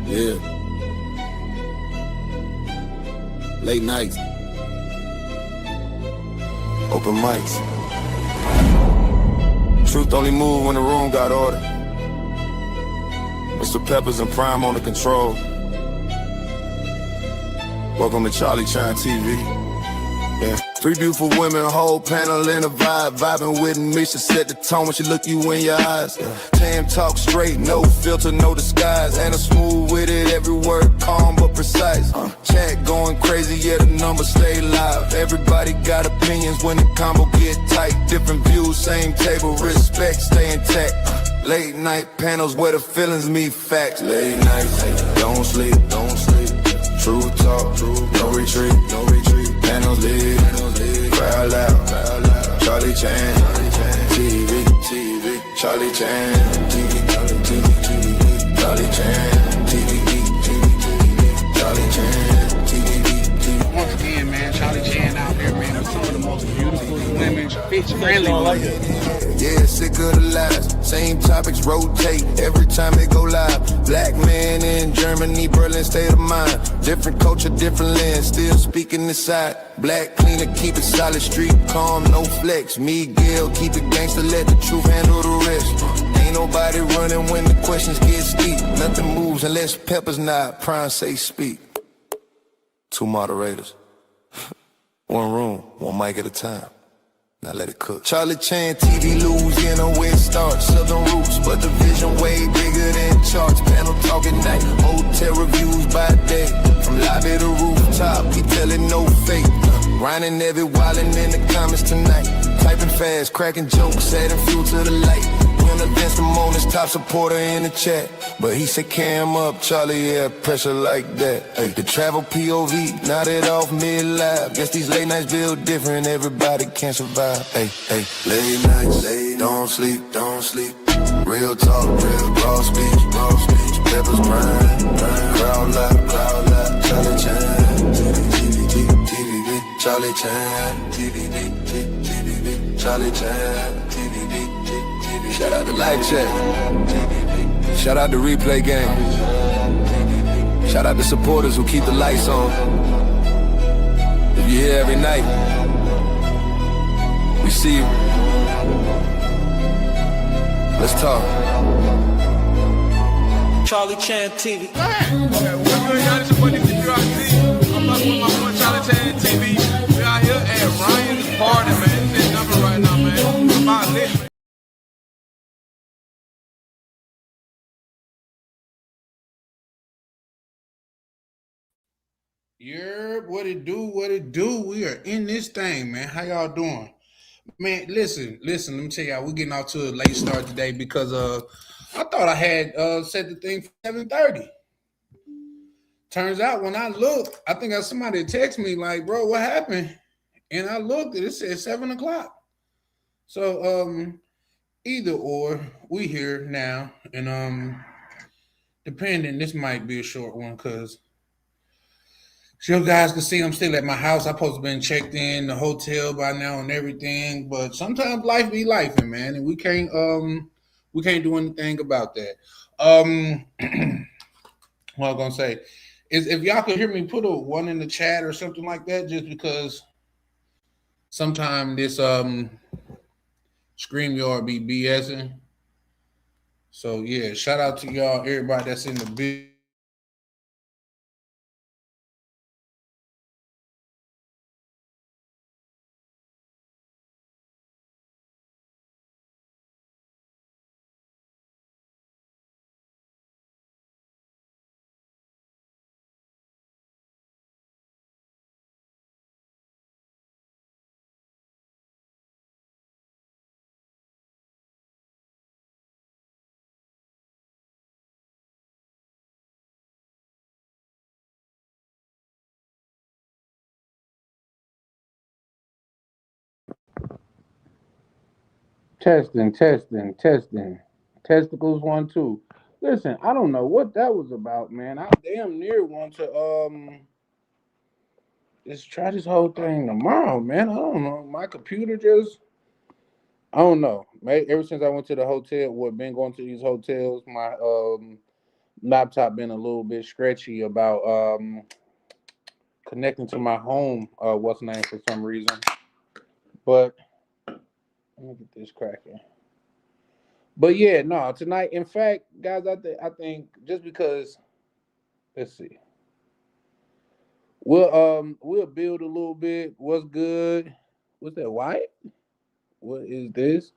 Yeah. Late nights. Open mics. Truth only move when the room got order. Mr. Peppers and Prime on the control. Welcome to Charlie Chan TV. Yeah. Three beautiful women, whole panel in a vibe. Vibing with me, she set the tone when she look you in your eyes. Tam talk straight, no filter, no disguise. And I'm smooth with it, every word calm but precise. Chat going crazy, yeah, the numbers stay live. Everybody got opinions when the combo get tight. Different views, same table, respect, stay intact. Late night panels where the feelings meet facts. Late nights, don't sleep, don't sleep. True talk, no retreat, no retreat. Panels lit, crowd loud, Charlie Chan, TV, Charlie Chan, TV, Charlie Chan, TV, Charlie Chan, TV. Once again, man, Charlie Chan out here, man, with some of the most beautiful women, bitch friendly women. Yeah, sick of the lies. Same topics rotate every time they go live. Black man in Germany, Berlin, state of mind. Different culture, different lens, still speaking this side. Black cleaner, keep it solid, street calm, no flex. Miguel, keep it gangster, let the truth handle the rest. Ain't nobody running when the questions get steep. Nothing moves unless Peppers nod, Prime say speak. Two moderators. One room, one mic at a time. Now let it cook. Charlie Chan, TV, Louisiana, where it starts. Southern roots, but the vision way bigger than charts. Panel talking night, hotel reviews by day. From lobby to rooftop, he telling no fake. Grinding every wildin' in the comments tonight. Typing fast, cracking jokes, adding fuel to the light. When events, the moments, top supporter in the chat. But he said cam up, Charlie, yeah, pressure like that. Hey, the travel POV, nodded off mid-live. Guess these late nights build different, everybody can't survive. Hey, late nights, don't sleep, don't sleep. Real talk, real raw speech, Peppers Prime, crowd loud, Charlie Chan, TV, Charlie Chan, TV, Charlie Chan, TV. Shout out to Live Chat. Shout out to Replay Game. Shout out to supporters who keep the lights on. If you're here every night, we see you. Let's talk. Charlie Chan TV. Go ahead. Okay, y'all, this is what I'm not with my boy Charlie Chan TV. We out here at Ryan's party, man. This number right now, man. I'm out lit, man. Yeah, what it do? We are in this thing, man. How y'all doing? Man, listen, let me tell y'all, we're getting off to a late start today because I thought I had set the thing for 7:30. Turns out when I looked, I think somebody text me like, bro, what happened? And I looked and it said 7 o'clock. So either or, we here now. And depending, this might be a short one because so you guys can see I'm still at my house. I'm supposed to been checked in the hotel by now and everything, but sometimes life be lifing, man, and we can't do anything about that. What I'm gonna say is if y'all could hear me, put a 1 in the chat or something like that, just because sometimes this StreamYard be BSing. So yeah, shout out to y'all, everybody that's in the business. Testing. Testicles 1, 2. Listen, I don't know what that was about, man. I damn near want to just try this whole thing tomorrow, man. I don't know. My computer just, I don't know. Ever since I went to the hotel, been going to these hotels, laptop been a little bit stretchy about connecting to my home what's name for some reason. But let me get this cracking. But yeah, no, tonight, in fact, guys, I think just because let's see. We'll build a little bit. What's good? What's that, Wyatt? What is this?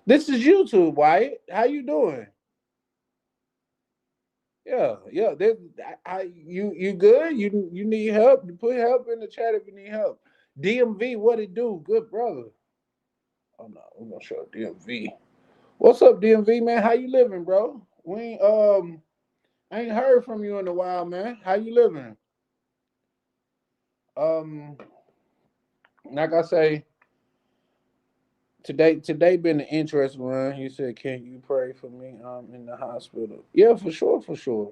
This is YouTube, Wyatt. How you doing? Yeah, yeah. You good? You need help? Put help in the chat if you need help. DMV, what it do? Good brother. Oh no, we're gonna show DMV. What's up, DMV man? How you living, bro? We ain't I ain't heard from you in a while, man. How you living? Um, like I say, today been an interesting one. He said, "Can you pray for me? I'm in the hospital." Yeah, for sure, for sure.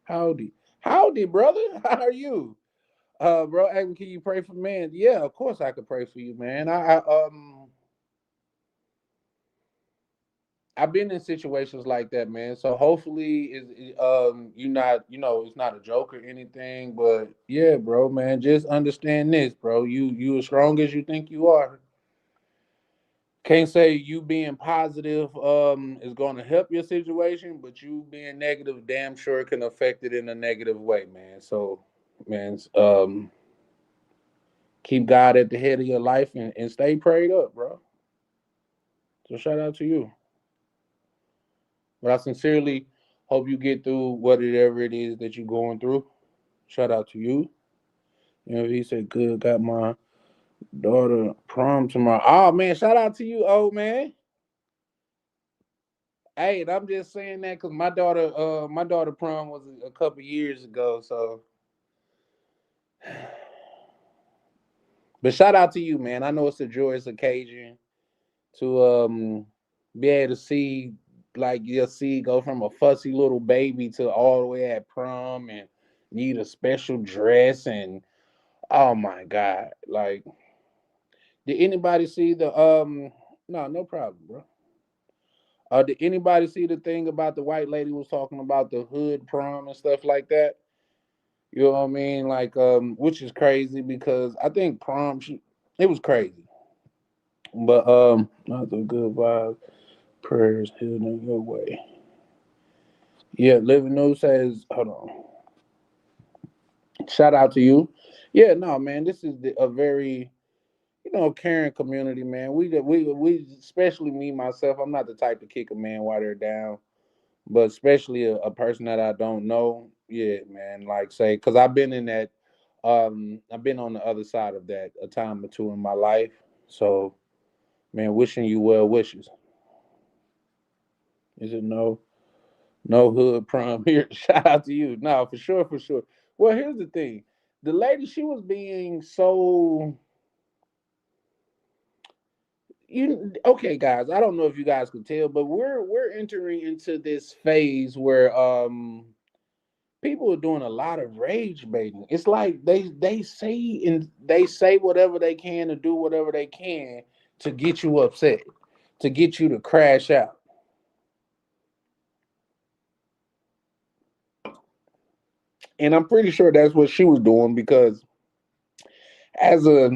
Howdy, howdy, brother. How are you? Bro, hey, can you pray for me? Yeah, of course I could pray for you, man. I've been in situations like that, man. So hopefully, you not, it's not a joke or anything. But yeah, bro, man, just understand this, bro. You as strong as you think you are. Can't say you being positive is going to help your situation, but you being negative, damn sure can affect it in a negative way, man. So, man, keep God at the head of your life and stay prayed up, bro. So shout out to you. But I sincerely hope you get through whatever it is that you're going through. Shout out to you. He said, good, got my daughter prom tomorrow. Oh man, shout out to you, old man. Hey, and I'm just saying that because my daughter prom was a couple years ago. So, but shout out to you, man. I know it's a joyous occasion to be able to see like your seed go from a fussy little baby to all the way at prom and need a special dress and oh my god, like did anybody see the no problem, bro. Did anybody see the thing about the white lady was talking about the hood prom and stuff like that? You know what I mean? Like which is crazy because I think it was crazy. But not the good vibes, prayers healing your way. Yeah, Living News says, hold on. Shout out to you. Yeah, no, man, this is a very caring community, man. We especially me myself. I'm not the type to kick a man while they're down, but especially a person that I don't know. Yeah, man. Like say, because I've been in that. I've been on the other side of that a time or two in my life. So, man, wishing you well wishes. Is it no? No hood prom here. Shout out to you. No, for sure, for sure. Well, here's the thing. The lady, she was being so you okay, guys. I don't know if you guys can tell, but we're entering into this phase where people are doing a lot of rage baiting. It's like they say whatever they can to do whatever they can to get you upset, to get you to crash out. And I'm pretty sure that's what she was doing because as a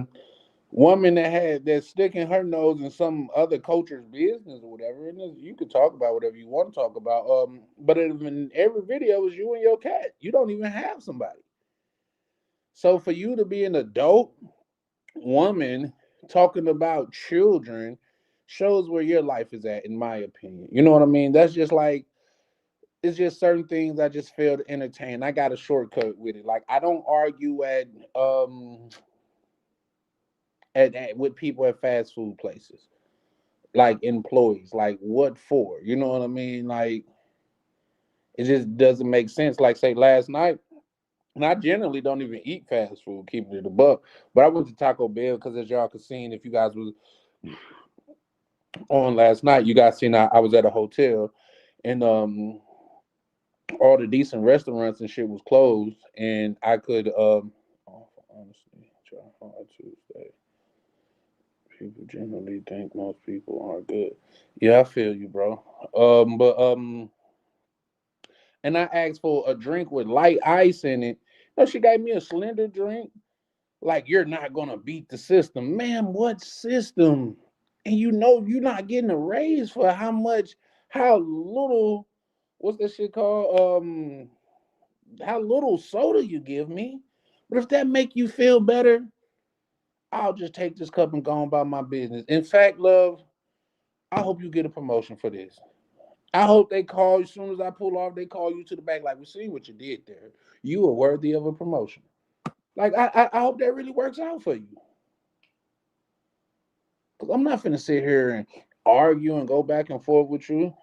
woman that's sticking her nose in some other culture's business or whatever, and you could talk about whatever you want to talk about. But in every video is you and your cat. You don't even have somebody. So for you to be an adult woman talking about children shows where your life is at, in my opinion. You know what I mean? That's just like it's just certain things I just fail to entertain. I got a shortcut with it. Like I don't argue at with people at fast food places, like employees. Like what for? You know what I mean? Like it just doesn't make sense. Like say last night, and I generally don't even eat fast food, keeping it a buck. But I went to Taco Bell because as y'all could see, if you guys was on last night, you guys seen I was at a hotel and all the decent restaurants and shit was closed and I could honestly try hard to say people generally think most people are good. Yeah, I feel you, bro. But and I asked for a drink with light ice in it. No, she gave me a slender drink. Like, you're not gonna beat the system, ma'am. What system? And you know you're not getting a raise for how little, what's that shit called? How little soda you give me. But if that make you feel better, I'll just take this cup and go on about my business. In fact, love, I hope you get a promotion for this. I hope they call you as soon as I pull off. They call you to the back, like, we see what you did there. You are worthy of a promotion. Like, I hope that really works out for you. Because I'm not finna sit here and argue and go back and forth with you.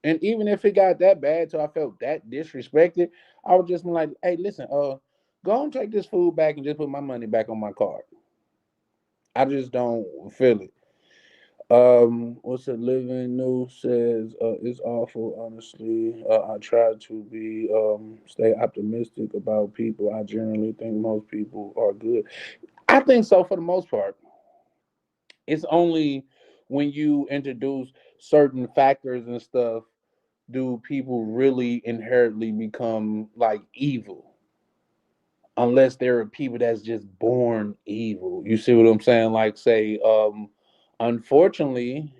And even if it got that bad, till I felt that disrespected, I would just be like, hey, listen, go and take this food back and just put my money back on my card. I just don't feel it. What's it? Living New says, it's awful, honestly. I try to be stay optimistic about people. I generally think most people are good. I think so for the most part. It's only when you introduce certain factors and stuff do people really inherently become like evil. Unless there are people that's just born evil. You see what I'm saying? Like, say, unfortunately,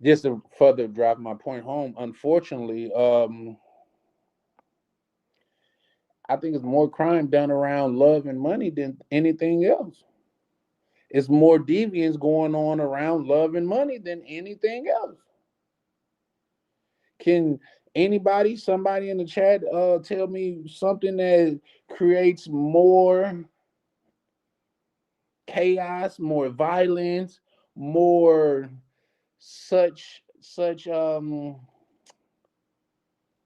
just to further drive my point home, unfortunately, I think it's more crime done around love and money than anything else. It's more deviance going on around love and money than anything else. Can somebody in the chat, tell me something that creates more chaos, more violence, more such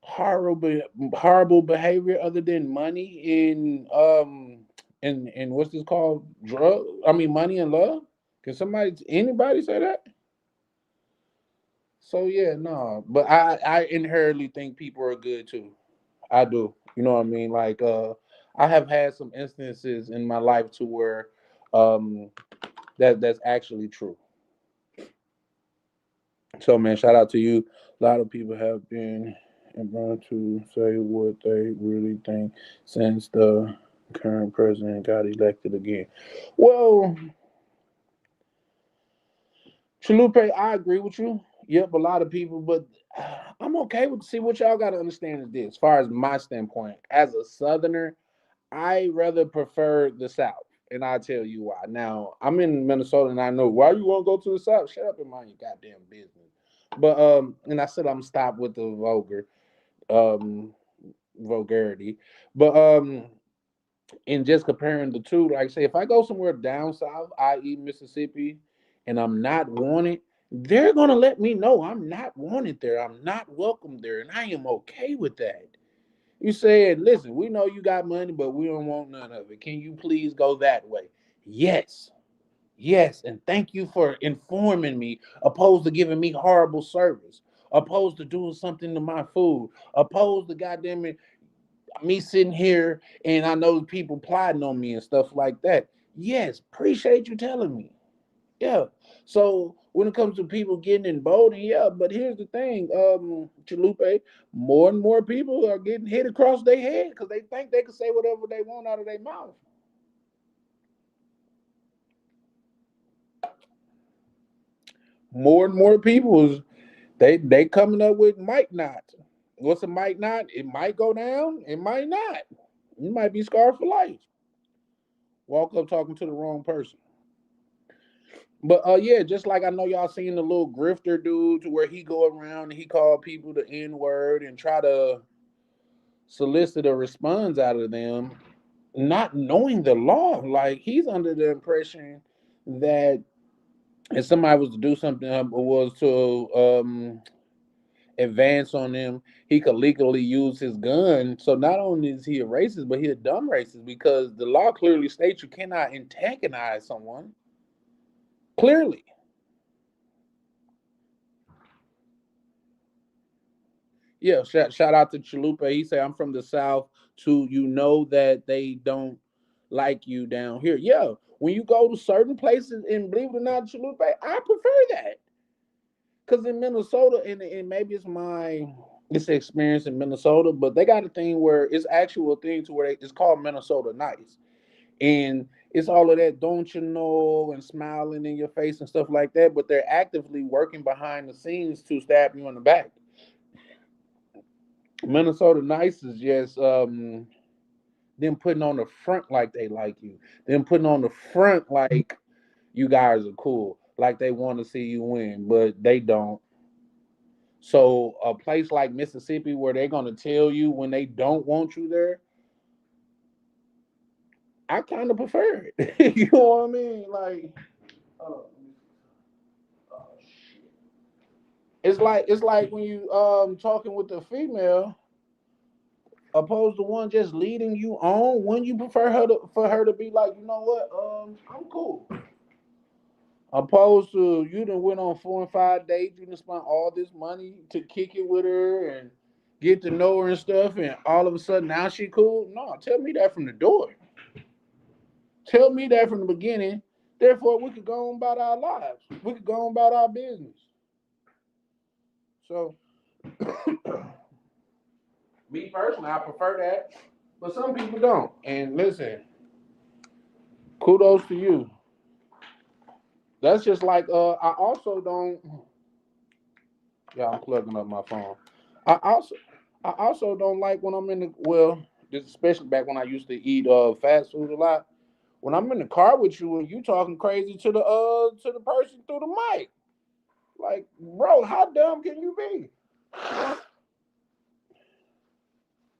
horrible horrible behavior other than money and what's this called, drug, I mean money and love? Can anybody say that? So yeah, no, but I inherently think people are good too. I do. You know what I mean? Like, I have had some instances in my life to where um that's actually true. So man, shout out to you. A lot of people have been able to say what they really think since the current president got elected again. Well, Chalupe, I agree with you. Yep, a lot of people, but I'm okay with, see, what y'all got to understand is this. As far as my standpoint, as a Southerner, I rather prefer the South, and I'll tell you why. Now, I'm in Minnesota, and I know why you want to go to the South. Shut up and mind your goddamn business. But and I said I'm stop with the um vulgarity. But and just comparing the two, like say if I go somewhere down south, i.e. Mississippi, and I'm not wanted, they're gonna let me know I'm not wanted there. I'm not welcome there, and I am okay with that. You said, listen, we know you got money, but we don't want none of it. Can you please go that way? Yes. Yes, and thank you for informing me, opposed to giving me horrible service, opposed to doing something to my food, opposed to goddamn it, me sitting here and I know people plotting on me and stuff like that. Yes, appreciate you telling me. Yeah. So when it comes to people getting emboldened, yeah, but here's the thing, Chalupe, more and more people are getting hit across their head because they think they can say whatever they want out of their mouth. More and more people, they coming up with might not. What's a might not? It might go down. It might not. You might be scarred for life. Walk up talking to the wrong person. But yeah, just like I know y'all seen the little grifter dude to where he go around and he call people the N word and try to solicit a response out of them, not knowing the law. Like he's under the impression that if somebody was to do something was to advance on him, he could legally use his gun. So not only is he a racist, but he a dumb racist because the law clearly states you cannot antagonize someone. Clearly. Yeah, shout out to Chalupa. He said, I'm from the South too. You know that they don't like you down here. Yeah, when you go to certain places, and believe it or not, Chalupa, I prefer that. Because in Minnesota, and maybe it's my, It's an experience in Minnesota, but they got a thing where it's actual thing to where it's called Minnesota Nights, and it's all of that don't you know and smiling in your face and stuff like that. But they're actively working behind the scenes to stab you in the back. Minnesota Nights is just them putting on the front like they like you, them putting on the front like you guys are cool, like they want to see you win, but they don't. So a place like Mississippi where they're gonna tell you when they don't want you there, I kind of prefer it. You know what I mean? Like, uh, it's like when you talking with a female, opposed to one just leading you on. When you prefer her to for her to be like, you know what, I'm cool. Opposed to you done went on 4 and 5 dates, you done spent all this money to kick it with her and get to know her and stuff, and all of a sudden now she cool. No, tell me that from the door. Tell me that from the beginning. Therefore, we could go on about our lives. We could go on about our business. So, me personally, I prefer that, but some people don't. And listen, kudos to you. That's just like I also don't. Yeah, I'm plugging up my phone. I also I also don't like when I'm in the this especially back when I used to eat fast food a lot. When I'm in the car with you and you talking crazy to the person through the mic. Like, bro, how dumb can you be?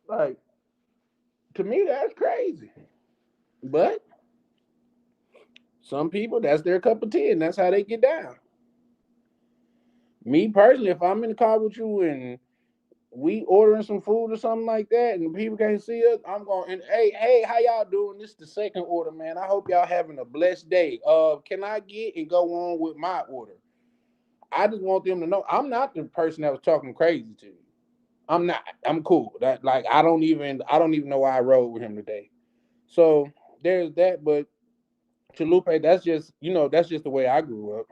Like, to me, that's crazy. But some people, that's their cup of tea, and that's how they get down. Me personally, if I'm in the car with you and we ordering some food or something like that, and people can't see us, I'm going. And hey, how y'all doing? This is the second order, man. I hope y'all having a blessed day. Can I get and go on with my order? I just want them to know I'm not the person that was talking crazy to you. I'm not. I'm cool. That like I don't even know why I rode with him today. So there's that. But Chalupe, that's just the way I grew up.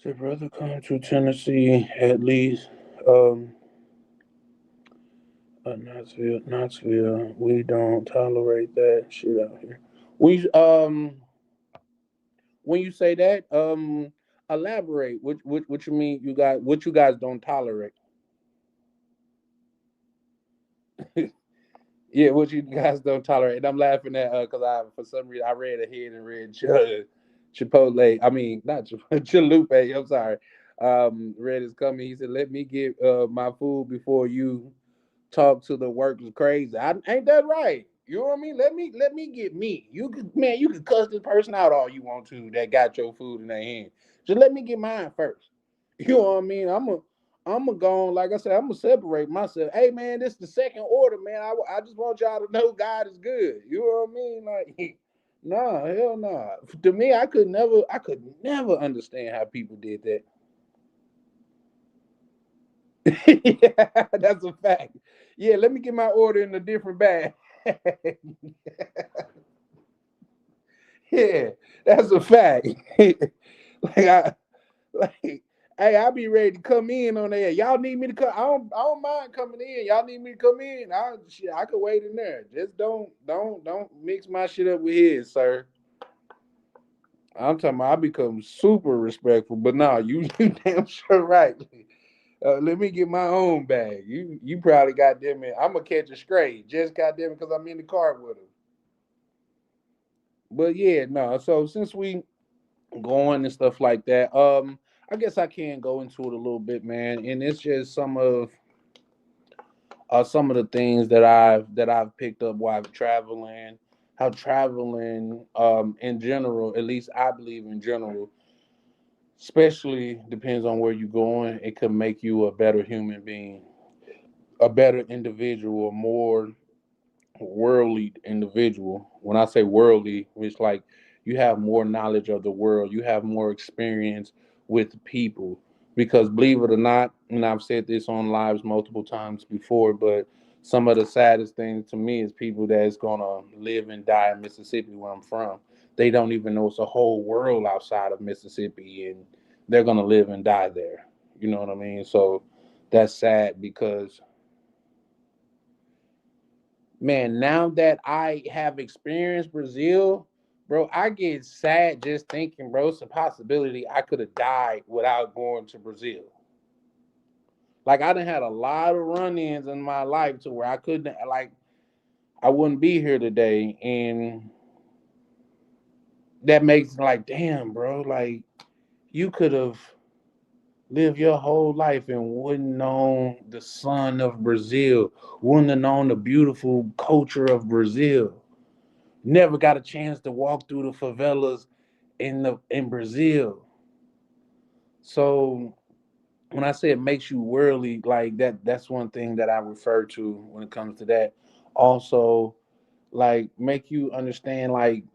So brother, come to Tennessee at least. Um, Knoxville. We don't tolerate that shit out here. We when you say that, elaborate. What you mean? You got what you guys don't tolerate? Yeah, what you guys don't tolerate. And I'm laughing at because I for some reason I read ahead and read Chipotle. I mean not Chalupe. I'm sorry. Red is coming. He said, "Let me get my food before you talk to the workers crazy." Ain't that right? You know what I mean? Let me get me. You can cuss this person out all you want to that got your food in their hand. Just let me get mine first. You know what I mean? I'm gonna go on, like I said, I'm gonna separate myself. Hey man, this is the second order, man. I just want y'all to know God is good. You know what I mean? Like, nah, hell nah. To me, I could never understand how people did that. Yeah, that's a fact. Yeah, let me get my order in a different bag. Yeah, that's a fact. like I like hey, I'll be ready to come in on there. Y'all need me to come. I don't mind coming in. Y'all need me to come in. I could wait in there. Just don't mix my shit up with his, sir. I'm talking about I become super respectful, but nah, you damn sure right. Let me get my own bag. You probably got them in. I'm gonna catch a stray. Just got them because I'm in the car with him. But yeah, no. So since we going and stuff like that, I guess I can go into it a little bit, man. And it's just some of the things that I've picked up while traveling. How traveling, in general, at least I believe in general, especially depends on where you're going. It could make you a better human being, a better individual, a more worldly individual. When I say worldly, it's like you have more knowledge of the world, you have more experience with people. Because believe it or not, and I've said this on lives multiple times before, but some of the saddest things to me is people that's gonna live and die in Mississippi, where I'm from. They don't even know it's a whole world outside of Mississippi, and they're gonna live and die there. You know what I mean? So That's sad because, man, now that I have experienced Brazil, bro, I get sad just thinking, bro, it's a possibility I could have died without going to Brazil. Like I done had a lot of run-ins in my life to where I couldn't, like, I wouldn't be here today, and that makes like, damn, bro, like you could have lived your whole life and wouldn't known the sun of Brazil, wouldn't have known the beautiful culture of Brazil. Never got a chance to walk through the favelas in Brazil. So when I say it makes you worldly, like that's one thing that I refer to when it comes to that. Also, like make you understand, like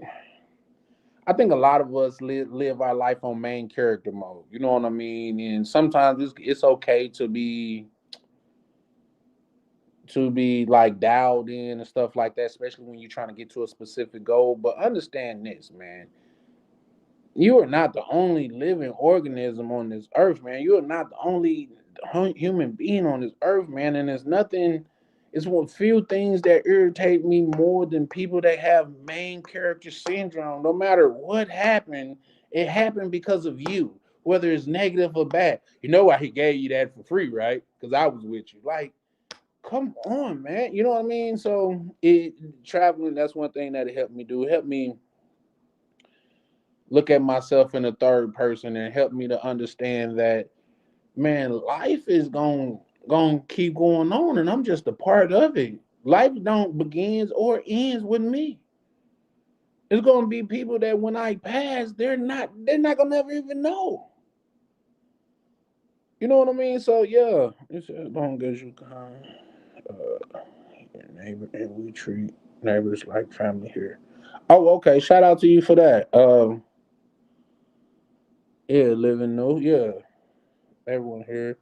I think a lot of us live our life on main character mode. You know what I mean? And sometimes it's okay to be like dialed in and stuff like that, especially when you're trying to get to a specific goal. But understand this, man. You are not the only living organism on this earth, man. You are not the only human being on this earth, man. And there's nothing, it's one few things that irritate me more than people that have main character syndrome. No matter what happened, it happened because of you, whether it's negative or bad. You know why he gave you that for free, right? Because I was with you. Like, come on, man. You know what I mean? So traveling, that's one thing that it helped me do. It helped me look at myself in the third person and help me to understand that, man, life is going to keep going on and I'm just a part of it. Life don't begins or ends with me. It's going to be people that when I pass, they're not going to never even know. You know what I mean? So yeah, it's as long as you kind your neighbor and we treat neighbors like family here. Oh, okay. Shout out to you for that. Yeah, living no, yeah, everyone here.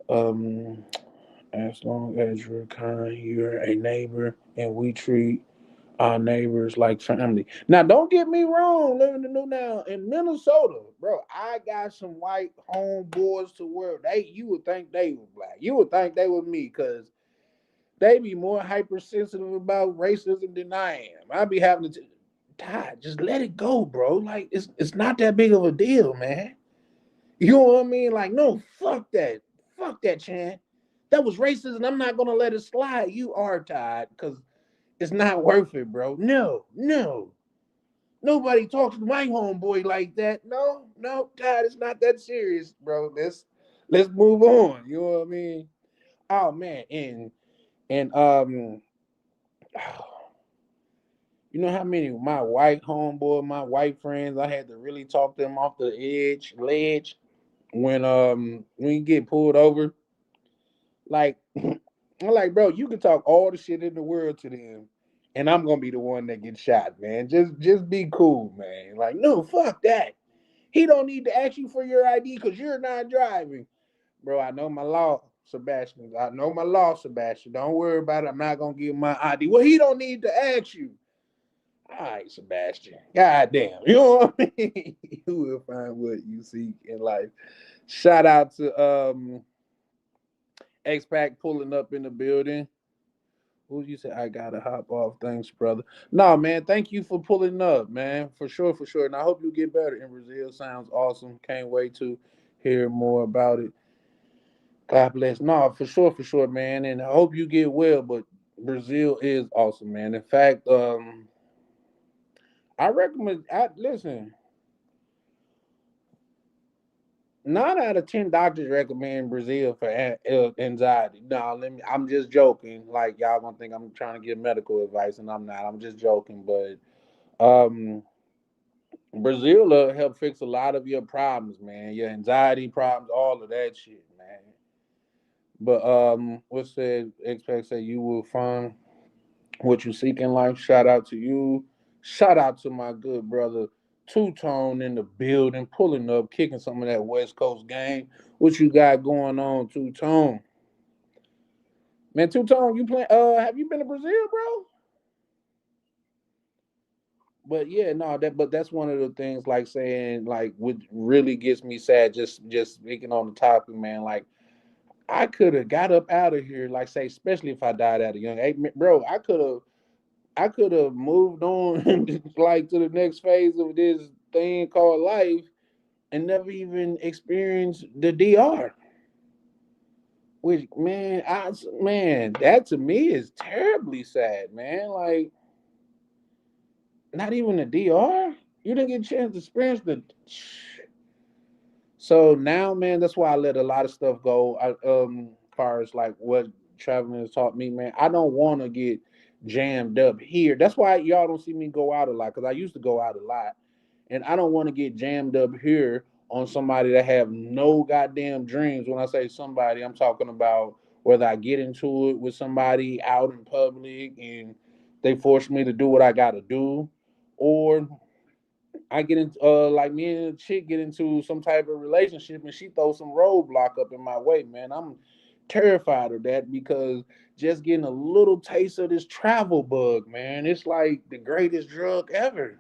Um, as long as you're kind, you're a neighbor, and we treat our neighbors like family. Now, don't get me wrong, living the new now in Minnesota, bro. I got some white homeboys to where you would think they were black. You would think they were me, because they be more hypersensitive about racism than I am. I be having to Todd, just let it go, bro. Like it's not that big of a deal, man. You know what I mean? Like, no, fuck that. Fuck that, Chan. That was racist, and I'm not gonna let it slide. You are tired, because it's not worth it, bro. No, no. Nobody talks to my homeboy like that. No, no, Todd, it's not that serious, bro. Let's move on. You know what I mean? Oh man, and you know how many of my white homeboy, my white friends, I had to really talk them off the ledge when you get pulled over. Like, I'm like, bro, you can talk all the shit in the world to them, and I'm gonna be the one that gets shot, man. Just be cool, man. Like, no, fuck that. He don't need to ask you for your ID because you're not driving, bro. I know my law, Sebastian. I know my law, Sebastian. Don't worry about it. I'm not gonna give my ID. Well, he don't need to ask you. All right, Sebastian. God damn. You know what I mean? You will find what you seek in life. Shout out to X-Pac pulling up in the building. Who you say I gotta hop off? Thanks, brother. No, man, thank you for pulling up, man. For sure, for sure. And I hope you get better in Brazil. Sounds awesome. Can't wait to hear more about it. God bless. No, for sure, man. And I hope you get well. But Brazil is awesome, man. In fact, I recommend. I listen. 9 out of 10 doctors recommend Brazil for anxiety. No, I'm just joking. Like y'all gonna think I'm trying to give medical advice, and I'm not. I'm just joking. But Brazil will help fix a lot of your problems, man. Your anxiety problems, all of that shit, man. But what's said? Expect say you will find what you seek in life. Shout out to you. Shout out to my good brother Two Tone in the building, pulling up, kicking some of that West Coast game. What you got going on, Two Tone? Man, Two Tone, you play? Have you been to Brazil, bro? But yeah, no, that's one of the things. Like saying, like, what really gets me sad. Just speaking on the topic, man. Like, I could have got up out of here, like say, especially if I died at a young age, bro. I could have moved on like to the next phase of this thing called life and never even experienced the DR. Which man, man, that to me is terribly sad, man. Like not even the DR. You didn't get a chance to experience the. So now, man, that's why I let a lot of stuff go. As far as like what traveling has taught me, man, I don't want to get jammed up here. That's why y'all don't see me go out a lot because I used to go out a lot, and I don't want to get jammed up here on somebody that have no goddamn dreams. When I say somebody, I'm talking about whether I get into it with somebody out in public and they force me to do what I got to do, or I get into like me and a chick get into some type of relationship and she throws some roadblock up in my way, man. I'm terrified of that because just getting a little taste of this travel bug, man, it's like the greatest drug ever.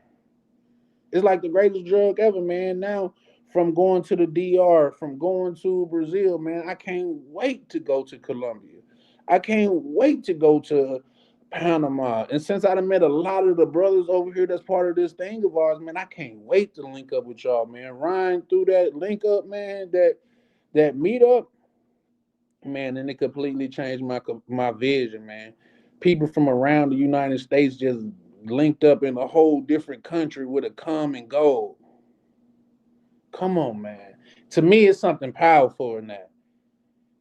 It's like the greatest drug ever, man. Now, from going to the DR, from going to Brazil, man, I can't wait to go to Colombia. I can't wait to go to Panama. And since I done met a lot of the brothers over here that's part of this thing of ours, man, I can't wait to link up with y'all, man. Ryan through that link up, man, that meetup, man, and it completely changed my vision, man. People from around the United States just linked up in a whole different country with a common goal. Come on, man. To me, it's something powerful in that.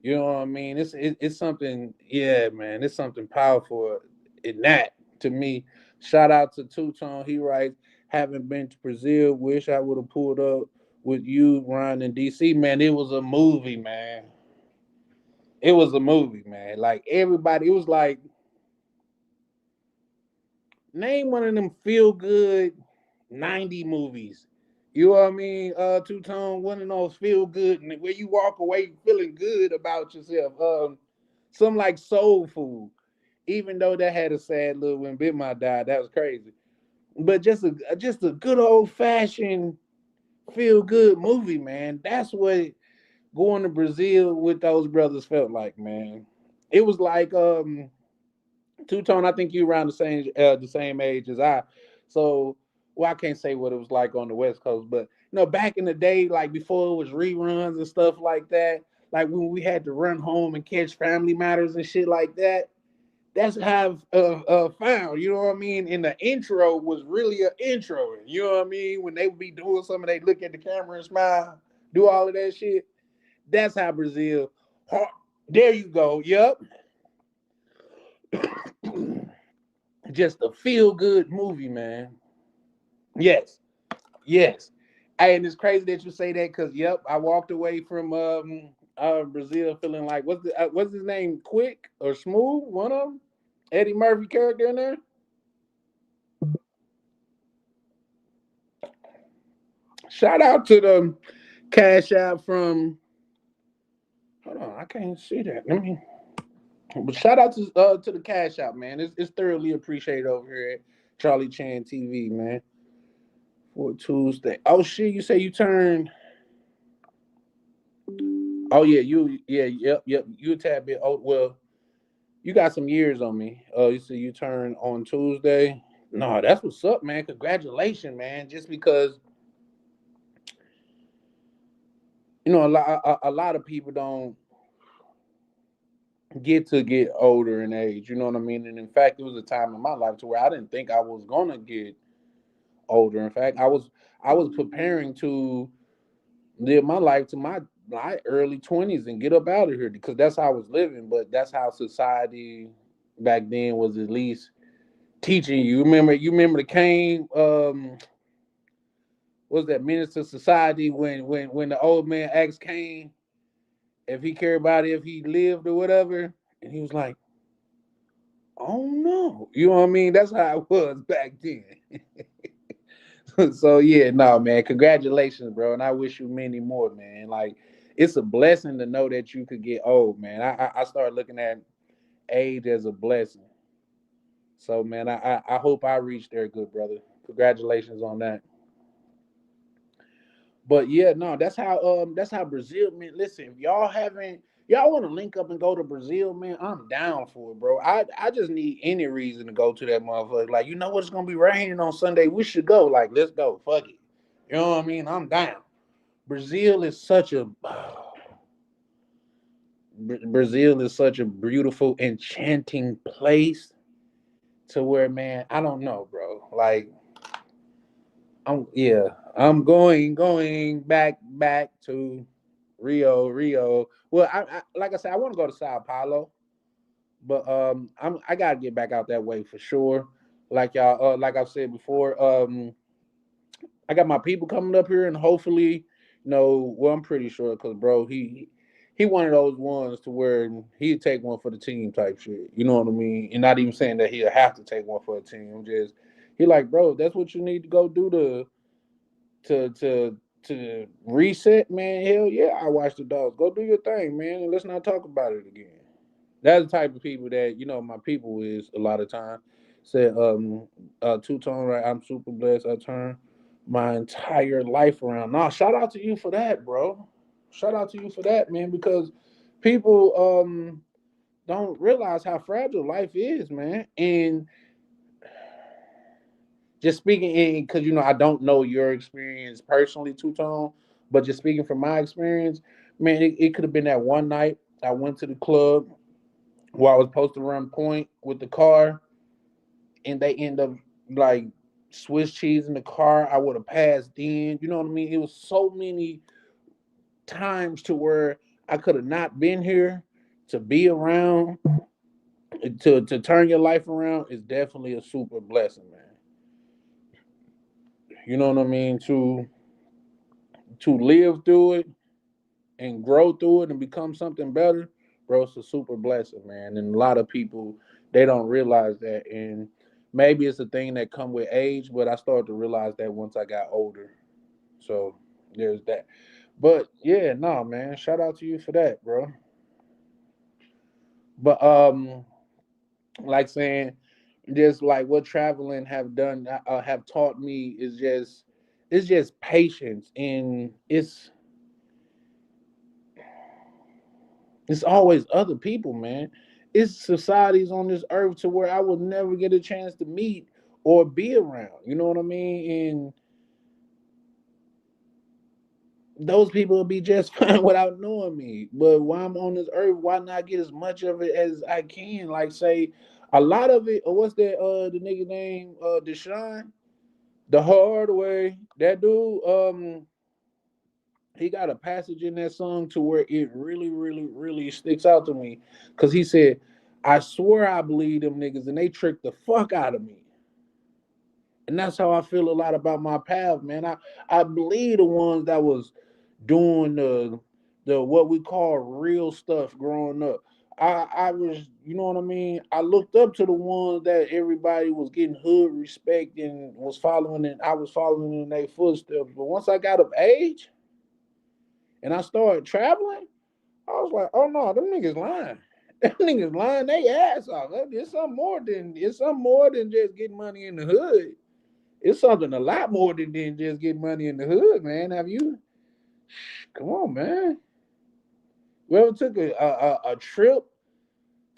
You know what I mean? It's something, yeah, man. It's something powerful in that. To me, shout out to Two Tone. He writes, "Haven't been to Brazil. Wish I would have pulled up with you, Ryan, in DC. Man, it was a movie, man. It was a movie, man. Like everybody, it was like name one of them feel good 90 movies. You know what I mean? Two Tone, one of those feel good and where you walk away feeling good about yourself. Some like soul food. Even though that had a sad little when Big Ma died, that was crazy. But just a good old fashioned feel good movie, man. That's what going to Brazil with those brothers felt like, man. It was like Two Tone, I think you around the same age as I. So, well, I can't say what it was like on the West Coast, but back in the day, like before it was reruns and stuff like that, like when we had to run home and catch Family Matters and shit like that. That's how I've found. You know what I mean? And the intro was really an intro. You know what I mean? When they would be doing something, they look at the camera and smile, do all of that shit. That's how Brazil. There you go. Yep. Just a feel good movie, man. Yes, yes. Hey, and it's crazy that you say that because yep, I walked away from Brazil feeling like what's his name, Quick or Smooth, one of them, Eddie Murphy character in there. Shout out to the cash out from. Hold on, I can't see that. Let me. But shout out to the cash out, man. It's thoroughly appreciated over here at Charlie Chan TV, man. For Tuesday. Oh shit, you say you turned. Oh yeah, yep. You a tad bit old. Well, you got some years on me. You say you turn on Tuesday. No, that's what's up, man. Congratulations, man. Just because a lot of people don't get older in age. You know what I mean? And in fact, it was a time in my life to where I didn't think I was gonna get older. In fact, I was preparing to live my life to my early 20s and get up out of here because that's how I was living. But that's how society back then was at least teaching you. You remember the Kane what was that Minister Society when the old man asked Kane if he cared about it, if he lived or whatever, and he was like, "Oh no," you know what I mean? That's how it was back then. So yeah, no, man, congratulations, bro, and I wish you many more, man. Like it's a blessing to know that you could get old, man. I started looking at age as a blessing. So man, I hope I reach there, good brother. Congratulations on that. But yeah, no, that's how Brazil, man. Listen, if y'all want to link up and go to Brazil, man, I'm down for it, bro. I just need any reason to go to that motherfucker. Like, you know what, it's gonna be raining on Sunday. We should go. Like, let's go. Fuck it. You know what I mean? I'm down. Brazil is such a Brazil is such a beautiful, enchanting place to where, man, I don't know, bro. Like, yeah, I'm going back to Rio. Well, I like I said, I want to go to Sao Paulo, but I gotta get back out that way for sure. Like y'all, like I've said before, I got my people coming up here, and hopefully, well, I'm pretty sure because bro, he one of those ones to where he'd take one for the team type shit. You know what I mean? And not even saying that he'll have to take one for a team. Just he like, bro, that's what you need to go do to reset, man. Hell yeah, I watch the dogs. Go do your thing, man, and let's not talk about it again. That's the type of people that my people is a lot of time. Said two tone right. I'm super blessed. I turned my entire life around. Nah, shout out to you for that, bro. Shout out to you for that, man, because people don't realize how fragile life is, man. And just speaking in because I don't know your experience personally, Two Tone, but just speaking from my experience, man, it could have been that one night I went to the club where I was supposed to run point with the car, and they end up like Swiss cheese in the car. I would have passed in. You know what I mean? It was so many times to where I could have not been here to be around to turn your life around is definitely a super blessing, man. You know what I mean? To live through it and grow through it and become something better, bro, it's a super blessing, man. And a lot of people they don't realize that, and maybe it's a thing that come with age, but I started to realize that once I got older. So there's that. But yeah, no, man, shout out to you for that, bro. But like saying, just like what traveling have done, have taught me is just it's just patience, and it's always other people, man. It's societies on this earth to where I will never get a chance to meet or be around. You know what I mean? And those people will be just fine without knowing me. But while I'm on this earth, why not get as much of it as I can? Like say a lot of it, or what's that the nigga name? Deshaun? The hard way. That dude, he got a passage in that song to where it really, really, really sticks out to me. Cause he said, I swear I believe them niggas and they tricked the fuck out of me. And that's how I feel a lot about my path, man. I believe the ones that was doing the what we call real stuff growing up. I was, you know what I mean? I looked up to the ones that everybody was getting hood respect and was following, and I was following in their footsteps. But once I got of age and I started traveling, I was like, oh no, them niggas lying. Them niggas lying they ass off. It's something more than just getting money in the hood. It's something a lot more than just getting money in the hood, man. Have you? Come on, man. We ever took a trip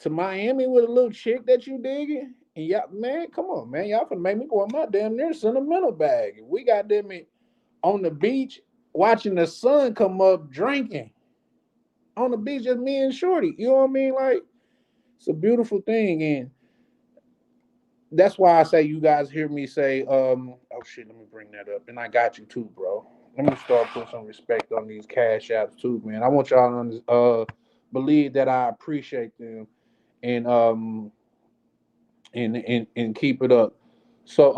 to Miami with a little chick that you digging? And y'all, man, come on, man. Y'all finna make me go in my damn near sentimental bag. We got them on the beach watching the sun come up, drinking on the beach, just me and Shorty. You know what I mean? Like, it's a beautiful thing, and that's why I say you guys hear me say, oh shit, let me bring that up. And I got you too, bro. Let me start putting some respect on these cash apps too, man. I want y'all to believe that I appreciate them and and keep it up. So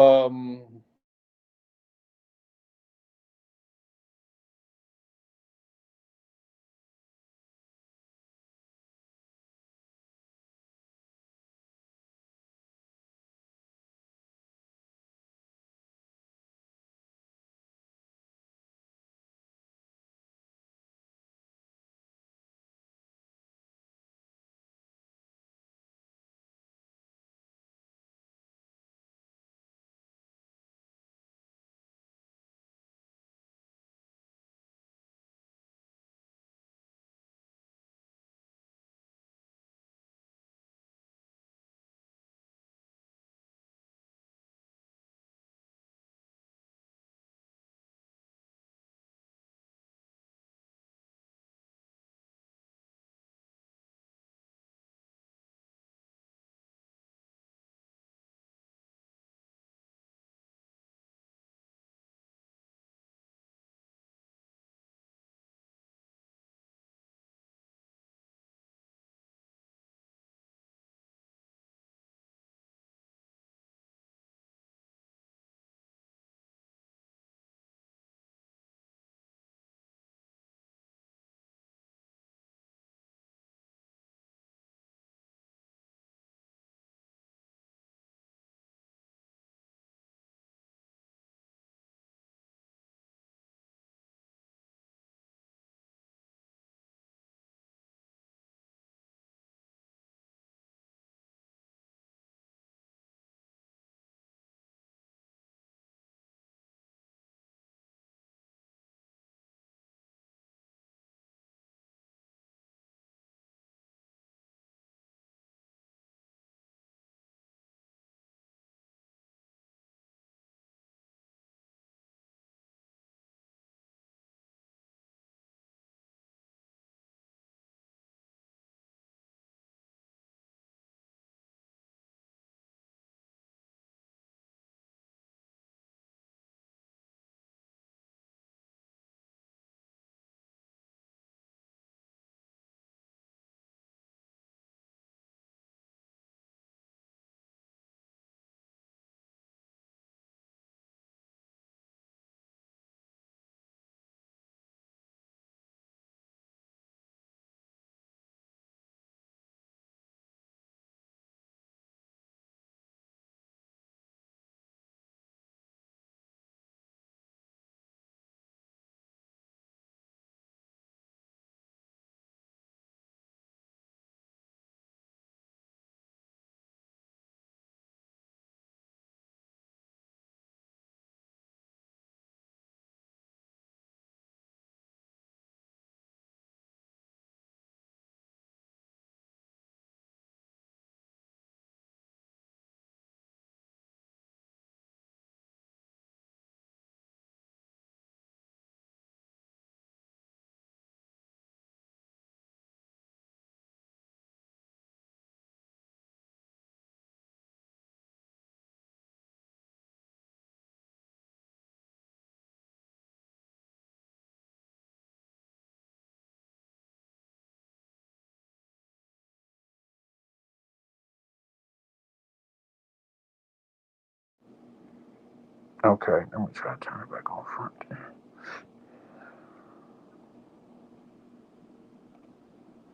Okay, let me try to turn it back on front.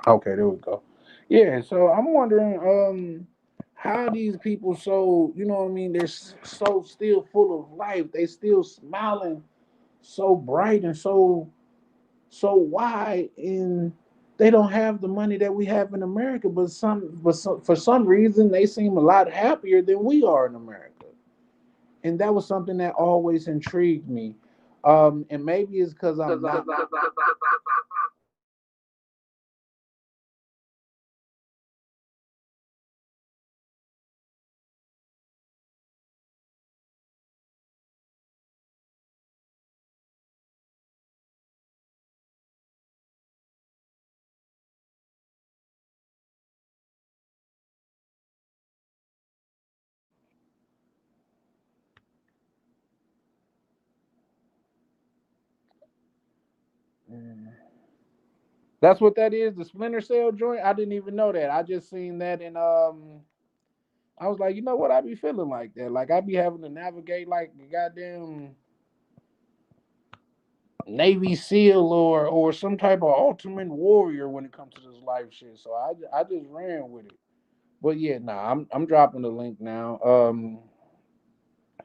Okay, there we go. Yeah, so I'm wondering, how these people so you know what I mean? They're so still full of life. They still smiling, so bright and so wide, and they don't have the money that we have in America. For some reason, they seem a lot happier than we are in America, and that was something that always intrigued me. And maybe it's because I'm not. That's what that is, the Splinter Cell joint. I didn't even know that. I just seen that, and I was like, you know what? I be feeling like that. Like I be having to navigate like a goddamn Navy SEAL or some type of ultimate warrior when it comes to this life shit. So I just ran with it. But yeah, nah, I'm dropping the link now.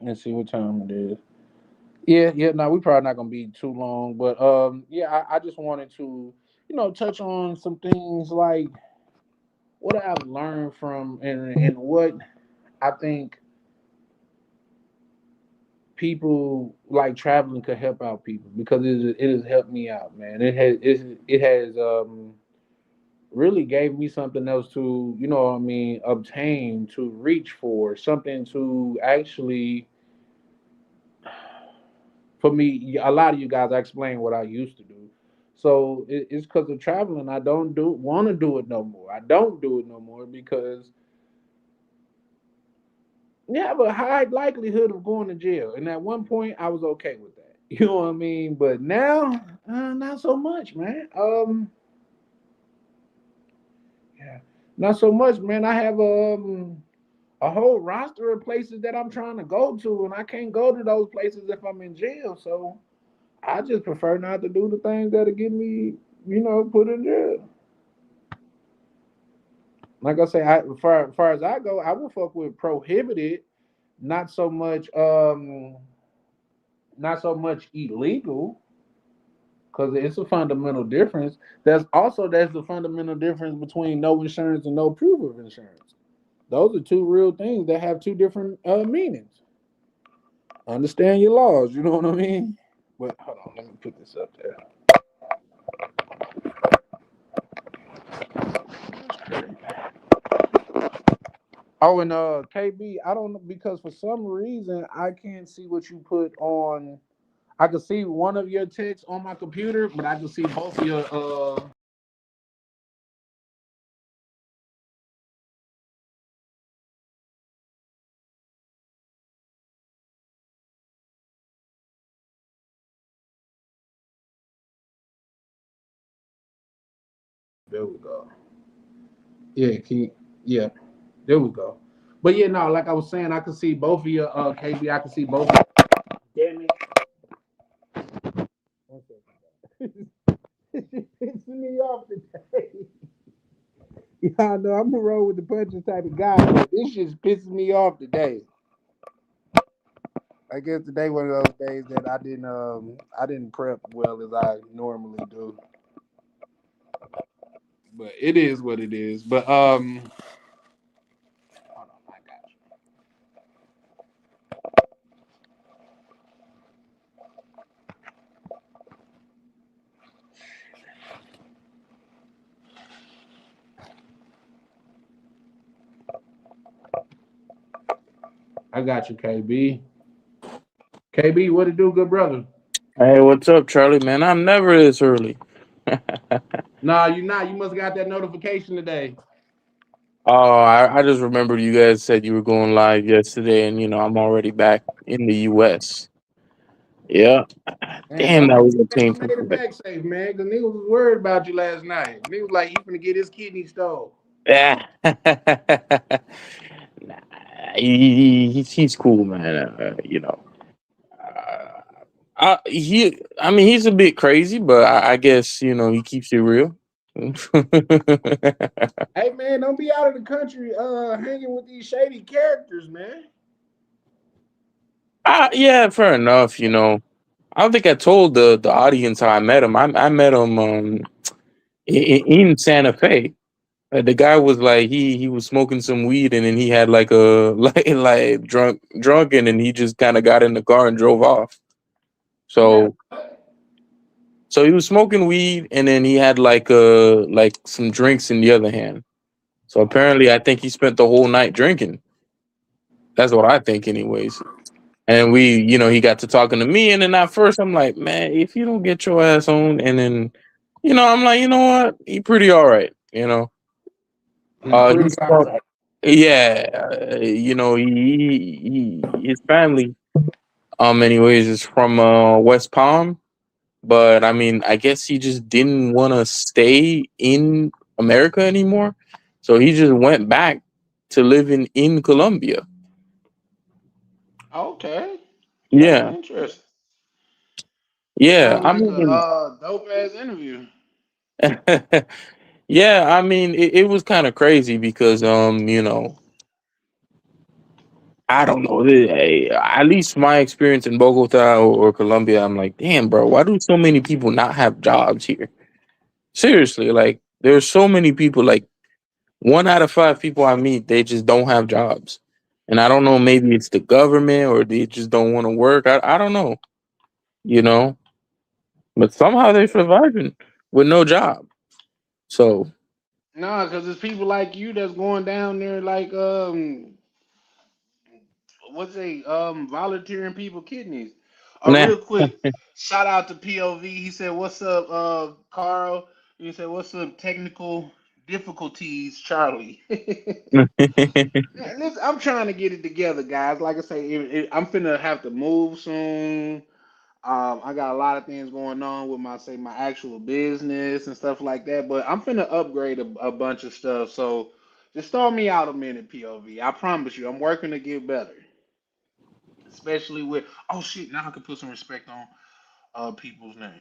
Let's see what time it is. Yeah. No, we probably not gonna be too long, but yeah, I just wanted to, touch on some things like what I've learned from and what I think people like traveling could help out people because it has helped me out, man. It has really gave me something else to what I mean obtain, to reach for something, to actually, for me, a lot of you guys, I explained what I used to do. So it's because of traveling. I don't do want to do it no more. I don't do it no more because you have a high likelihood of going to jail. And at one point, I was okay with that. You know what I mean? But now, not so much, man. Yeah, not so much, man. I have a whole roster of places that I'm trying to go to, and I can't go to those places if I'm in jail. So I just prefer not to do the things that'll get me, put in jail. Like I say, far as I go, I will fuck with prohibited, not so much, not so much illegal, because it's a fundamental difference. That's the fundamental difference between no insurance and no proof of insurance. Those are two real things that have two different meanings. Understand your laws, you know what I mean? But hold on, let me put this up there. Oh, and KB, I don't know because for some reason I can't see what you put on. I can see one of your texts on my computer, but I can see both of your. There we go. Yeah, yeah, there we go. But yeah, no, like I was saying, I can see both of your KB. I can see both. Damn it! One second. It's pissing me off today. Y'all know I'm a roll with the punches type of guy, but this shit's pissing me off today. I guess today one of those days that I didn't prep well as I normally do. But it is what it is. But hold on, I got you, KB. KB, what it do, good brother? Hey, what's up, Charlie? Man, I'm never this early. Nah, you not. You must have got that notification today. Oh, I just remembered you guys said you were going live yesterday, and I'm already back in the U.S. Yeah, Man, damn, don't that be was a glad you painful made it day. back safe, man. Cause niggas was worried about you last night. Niggas was like he finna get his kidney stole. Yeah, nah, he's cool, man. I mean, he's a bit crazy, but I guess he keeps it real. Hey man, don't be out of the country hanging with these shady characters, man. Yeah, fair enough. I don't think I told the audience how I met him. I met him in Santa Fe. The guy was like he was smoking some weed and then he had like a like drunken and he just kind of got in the car and drove off. He had So so he was smoking weed and then he had like some drinks in the other hand. So apparently I think he spent the whole night drinking. That's what I think anyways. And he got to talking to me and then at first I'm like, man, if you don't get your ass on and then I'm like, you know what? He pretty all right. pretty He's all right. yeah, his family anyways is from West Palm, but I mean, I guess he just didn't want to stay in America anymore. So he just went back to living in Colombia. Okay. That's Yeah. interesting. Yeah, Sounds I like a mean dope ass interview. yeah, I mean it was kind of crazy because I don't know. At least my experience in Bogota or Colombia, I'm like, damn, bro, why do so many people not have jobs here? Seriously, like, there's so many people. Like, 1 out of 5 people I meet, they just don't have jobs, and I don't know. Maybe it's the government or they just don't want to work. I don't know, you know. But somehow they're surviving with no job. So, No, because it's people like you that's going down there like what's they volunteering people kidneys. nah. Real quick, shout out to POV. He said, "What's up, Carl?" He said, "What's up, technical difficulties, Charlie?" Listen, I'm trying to get it together, guys. Like I say, I'm finna have to move soon. I got a lot of things going on with my actual business and stuff like that. But I'm finna upgrade a bunch of stuff. So just throw me out a minute, POV. I promise you, I'm working to get better. Especially with oh shit, now I can put some respect on people's name.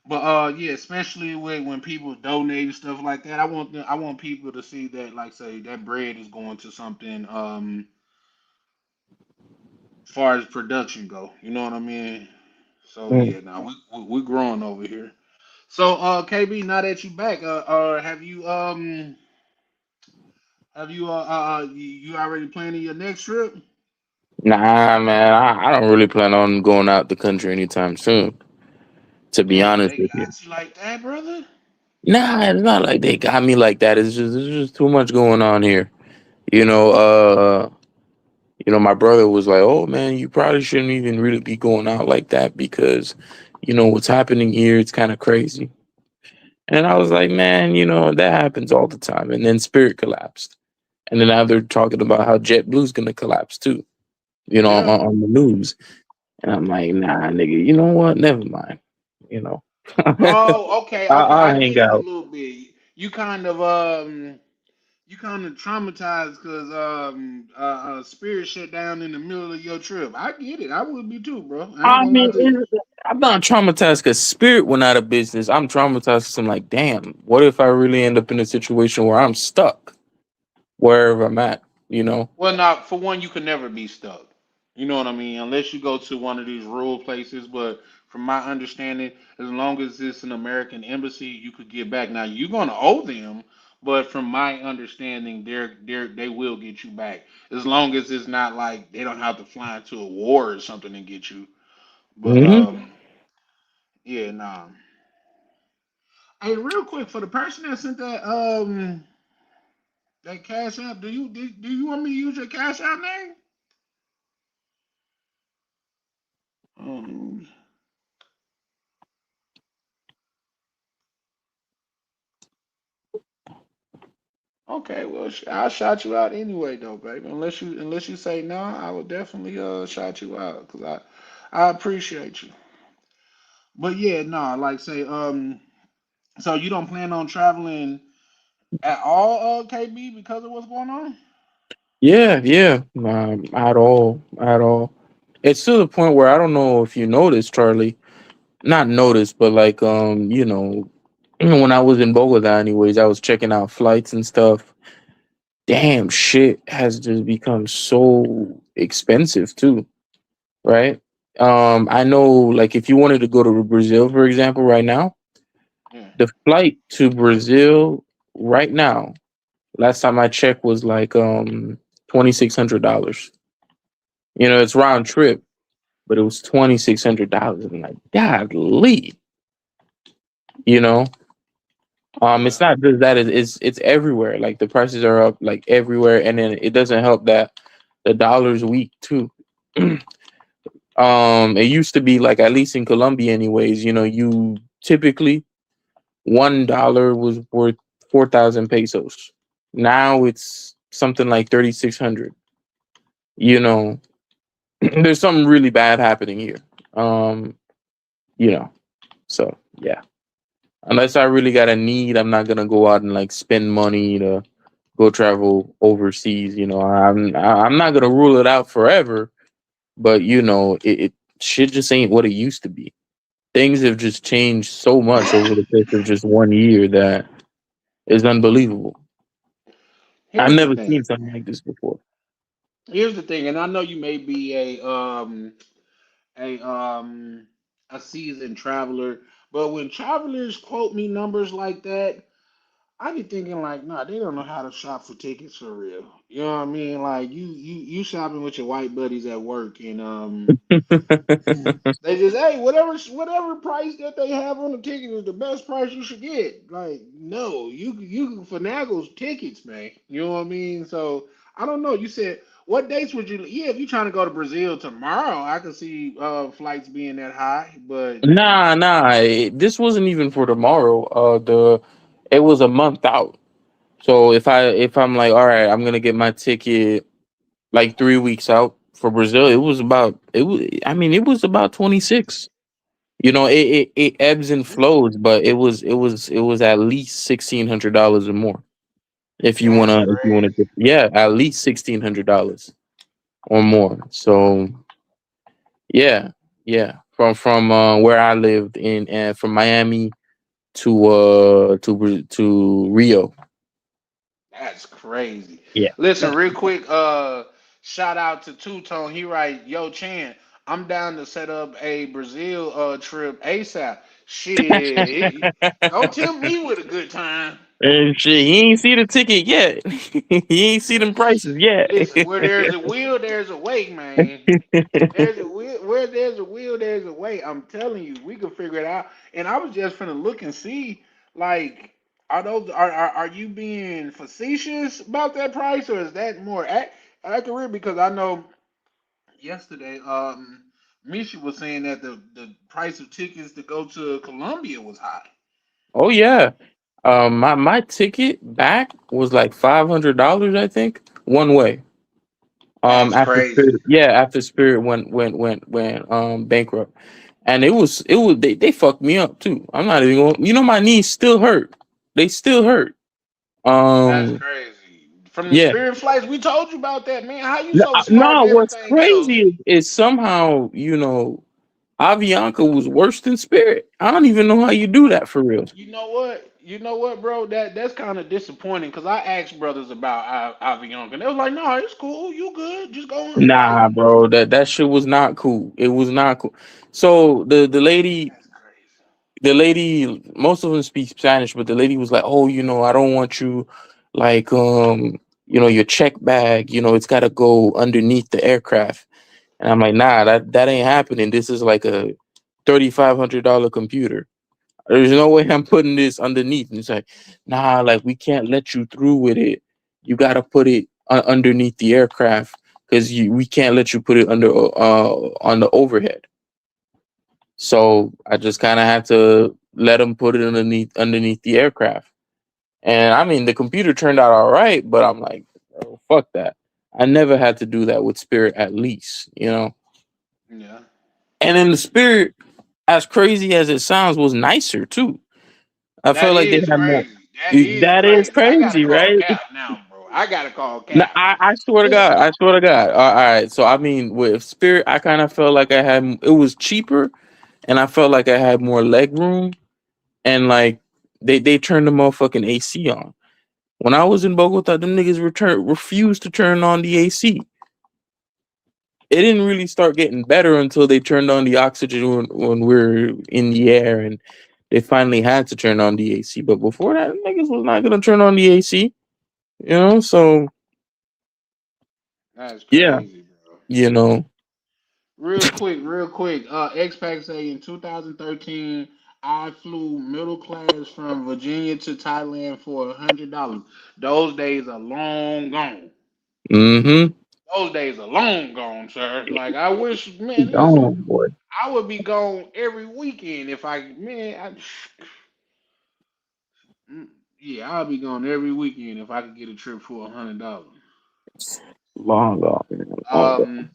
But yeah, especially with when people donate and stuff like that, I want people to see that like say that bread is going to something as far as production go. You know what I mean? So yeah, now we growing over here. So KB, now that you back, have you you already planning your next trip? Nah, man, I don't really plan on going out the country anytime soon. To be Damn, honest they with you. got you like that, brother. Nah, it's not like they got me like that. It's just too much going on here. You know, my brother was like, "Oh man, you probably shouldn't even really be going out like that because, what's happening here. It's kind of crazy." And I was like, "Man, that happens all the time." And then Spirit collapsed, and then now they're talking about how JetBlue's gonna collapse too. Yeah. On the news, and I'm like, "Nah, nigga. You know what? Never mind. You know, Oh, okay, okay. I'll I hang get it a out." little bit. You kind of traumatized because spirit shut down in the middle of your trip. I get it. I would be too, bro. I ain't I gonna lie mean, to you. I'm not traumatized because Spirit went out of business. I'm traumatized because I'm like, damn, what if I really end up in a situation where I'm stuck wherever I'm at? You know? Well, now for one, you can never be stuck. You know what I mean, unless you go to one of these rural places. But from my understanding, as long as it's an American embassy, you could get back. Now you're gonna owe them, but from my understanding, they will get you back as long as it's not like they don't have to fly into a war or something and get you. But Hmm. yeah, nah. Hey, real quick for the person that sent that cash app, do you want me to use your cash app name? Um, okay, well, I'll shout you out anyway, though, baby. Unless you say no, I will definitely shout you out because I appreciate you. But yeah, no, like say so you don't plan on traveling at all, KB, because of what's going on? Yeah, yeah. At all, at all. It's to the point where I don't know if you noticed, Charlie. Not noticed, but like when I was in Bogota, anyways, I was checking out flights and stuff. Damn, shit has just become so expensive too, right? I know, like, if you wanted to go to Brazil, for example, right now, Yeah. the flight to Brazil right now, last time I checked, was like $2,600. It's round trip, but it was $2,600. I'm like, godly, you know. It's Yeah. not just that; it's everywhere. Like the prices are up, like everywhere, and then it doesn't help that the dollar's weak too. It used to be like, at least in Colombia, anyways. You typically $1 was worth 4,000 pesos. Now it's something like 3,600. You know, there's something really bad happening here. Um, you know, so yeah. Unless I really got a need, I'm not gonna go out and like spend money to go travel overseas. I'm not gonna rule it out forever, but it shit just ain't what it used to be. Things have just changed so much over the course of just 1 year that is unbelievable. I've Here's the never thing. seen something like this before. Here's the thing, and I know you may be a um a seasoned traveler, but when travelers quote me numbers like that, I be thinking like, nah, they don't know how to shop for tickets for real. You know what I mean? Like you shopping with your white buddies at work, and they just, hey, whatever price that they have on the ticket is the best price you should get. Like, no, you can finagle tickets, man. You know what I mean? So I don't know. You said what dates would you? Yeah, if you're trying to go to Brazil tomorrow, I could see flights being that high. But Nah. This wasn't even for tomorrow. It was a month out. So if I'm like, all right, I'm gonna get my ticket like 3 weeks out for Brazil, it was about 26. It ebbs and flows, but it was at least $1,600 or more. that's If you wanna, crazy. yeah, at least $1,600 or more. So yeah, yeah. From where I lived in, from Miami to Rio. That's crazy. Yeah. Listen, real quick, shout out to Two Tone. He right, yo Chan, I'm down to set up a Brazil trip ASAP. Shit, don't tempt me with a good time. And shit, he ain't see the ticket yet. He ain't see them prices Listen, yet. listen, where there's a will, there's a way, man. There's a will, where there's a will, there's a way. I'm telling you, we can figure it out. And I was just finna look and see, like, are you being facetious about that price, or is that more accurate? Because I know yesterday, Misha was saying that the price of tickets to go to Colombia was high. Oh yeah. My ticket back was like $500, I think, one way. That's After crazy. Spirit went bankrupt, and it was they fucked me up too. I'm not even going. My knees still hurt. They still hurt. That's Um, crazy. From the yeah. Spirit flights, we told you about that, man. How you No, so smart no, and what's everything else? crazy is somehow Avianca was worse than Spirit. I don't even know how you do that for real. You know what? You know what, bro? That's kind of disappointing because I asked brothers about Avion and they was like, "No, it's cool. You good? Just go on." Like, Nah, bro, that shit was not cool. It was not cool. So that's crazy. the lady, most of them speak Spanish, but the lady was like, "Oh, I don't want you, like, your check bag. It's got to go underneath the aircraft." And I'm like, "Nah, that ain't happening. This is like a $3,500 computer. There's no way I'm putting this underneath." And it's like, "Nah, like, we can't let you through with it. You got to put it underneath the aircraft because we can't let you put it on the overhead." So I just kind of had to let them put it underneath the aircraft. And I mean, the computer turned out all right, but I'm like, "Oh, fuck that." I never had to do that with Spirit, at least. Yeah, And then the Spirit, as crazy as it sounds, was nicer too. I that felt like they is had more. crazy. That is That is crazy. I gotta crazy, call right? Cap now, bro. I gotta call No, Cap. I swear to God, I swear to God. All right, so I mean, with Spirit, I kind of felt like I had it was cheaper, and I felt like I had more leg room, and like they turned the motherfucking AC on. When I was in Bogota, them niggas refused to turn on the AC. It didn't really start getting better until they turned on the oxygen when we are in the air, and they finally had to turn on the AC. But before that, niggas was not gonna turn on the AC. You know, so That's yeah, crazy, bro. you know. Real quick. X-Pac say in 2013, I flew middle class from Virginia to Thailand for $100. Those days are long gone. Mm-hmm. Those days are long gone, sir. Like I wish, man. Oh Listen, boy. I would be gone every weekend if I, man. Yeah, I'll be gone every weekend if I could get a trip for $100. Long gone, man. Long gone. Um,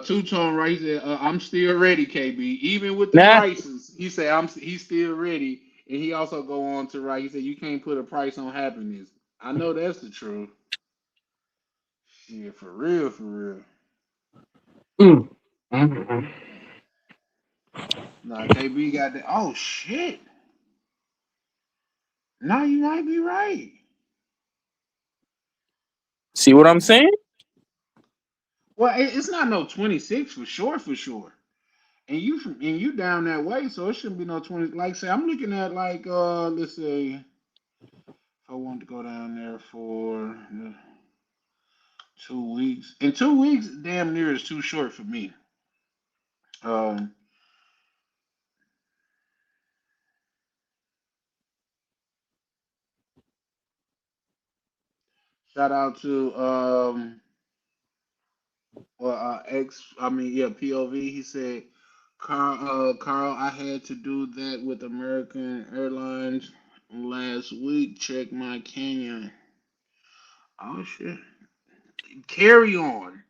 Two Tone right there. I'm still ready, KB. Even with the Nah. prices, he said he's still ready, and he also go on to write. He said you can't put a price on happiness. I know that's the truth. Yeah, for real, for real. Mm. Mhm. Nah, KB got that. Oh shit. Now you might be right. See what I'm Damn. saying? Well, it's not no 26 for sure, for sure. And you down that way, so it shouldn't be no 20. Like say, I'm looking at like let's say if I want to go down there for 2 weeks. In 2 weeks, damn near is too short for me. Um, Shout out to I mean yeah, POV. He said, Carl, I had to do that with American Airlines last week. Check my Canyon. Oh shit. Carry on.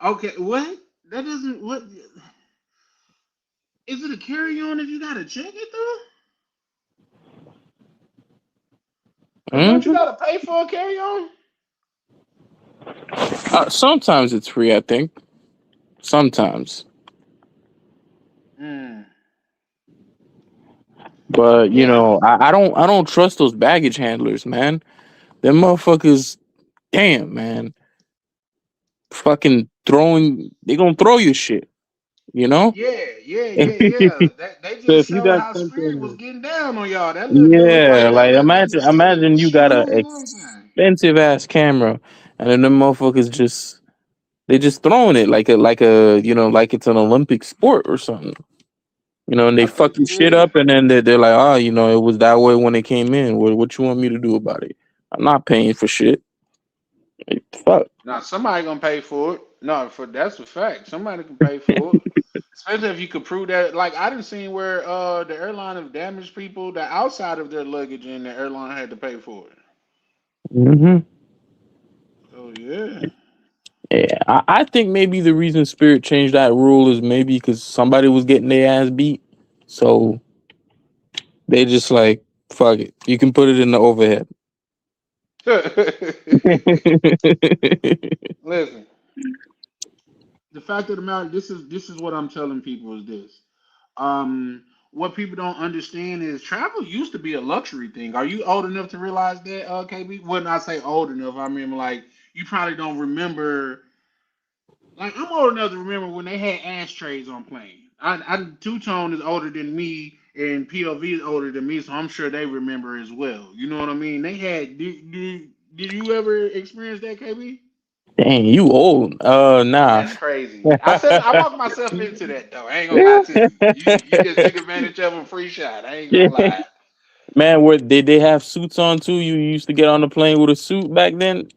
Okay, what? That doesn't what is it a carry on if you gotta check it though? Cause don't you Mhm. gotta pay for a carry on? Sometimes it's free, I think. Sometimes, Mm. but you Yeah, know, I don't trust those baggage handlers, man. Them motherfuckers. Damn, man. Fucking throwing. They gonna throw you shit. You know. yeah. They So just if you showed got how Spirit was something, getting down on y'all. That looked like yeah, like that shit imagine you got a shooting and everything. expensive ass camera, and then them motherfuckers they just throwing it like a like it's an Olympic sport or something. And they I fuck think your it shit is. up, and then they're like, oh, it was that way when it came in. What you want me to do about it? I'm not paying for shit. Like, fuck. Now somebody gonna pay for it. No, for that's a fact. Somebody can pay for it. Especially if you could prove that. Like I didn't see where the airline have damaged people that outside of their luggage and the airline had to pay for it. Hmm. Oh yeah. Yeah, I think maybe the reason Spirit changed that rule is maybe because somebody was getting their ass beat, so they just like fuck it. You can put it in the overhead. Listen, the fact of the matter, this is what I'm telling people is this. What people don't understand is travel used to be a luxury thing. Are you old enough to realize that, KB? When I say old enough, I mean like you probably don't remember. Like I'm old enough to remember when they had ashtrays on planes. Two Tone is older than me, and POV is older than me, so I'm sure they remember as well. You know what I mean? They had. Did you ever experience that, KB? Dang, you old. Nah. That's crazy. I walked myself into that though. I ain't gonna lie to you. You just took advantage of a free shot. I ain't gonna lie. Man, what did they have suits on too? You used to get on the plane with a suit back then.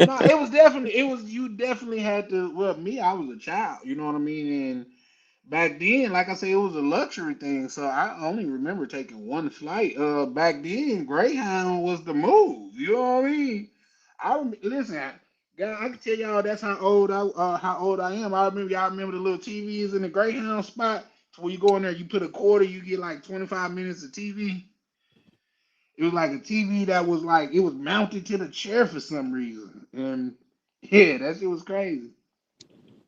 No, it was you definitely had to. Well, me, I was a child. You know what I mean? And back then, like I said, it was a luxury thing. So I only remember taking one flight. Back then, Greyhound was the move. You know what I mean? Listen. God, I can tell y'all that's how old I am. Y'all remember the little TVs in the Greyhound spot. So when you go in there, you put a quarter, you get like 25 minutes of TV. It was like a TV that was like it was mounted to the chair for some reason, and yeah, that shit was crazy.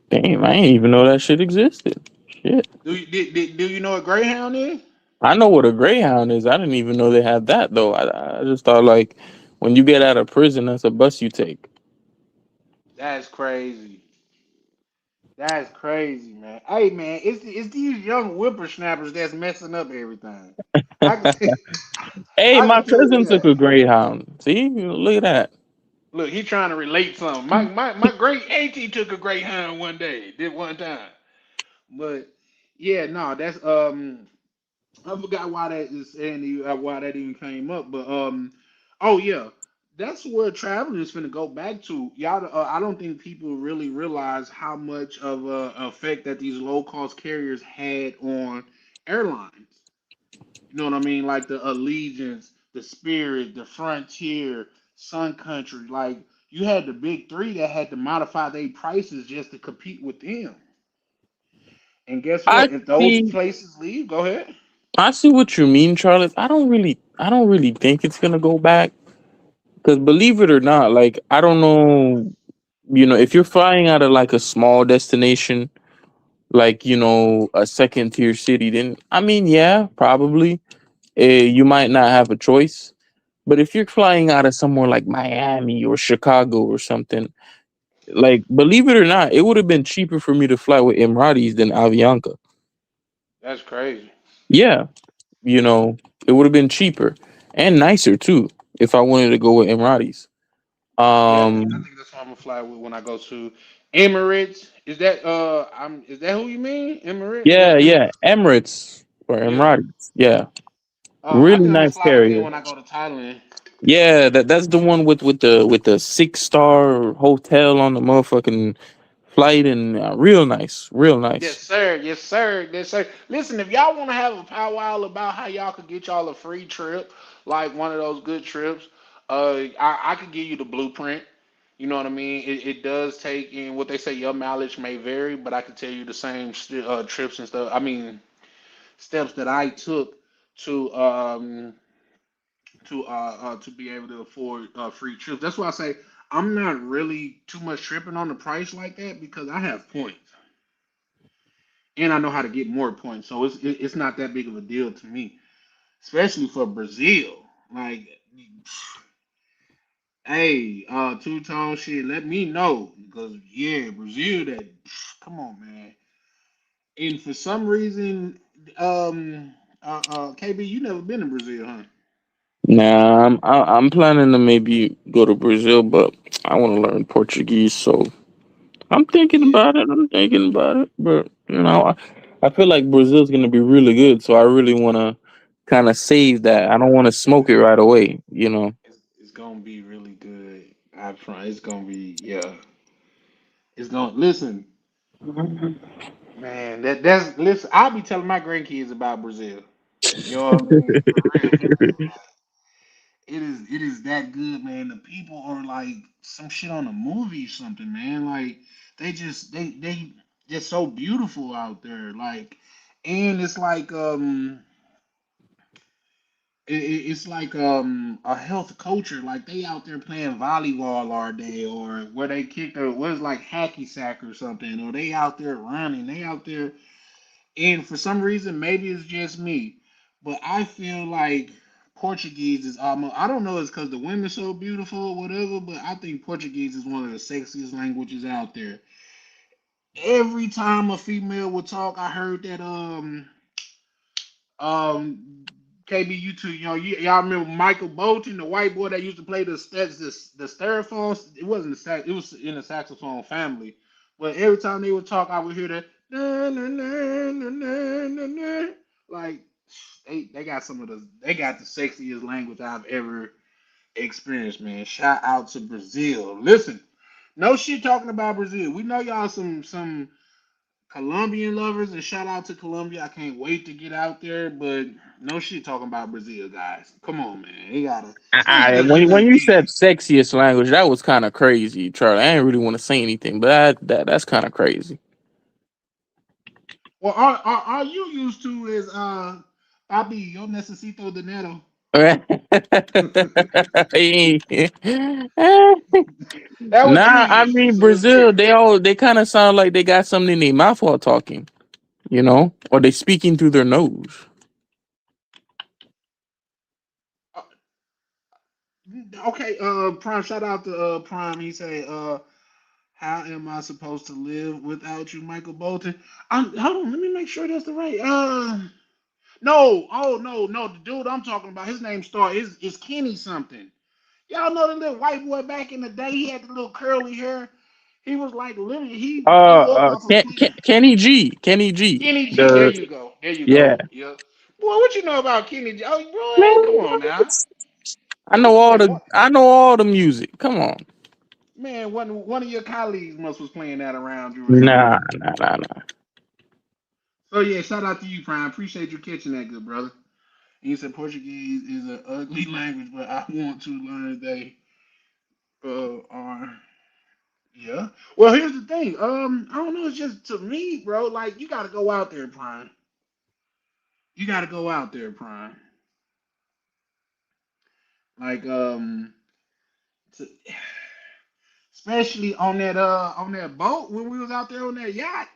Damn, I didn't even know that shit existed. Shit. Do you know what Greyhound is? I know what a Greyhound is. I didn't even know they had that though. I just thought like when you get out of prison, that's a bus you take. That's crazy. That's crazy, man. Hey, man, it's these young whippersnappers that's messing up everything. I can Hey, I my can tell you cousin took that. a Greyhound. See, look at that. Look, he trying to relate something. My great auntie took a Greyhound one day, did one time. But yeah, no, that's I forgot why that is saying why that even came up, but oh yeah, that's where traveling is finna go back to. Y'all, I don't think people really realize how much of a effect that these low cost carriers had on airlines. You know what I mean? Like the Allegiance, the Spirit, the Frontier, Sun Country. Like you had the big three that had to modify their prices just to compete with them. And guess I what? If those see. places leave, go ahead. I see what you mean, Charlotte. I don't really think it's gonna go back because believe it or not, like I don't know, if you're flying out of like a small destination, like a second tier city, then I mean, yeah, probably, you might not have a choice. But if you're flying out of somewhere like Miami or Chicago or something, like believe it or not, it would have been cheaper for me to fly with Emiratis than Avianca. That's crazy. Yeah, you know, it would have been cheaper and nicer too if I wanted to go with Emiratis. Yeah, I Um, think that's what I'm gonna fly with when I go to Emirates. Is that who you mean? Emirates? yeah, yeah, Emirates or Yeah. Emiratis. Yeah, I really think I'm gonna nice fly with them carrier. when I go to Thailand. Yeah, that's the one with the 6-star hotel on the motherfucking flight and real nice, real Yes, nice. sir. Yes, sir. Yes, sir. Listen, if y'all want to have a powwow about how y'all could get y'all a free trip, like one of those good trips, I could give you the blueprint. You know what I mean? It does take in what they say. Your mileage may vary, but I can tell you the same trips and stuff. I mean, steps that I took to to be able to afford free trips. That's why I say I'm not really too much tripping on the price like that because I have points and I know how to get more points, so it's not that big of a deal to me, especially for Brazil. Like, hey, two tone shit, let me know because yeah, Brazil. That come on, man. And for some reason, KB, you never been to Brazil, huh? Nah, I'm planning to maybe go to Brazil, but I want to learn Portuguese, so I'm thinking Yeah. about it. I'm thinking about it, but I feel like Brazil's gonna be really good, so I really want to kind of save that. I don't want to smoke it right away, you know. It's gonna be really good. I promise. It's gonna be yeah. It's gonna listen, man. That's listen. I'll be telling my grandkids about Brazil. You know what I mean? For real. It is that good, man. The people are like some shit on a movie, or something, man. Like they just so beautiful out there. Like, and it's like it's like a health culture. Like they out there playing volleyball all day, or where they kick the what is like hacky sack or something, or they out there running. They out there, and for some reason, maybe it's just me, but I feel like Portuguese is almost. I don't know, it's because the women so beautiful or whatever, but I think Portuguese is one of the sexiest languages out there. Every time a female would talk, I heard that um, KB, you two, y'all remember Michael Bolton, the white boy that used to play the styrofoam? It wasn't the sax, it was in the saxophone family. But every time they would talk, I would hear that na, na, na, na, na, na, na. Like they got they got the sexiest language I've ever experienced, man. Shout out to Brazil. Listen, no shit talking about Brazil. We know y'all some Colombian lovers, and shout out to Colombia. I can't wait to get out there, but no shit talking about Brazil, guys. Come on, man. You gotta, especially because we When live you said big. sexiest language, that was kind of crazy, Charlie. I didn't really want to say anything, but that's kind of crazy. Well, all you used to is Papi, yo necesito dinero. That was Nah, I English, mean so it's Brazil. fair. They kind of sound like they got something in their mouth while talking, or they speaking through their nose. Uh, okay, Prime. Shout out to Prime. He say, "How am I supposed to live without you, Michael Bolton?" Hold on, let me make sure that's the right. No, oh no, the dude I'm talking about, his name is Kenny something. Y'all know the little white boy back in the day? He had the little curly hair. He was like literally he was off of Kenny G. Kenny G. There The you go. There you Yeah, go. Yep. Boy, what you know about Kenny G? Oh, boy, come on man. now. I know What all man? the What I know all the music. Come on. man? One of your colleagues must was playing that around you or something. Nah, nah, nah, nah. So yeah, shout out to you, Prime. Appreciate you catching that, good brother. He said Portuguese is an ugly language, but I want to learn. They are yeah. Well, here's the thing. I don't know. It's just to me, bro. Like you got to go out there, Prime. You got to go out there, Prime. Like to, especially on that boat when we was out there on that yacht,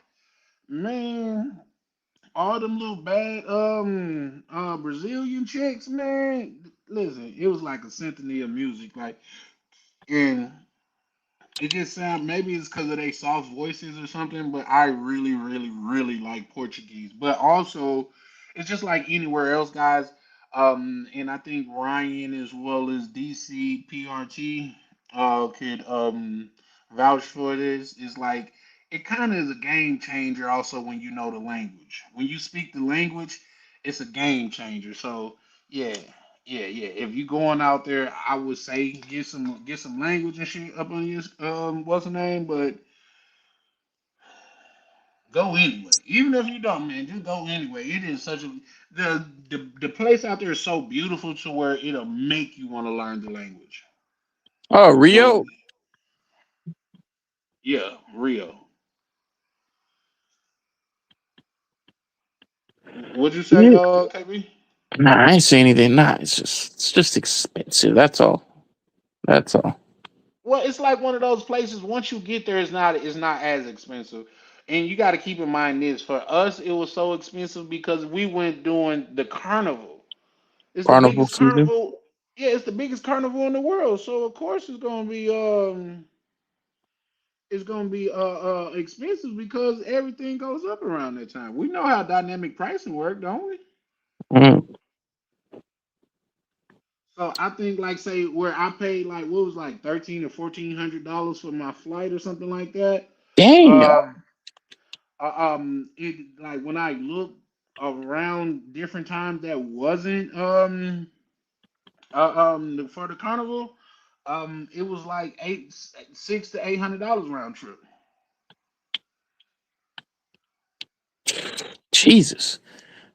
man. All them little bad Brazilian chicks, man. Listen, it was like a symphony of music, like and it just sound maybe it's because of their soft voices or something, but I really, really, really like Portuguese. But also, it's just like anywhere else, guys. And I think Ryan as well as DC PRT could vouch for this. Is like it kind of is a game changer. Also, when you know the language, when you speak the language, it's a game changer. So yeah, yeah. If you going out there, I would say get some language and shit up on your what's the name, but go anyway. Even if you don't, man, just go anyway. It is such a the place out there is so beautiful to where it'll make you want to learn the language. Oh, So Rio. yeah, Rio. What'd you say, Yeah. KB? Nah, I ain't say anything. Nah, it's just expensive. That's all. That's all. Well, it's like one of those places. Once you get there, it's not as expensive. And you got to keep in mind this: for us, it was so expensive because we went during the carnival. It's the Carnival biggest season. carnival. Yeah, it's the biggest carnival in the world. So of course it's gonna be expensive because everything goes up around that time. We know how dynamic pricing work, don't we? Mm. So I think like say where I paid like what was like $1,300 or $1,400 for my flight or something like that. Damn. It like when I looked around different times that wasn't for the carnival, it was like $600 to $800 round trip. Jesus.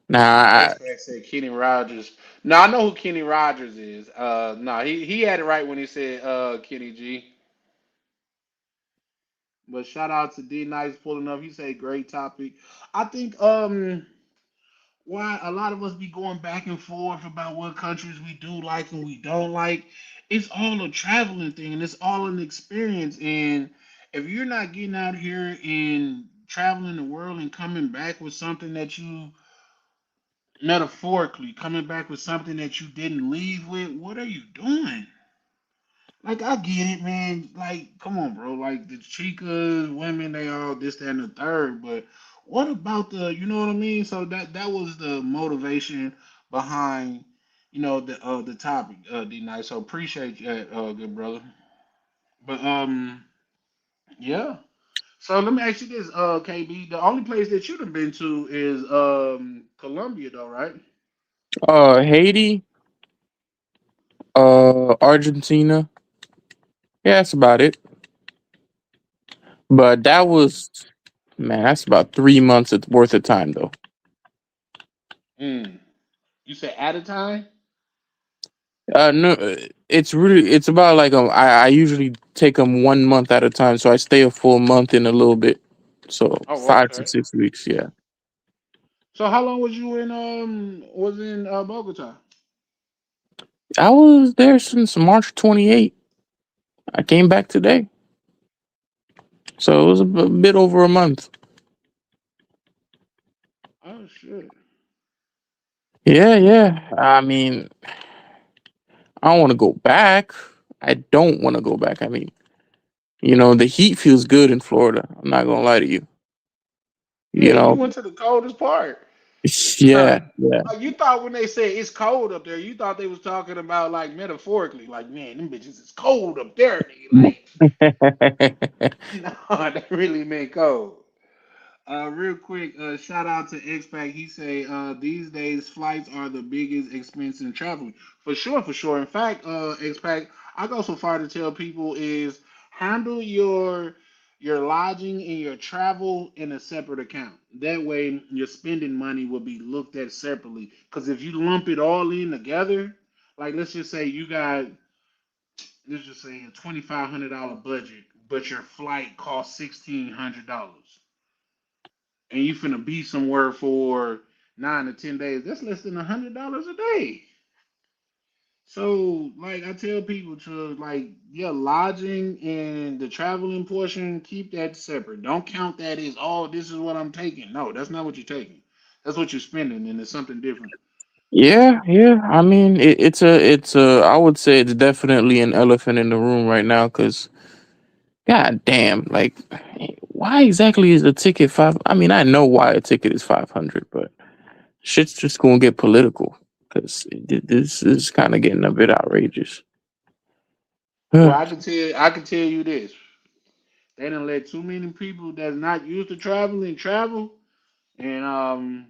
Nah. X Facts said Kenny Rogers. No, I know who Kenny Rogers is. No, he had it right when he said Kenny G. But shout out to D Nice pulling up. He said great topic. I think why a lot of us be going back and forth about what countries we do like and we don't like. It's all a traveling thing and it's all an experience. And if you're not getting out here and traveling the world and coming back with something that you metaphorically coming back with something that you didn't leave with, what are you doing? Like I get it, man. Like, come on, bro. Like the chicas, women, they all this, that, and the third. But what about you know what I mean? So that was the motivation behind, the topic, D Nice. So appreciate that, good brother. But yeah. So let me ask you this, KB. The only place that you've been to is Colombia, though, right? Haiti. Argentina. Yeah, that's about it. But that was, man, that's about 3 months worth of time though. Mm. You said at a time? No, it's about like I usually take them 1 month at a time, so I stay a full month in a little bit, so Oh, 5 to 6 weeks. Yeah. so how long was you in Bogota? I was there since March 28th. I came back today, so it was a bit over a month. Oh shit. Yeah, yeah. I mean, I don't want to go back. I don't want to go back. I mean, the heat feels good in Florida. I'm not gonna lie to you. Yeah, You you know, went to the coldest part. yeah, yeah. Like you thought when they said it's cold up there, you thought they was talking about like metaphorically, like man, them bitches is cold up there, nigga. Like, no, they really meant cold. Real quick, shout out to X-Pac. He say these days flights are the biggest expense in traveling. For sure, for sure. In fact, X-Pac, I go so far to tell people is handle your lodging and your travel in a separate account. That way, your spending money will be looked at separately. Because if you lump it all in together, like let's just say you got let's just say a $2,500 budget, but your flight costs $1,600 and you finna be somewhere for 9 to 10 days, that's less than $100 a day. So, like I tell people to like, yeah, lodging and the traveling portion, keep that separate. Don't count that as oh, this is what I'm taking. No, that's not what you're taking. That's what you're spending, and it's something different. Yeah, yeah. I mean, it's a. I would say it's definitely an elephant in the room right now. Cause, god damn, like, why exactly is the ticket five? I mean, I know why a ticket is 500, but shit's just gonna get political. Cause this is kind of getting a bit outrageous. Well, I can tell you this: they didn't let too many people that's not used to traveling travel, and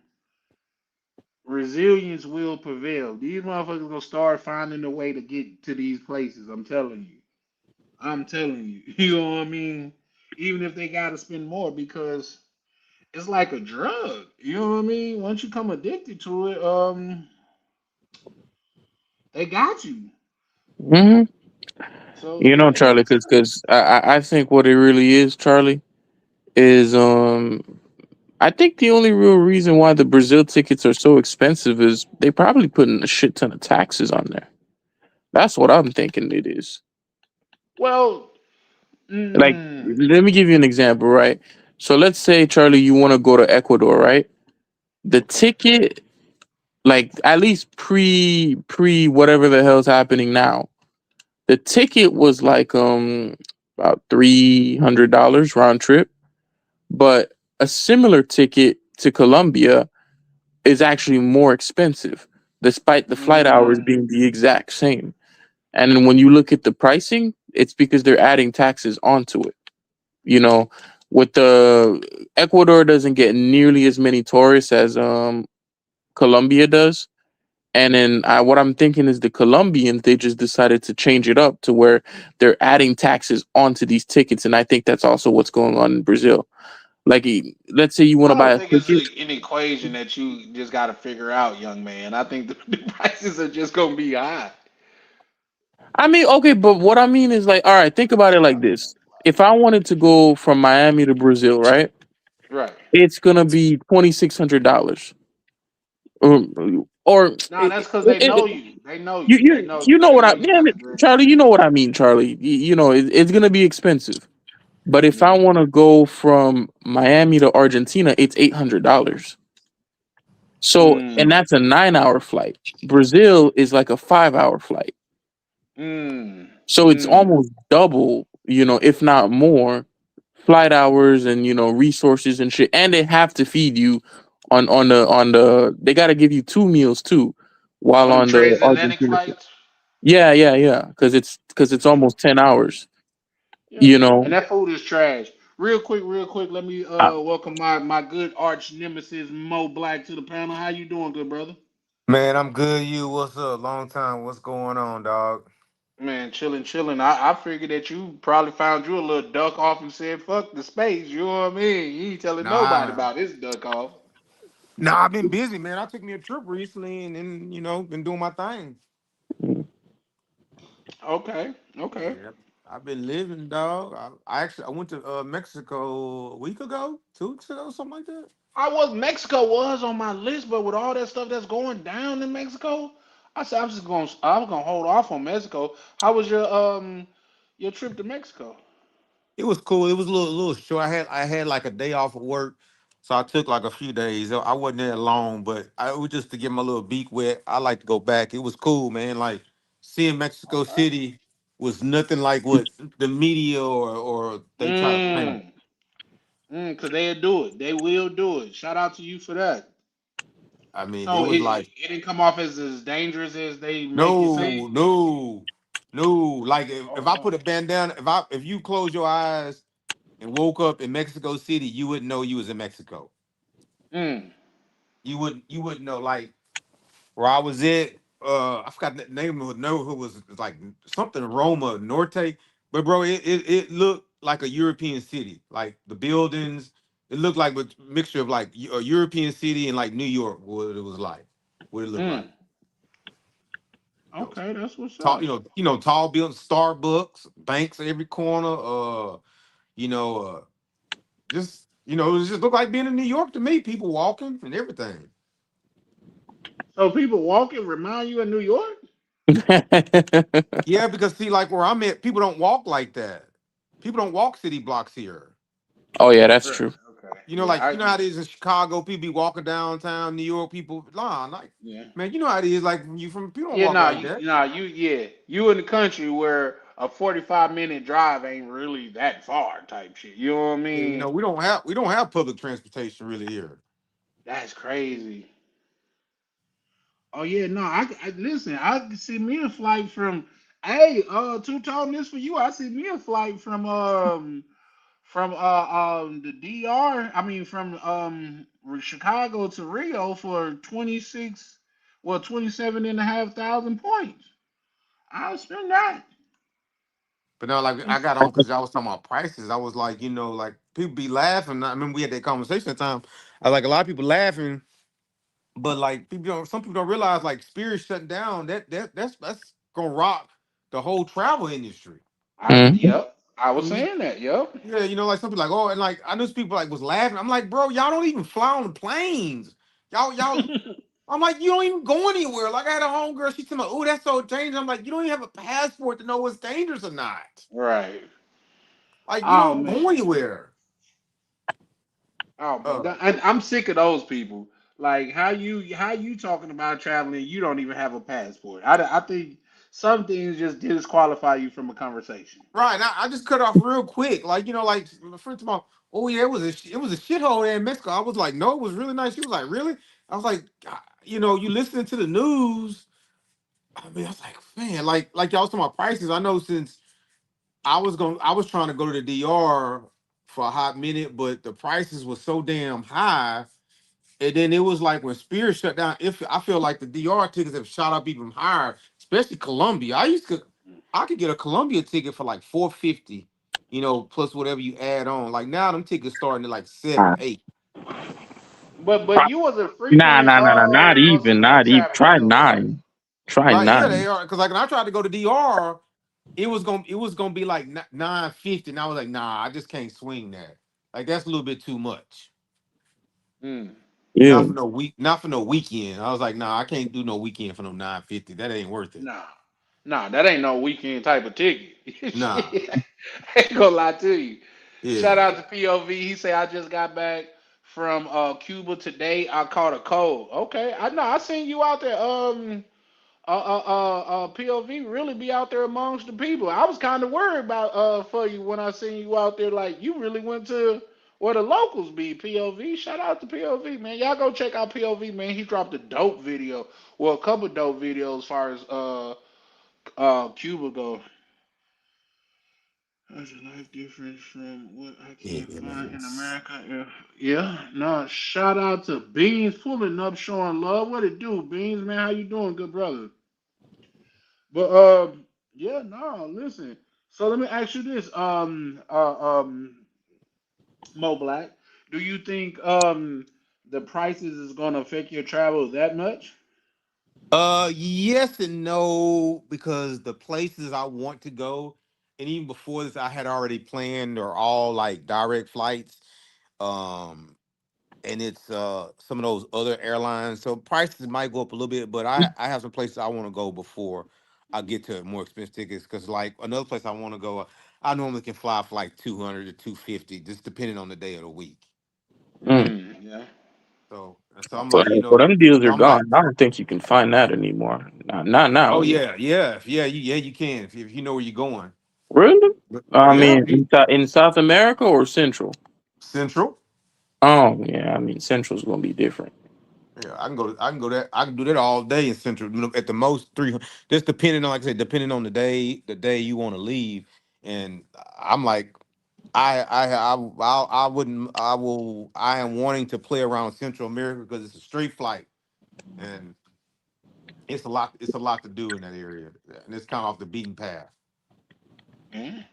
resilience will prevail. These motherfuckers gonna start finding a way to get to these places. I'm telling you. I'm telling you. You know what I mean? Even if they gotta spend more because it's like a drug. You know what I mean? Once you come addicted to it, they got you. hmm So yeah, Charlie, it's cause I think what it really is, Charlie, is I think the only real reason why the Brazil tickets are so expensive is they probably putting a shit ton of taxes on there. That's what I'm thinking it is. well, Like, mm, let me give you an example, right? So let's say, Charlie, you want to go to Ecuador, right? The ticket, like at least pre whatever the hell's happening now, the ticket was like about $300 round trip, but a similar ticket to Colombia is actually more expensive, despite the flight hours mm, being the exact same. And then when you look at the pricing, it's because they're adding taxes onto it. You know, with the Ecuador doesn't get nearly as many tourists as Colombia does. And then what I'm thinking is the Colombians, they just decided to change it up to where they're adding taxes onto these tickets. And I think that's also what's going on in Brazil. Like, let's say you want I to buy don't a think it's ticket. an equation that you just got to figure out, young man. I think the prices are just gonna be high. I mean, okay, but what I mean is like, all right, think about it like this. If I wanted to go from Miami to Brazil, right, Right. it's gonna be $2,600. Or No, that's because they know you. They know you you. They you know you you. know They what I know you yeah, got the bread. Charlie, you know what I mean, Charlie. It's gonna be expensive. But if I Mm. want to go from Miami to Argentina, it's $800. So, and Mm. that's a 9 hour flight. Brazil is like a 5 hour flight. Mm. So it's Mm. almost double, if not more, flight hours and resources and shit. And they have to feed you on the they gotta give you two meals too while On them on the transatlantic Argentina trip. flights. Yeah, yeah, yeah. Cause it's Yeah. almost 10 hours. Yeah. You know. And that food is trash. Real quick, let me I, welcome my good arch nemesis Mo Black to the panel. How you doing, good brother? Man, I'm good. You, what's up? Long time. What's going on, dog? Man, chilling, chilling. I figured that you probably found you a little duck off and said, fuck the space. You know what I mean? You ain't telling nobody Nah, about this duck off. nah. I've been busy, man. I took me a trip recently, and then been doing my thing. Okay, okay. Yeah, I've been living, dog. I went to Mexico a week ago, 2 weeks ago, something like that. Mexico was on my list, but with all that stuff that's going down in Mexico, I said I was gonna hold off on Mexico. How was your trip to Mexico? It was cool. It was a little short. I had like a day off of work, so I took like a few days. I wasn't there long, but it was just to get my little beak wet. I like to go back. It was cool, man. Like seeing Mexico Okay. City was nothing like what the media or they try to paint. Mm. Cause they'll do it. They will do it. Shout out to you for that. I mean, it So was like it didn't come off as dangerous as they make it no, seem. no, no. Like if Oh I no. put a bandana, if you close your eyes and woke up in Mexico City, you wouldn't know you was in Mexico. Mm. You wouldn't know. Like where I was at, I forgot the name of no who was like something Roma Norte, but bro, it looked like a European city. Like the buildings, it looked like a mixture of like a European city and like New York. What it was like, what it looked like. Mm. You know, Okay, that's what's tall, up. tall buildings, Starbucks, banks every corner. You know, just it was just looked like being in New York to me. People walking and everything. So people walking remind you of New York? Yeah, because see, like where I'm at, people don't walk like that. People don't walk city blocks here. Oh yeah, that's Right. true. Okay. Like Yeah. you know how it is in Chicago. People be walking downtown, New York. People, nah, like Yeah. man, you know how it is. Like you from people don't Yeah. walk No. like that. You in the country where a 45-minute drive ain't really that far type shit. You know what I Yeah, mean? we don't have public transportation really here. That's crazy. Oh yeah, no, I listen. I can see me a flight from. Hey, two tone this for you. I see me a flight from the DR. I mean from Chicago to Rio for 26, well 27 and a half thousand points. I'll spend that. But now, like I got on because I was talking about prices. I was like, like people be laughing. I remember we had that conversation at the time. I like a lot of people laughing, but like some people don't realize like Spirit shutting down. That's gonna rock the whole travel industry. Mhm. Yep. I I was mean, saying that. Yep. yeah, like some people like, oh, and like I know some people like was laughing. I'm like, bro, y'all don't even fly on the planes. Y'all. I'm like, you don't even go anywhere. Like I had a homegirl, she told me, oh, that's so dangerous. I'm like, you don't even have a passport to know what's dangerous or not. Right. Like you Oh don't man. go anywhere. Oh man, Uh, I'm sick of those people. Like how you talking about traveling? You don't even have a passport. I think some things just disqualify you from a conversation. right. I just cut off real quick. Like like my friend told me, oh yeah, it was a shithole there in Mexico. I was like, no, it was really nice. She was like, really? I was like, you listening to the news. I mean, I was like, man, like y'all was talking about prices. I know since I was trying to go to the DR for a hot minute, but the prices were so damn high. And then it was like when Spirit shut down, if I feel like the DR tickets have shot up even higher, especially Colombia. I could get a Colombia ticket for like 450, plus whatever you add on. Like now them tickets starting at like 7, 8. But you was a Nah, frequent nah, nah, nah. Not even. Not even. traveler Try though, right? 9. Try Right, yeah, 9. they are. Cause like when I tried to go to DR, it was gonna be like 950, and I was like, nah, I just can't swing that. Like that's a little bit too much. Mm. Yeah. Not for no weekend. I was like, nah, I can't do no weekend for no 950. That ain't worth it. Nah, nah, that ain't no weekend type of ticket. Nah, Shit, I ain't gonna lie to you. Shout yeah. out to POV. He say I just got back from Cuba today. I caught a cold. Okay, I know. I seen you out there. POV really be out there amongst the people. I was kind of worried about for you when I seen you out there. Like you really went to where the locals be. POV. Shout out to POV, man. Y'all go check out POV, man. He dropped a dope video. Well, a couple dope videos as far as Cuba go. How's your life different from what I can find in Yes. America? Yeah. No. Shout out to Beans pulling up, showing love. What it do, Beans, man? How you doing, good brother? But yeah, no, listen. So let me ask you this, Mo Black. Do you think the prices is gonna affect your travel that much? Yes and no, because the places I want to go, and even before this, I had already planned, are all like direct flights. Um, and it's some of those other airlines. So prices might go up a little bit, but I have some places I want to go before I get to more expensive tickets. Because like another place I want to go, I normally can fly for like 200 to 250, just depending on the day of the week. Mm. Yeah. So I'm But like, you but know, them deals so are I'm like, gone. I don't think you can find that anymore. Not oh now. yeah, yeah, you can if you know where you're going. Really? But I yeah, mean, in South America or Central? Central. Oh yeah, I mean Central's gonna be different. Yeah, I can go there. I can do that all day in Central. At the most 300. Just depending on, like I said, depending on the day you want to leave. And I'm like, I wouldn't. I will. I am wanting to play around Central America because it's a straight flight, and it's a lot. It's a lot to do in that area, and it's kind of off the beaten path. Mm.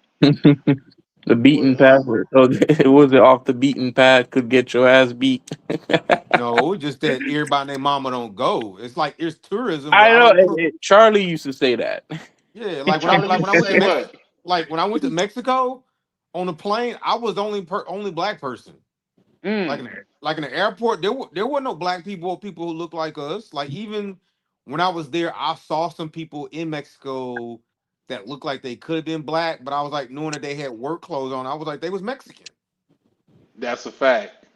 The beaten Well, path. So it was it off the beaten path could get your ass beat. No, just that everybody and their mama don't go. It's like it's tourism, but I I know. don't know. Charlie used to say that. Yeah, Charlie like used when to I went to say what? like when I went to Mexico on the plane, I was the only black person. Mm. Like in the airport, there were no black people or people who look like us. Like even when I was there, I saw some people in Mexico that looked like they could have been black, but I was like, knowing that they had work clothes on, I was like, they was Mexican. That's a fact.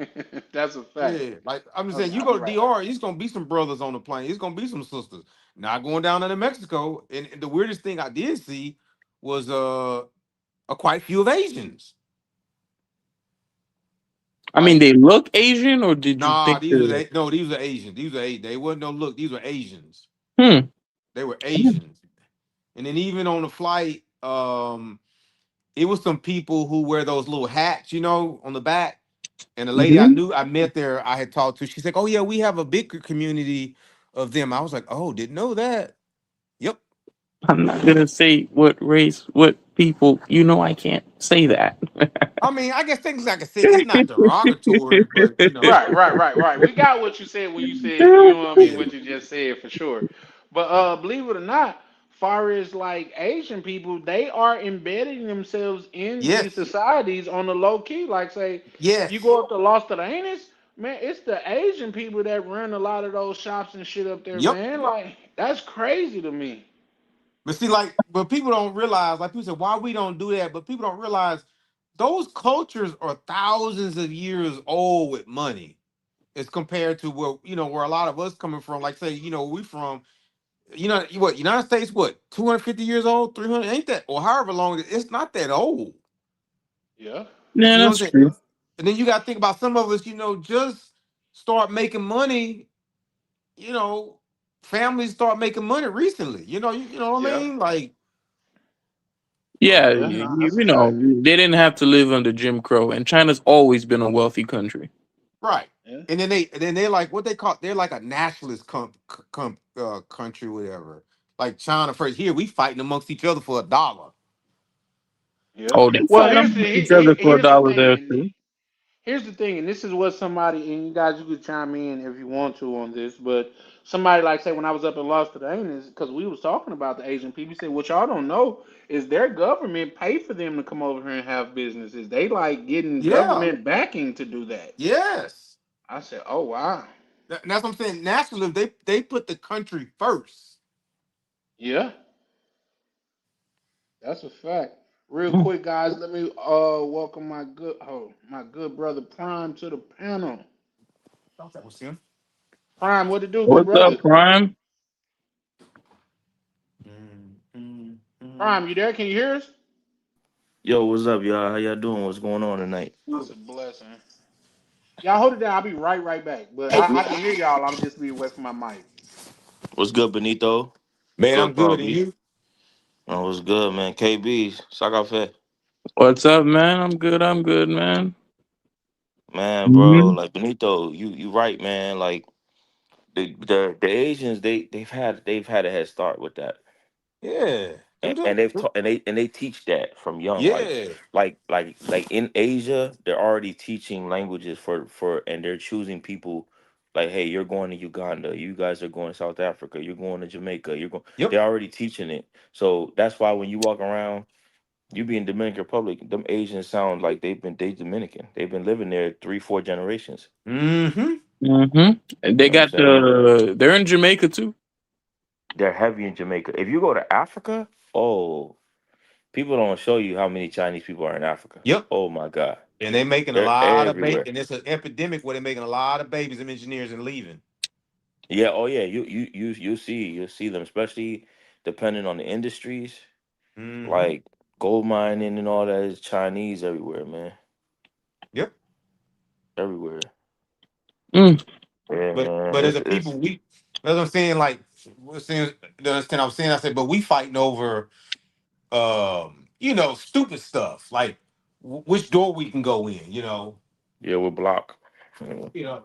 That's a fact. Yeah, like I'm just saying, Okay, you I'll go be to right back. DR, it's gonna be some brothers on the plane. It's gonna be some sisters. Not going down to Mexico. And the weirdest thing I did see was a quite few of Asians. I mean, Like, they look Asian, or did you nah, think they're? these were Asians. They wasn't no look. These were Asians. Hmm. They were Asians. And then even on the flight, it was some people who wear those little hats, on the back. And the lady Hmm. I met there, I had talked to. She's like, "Oh yeah, we have a big community of them." I was like, "Oh, didn't know that." Yep. I'm not gonna say what race, what people. You know, I can't say that. I mean, I guess things like I said, it's not derogatory, but Right, right, right, right. We got what you said when you said, you know what I mean, yeah, what you just said for sure. But believe it or not, far as like Asian people, they are embedding themselves in these yes, societies on the low key. Like say, you yes, go up to Los Angeles, man, it's the Asian people that run a lot of those shops and shit up there, yep. man. Like that's crazy to me. But see, but people don't realize, like people say, why we don't do that, but people don't realize those cultures are thousands of years old with money. As compared to where a lot of us coming from, like say, we from, what, United States, what, 250 years old, 300, ain't that, or however long, it's not that old. Yeah, Yeah, You know what that's I'm saying? true. And then you got to think about some of us, just start making money, you know, families start making money recently. You know what I yeah, mean? Like, Yeah, so yeah. No, that's a you know, fact. they didn't have to live under Jim Crow, and China's always been a wealthy country. right. Yeah, And then they're like what they call, they're like a nationalist country, whatever. Like China first. Here we fighting amongst each other for a dollar. yeah. Oh, they Well, fight among each other for a here's the dollar there thing. too. Here's the thing, and this is what somebody, and you guys, you could chime in if you want to on this, but somebody like say when I was up in Los Angeles, because we was talking about the Asian people, he said what y'all don't know is their government pay for them to come over here and have businesses. They like getting Yeah. government backing to do that. Yes. I said, oh wow, And that's what I'm saying. Nationalism, they put the country first. yeah, that's a fact. Real quick, guys, let me welcome my good brother Prime to the panel. Thought that was him. Prime, what to do, good What's up, brother? Prime? Mm, mm, mm. Prime, you there? Can you hear us? Yo, what's up, y'all? How y'all doing? What's going on tonight? It's a blessing. Y'all hold it down. I'll be right back. But I can hear y'all. I'm just be away from my mic. What's good, Benito? What's Man, I'm up, good. And Probably? you? Oh, what's good, man? KB, Sakafe. What's up, man? I'm good. I'm good, man. Man, bro, Hmm. like Benito, you right, man. Like the Asians, they've had a head start with that. Yeah. and, Them and just, they've taught and they teach that from young, like yeah. like in Asia they're already teaching languages and they're choosing people like, hey, you're going to Uganda, you guys are going to South Africa, you're going to Jamaica, Yep. they're already teaching it. So that's why when you walk around, You be in Dominican Republic, them Asians sound like they Dominican. They've been living there 3, 4 generations. Mm-hmm. They You know what I'm got saying? they're in Jamaica too. They're heavy in Jamaica. If you go to Africa, oh, people don't show you how many Chinese people are in Africa. Yep. Oh my God. And they making a They're lot of babies, everywhere. and it's an epidemic where they're making a lot of babies and engineers and leaving. Yeah, oh yeah, you'll see them, especially depending on the industries, Mm-hmm. like gold mining and all that is Chinese everywhere, man. Yep. Everywhere. Mm. Yeah, man. But as a It's people, that's what I'm saying. Like, we're saying, you understand what I'm saying? I said, but we fighting over, stupid stuff like which door we can go in. yeah, we're block. Yeah.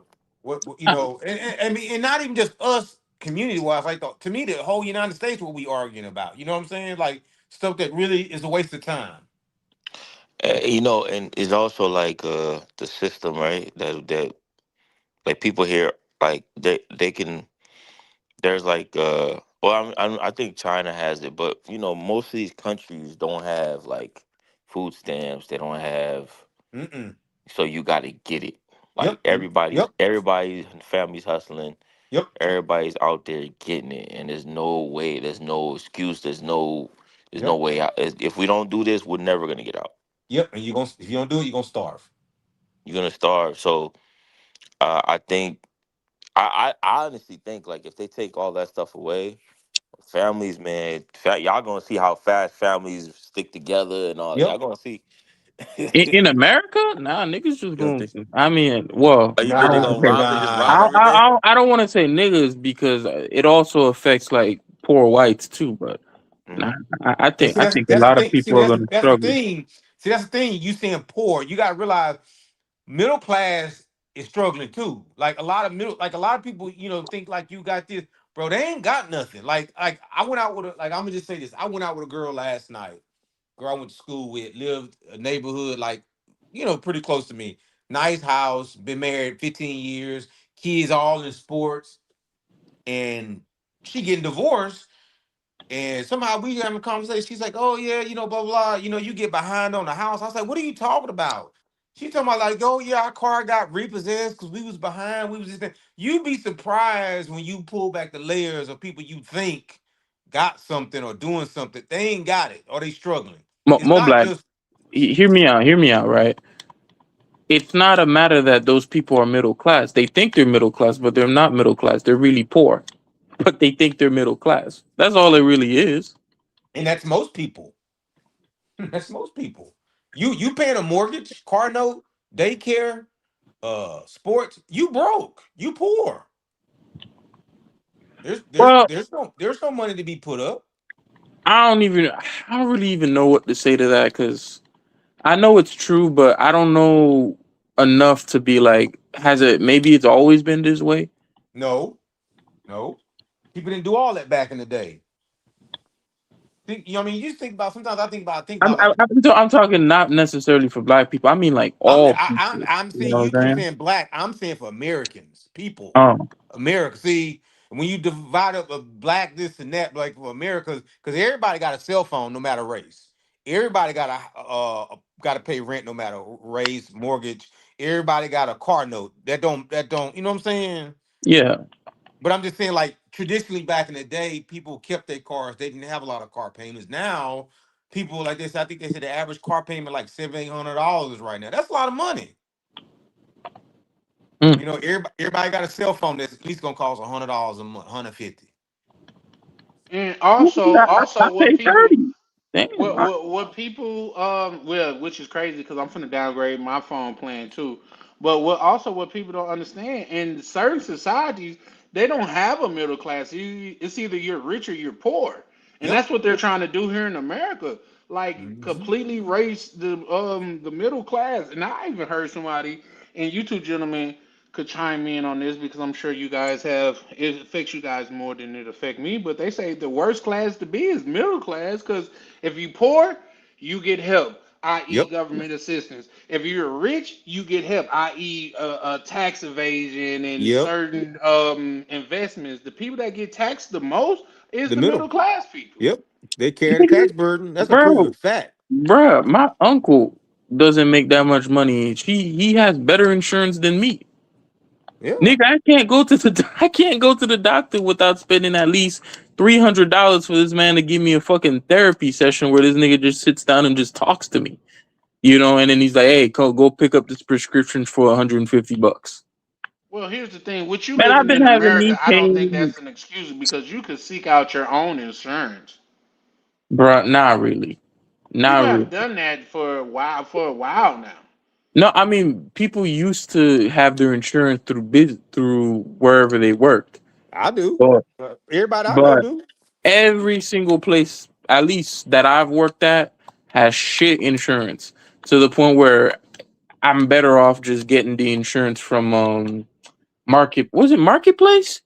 You know and I mean, and not even just us community wise. Like to me, the whole United States, what we arguing about. You know what I'm saying? Like stuff that really is a waste of time. And it's also like the system, right? That like people here, like they can. There's like well, I think China has it, but most of these countries don't have like food stamps. They don't have, Mm-mm. so you got to get it. Like Yep. Yep. everybody's family's hustling. Yep. Everybody's out there getting it, and there's no way, there's no excuse, there's no Yep. way out. If we don't do this, we're never gonna get out. Yep. And if you don't do it, you're gonna starve. You're gonna starve. So I think I honestly think like if they take all that stuff away, families, man, y'all gonna see how fast families stick together and all. Y'all Yep. gonna see. In America, nah, niggas just You don't going. think? I mean, well, Are you think they're Nah. gonna rob and just rob Nah. everything? I don't want to say niggas because it also affects like poor whites too. But nah, Hmm. I And think see, I that's think a that's the lot of thing. See, people are gonna that's the struggle. thing. See, that's the thing. You saying poor, you gotta realize middle class is struggling too. Like a lot of people, think like you got this, bro. They ain't got nothing. Like I went out with I'm gonna just say this. I went out with a girl last night. Girl I went to school with, lived a neighborhood like, pretty close to me. Nice house, been married 15 years, kids all in sports, and she getting divorced. And somehow we having a conversation. She's like, "Oh yeah, blah blah. You get behind on the house." I was like, "What are you talking about?" She talking about like, "Oh yeah, our car got repossessed because we was behind. We was just." You'd be surprised when you pull back the layers of people you think got something or doing something. They ain't got it or they struggling. It's More not black. just Hear me out. Hear me out. Right. It's not a matter that those people are middle class. They think they're middle class, but they're not middle class. They're really poor, but they think they're middle class. That's all it really is. and that's most people. That's most people. You paying a mortgage, car note, daycare, sports. You broke. You poor. Well, There's no money to be put up. I don't really even know what to say to that because I know it's true, but I don't know enough to be like, has it, maybe it's always been this way? No, no. People didn't do all that back in the day. You just think about. Sometimes I think about like I'm talking not necessarily for black people. I mean, like all people. I'm You saying know you what I'm keep saying? saying black. I'm saying for Americans, people, Oh, America. See, when you divide up a black this and that, like for America, because everybody got a cell phone, no matter race. Everybody got to pay rent, no matter race, mortgage. Everybody got a car note. That don't. You know what I'm saying? yeah. But I'm just saying, like traditionally back in the day, people kept their cars. They didn't have a lot of car payments. Now, people like this, I think they said the average car payment like $700-800 right now. That's a lot of money. Mm. Everybody got a cell phone that's at least gonna cost $100 a month, 150. And I also what pay people 30. Damn. what people well, which is crazy because I'm finna downgrade my phone plan too. But what people don't understand in certain societies they don't have a middle class. It's either you're rich or you're poor, and Yep. that's what they're trying to do here in America. Like Hmm. completely raise the middle class. And I even heard somebody, and you two gentlemen could chime in on this because I'm sure you guys have it affects you guys more than it affect me. But they say the worst class to be is middle class because if you poor, you get help, i.e., Yep. government assistance. If you're rich, you get help, i.e., tax evasion and Yep. certain investments. The people that get taxed the most is The the middle middle. class people. Yep. They carry the tax burden. That's a proven Bro, fact. Bruh, my uncle doesn't make that much money. He has better insurance than me. Yeah, Nigga, I can't go to the I can't go to the doctor without spending at least $300 for this man to give me a fucking therapy session where this nigga just sits down and just talks to me. You know, and then he's like, "Hey, go pick up this prescription for $150." Well, here's the thing: with you Man, I've living been in having America, knee I don't think pain, that's an excuse because you could seek out your own insurance. bro. Not really, You not have really. done that for a while. For a while now. No, I mean, people used to have their insurance through wherever they worked, I do. but Everybody I know but do. every single place, at least that I've worked at, has shit insurance to the point where I'm better off just getting the insurance from market. Was it marketplace?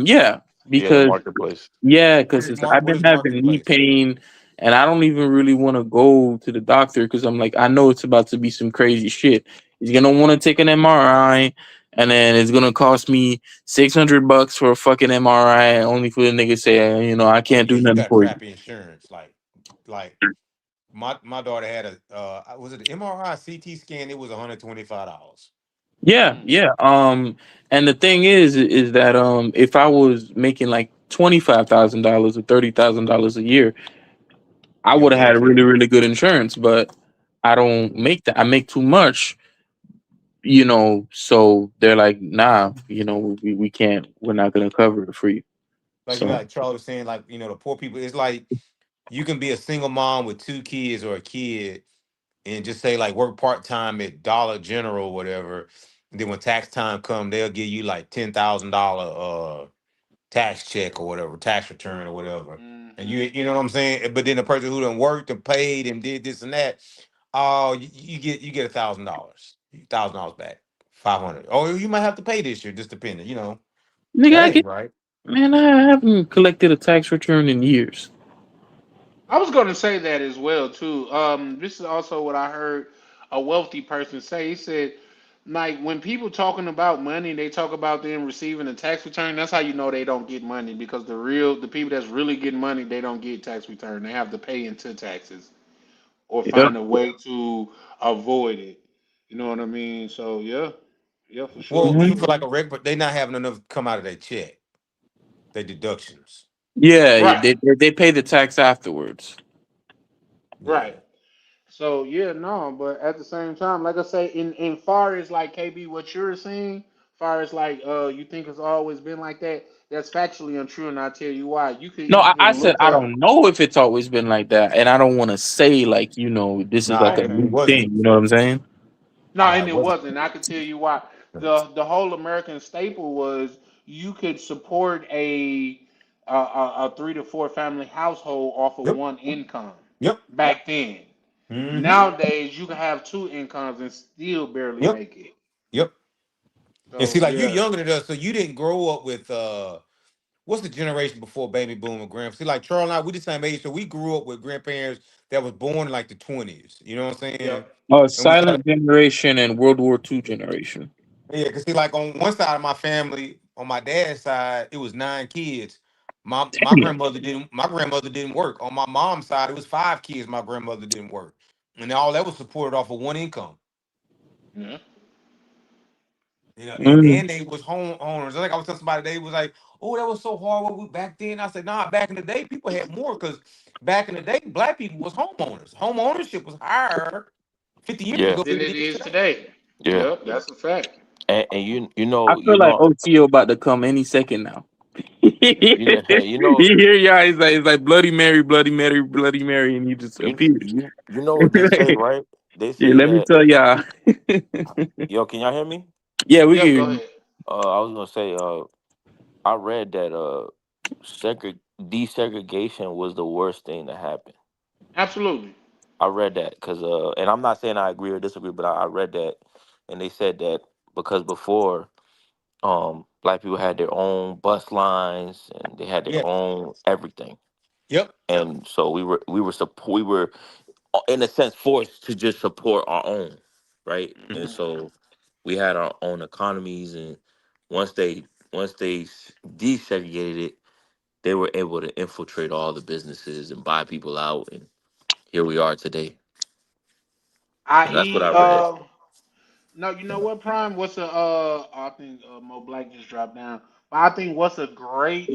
Yeah, Yeah, the because marketplace. yeah, because I've What been is having knee marketplace? pain, and I don't even really want to go to the doctor because I'm like, I know it's about to be some crazy shit. He's gonna want to take an MRI, and then it's gonna cost me $600 for a fucking MRI, only for the nigga say, I Oh can't yeah, do you nothing got for you. crappy insurance. Like my daughter had a was it an MRI CT scan? It was $125. Yeah, Mm. yeah. And the thing is that if I was making like $25,000 or $30,000 a year, I You'll would have get had a it. really, really good insurance, but I don't make that. I make too much, so they're like, nah, we can't, we're not gonna cover it for you. So Like Charlie was saying, like, the poor people, it's like you can be a single mom with two kids or a kid and just say like work part-time at Dollar General or whatever. And then when tax time come, they'll give you like $10,000 tax check or whatever, tax return or whatever. And Hmm. you know what I'm saying? But then the person who done worked and paid and did this and that, oh, you get $1,000. $1,000 back. 500. Oh, you might have to pay this year, just depending. nigga, That I ain't get, right. man, I haven't collected a tax return in years. I was going to say that as well too. This is also what I heard a wealthy person say. He said, like when people talking about money, they talk about them receiving a tax return. That's how you know they don't get money because the people that's really getting money, they don't get tax return. They have to pay into taxes or Yeah. find a way to avoid it. You know what I mean? So yeah, yeah, for Well, sure. even for Mhm. like a regular, they not having enough come out of their check, their deductions. Yeah, Right, they pay the tax afterwards. Yeah. right. So yeah, no, but at the same time, like I say, in far as like KB, what you're saying, far as like you think it's always been like that, that's factually untrue, and I'll tell you why. You could No, I even said look I up. don't know if it's always been like that, and I don't want to say like this is Nah, like a it new wasn't. thing. You know what I'm saying? No, Nah, and it it wasn't. wasn't. I can tell you why. The whole American staple was you could support a 3 to 4 family household off of Yep. one income Yep. back then. Mm-hmm. Nowadays, you can have two incomes and still barely Yep. make it. Yep. And see, So like you're yeah. younger than us, so you didn't grow up with what's the generation before baby boom and grandpa? See, like Charles and I, we the same age, so we grew up with grandparents that was born in like the 20s. You know what I'm saying? Yep. Oh, And we started, silent generation and World War II generation. yeah, because see, like on one side of my family, on my dad's side, it was 9 kids. My Damn. grandmother didn't work. On my mom's side, it was 5 kids. My grandmother didn't work, and all that was supported off of one income. Yeah. And Mm. then they was homeowners. Like I was telling somebody, they was like, "Oh, that was so hard back then." I said, "Nah, back in the day, people had more because back in the day, black people was homeowners. Home ownership was higher 50 years Yeah, ago Than than it it is is today." today. yeah. Yep, that's a fact. And I feel like OTO about to come any second now. you you know, hear y'all? It's like Bloody Mary, Bloody Mary, Bloody Mary, and he just appears. you know what they say, right? They Yeah, say let me that. tell y'all. Yo, can y'all hear me? Yeah, we can Yep, hear go you. ahead. I was gonna say, I read that desegregation was the worst thing to happen. Absolutely. I read that because and I'm not saying I agree or disagree, but I read that, and they said that because before, black people had their own bus lines and they had their Yeah. own everything, Yep. and so we were in a sense forced to just support our own, right? And Mhm. so we had our own economies, and once they desegregated it, they were able to infiltrate all the businesses and buy people out, and here we are today. And that's what I I.e., read. no, you know what, Prime? What's a I think Mo Black just dropped down. But I think what's a great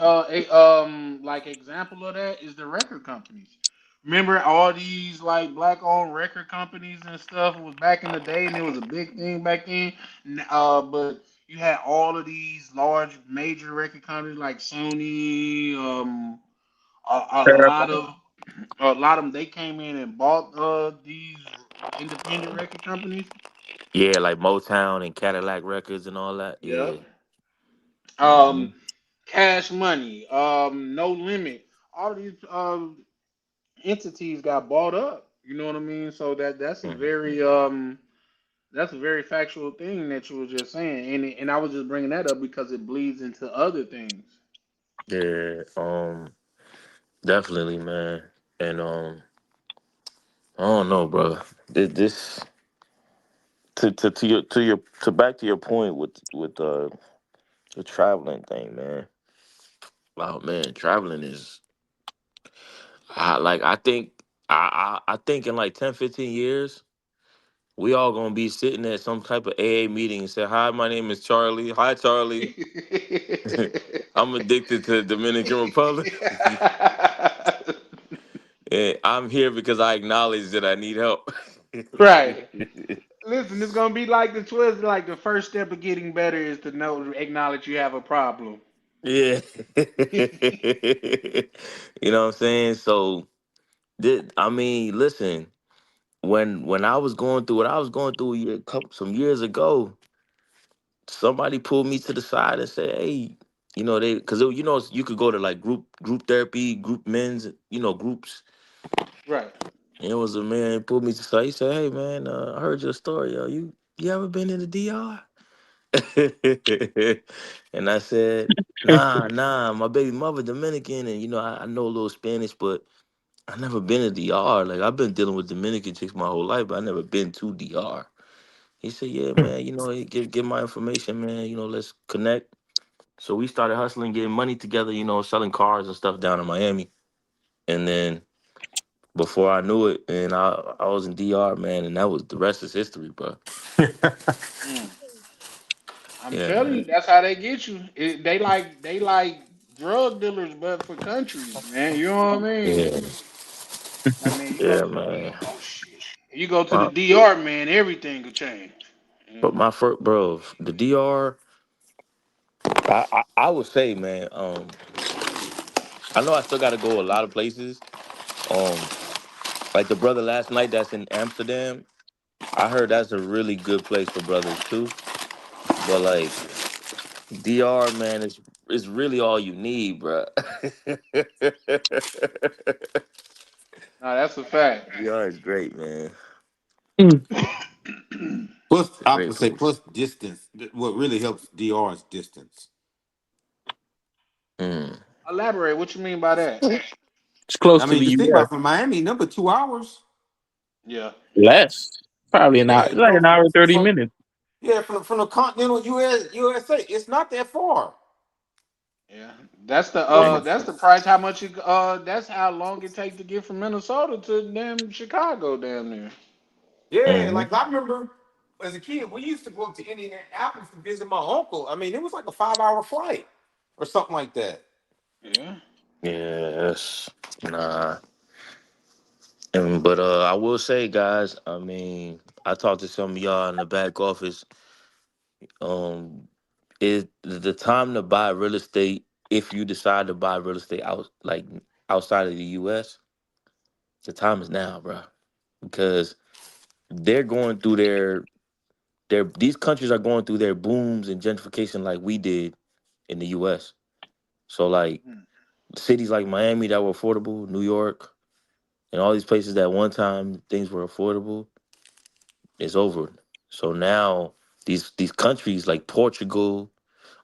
like example of that is the record companies. Remember all these like black owned record companies and stuff was back in the day, and it was a big thing back then. But you had all of these large major record companies like Sony, a lot of them. They came in and bought these independent record companies. Yeah, like Motown and Cadillac Records and all that. Yeah. Yeah. Um, Hmm. Cash Money, No Limit. All of these entities got bought up. You know what I mean? So that's a very factual thing that you were just saying, and I was just bringing that up because it bleeds into other things. Yeah. Definitely, man. And I don't know, bro. This to back to your point with the traveling thing, man. Wow, man, traveling is I think I think in like 10, 15 years, we all gonna be sitting at some type of AA meeting and say, "Hi, my name is Charlie. Hi, Charlie. I'm addicted to the Dominican Republic. And I'm here because I acknowledge that I need help." Right. Listen, it's gonna be like the twist. Like the first step of getting better is to know, acknowledge you have a problem. Yeah. You know what I'm saying? So, I mean, listen, when I was going through what I was going through some years ago, somebody pulled me to the side and said, "Hey, they because you could go to like group therapy, group men's, groups." Right. And it was a man pulled me to the side. He said, "Hey, man, I heard your story. You ever been in the DR?" And I said, nah, my baby mother Dominican, and I know a little Spanish, but I never been to DR. Like I've been dealing with Dominican chicks my whole life, but I never been to DR. He said, "Yeah, man, give my information, man. Let's connect." So we started hustling, getting money together, selling cars and stuff down in Miami. And then before I knew it, and I was in DR, man, and that was the rest is history, bro. Mm. I'm Yeah, telling you, man. that's how they get you. They like drug dealers, but for countries, man. You know what I mean? Yeah, Like, man, you go yeah, to the man. oh shit, you go to the My, DR, man, everything could change. but Mm. my first, bro, the DR, I would say, man, I know I still got to go a lot of places. Um, like the brother last night that's in Amsterdam, I heard that's a really good place for brothers too. But like DR, man, is really all you need, bro. Nah, that's a fact. DR is great, man. Plus, It's a I great would say place. plus distance. What really helps DR is distance. Mm. Elaborate. What you mean by that? It's close I to mean, the just think U.S. about it, from Miami, number 2 hours. Yeah. Less, probably an hour. Yeah, It's like an hour and 30 minutes. from the continental USA, it's not that far. Yeah. That's the You know, that's the price. How much you that's how long it takes to get from Minnesota to damn Chicago, damn near. yeah, Hmm. like I remember as a kid, we used to go to Indianapolis to visit my uncle. I mean, it was like a 5 hour flight or something like that. Yeah. Yes. Nah. But I will say, guys, I mean, I talked to some of y'all in the back office. Um, is the time to buy real estate if you decide to buy real estate outside of the US, the time is now, bro. Because they're going through their these countries are going through their booms and gentrification like we did in the US. So like Mm. cities like Miami that were affordable, New York, and all these places that one time things were affordable is over. So now these countries like Portugal,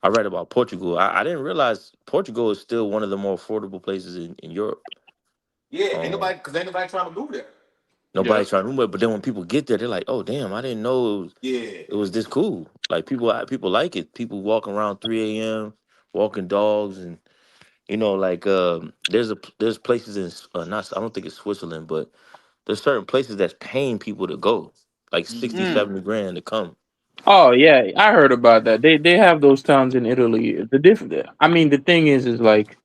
I read about Portugal. I didn't realize Portugal is still one of the more affordable places in Europe. Yeah, Um, ain't nobody trying to move there. Yeah. Nobody trying to move it, but then when people get there, they're like, "Oh damn, I didn't know Yeah, it was this cool." Like people like it. People walking around 3 a.m., walking dogs, and like there's places in not I don't think it's Switzerland, but there's certain places that's paying people to go, like 60, Mm. 70 grand to come. Oh yeah, I heard about that. They have those towns in Italy. The different. I mean, the thing is like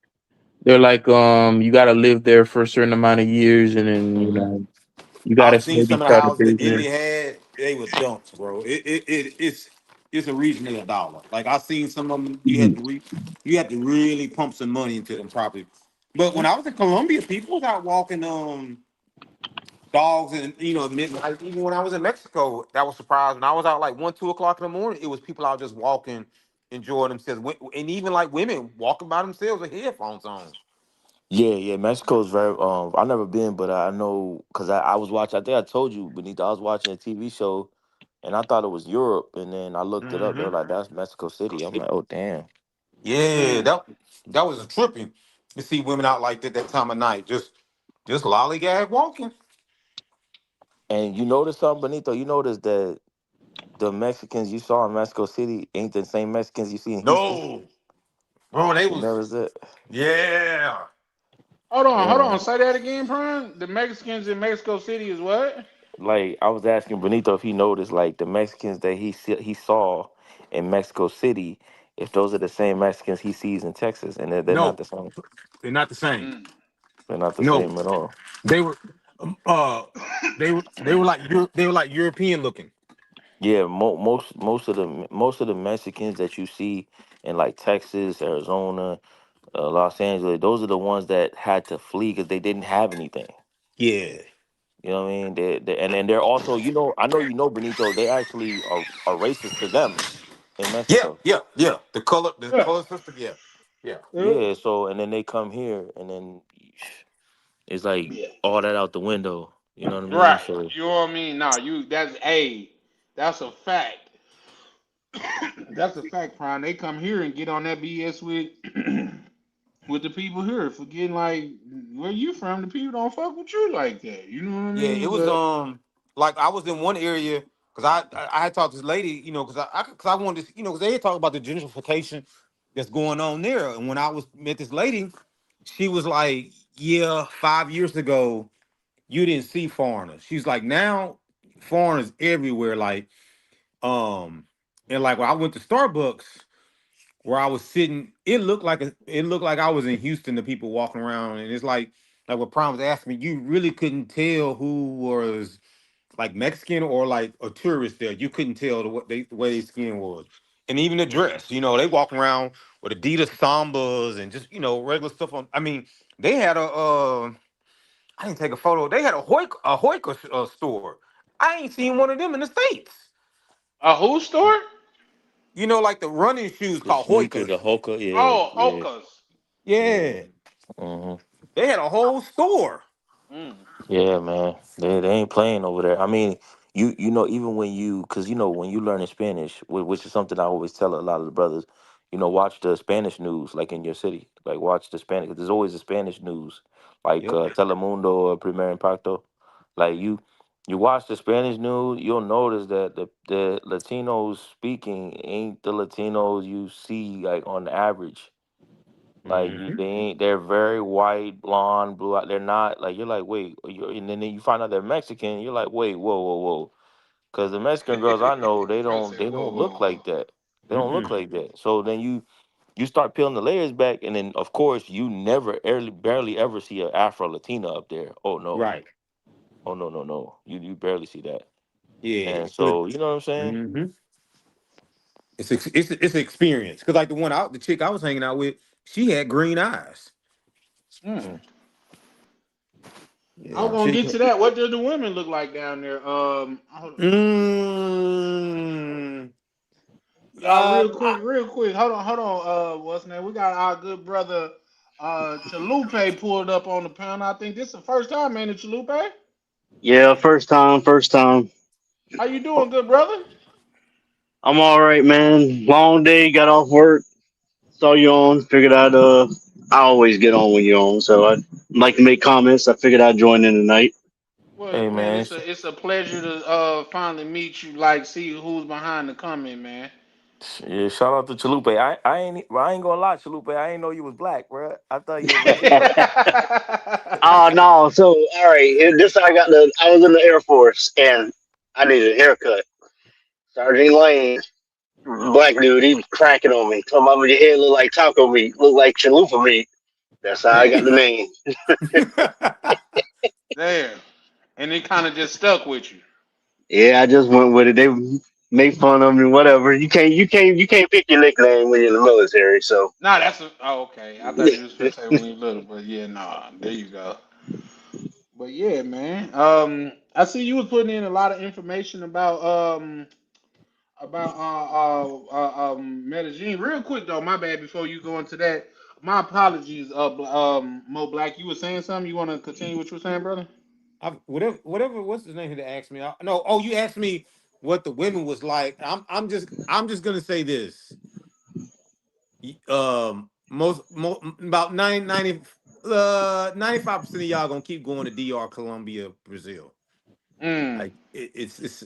they're like you got to live there for a certain amount of years, and then Hmm. you got I've to seen maybe some of the start a houses that business. Italy had. They was dumps, bro. It's originally a dollar. Like I seen some of them. Mhm. You had to really pump some money into them properties. But when I was in Colombia, people was out walking dogs and at midnight. Even when I was in Mexico, that was surprised. When I was out like 1, 2 o'clock in the morning, it was people out just walking, enjoying themselves, and even like women walking by themselves with headphones on. Yeah, yeah. Mexico is very. I've never been, but I know because I was watching. I think I told you, Benita. I was watching a TV show, and I thought it was Europe, and then I looked it up. They were Hmm. like, "That's Mexico City." I'm like, "Oh, damn." Yeah, Mm. that was a tripping to see women out like that time of night, just lollygag walking. And you notice something, Benito? You notice that the Mexicans you saw in Mexico City ain't the same Mexicans you see in Houston. No, bro, they You was notice that? yeah. Hold Yeah. on. Say that again, Prime. The Mexicans in Mexico City is what? Like I was asking Benito if he noticed like the Mexicans that he saw in Mexico City, if those are the same Mexicans he sees in Texas, and they're not No, the same. they're not the same. Mm. They're not the No, same at all. they were they were like they were like European looking. Yeah, most of the Mexicans that you see in like Texas, Arizona, Los Angeles, those are the ones that had to flee because they didn't have anything. Yeah, You know what I mean? And then they're also, I know Benito. They actually are racist to them in yeah, Mexico. yeah, yeah. The Yeah. color system. Yeah, yeah. Yeah. So and then they come here, and then it's like Yeah. all that out the window. You know what I mean? Right. So You know what I mean? Nah, that's a fact. That's a fact, Prime. They come here and get on that BS with with the people here, forgetting like where you from. The people don't fuck with you like that. You know what I Yeah, it mean? was But like I was in one area because I had talked to this lady, because I wanted to, because they had talked about the gentrification that's going on there, and when I was met this lady, she was like, "Yeah, 5 years ago you didn't see foreigners." She's like, "Now foreigners everywhere." And like when I went to Starbucks where I was sitting, it looked like I was in Houston. The people walking around, and it's like what Prime was asking me, you really couldn't tell who was like Mexican or like a tourist there. You couldn't tell the way their skin was. And even the dress, they walk around with Adidas Sambas and just, regular stuff on. I mean, they had I didn't take a photo. They had a Hoika store. I ain't seen one of them in the States. a who store? Like the running shoes the called sneakers, Hoikas. the Hoka, yeah, Oh, yeah, Hokas. yeah. Yeah. Hmm. They had a whole store. Mm. Yeah, man, they ain't playing over there. I mean, even when because when you learning Spanish, which is something I always tell a lot of the brothers, watch the Spanish news, like in your city, like watch the Spanish. 'Cause there's always the Spanish news, like Yep. Telemundo or Primer Impacto. Like you watch the Spanish news, you'll notice that the Latinos speaking ain't the Latinos you see like on the average. Like Hmm. they ain't. They're very white, blonde, blue. They're not like you're like wait, and then you find out they're Mexican. You're like wait, whoa, whoa, whoa. Because the Mexican girls I know, they I don't said, they whoa, don't whoa, look whoa. like that. They don't look Mm-mm. like that. So then you start peeling the layers back, and then of course you never barely ever see an Afro Latina up there. Oh no, Right. oh no, no, no. You barely see that. Yeah. And so you know what I'm saying? Mhm. It's an experience because like the chick I was hanging out with, she had green eyes. Mm. Mm, I was Yeah, gonna she. get to that. What do the women look like down there? Hold on. Mm, I, Real quick. Hold on. What's name? We got our good brother, Chalupe pulled up on the panel. I think this is the first time, man. Chalupe, Yeah, first time, first time. how you doing, good brother? I'm all right, man. Long day, got off work, saw you on, figured I always get on when you're on, so I'd like to make comments. I figured I'd join in tonight. Well, hey man, man, it's a pleasure to finally meet you. Like, see who's behind the comment, man. Yeah, shout out to Chalupe. I ain't gonna lie, Chalupe. I ain't know you was black, bro. I thought you was Latino. Oh no! So all right, this I got the. I was in the Air Force and I needed a haircut. Sergeant Lane, black dude, he was cracking on me. Told me your head look like taco meat, look like chalupa meat. That's how I got the name. Damn. And it kind of just stuck with you. Yeah, I just went with it. They made fun of me, whatever. You can't pick your nickname when you're in the military. So Nah, that's a, oh, okay. I thought you was gonna say when you little, but yeah, nah. There you go. But yeah, man. I see you was putting in a lot of information about Medellin. Real quick though, my bad. Before you go into that, my apologies. Mo Black, you were saying something. You want to continue what you were saying, brother? whatever. What's his name? That asked me. No. Oh, you asked me what the women was like. I'm just gonna say this. Most about 95% of y'all gonna keep going to DR, Colombia, Brazil. Mm. Like it's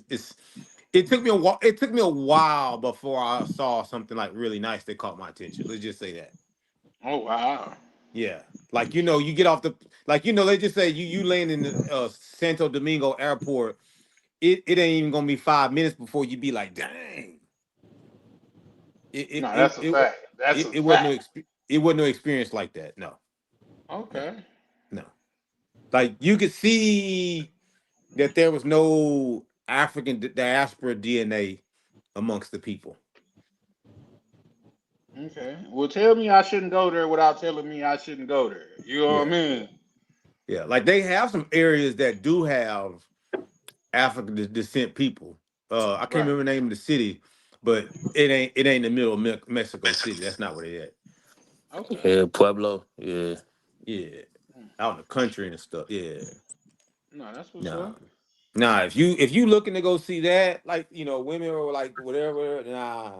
it took me a while. It took me a while before I saw something like really nice that caught my attention. Let's just say that. Oh wow. Yeah, like you get off the let's just say you land in the Santo Domingo airport. It ain't even gonna be 5 minutes before you be like, dang. It it No, it that's a it, fact. That's a it wasn't fact. it wasn't no experience like that. No, no, Okay. no. Like you could see that there was no African diaspora DNA amongst the people. Okay. Well, tell me I shouldn't go there without telling me I shouldn't go there. You know what I Yeah, mean? yeah. Like they have some areas that do have African descent people. I can't Right. remember the name of the city, but it ain't the middle of Mexico City. That's not where they at. Okay. Yeah, Pueblo. Yeah. Yeah, out in the country and stuff. Yeah, No, that's what's nah, up. nah. If you looking to go see that, like women or like whatever, nah.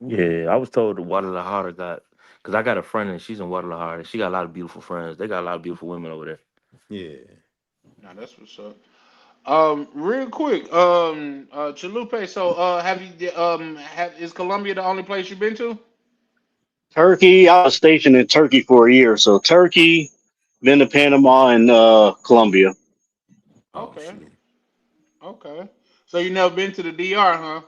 Yeah, I was told the Guadalajara got because I got a friend and she's in Guadalajara. She got a lot of beautiful friends. They got a lot of beautiful women over there. Yeah. No, that's what's up. Real quick, Chalupe. So, have you is Colombia the only place you've been to? Turkey, I was stationed in Turkey for a year. So Turkey, then to Panama and Colombia. Oh Okay. shit. Okay. So you never been to the DR, huh?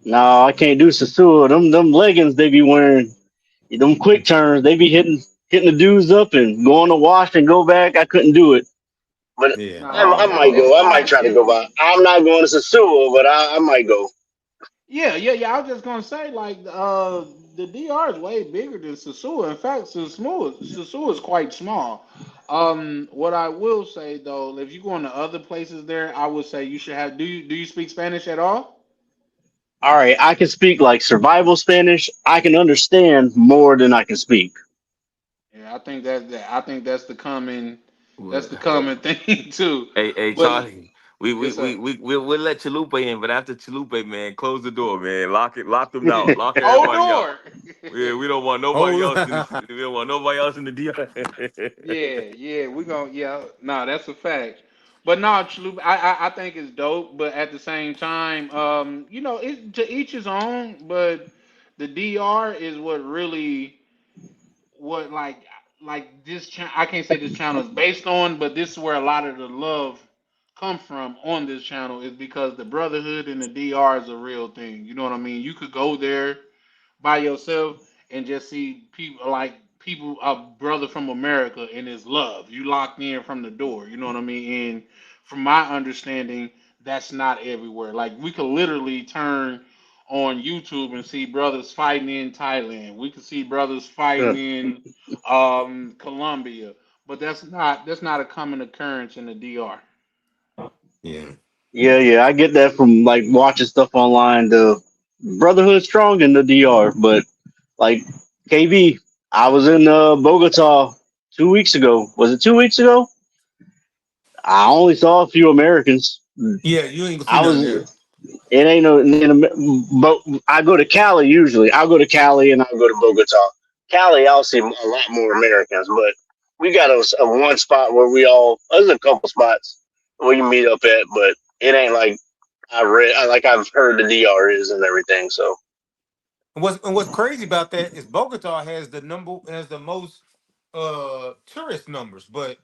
No, I can't do Sasua. Them leggings they be wearing, them quick turns, they be hitting the dudes up and going to wash and go back. I couldn't do it. But Yeah. I No, might it's go. I might not try to go by. easy. I'm not going to Sasua, but I might go. Yeah. I was just gonna say, like, the DR is way bigger than Sasua. In fact, Sasua is quite small. What I will say though, if you go into other places there, I would say you should have. Do you speak Spanish at all? All right, I can speak like survival Spanish. I can understand more than I can speak. Yeah, I think I think that's Well, the common thing too. hey, But Charlie. We we yes, we sir. we we'll let Chalupa in, but after Chalupa, man, close the door, man. Lock them out. Lock Hold everybody out. door. Yeah, we don't want nobody Hold else in. on. We don't want nobody else in the DR. Yeah, we gonna nah, that's a fact. But nah, Chalupa, I think it's dope, but at the same time, it to each his own. But the DR is what really what like this I can't say this channel is based on, but this is where a lot of the love come from on this channel is because the brotherhood in the DR is a real thing. You know what I mean? You could go there by yourself and just see people a brother from America and his love. You locked in from the door. You know what I mean? And from my understanding, that's not everywhere. Like we could literally turn on YouTube and see brothers fighting in Thailand. We could see brothers Yeah, fighting in Colombia, but that's not a common occurrence in the DR. Yeah. yeah. I get that from like watching stuff online. The Brotherhood strong in the DR, but like KB, I was in Bogota 2 weeks ago. Was it 2 weeks ago? I only saw a few Americans. Yeah, you ain't gonna see I nothing was. there. It ain't no. But I go to Cali usually. I'll go to Cali and I'll go to Bogota. Cali, I'll see a lot more Americans, but we got a one spot where we all. There's a couple spots we can meet up at, but it ain't like I've heard the DR is and everything. So And what's crazy about that is Bogota has the most tourist numbers, but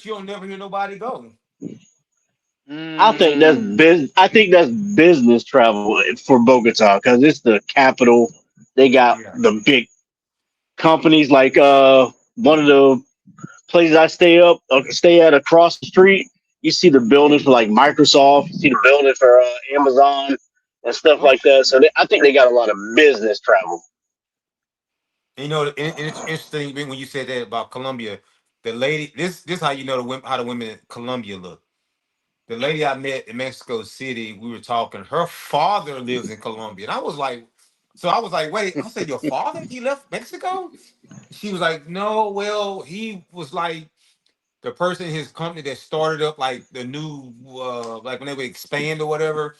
you don't never hear nobody go. Mm. I think that's business travel for Bogota because it's the capital. They got Yeah. the big companies like one of the places I stay at across the street. You see the building for like Microsoft. You see the building for Amazon and stuff Oh like that. shit. So I think they got a lot of business travel. And and it's interesting when you said that about Colombia. The lady, this how you know how the women in Colombia look. The lady I met in Mexico City, we were talking. Her father lives in Colombia, and I was like, wait. I said, your father? He left Mexico? She was like, no. Well, he was like the person in his company that started up like the new, like when they would expand or whatever,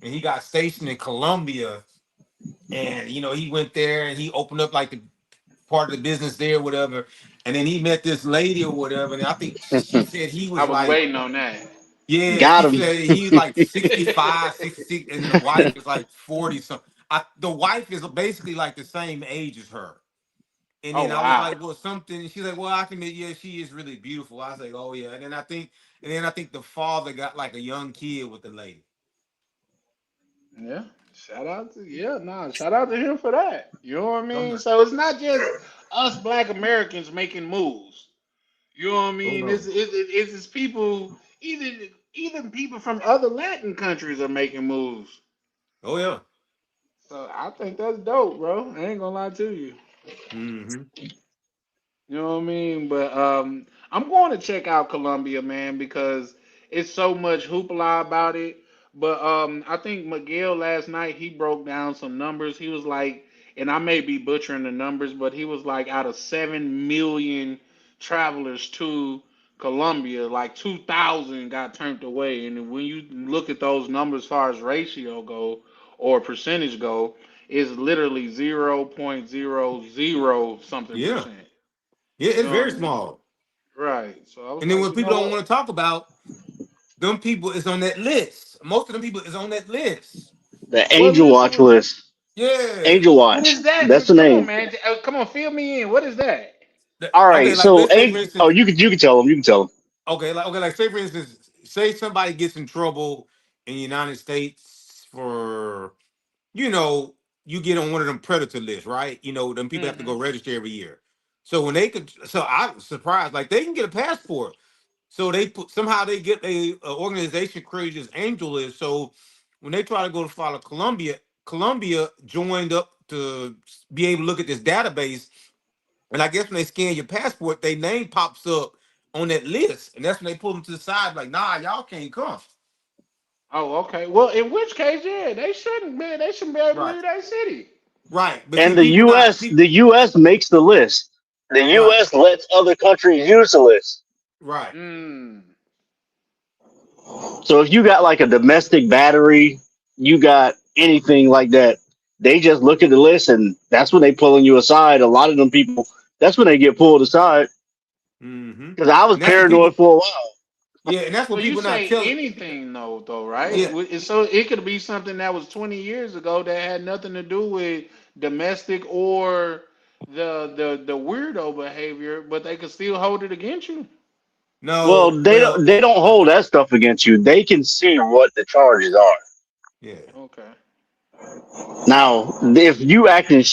and he got stationed in Colombia, and he went there and he opened up like the part of the business there, or whatever. And then he met this lady or whatever. And I think she said he I was was like, waiting on that. yeah, Got she them. said he was like 65, 66, and the wife is like 40 something. The wife is basically like the same age as her. And Oh then I was wow. like, well, something. She's like, well, I can admit, yeah, she is really beautiful. I was like, oh yeah. And then I think the father got like a young kid with the lady. Yeah. Shout out to him for that. You know what I Oh mean? no. So it's not just us black Americans making moves. You know what I Oh mean? no. It's people even people from other Latin countries are making moves. Oh yeah. So I think that's dope, bro. I ain't gonna lie to you. Mm-hmm. You know what I mean? But I'm going to check out Colombia, man, because it's so much hoopla about it. But I think Miguel last night he broke down some numbers. He was like, and I may be butchering the numbers, but he was like, out of 7 million travelers to Colombia, like 2,000 got turned away. And when you look at those numbers, as far as ratio go or percentage go, it's literally 0.00 something Yeah. percent. Yeah, You it's know what very I mean? small. Right. So I was And then like, when you know people don't what? want to talk about, them people is on that list. Most of them people is on that list. The What Angel list? Watch list. Yeah. Angel What Watch. is that? That's the Come on, name. man. Come on, fill me in. What is that? All Okay, right. like So let's say for Oh, instance, you can tell them. You can tell them. like say for instance, say somebody gets in trouble in the United States for, you know, you get on one of them predator lists, right? Them people have to Hmm. go register every year. So when they could, so I was surprised, like they can get a passport. So they put somehow they get a organization created as Angel is. So when they try to go to follow Columbia, Columbia joined up to be able to look at this database. And I guess when they scan your passport, their name pops up on that list, and that's when they pull them to the side, like, nah, y'all can't come. Oh, okay. Well, in which case, yeah, they shouldn't, man. They shouldn't be able to Right, leave that city. right. But see, And people not people. The U.S. makes the list. The Right, U.S. lets other countries use the list. right. Hmm. So if you got like a domestic battery, you got anything like that, they just look at the list and that's when they pulling you aside. A lot of them people, that's when they get pulled aside. Hmm. Because I was And that's what paranoid people. for a while. Yeah, and that's what Well, you people not say telling. anything though, right? Yeah, So it could be something that was 20 years ago that had nothing to do with domestic or the weirdo behavior, but they could still hold it against you. no, Well, well, they don't hold that stuff against you. They can see what the charges are. yeah, Okay. Now, if you acting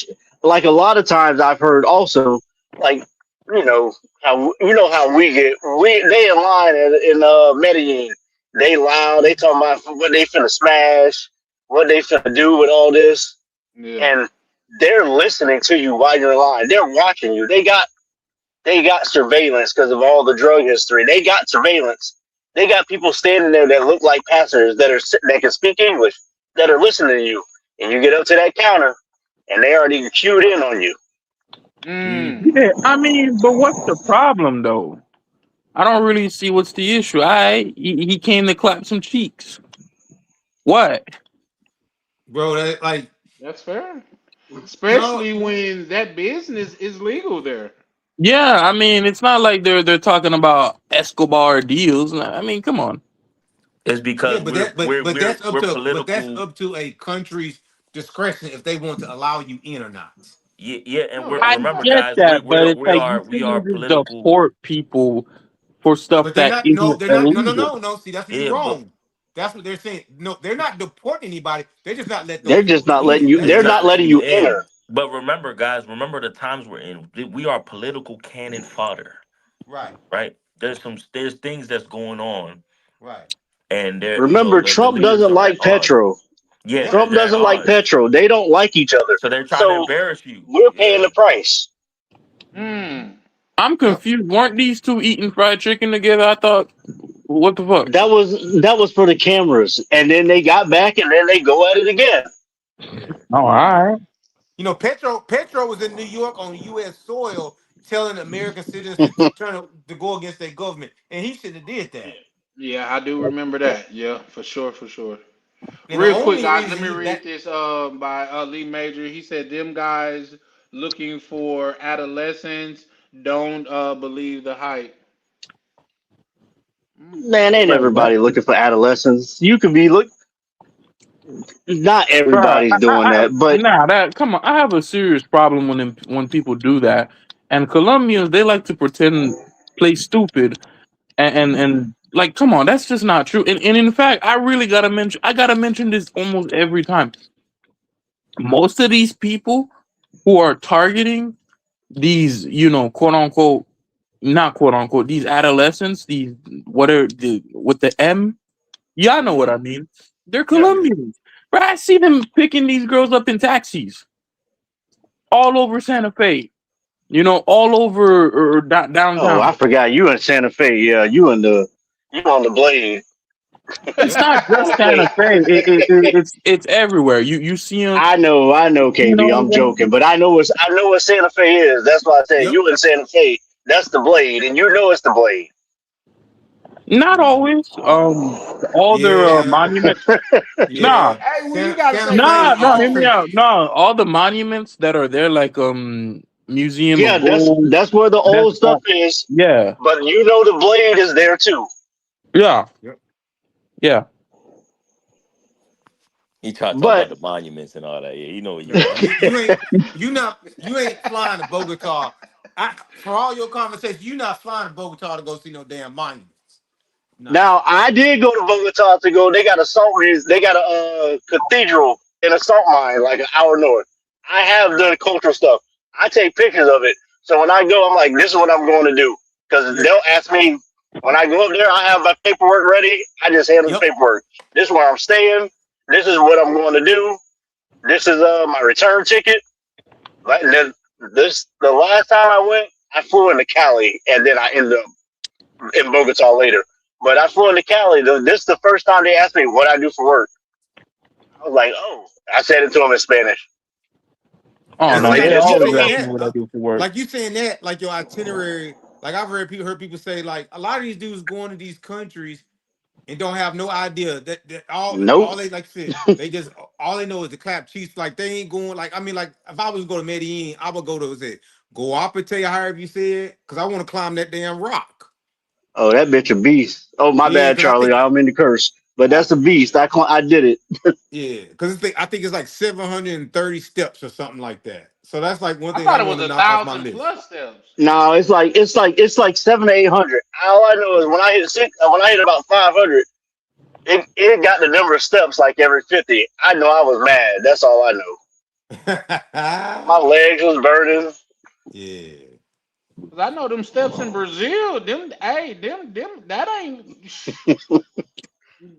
like a lot of times I've heard also, like how we get they in line in Medellin, they loud, they talking about what they finna smash, what they finna do with all this, Yeah. and they're listening to you while you're in line. They're watching you. They got surveillance because of all the drug history. They got surveillance. They got people standing there that look like passengers that can speak English that are listening to you. And you get up to that counter, and they already cued in on you. Mm. hmm. Yeah, I mean, but what's the problem though? I don't really see what's the issue. He came to clap some cheeks. What? Bro, that like That's fair. no, Especially when that business is legal there. Yeah, I mean, it's not like they're talking about Escobar deals. I mean, come on. It's Yeah, because but that but that's up we're to political. a country's discretion if they want to allow you in or not. Yeah, yeah, and No, we're I that's remember, not. get guys, that, but it's like you we are shouldn't just political. deport people for stuff But they're that not. No, isn't they're not. No, no, illegal. no, no. See, that's where you're Yeah, but wrong. That's what they're saying. No, they're not deporting anybody. They're just not letting those They're just people not letting in. you. That's it's They're not not different. letting letting you you in. enter. But remember, guys, remember the times we're in. We are political cannon fodder, Right. right? There's things that's going on, Right. and Remember, the Trump leaders doesn't are at like odds. Petro. Yeah, Yep. Trump they're at doesn't like odds. Petro. They don't like each other. So they're trying to So embarrass you. we're paying Yeah. the price. Mm. I'm Yep. confused. Weren't these two eating fried chicken together? I thought, what the fuck? That was for the cameras, and then they got back, and then they go at it again. Yeah. Oh, all Yeah. right. Petro was in New York on U.S. soil, telling American citizens to go against their government, and he should have did that. Yeah, I do remember that. Yeah, for sure, for sure. And the Real quick, only guys, let reason me he read that this by Lee Major. He said, "Them guys looking for adolescents don't believe the hype." Man, ain't Wait, what? everybody looking for adolescents. You could be look. Not Bro, everybody's doing that, but nah, that come on. I have a serious problem when people do that. And Colombians, they like to pretend, play stupid, and like, come on, that's just not true. And in fact, I gotta mention this almost every time. Most of these people who are targeting these, quote unquote, not quote unquote, these adolescents, these what are the with the M, y'all know what Mm-hmm. I mean. They're Yeah. yeah. Colombians. But I see them picking these girls up in taxis all over Santa Fe. All over oh, I downtown. forgot you in Santa Fe. Yeah, you on the blade. It's Yep. not just Santa Fe. It's everywhere. You see them. I know, You know KB. what I'm I'm joking, saying? but I know what Santa Fe is. That's why I said Yep. you in Santa Fe. That's the blade, and you know it's the blade. Not Mm. always. All their Yeah. monuments. Nah, Yeah. Hey, well, you gotta Santa say Fe nah, is no. Hear different. me out. No, all the monuments that are there, like Museum Yeah, of Gold. that's where the That's old stuff all. is. Yeah, But you know the blade is there too. yeah, Yep. yeah. He tried to talk about But the monuments and all that. Yeah, you know where you No, at. you ain't flying to Bogota. For all your conversations, you not flying to Bogota to go see no damn monuments. Nah. now I did go to Bogota to go. They got a salt. They got a cathedral in a salt mine, like an hour north. I have done cultural stuff. I take pictures of it. So when I go, I'm like, this is what I'm going to do. Because Yep. they'll ask me when I go up there. I have my paperwork ready. I just hand them the Yep. paperwork. This is where I'm staying. This is what I'm going to do. This is my return ticket. Like the last time I went, I flew into Cali, and then I ended up in Bogota later. But I flew into Cali. This is the first time they asked me what I do for work. I was like, oh, I said it to them in Spanish. Oh And no, see, They they just you took always saying ask me that, what I do for work. like you saying that, like your itinerary. Like I've heard people say, like a lot of these dudes going to these countries and don't have no idea that all nope. they like I said they just all they know is the clap cheeks. Like they ain't going like I mean like if I was to go to Medellin, I would go to was it Guapate, however you say it, because I want to climb that damn rock. Oh, that bitch a beast. Oh, my Yeah, bad, because I Charlie. think I'm in the curse. But that's a beast. I did it. yeah, because I think it's like 730 steps or something like that. So that's like one I thing I thought it was want to a knock off my thousand list. plus steps. No, it's like 700 to 800. All I know is when I hit about 500, it got the number of steps like every 50. I know I was mad. That's all I know. My legs was burning. Yeah. 'Cause I know them steps in Brazil. Them that ain't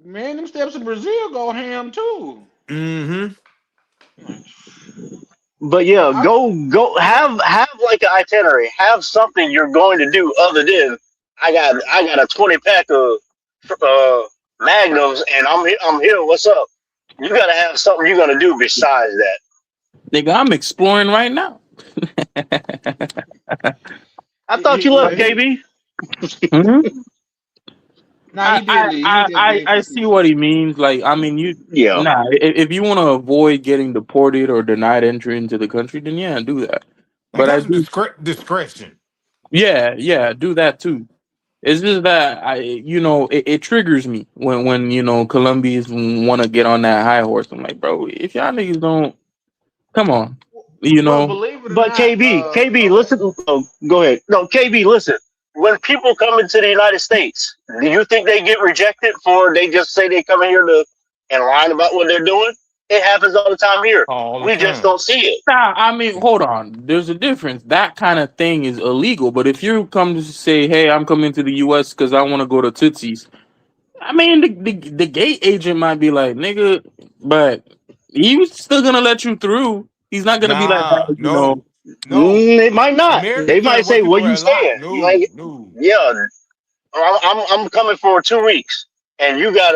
man. Them steps in Brazil go ham too. Mm-hmm. Like, But like yeah, go have like an itinerary. Have something you're going to do other than I got a 20 pack of uh, magnums and I'm here. What's up? You gotta have something you're gonna do besides that. Nigga, I'm exploring right now. I thought you left, yeah, KB. Mhm. nah, he did leave. He just gave I some see what pieces. he means. Like, I mean, Yeah. if you want to avoid getting deported or denied entry into the country, then yeah, do that. Like But I have some do, discretion. yeah, do that too. It's just that it triggers me when Colombians want to get on that high horse. I'm like, bro, if y'all niggas don't come on, you Well, know. believe it or But not, KB, go ahead. listen. Oh, go ahead. No, KB, listen. When people come into the United States, do you think they get rejected for they just say they come here to and lying about what they're doing? It happens all the time here. all the We just time. don't see it. Nah, I mean, hold on. There's a difference. That kind of thing is illegal. But if you come to say, "Hey, I'm coming to the U.S. because I want to go to Tootsie's," I mean, the gate agent might be like, "Nigga," but he's still gonna let you through. He's not gonna be like, Nah, no, no. They might not. Americans They gonna might say, want people "Where there you a lot. staying?" You like, No, no. yeah, I'm coming for 2 weeks, and you got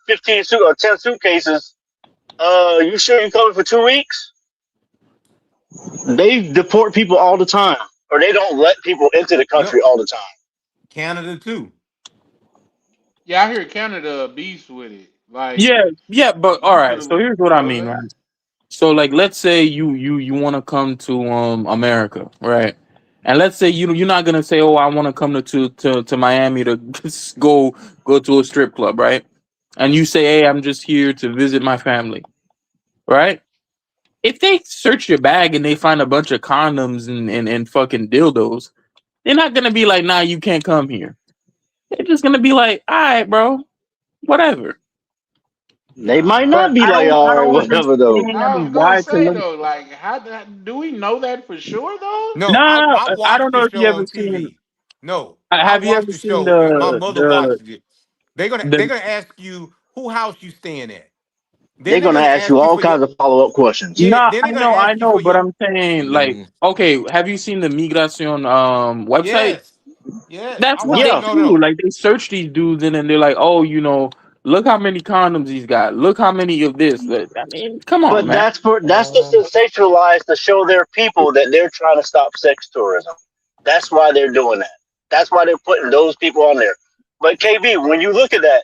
15 suit or 10 suitcases. You sure you coming for 2 weeks? They deport people all the time, or they don't let people into the Yep. country all the time. Canada too. Yeah, I hear Canada a beast with it. Like yeah, yeah. But all you right. could So have. here's what I Go mean, ahead. right? So like, let's say you want to come to America, right? And let's say you're not gonna say, "Oh, I want to come to Miami to go to a strip club," right? And you say, "Hey, I'm just here to visit my family," right? If they search your bag and they find a bunch of condoms and fucking dildos, they're not gonna be like, "Nah, you can't come here." They're just gonna be like, "All right, bro, whatever." They might Nah. But not be like, I all right, don't whatever though. I was understand gonna why say Colombia. though, like, do we know that for sure though? No, Nah, I I watched don't the know if you show ever on seen. TV. No, I Have you watched ever the seen show. My mother the watched it. They're the gonna ask you who house you staying at. They're Then they're gonna gonna ask ask you you all for your kinds of follow up questions. yeah. No, Then I they're gonna know, ask I you know, for but your I'm saying like, Mm, okay, have you seen the Migration website? yes, yes. That's I what watched. they Yeah, No, no, do. no. Like they search these dudes and then they're like, oh, look how many condoms he's got. Look how many of this. I mean, come on, but man. that's to Um, sensationalize to show their people that they're trying to stop sex tourism. That's why they're doing that. That's why they're putting those people on there. But KB, when you look at that,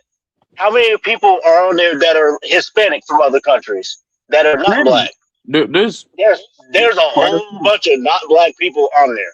how many people are on there that are Hispanic from other countries that are not Plenty. black? There's There's a quite a whole few. bunch of not black people on there.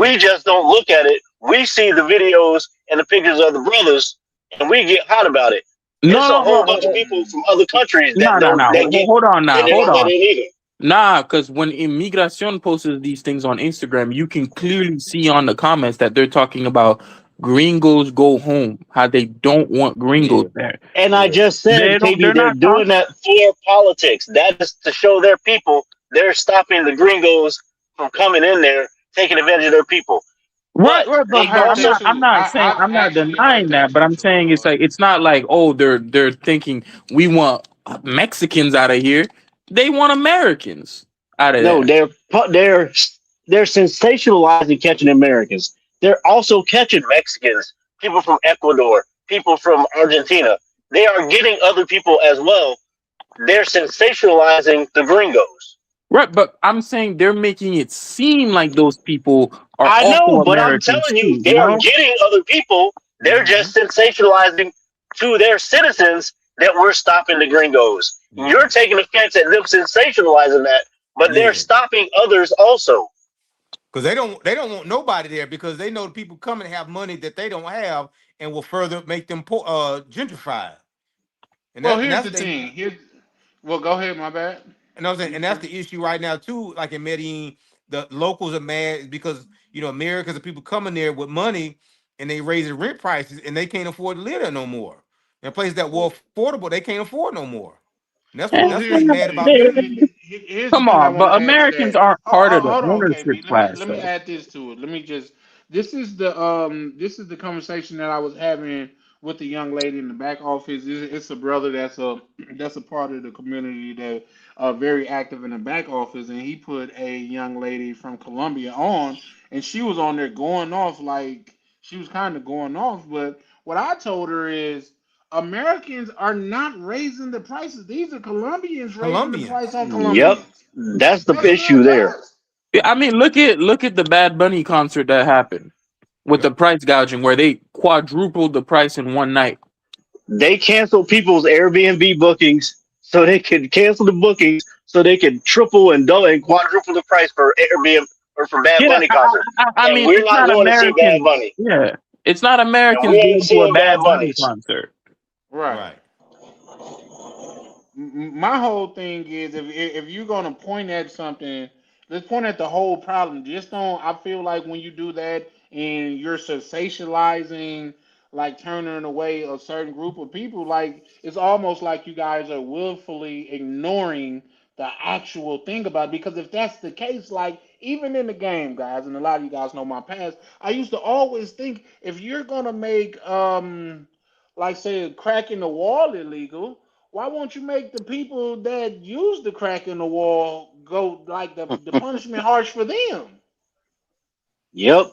We just don't look at it. We see the videos and the pictures of the brothers, and we get hot about it. It's a No, whole no, bunch of people from other countries that no, no, don't no. that get Hold on that now. they're Hold not on. letting in either. Nah, because when Immigration posts these things on Instagram, you can clearly see on the comments that they're talking about gringos go home, how they don't want yeah, gringos there. And I yeah. just said, They don't. KB, They're they're not doing talking. that for politics. That is to show their people they're stopping the gringos from coming in there, taking advantage of their people. Right, But right, I they but heard I'm that also not. I'm too. not saying. I I'm not actually heard denying that that, but too, I'm saying it's True. like it's not like oh they're thinking we want Mexicans out of here. They want Americans out of no, there. they're sensationalizing catching Americans. They're also catching Mexicans, people from Ecuador, people from Argentina. They are getting other people as well. They're sensationalizing the gringos. Right, but I'm saying they're making it seem like those people are I also know, but I'm Americans telling you, too. You they are know? getting other people. They're Mm-hmm. just sensationalizing to their citizens that we're stopping the gringos. Yeah, You're taking offense at them sensationalizing that, but they're yeah. stopping others also. Because they don't want nobody there because they know the people coming have money that they don't have and will further make them gentrified. Well, And here's that's the they thing. Well, go ahead. My bad. and I was saying, You and that's sure? the issue right now too. Like in Medellin, the locals are mad because Americans are people coming there with money and they raising rent prices and they can't afford to live there no more. And places that were Well, affordable, they can't afford no more. And well, that's what here's they the mad thing. about too. Here's the Come thing I on, want but to add to Americans that. aren't Oh, part of the hold on, ownership KB. class, Let me though. add this to it. Let me just. This is the conversation that I was having with the young lady in the back office. It's a brother that's a part of the community that very active in the back office, and he put a young lady from Colombia on, and she was on there going off like she was kind of going off. But what I told her is Americans are not raising the prices. These are Colombians raising the price Colombians. on Yep, Colombians. that's the That's issue what it there. does. Yeah, I mean, look at the Bad Bunny concert that happened with the Yep. price gouging, where they quadrupled the price in one night. They canceled people's Airbnb bookings so they could cancel the bookings so they could triple and double and quadruple the price for Airbnb or for Bad Yeah, Bunny concert. I And mean, we're it's not not going to see Bad American. Bunny. Yeah, It's not and we Americans ain't going to a seeing Bad Bad Bunny Bunnies. concert. Right. Right. My whole thing is if you're gonna point at something, let's point at the whole problem. Just don't. I feel like when you do that and you're sensationalizing, like turning away a certain group of people, like it's almost like you guys are willfully ignoring the actual thing about it. Because if that's the case, like even in the game, guys, and a lot of you guys know my past, I used to always think if you're gonna make like say crack in the wall illegal, why won't you make the people that use the crack in the wall go like the punishment harsh for them? Yep.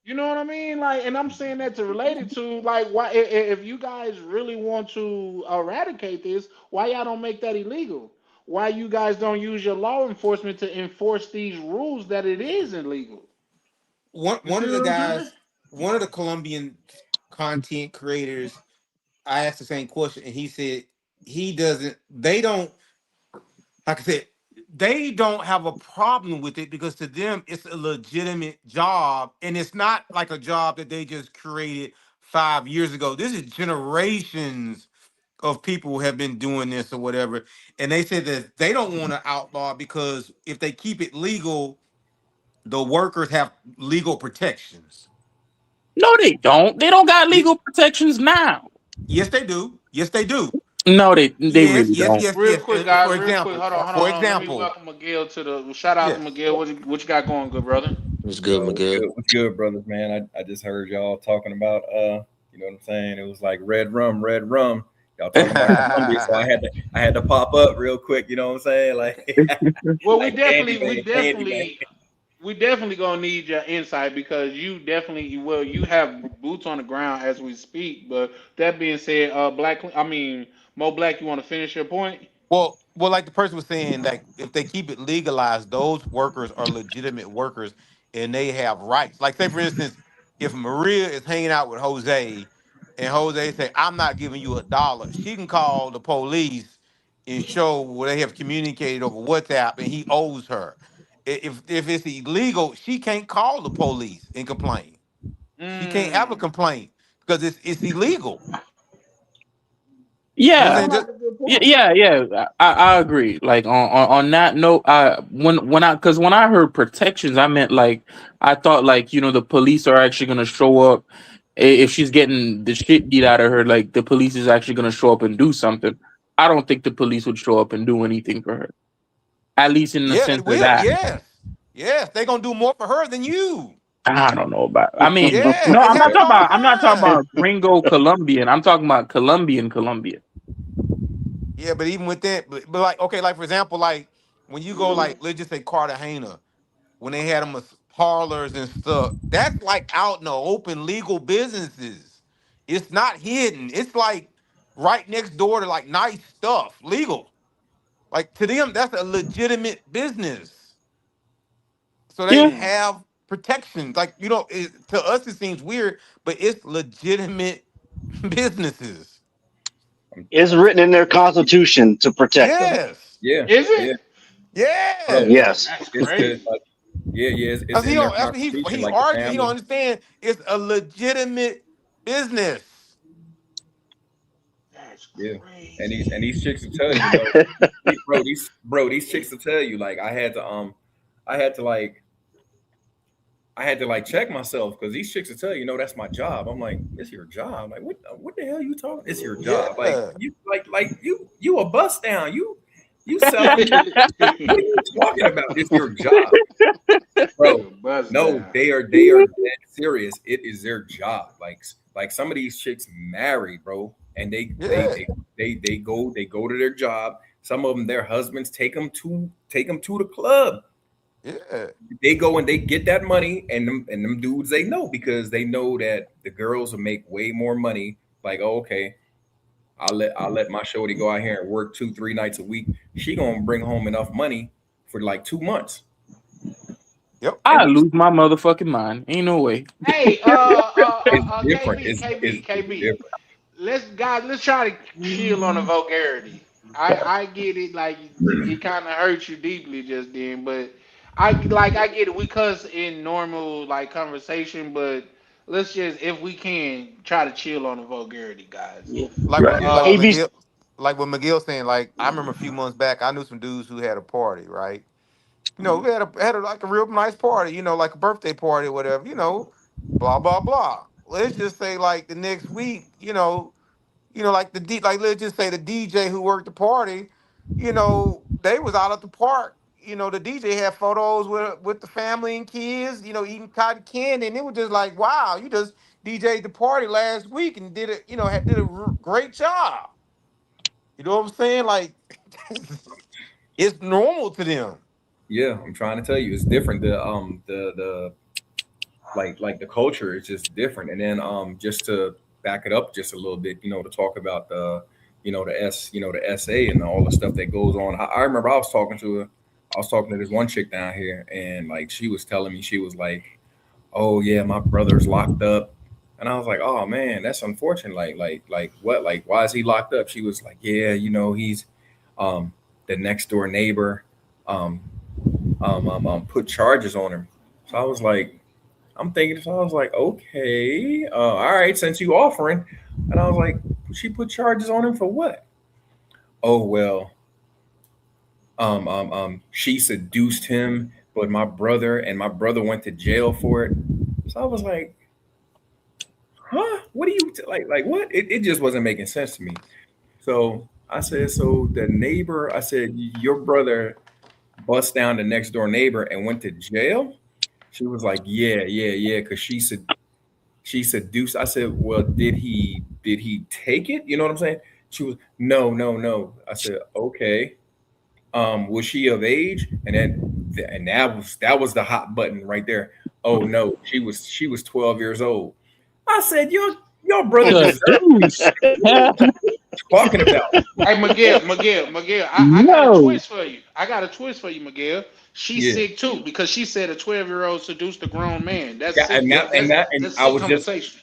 You know what I mean? Like, and I'm saying that to relate it to like why if you guys really want to eradicate this, why y'all don't make that illegal? Why you guys don't use your law enforcement to enforce these rules that it is illegal? You One see of the what I'm saying? guys, one of the Colombian content creators, I asked the same question, and he said he doesn't. They don't. Like I said, they don't have a problem with it because to them it's a legitimate job, and it's not like a job that they just created 5 years ago. This is generations of people who have been doing this or whatever, and they said that they don't want to outlaw it because if they keep it legal, the workers have legal protections. No, they don't. They don't got legal protections now. Yes, they do. Yes, they do. No, they Yes, really yes, don't. yes, Real yes. quick, For guys. Real quick. example, Hold on. Hold on. for Hold on. Let me example, welcome Miguel to the shout out to yes. Miguel. What you got going, good brother? It's good, Yo, Miguel. what's good, brothers, man? I just heard y'all talking about you know what I'm saying? It was like red rum, red rum. Y'all talking about Columbia, so I had to pop up real quick, you know what I'm saying? Like Well, like Candyman. we definitely gonna need your insight because you have boots on the ground as we speak. But that being said, Mo Black, you want to finish your point? Well, like the person was saying, like if they keep it legalized, those workers are legitimate workers and they have rights. Like, say for instance, if Maria is hanging out with Jose and Jose say, "I'm not giving you $1," she can call the police and show where they have communicated over WhatsApp, and he owes her. If it's illegal, she can't call the police and complain. She can't have a Mm. complaint because it's illegal. You know what Yeah, I'm Sound saying? like a good yeah, point. yeah, yeah. I agree. Like on that note, when I because when I heard protections, I meant like I thought like the police are actually gonna show up if she's getting the shit beat out of her. Like the police is actually gonna show up and do something. I don't think the police would show up and do anything for her. At least in the Yeah, they sense of will. that. Yes, yes, they gonna do more for her than you. I don't know about. I mean, Yeah, no, it I'm not happens talking all the about. I'm not talking time. about Gringo Colombian. I'm talking about Colombian Colombia. Yeah, but even with that, but like, okay, like for example, like when you go, like, let's just say Cartagena, when they had them as parlors and stuff, that's like out in the open legal businesses. It's not hidden. It's like right next door to like nice stuff, legal. Like to them, that's a legitimate business. So they Yeah, have protections. Like, to us it seems weird, but it's legitimate businesses. It's I'm written in their constitution to protect them. Yes. yeah, Is yeah, it? bro. Yes. Yes. That's It's the crazy. like yeah, it's Cause he in their don't that's what constitution, he like the arguing, he don't family. understand it's a legitimate business. That's Yeah, and these crazy. chicks will tell you, these chicks will tell you, like I had to like I had to like check myself because these chicks will tell you, that's my job. I'm like, it's your job. Like, what the hell you talking? It's your job. Like Yeah. you you a bust down. You selling. What are you talking about? It's your job, bro. You a bust No, down. they are dead serious. It is their job. Like some of these chicks married, bro, and Yeah. they go to their job. Some of them, their husbands take them to the club. Yeah. They go and they get that money, and them dudes, they know, because they know that the girls will make way more money. Like, oh, okay, I'll let my shorty go out here and work 2-3 nights a week. She gonna bring home enough money for like 2 months. Yep. And I lose my motherfucking mind. Ain't no way. Hey, it's different. KB, KB, It's KB. different. Let's try to chill on the vulgarity. I get it, like it kind of hurts you deeply just then, but I get it. We cuss in normal like conversation, but let's just, if we can, try to chill on the vulgarity, guys. Yeah. Like Right. what Um, ABC. McGill, like what McGill saying. Like I remember a few months back, I knew some dudes who had a party, right? We had a like a real nice party, like a birthday party or whatever, blah blah blah. Let's just say like the next week, like like let's just say the DJ who worked the party, they was out at the park. The DJ had photos with the family and kids, eating cotton candy, and it was just like, wow, you just DJ'd the party last week and did it, did a great job. You know what I'm saying? Like it's normal to them. Yeah, I'm trying to tell you, it's different. The like the culture is just different. And then just to back it up just a little bit, to talk about the SA and all the stuff that goes on. I remember I was talking to this one chick down here, and like she was telling me, she was like, oh yeah, my brother's locked up. And I was like, oh man, that's unfortunate. Like what? Like why is he locked up? She was like, yeah, he's um the next door neighbor um put charges on him. So I was like, I'm thinking, so I was like, okay, all right, since you offering. And I was like, she put charges on him for what? Oh well, she seduced him, but my brother went to jail for it. So I was like, huh? What do you like what? It just wasn't making sense to me. So I said, so the neighbor, I said, your brother bust down the next door neighbor and went to jail? She was like, yeah, because she seduced. I said, well, did he take it? You know what I'm saying? She was, no, no, no. I said, okay. Was she of age? And that was the hot button right there. Oh no, she was 12 years old. I said, your brother The deserves deuce. talking about. hey, Miguel, I got a No. twist for you. I got a twist for you, Miguel. She's Yeah, sick too because she said a 12-year-old seduced a grown man. That's yeah, sick. and That's sick conversation.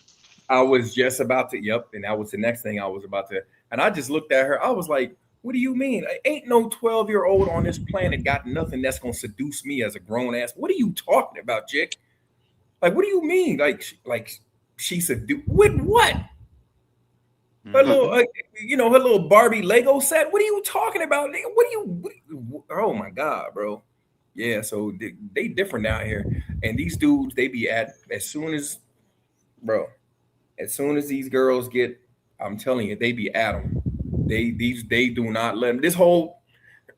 I was just about to, yep, and that was the next thing I was about to, and I just looked at her. I was like, "What do you mean? Ain't no 12-year-old on this planet got nothing that's gonna seduce me as a grown ass. What are you talking about, chick? Like, what do you mean? Like she seduced with what? Her little, Hmm. her little Barbie Lego set. What are you talking about? Nigga? Oh my god, bro. Yeah, so they different down here, and these dudes they be at as soon as, bro. As soon as these girls get, I'm telling you, they be at them. They do not let them. This whole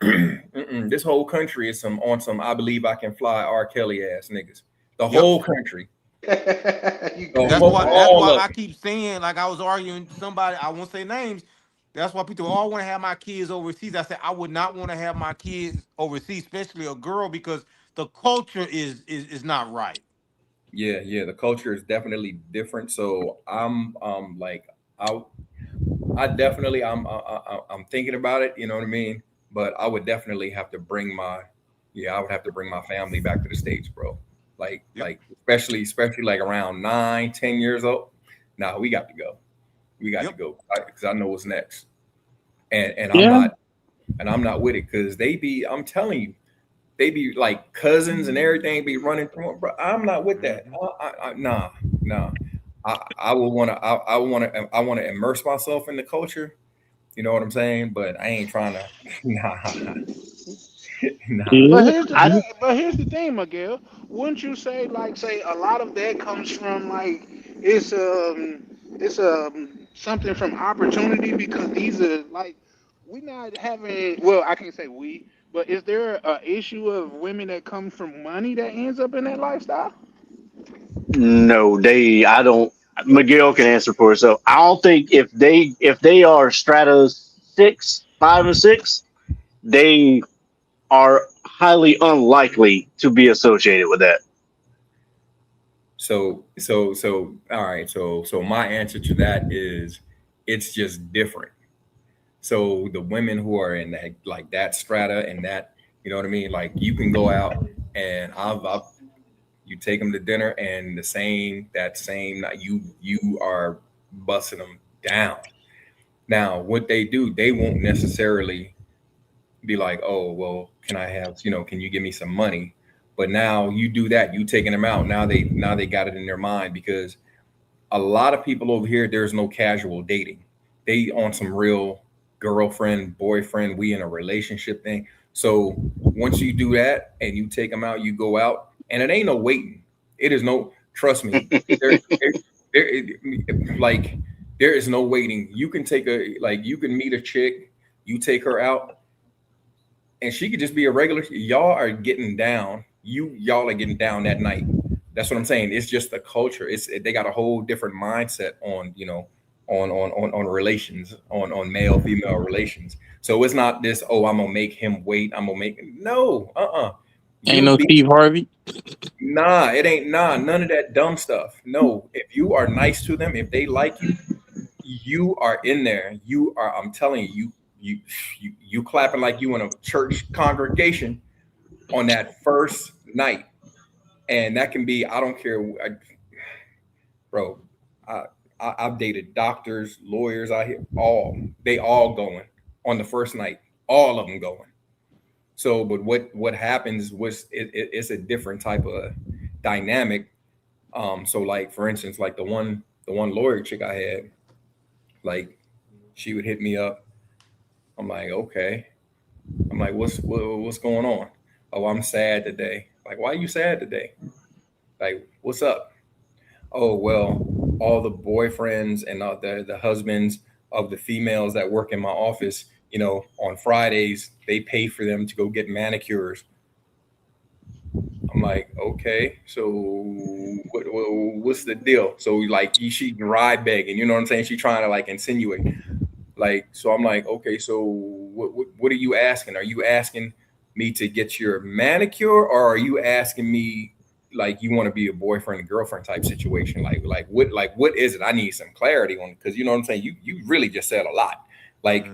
this whole country is some on some. I believe I can fly R. Kelly ass niggas. The Yep. whole country, You the That's whole, why. crazy. That's all why of I it. keep saying, like I was arguing somebody. I won't say names. That's why people all want to have my kids overseas. I said I would not want to have my kids overseas, especially a girl, because the culture is not right. Yeah, yeah. The culture is definitely different. So I'm like I I definitely I'm thinking about it. You know what I mean? But I would definitely have to bring my yeah I would have to bring my family back to the states, bro. Yep. Especially like around 9, 10 years old. Nah, we got to go. We got to Yep. go because I know what's next. And I'm Yeah. not with it because they be, I'm telling you, they be like cousins and everything be running through 'em, bro. I'm not with that. Hmm. Nah, nah. I will want to. I want to. I want to immerse myself in the culture. You know what I'm saying? But I ain't trying to. Nah, nah. But Yeah. here's the I thing. But here's the thing, Miguel. Wouldn't you say, like, say a lot of that comes from like it's something from opportunity because these are like we not having. Well, I can't say we, but is there a issue of women that come from money that ends up in that lifestyle? no, they. I don't. Miguel can answer for herself. I don't think if they are strata 6, 5, and 6, they are highly unlikely to be associated with that. So. All right. So my answer to that is, it's just different. So the women who are in that like that strata and that, you know what I mean? Like you can go out and I've you take them to dinner and that same night you are busting them down. Now what they do, they won't necessarily be like, oh well, can I have, can you give me some money? But now you do that, you taking them out. Now they got it in their mind because A lot of people over here, there's no casual dating. They on some real girlfriend, boyfriend, we in a relationship thing. So once you do that and you take them out, you go out, and it ain't no waiting. It is no, trust me. There, like there is no waiting. You can take a like you can meet a chick, you take her out, and she could just be a regular. Y'all are getting down. Y'all are getting down that night. That's what I'm saying. It's just the culture. They got a whole different mindset on on relations, on male female relations. So it's not this. Oh, I'm gonna make him wait. I'm gonna make no. Ain't You no be Steve Harvey. nah. It ain't nah. None of that dumb stuff. No. If you are nice to them, if they like you, you are in there. You are. I'm telling you. You clapping like you in a church congregation on that first night, and that can be. I don't care, bro. I, I've dated doctors, lawyers out here. They all going on the first night. All of them going. So, but what happens was it's a different type of dynamic. So like for instance, like the one lawyer chick I had, like she would hit me up. I'm like, okay. I'm like, what's going on? Oh, I'm sad today. Like, why are you sad today? Like, what's up? Oh, well, all the boyfriends and the husbands of the females that work in my office, on Fridays, they pay for them to go get manicures. I'm like, okay, so what's the deal? So like, she ride begging, you know what I'm saying? She trying to like insinuate. Like, so I'm like, okay, so what are you asking? Are you asking me to get your manicure, or are you asking me like you want to be a boyfriend and girlfriend type situation? Like what is it? I need some clarity on, because you know what I'm saying. You really just said a lot. Like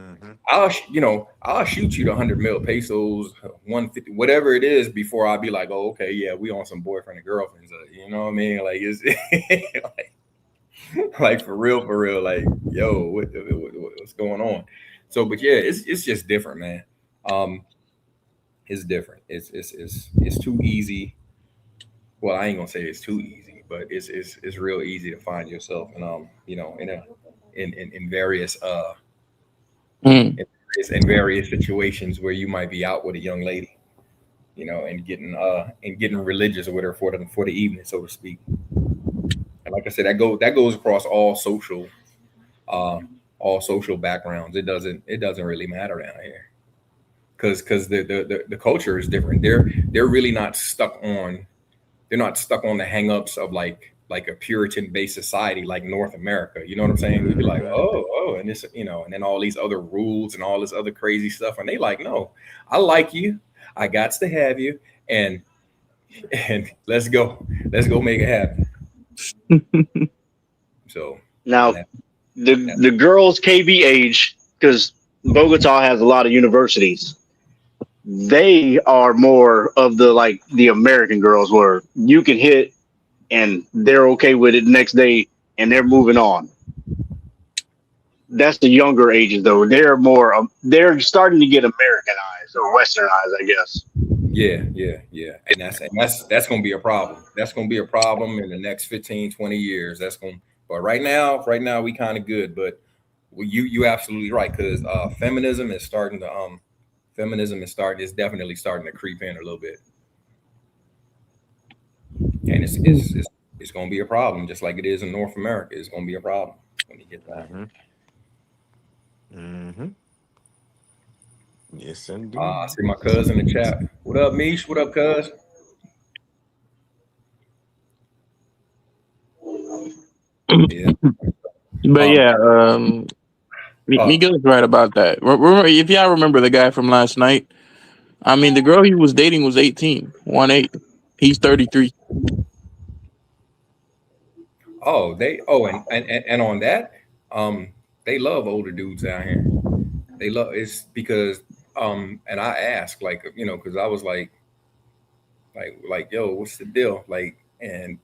I'll shoot you the 100 mil pesos, 150, whatever it is, before I'll be like, oh, okay, yeah, we on some boyfriend and girlfriends. You know what I mean? Like it's like for real, like yo, what's going on? So, but yeah, it's just different, man. Um, it's different. It's too easy. Well, I ain't gonna say it's too easy, but it's real easy to find yourself, and in various Mm. in various situations where you might be out with a young lady, and getting religious with her for the evening, so to speak. And like I said, that goes across uh, all social backgrounds. It doesn't really matter down here, because the culture is different. They're really not stuck on they're not stuck on the hangups of like a Puritan based society like North America. You know what I'm saying? We'd be like, oh, and this, and then all these other rules and all this other crazy stuff, and they like, no, I like you, I got to have you, and let's go make it happen. So, and Now, that the girls KB age, because Bogota has a lot of universities. They are more of the like the American girls where you can hit and they're okay with it next day and they're moving on. That's the younger ages though. They're more they're starting to get Americanized or westernized, I guess. yeah, and that's gonna be a problem. That's gonna be a problem in the next 15, 20 years. That's gonna But right now we kind of good, but you absolutely right, because feminism is definitely starting to creep in a little bit, and it's gonna be a problem, just like it is in North America. It's gonna be a problem when you get that. Mm-hmm. Mm-hmm. Yes, indeed. I see my cousin in the chat. What up, Mish? What up, cuz? Yeah. But Um. yeah, Uh. Miguel's right about that. If y'all remember the guy from last night, I mean, the girl he was dating was 18, 1-8. He's 33. Oh, they. Oh, and on that, um, they love older dudes down here. They love it's because and I asked, like, because I was like yo, what's the deal? Like, and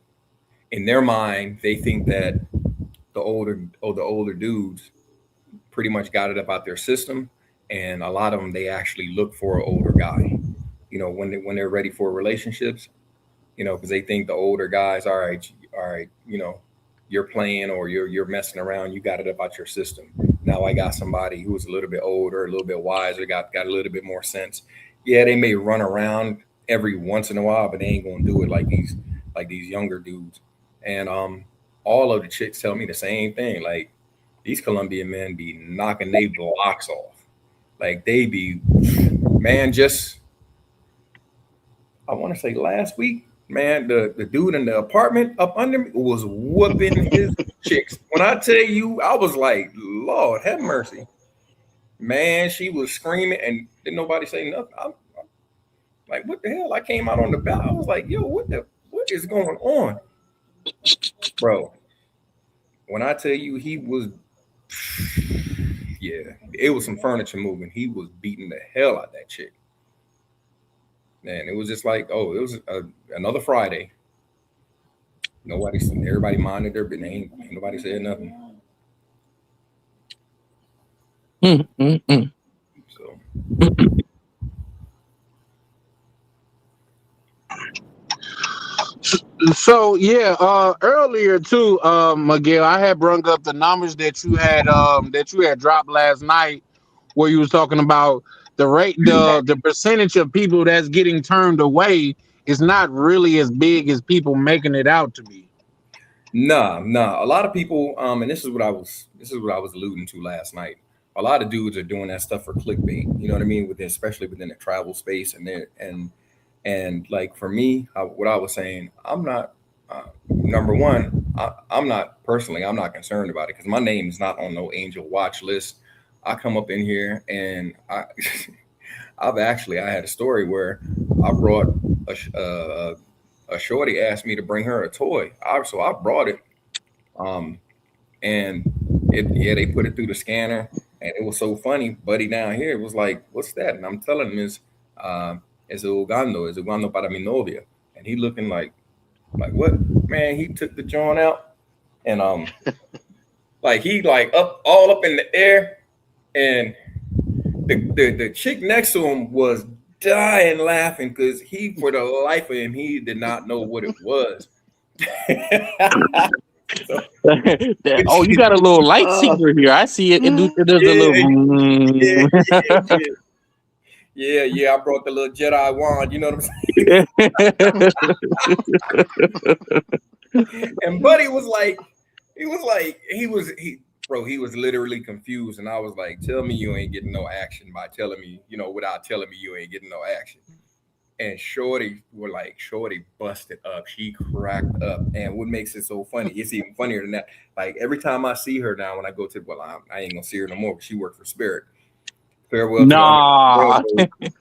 in their mind, they think that the older dudes pretty much got it about their system, and a lot of them, they actually look for an older guy. When they're ready for relationships, because they think the older guys, all right, you're playing or you're messing around, you got it about your system. Now I got somebody who's a little bit older, a little bit wiser, got a little bit more sense. Yeah, they may run around every once in a while, but they ain't gonna do it like these younger dudes. And all of the chicks tell me the same thing. Like these Colombian men be knocking they blocks off. Like they be, man, just I want to say last week, man, the dude in the apartment up under me was whooping his chicks. When I tell you, I was like, Lord have mercy. Man, she was screaming and didn't nobody say nothing. I'm like, what the hell? I came out on the ballot. I was like, yo, what is going on? Bro, when I tell you he was, yeah, it was some furniture moving. He was beating the hell out of that chick. Man, it was just like, oh, it was another Friday. Everybody minded their business. Ain't nobody said nothing. So. So yeah, earlier too, Miguel, I had brung up the numbers that you had dropped last night, where you was talking about the rate, the percentage of people that's getting turned away is not really as big as people making it out to be. Nah. A lot of people, and this is what I was alluding to last night. A lot of dudes are doing that stuff for clickbait. You know what I mean? Especially within the travel space, and like for me, what I was saying, I'm not. Number one, I'm not personally. I'm not concerned about it because my name is not on no angel watch list. I come up in here and I had a story where I brought a shorty asked me to bring her a toy. So I brought it. And they put it through the scanner, and it was so funny. Buddy down here was like, "What's that?" And I'm telling him it's ugando para mi novia, and he looking like what? Man, he took the joint out, and like he like all up in the air, and the chick next to him was dying laughing because he, for the life of him, he did not know what it was. So, oh, you got a little lightsaber here. I see it. It does a little. Yeah. I brought the little Jedi wand. You know what I'm saying? And Buddy was like, he was literally confused, and I was like, "Tell me you ain't getting no action by telling me, without telling me you ain't getting no action." And Shorty busted up. She cracked up. And what makes it so funny, it's even funnier than that. Like every time I see her now, when I go to, I ain't gonna see her no more because she worked for Spirit. Farewell. Nah.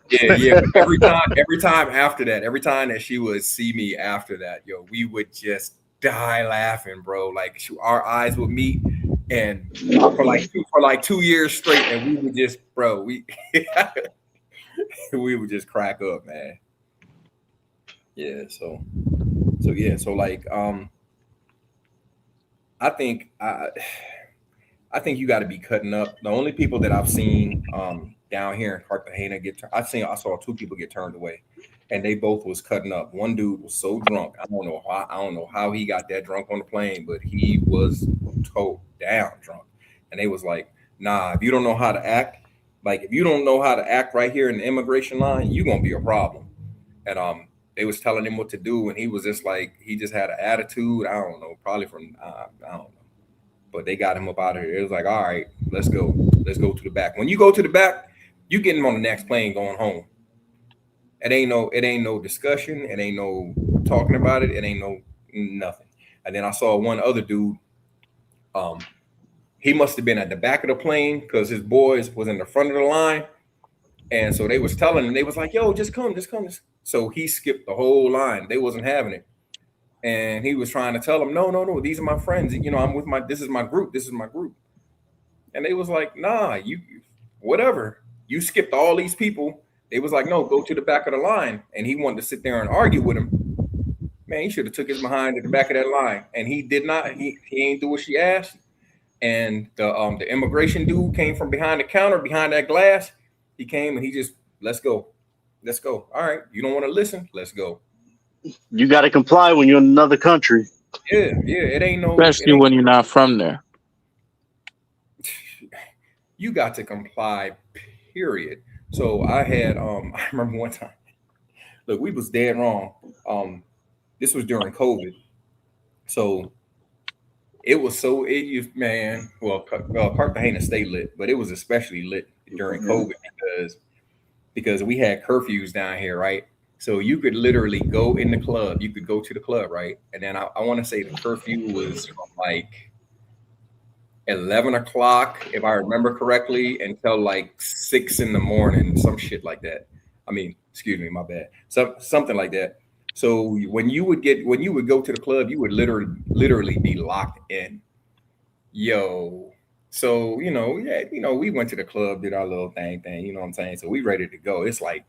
Yeah. But every time after that, every time that she would see me after that, we would just die laughing, bro. Like our eyes would meet, and for like 2 years straight, and we would just, bro, we would just crack up, man. Yeah, so like I think you got to be cutting up. The only people that I've seen down here in Cartagena I saw 2 people get turned away, and they both was cutting up. One dude was so drunk, I don't know how he got that drunk on the plane, but he was towed down drunk, and they was like, nah, if you don't know how to act, right here in the immigration line, you're gonna be a problem. And they was telling him what to do, and he was just like, he just had an attitude. I don't know, probably from I don't know, but they got him up out of here. It was like, all right, let's go to the back. When you go to the back, you getting on the next plane going home. It ain't no discussion. It ain't no talking about it. It ain't no nothing. And then I saw one other dude. He must have been at the back of the plane because his boys was in the front of the line. And so they was telling him, they was like, yo, just come. So he skipped the whole line. They wasn't having it. And he was trying to tell them, no, these are my friends. I'm with this is my group. And they was like, nah, you, whatever. You skipped all these people. They was like, no, go to the back of the line. And he wanted to sit there and argue with him. Man, he should have took his behind at the back of that line. And he did not. He ain't do what she asked. And the immigration dude came from behind the counter, behind that glass. He came and he just, let's go. All right. You don't want to listen? Let's go. You got to comply when you're in another country. Yeah, yeah. It ain't no. It especially ain't. when you're not from there. You got to comply. Period. So I had. I remember one time. Look, we was dead wrong. This was during COVID. So it was so it you man. Well, Cartagena stayed lit, but it was especially lit during COVID because we had curfews down here, right? So you could literally go in the club. You could go to the club, right? And then I want to say the curfew was from like 11 o'clock, if I remember correctly, until like 6 in the morning, some shit like that. I mean, excuse me, my bad. Something like that. So when you would go to the club, you would literally be locked in. Yo. So, yeah, we went to the club, did our little thing, you know what I'm saying? So we ready to go. It's like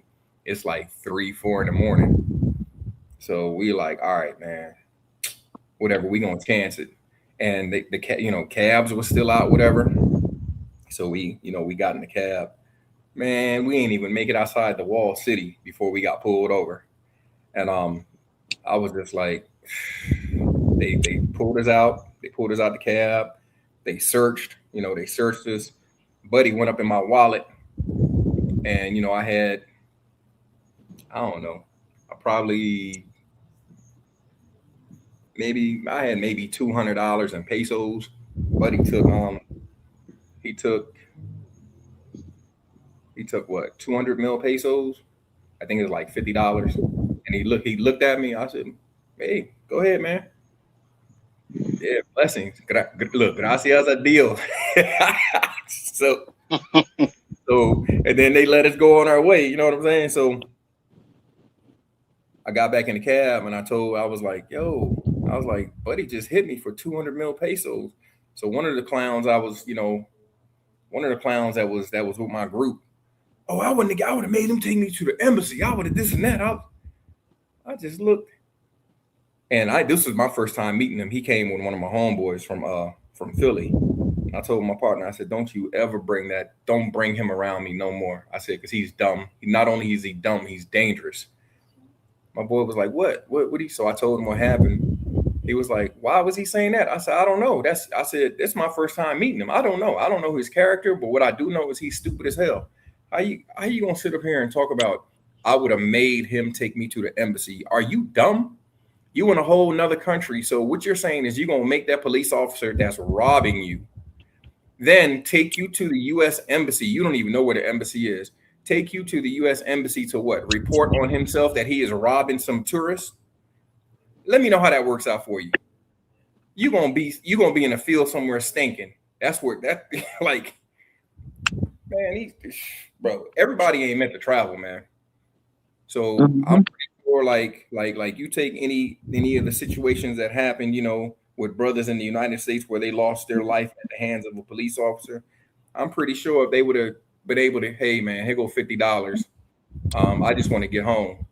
3, 4 in the morning. So we like, all right, man, whatever, we gonna chance it. And cabs was still out, whatever. So we got in the cab. Man, we ain't even make it outside the wall city before we got pulled over. And I was just like, they pulled us out. They pulled us out the cab. They searched us. Buddy went up in my wallet, and I had, I don't know, I probably maybe $200 in pesos. Buddy he took he took what, 200 mil pesos. I think it was like $50. And he looked at me. I said, "Hey, go ahead, man. Yeah, blessings. Look, gracias a Dios." so and then they let us go on our way. You know what I'm saying? So I got back in the cab and I was like, "Yo," I was like, "Buddy just hit me for 200 mil pesos." So one of the clowns that was with my group. Oh, I would have made him take me to the embassy. I would have this and that. I just looked, and this was my first time meeting him. He came with one of my homeboys from Philly. I told my partner, I said, don't bring him around me no more. I said, because he's dumb. Not only is he dumb, he's dangerous. My boy was like, what? So I told him what happened. He was like, why was he saying that? I said, I don't know. I said, it's my first time meeting him. I don't know. I don't know his character, but what I do know is he's stupid as hell. How you gonna sit up here and talk about I would have made him take me to the embassy? Are you dumb? You in a whole nother country. So what you're saying is you're gonna make that police officer that's robbing you then take you to the U.S. embassy. You don't even know where the embassy is. Take you to the U.S. embassy to what? Report on himself that he is robbing some tourists. Let me know how that works out for you. You gonna be in a field somewhere stinking. That's where that like, man. Bro, everybody ain't meant to travel, man. So I'm Mhm. pretty sure, like you take any of the situations that happened, with brothers in the United States where they lost their life at the hands of a police officer. I'm pretty sure if they would have been able to, hey man, here go $50. I just want to get home.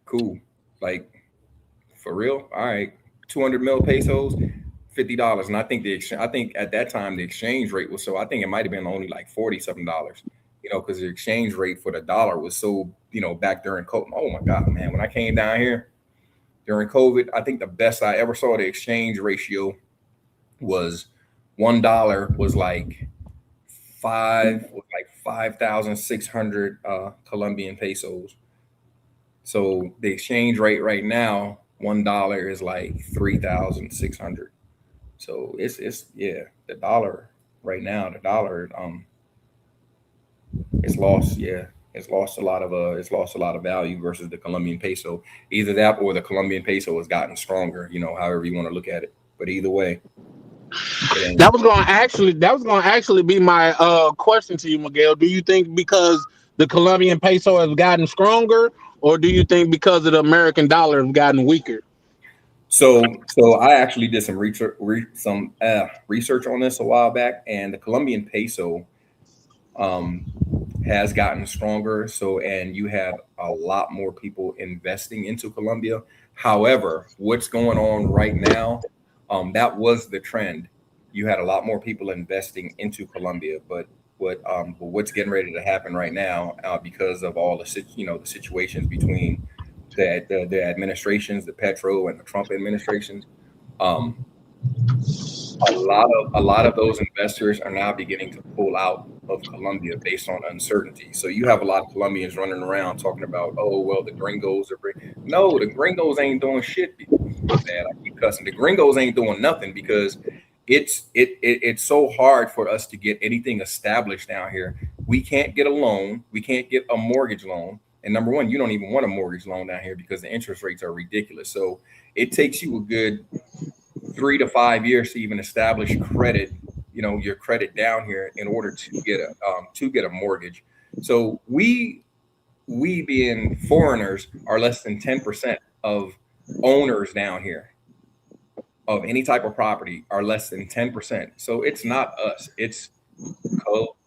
Cool. Like for real. All right. 200 mil pesos, $50. And I think at that time the exchange rate was so I think it might have been only like 40 something dollars. Because the exchange rate for the dollar was so, back during COVID. Oh my God, man. When I came down here during COVID, I think the best I ever saw the exchange ratio was $1 was like 5,600 Colombian pesos. So the exchange rate right now, $1 is like 3,600. So it's yeah, the dollar right now, the dollar it's lost, yeah. It's lost a lot of value versus the Colombian peso. Either that or the Colombian peso has gotten stronger, however you want to look at it. But either way, it ain't. That was gonna actually be my question to you, Miguel. Do you think because the Colombian peso has gotten stronger, or do you think because of the American dollar has gotten weaker? So I actually did some research on this a while back, and the Colombian peso um, has gotten stronger. So, and you have a lot more people investing into Colombia. However, what's going on right now, that was the trend. You had a lot more people investing into Colombia, but what's getting ready to happen right now, because of all the the situations between the administrations, the Petro and the Trump administrations, um, a lot of those investors are now beginning to pull out of Colombia based on uncertainty. So you have a lot of Colombians running around talking about, oh well, the gringos are no, the gringos ain't doing shit. My bad, I keep cussing. The gringos ain't doing nothing because it's so hard for us to get anything established down here. We can't get a loan, we can't get a mortgage loan. And number one, you don't even want a mortgage loan down here because the interest rates are ridiculous. So it takes you a good 3 to 5 years to even establish credit, your credit down here in order to get a mortgage. So we being foreigners are less than 10% of owners down here of any type of property are less than 10%. So it's not us, it's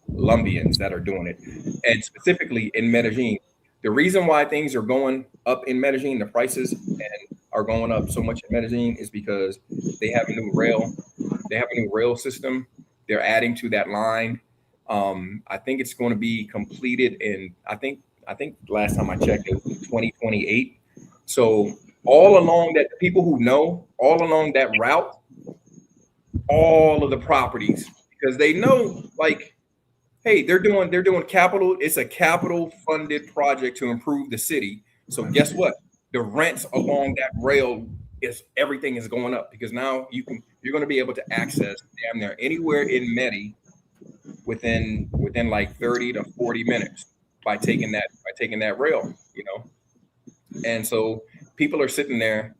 Colombians that are doing it. And specifically in Medellin, the reason why things are going up in Medellin, the prices and are going up so much in Medellin is because they have a new rail system. They're adding to that line. I think it's going to be completed in I think last time I checked it was 2028. So all along that, people who know all along that route, all of the properties, because they know, like, hey, they're doing capital. It's a capital funded project to improve the city. So guess what? The rents along that rail everything is going up because now you're going to be able to access damn near anywhere in Medi within like 30 to 40 minutes by taking that rail, And so people are sitting there,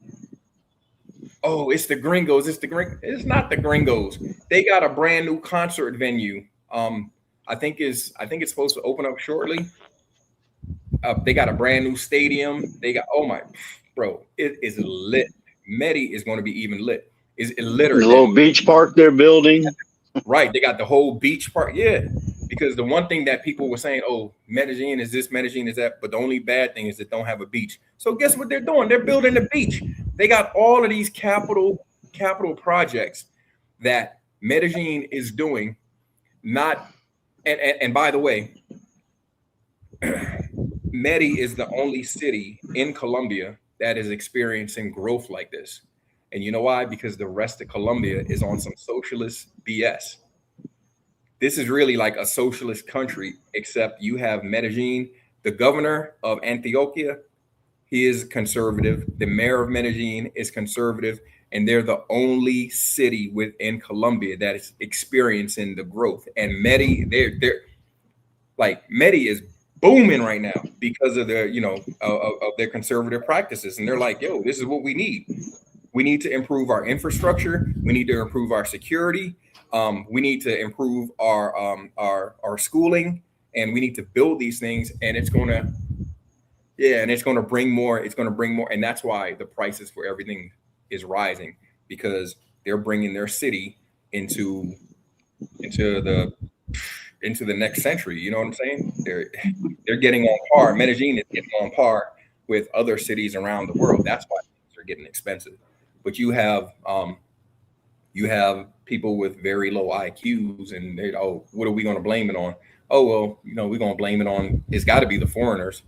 oh, it's the gringos, it's not the gringos. They got a brand new concert venue. I think it's supposed to open up shortly. They got a brand new stadium. They got, oh my, bro, it is lit. Medi is going to be even lit. Is it litter? The little beach park they're building. Right, they got the whole beach park. Yeah, because the one thing that people were saying, oh, Medellin is this, Medellin is that, but the only bad thing is they don't have a beach. So guess what they're doing? They're building a beach. They got all of these capital projects that Medellin is doing. Not, and by the way, Medi is the only city in Colombia that is experiencing growth like this. And you know why? Because the rest of Colombia is on some socialist BS. This is really like a socialist country, except you have Medellin, the governor of Antioquia, he is conservative. The mayor of Medellin is conservative. And they're the only city within Colombia that is experiencing the growth. And they're like Medi is booming right now because of their, of their conservative practices. And they're like, yo, this is what we need. We need to improve our infrastructure. We need to improve our security. We need to improve our schooling, and we need to build these things. And it's going to bring more. It's going to bring more, and that's why the prices for everything is rising, because they're bringing their city into the next century. You know what I'm saying? They're getting on par. Medellin is getting on par with other cities around the world. That's why things are getting expensive. But you have people with very low IQs, and what are we going to blame it on? Oh, well, we're going to blame it on, it's got to be the foreigners,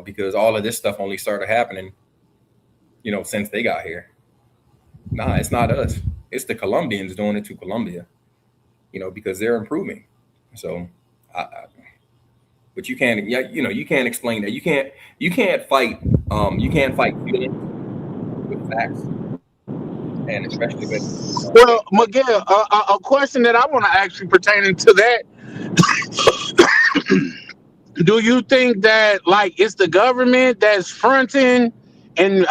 because all of this stuff only started happening, since they got here. Nah, it's not us. It's the Colombians doing it to Colombia, because they're improving. So, but you can't, you can't explain that. You can't fight feelings with facts. And especially with Well, Miguel, a question that I want to ask you pertaining to that: do you think that it's the government that's fronting and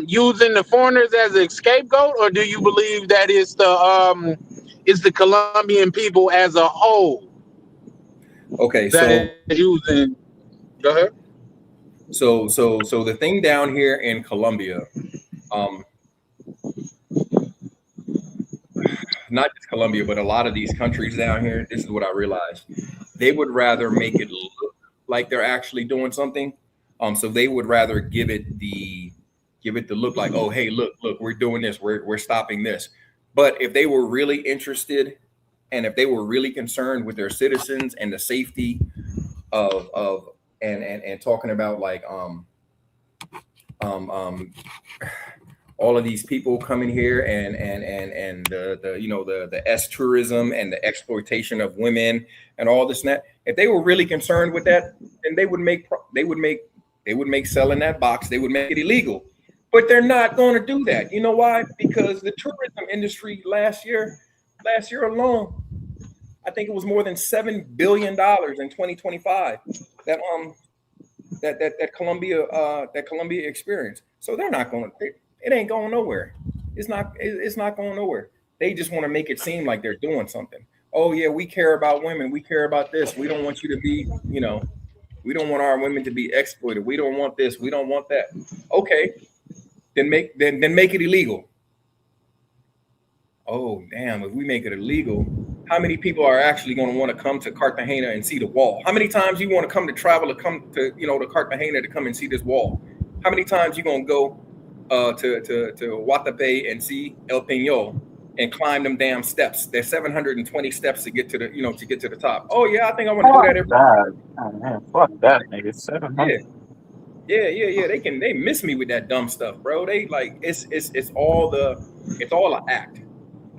using the foreigners as a scapegoat, or do you believe that it's the Colombian people as a whole? Okay, that so is using. Go ahead. So the thing down here in Colombia, not just Colombia, but a lot of these countries down here, this is what I realized. They would rather make it look like they're actually doing something. So they would rather give it the look like, oh, hey, look, we're doing this, we're stopping this. But if they were really interested, and if they were really concerned with their citizens and the safety of and talking about all of these people coming here and the S tourism and the exploitation of women and all this and that. If they were really concerned with that, then they would make selling that box, they would make it illegal. But they're not going to do that. You know why? Because the tourism industry last year alone, I think it was more than $7 billion in 2025 that Colombia experienced. So they're not going to. It ain't going nowhere. It's not going nowhere. They just want to make it seem like they're doing something. Oh yeah, we care about women. We care about this. We don't want you to be, we don't want our women to be exploited. We don't want this. We don't want that. Okay, then make it illegal. Oh damn! If we make it illegal, how many people are actually going to want to come to Cartagena and see the wall? How many times you want to come to Cartagena to come and see this wall? How many times you going to go to Guatapé and see El Peñol and climb them damn steps? There's 720 steps to get to the top. Oh yeah, I think I want to do that every time. Oh, man, fuck that, nigga. 700. Yeah. They miss me with that dumb stuff, bro. They like it's all an act.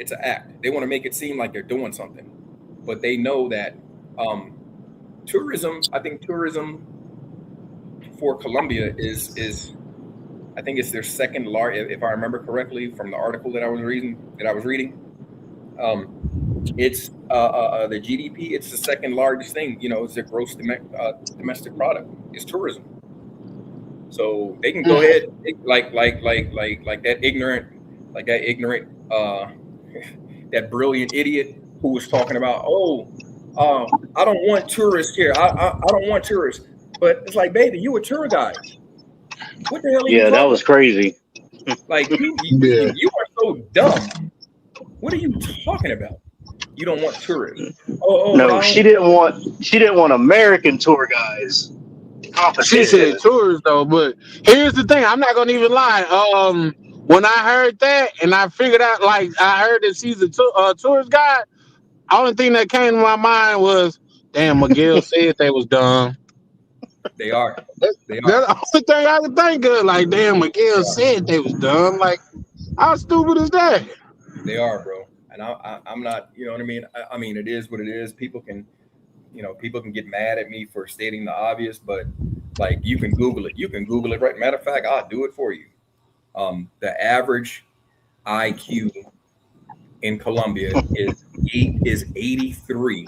It's an act. They want to make it seem like they're doing something, but they know that tourism. I think tourism for Colombia is I think it's their second largest, if I remember correctly from the article that I was reading. It's the GDP. It's the second largest thing. It's their gross domestic product. Is tourism. So they can go ahead like that ignorant that brilliant idiot who was talking about, I don't want tourists here. I don't want tourists. But it's like, baby, you a tour guide. What the hell are you talking that was crazy. Like you are so dumb. What are you talking about? You don't want tourists. No, she didn't want American tour guides. She said tourists though, but here's the thing. I'm not gonna even lie. When I heard that and I figured out, like, I heard that she's a tourist guide, the only thing that came to my mind was, damn, Miguel said they was dumb. They are. That's the only thing I could think of. Like, damn, Miguel said they was dumb. Like, how stupid is that? They are, bro. And I'm not, you know what I mean? I mean, it is what it is. People can get mad at me for stating the obvious, but like, you can Google it. You can Google it, right? Matter of fact, I'll do it for you. The average IQ in Colombia is 83.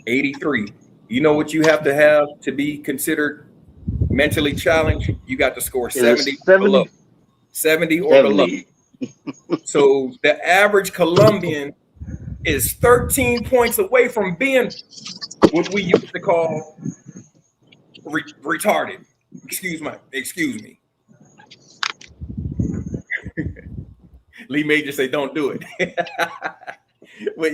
83. You know what you have to be considered mentally challenged? You got to score 70 or below. 70 or below. So the average Colombian is 13 points away from being what we used to call retarded. Excuse me. Lee Major say, don't do it. But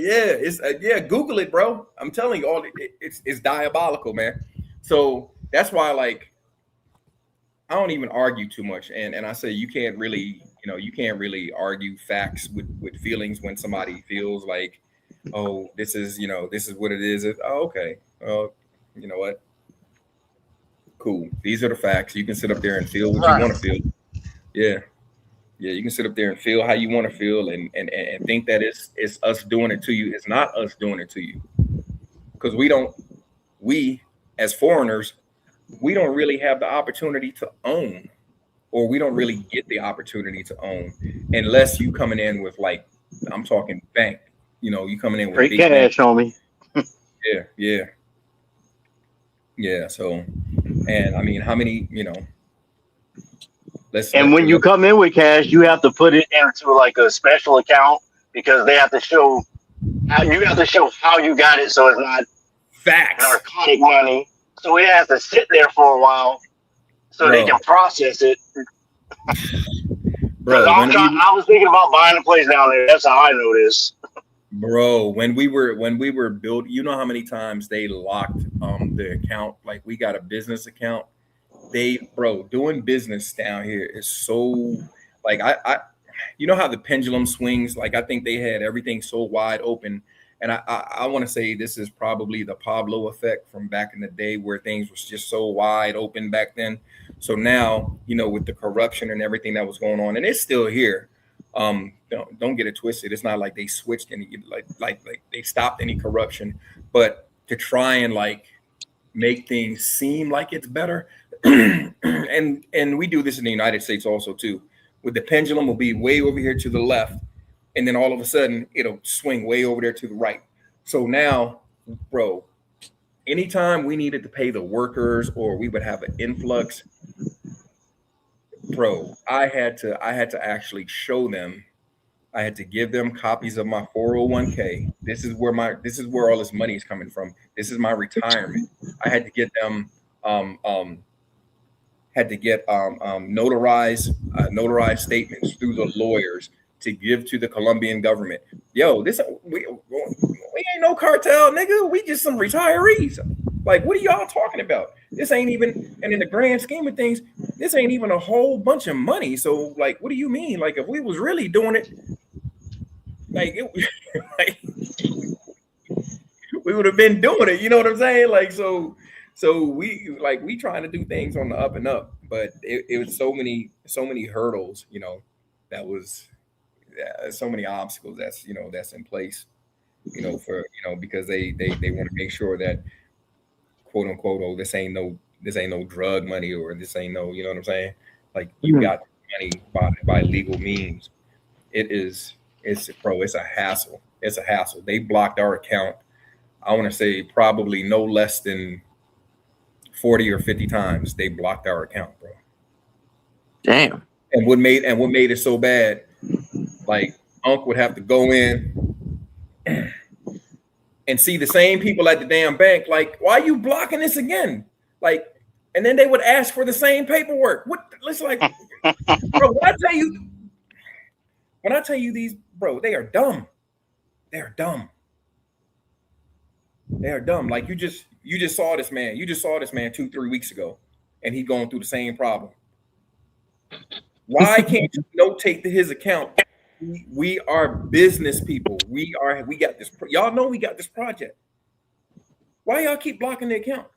Google it, bro. I'm telling you, it's diabolical, man. So that's why, like, I don't even argue too much, and I say you can't really argue facts with feelings when somebody feels like, oh, this is what it is. Okay, you know what? Cool. These are the facts. You can sit up there and feel what you want to feel. Yeah. You can sit up there and feel how you want to feel, and think that it's us doing it to you. It's not us doing it to you, because we as foreigners, we don't really have the opportunity to own, or we don't really get the opportunity to own unless you coming in with, like, I'm talking bank. You coming in with great cash on me. Yeah. So, and I mean, how many, when you come in with cash, you have to put it into like a special account, because they have to show how you got it, so it's not facts narcotic money. So it has to sit there for a while so they can process it. Bro, I was thinking about buying a place down there. That's how I know this. Bro, when we were built, you know how many times they locked the account? Like, we got a business account. Doing business down here is so, like, I you know how the pendulum swings? Like, I think they had everything so wide open And I want to say this is probably the Pablo effect from back in the day where things was just so wide open back then. So now, with the corruption and everything that was going on, and it's still here. Don't get it twisted. It's not like they switched any like they stopped any corruption, but to try and like make things seem like it's better. and we do this in the United States also too. With the pendulum will be way over here to the left, and then all of a sudden it'll swing way over there to the right. So now, bro, anytime we needed to pay the workers or we would have an influx, bro, I had to actually show them. I had to give them copies of my 401k. This is where all this money is coming from. This is my retirement. I had to get them notarized statements through the lawyers to give to the Colombian government. Yo, we ain't no cartel, nigga. We just some retirees. Like, what are y'all talking about? This ain't even, and in the grand scheme of things, this ain't even a whole bunch of money. So, like, what do you mean? Like, if we was really doing it, like, we would have been doing it. You know what I'm saying? Like, so we trying to do things on the up and up, but it was so many hurdles, that was so many obstacles that's in place, because they want to make sure that, quote unquote, oh, this ain't no drug money, or this ain't no, you know what I'm saying? Like, you got money by legal means. It's a hassle. It's a hassle. They blocked our account. I want to say probably no less than 40 or 50 times they blocked our account, bro. Damn. And what made it so bad, like, Unc would have to go in and see the same people at the damn bank, like, why are you blocking this again? Like, and then they would ask for the same paperwork. It's like, bro, when I tell you these, bro, they are dumb. They're dumb. Like, you just saw this man. You just saw this man 2-3 weeks ago, and he going through the same problem. Why can't you notate to his account? We are business people. We got this. Y'all know we got this project. Why y'all keep blocking the account?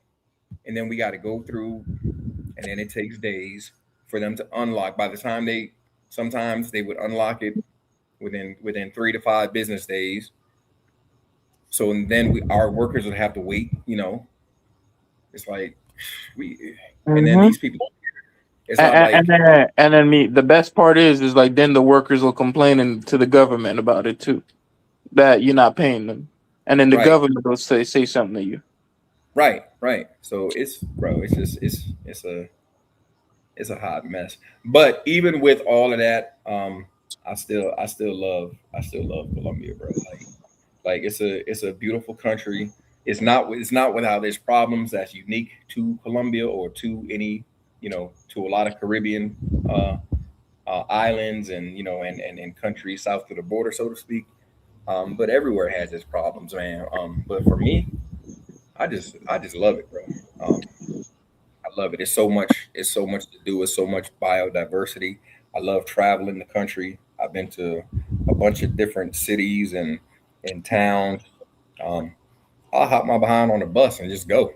And then we got to go through, and then it takes days for them to unlock. By the time sometimes they would unlock it within 3 to 5 business days. So, and then our workers would have to wait. It's like and then these people. It's not and then the best part is like then the workers will complain to the government about it too, that you're not paying them, and then the government will say something to you. Right. So it's a hot mess. But even with all of that, I still love Colombia, bro. Like it's a beautiful country. It's not without its problems that's unique to Colombia or to any, to a lot of Caribbean islands and and countries south of the border, so to speak. But everywhere has its problems, man. But for me, I just love it, bro. I love it. It's so much to do. It's so much biodiversity. I love traveling the country. I've been to a bunch of different cities and towns. I'll hop my behind on a bus and just go.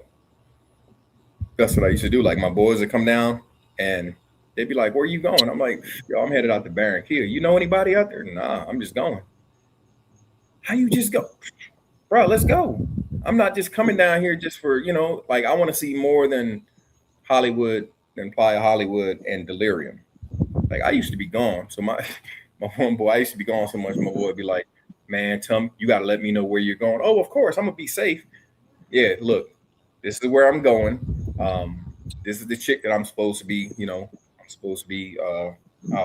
That's what I used to do. Like, my boys would come down and they'd be like, "Where are you going?" I'm like, "Yo, I'm headed out to Barranquilla. You know anybody out there?" "Nah, I'm just going." "How you just go?" "Bro, let's go. I'm not just coming down here just for, like, I want to see more than Hollywood, than Playa Hollywood and Delirium." Like, I used to be gone. So my one boy, I used to be gone so much, my boy would be like, "Man, Tom, you got to let me know where you're going." "Oh, of course, I'm going to be safe." "Yeah, look, this is where I'm going. This is the chick that I'm supposed to be,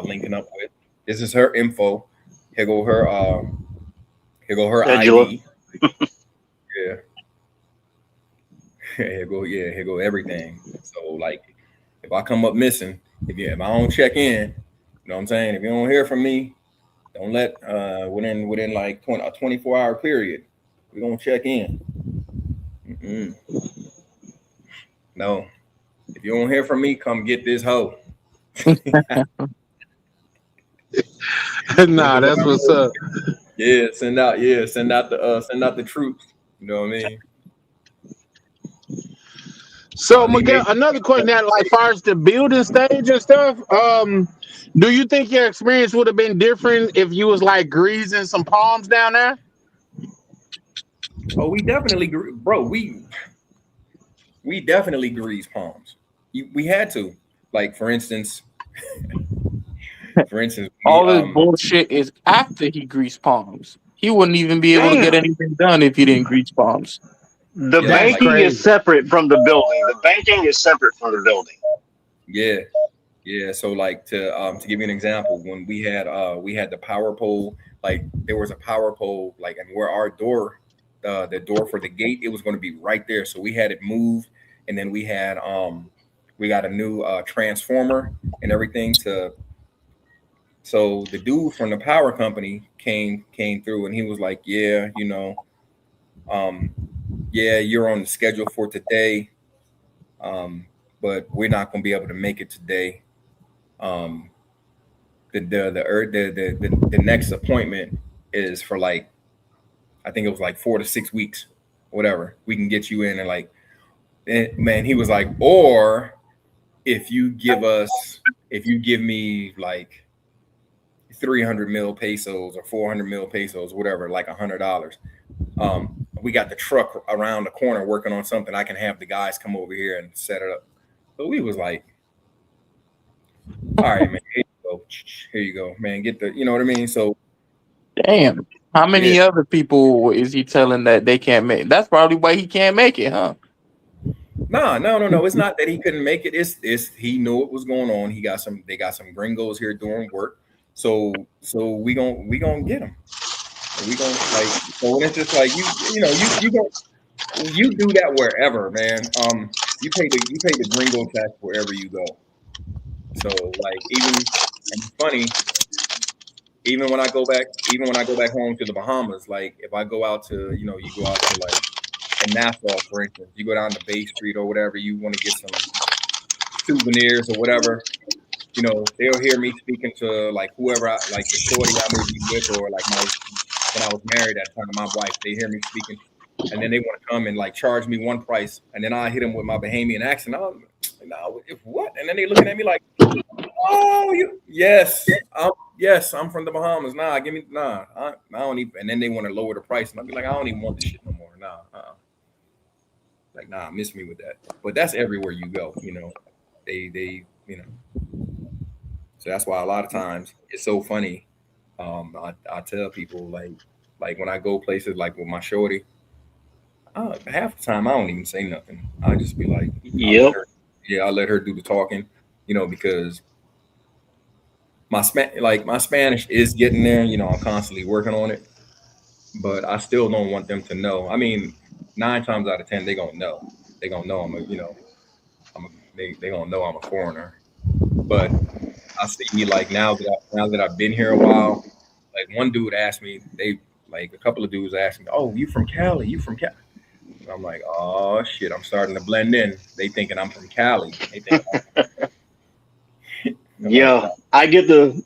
linking up with. This is her info. Here go her Angela. ID. Yeah. Here go everything. So, like, if I come up missing, if I don't check in, you know what I'm saying? If you don't hear from me, don't let within like a 24-hour period, we're gonna check in. No. If you don't hear from me, come get this hoe. Nah, that's what's up. send out the troops. You know what I mean? So They Miguel, made another question that like far as the building stage and stuff, do you think your experience would have been different if you was like greasing some palms down there? we definitely bro, we definitely grease palms. We had to. Like for instance, we All this bullshit is after he greased palms. He wouldn't even be able to get Damn, anything done if he didn't grease palms. The yeah, that's like banking is crazy. separate from the building. The banking is separate from the building. yeah, yeah. So like to give you an example, when we had the power pole, like there was a power pole, like and where our door, the door for the gate, it was going to be right there. So we had it moved, and then we got a new transformer and everything to. So the dude from the power company came through, and he was like, "Yeah, um, yeah, you're on the schedule for today, um, but we're not going to be able to make it today. Um, the next appointment is for like I think it was like 4 to 6 weeks, whatever. We can get you in and like, man, he was like, or if you give me like 300 mil pesos or 400 mil pesos, whatever, like $100. We got the truck around the corner working on something. I can have the guys come over here and set it up. But we was like, all right, man, here you go, man, get the, you know what I mean? So Damn. How yeah, many other people is he telling that they can't make? That's probably why he can't make it, huh? nah, no. It's not that he couldn't make it. It's he knew what was going on. They got some gringos here doing work. So we gonna get them. We gonna like so it's just like you do that wherever, man. You pay the gringo tax wherever you go. So like even and it's funny, even when I go back home to the Bahamas, like if I go out to, you go out to like in Nassau, for instance, you go down to Bay Street or whatever, you want to get some souvenirs or whatever, they'll hear me speaking to like whoever like the shorty I may be with, or like when I was married at the time, my wife, they hear me speaking, and then they want to come and like charge me one price, and then I hit them with my Bahamian accent. I'm like, no, if what? And then they looking at me like, oh, yes, I'm from the Bahamas. Nah, give me I don't even. And then they want to lower the price, and I'll be like, I don't even want this shit no more. Nah, like miss me with that. But that's everywhere you go. They So that's why a lot of times it's so funny. I tell people like when I go places like with my shorty, half the time I don't even say nothing. I just be like, Yep. I let her do the talking, because my Spanish is getting there. I'm constantly working on it, but I still don't want them to know. I mean, 9 times out of 10, they gonna know. They gonna know they gonna know I'm a foreigner. But I see like now that I've been here a while, like one dude asked me, a couple of dudes asked me, "Oh, you from Cali? You from Cali?" And I'm like, "Oh shit, I'm starting to blend in." They thinking I'm from Cali. They think I'm like, Yeah. I get the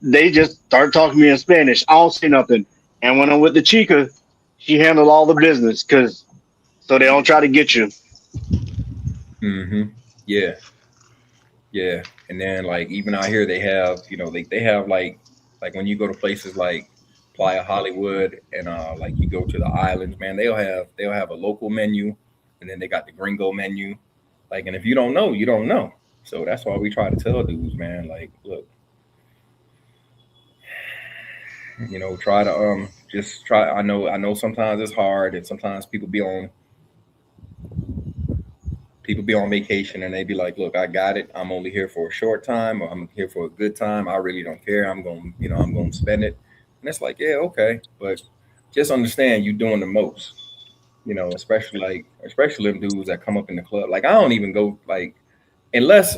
they just start talking to me in Spanish. I don't say nothing. And when I'm with the chica, she handled all the business because so they don't try to get you. mm-hmm, yeah, yeah. And then like even out here, they have they have like when you go to places like Playa Hollywood and like you go to the islands, man, they'll have a local menu, and then they got the gringo menu. Like, and if you don't know, you don't know. So that's why we try to tell dudes, man, like, look, try to just try. I know sometimes it's hard, and sometimes people be on vacation and they be like, look, I got it. I'm only here for a short time, or I'm here for a good time. I really don't care. I'm going to spend it. And it's like, yeah, okay. But just understand you doing the most, especially them dudes that come up in the club. Like, I don't even go like, unless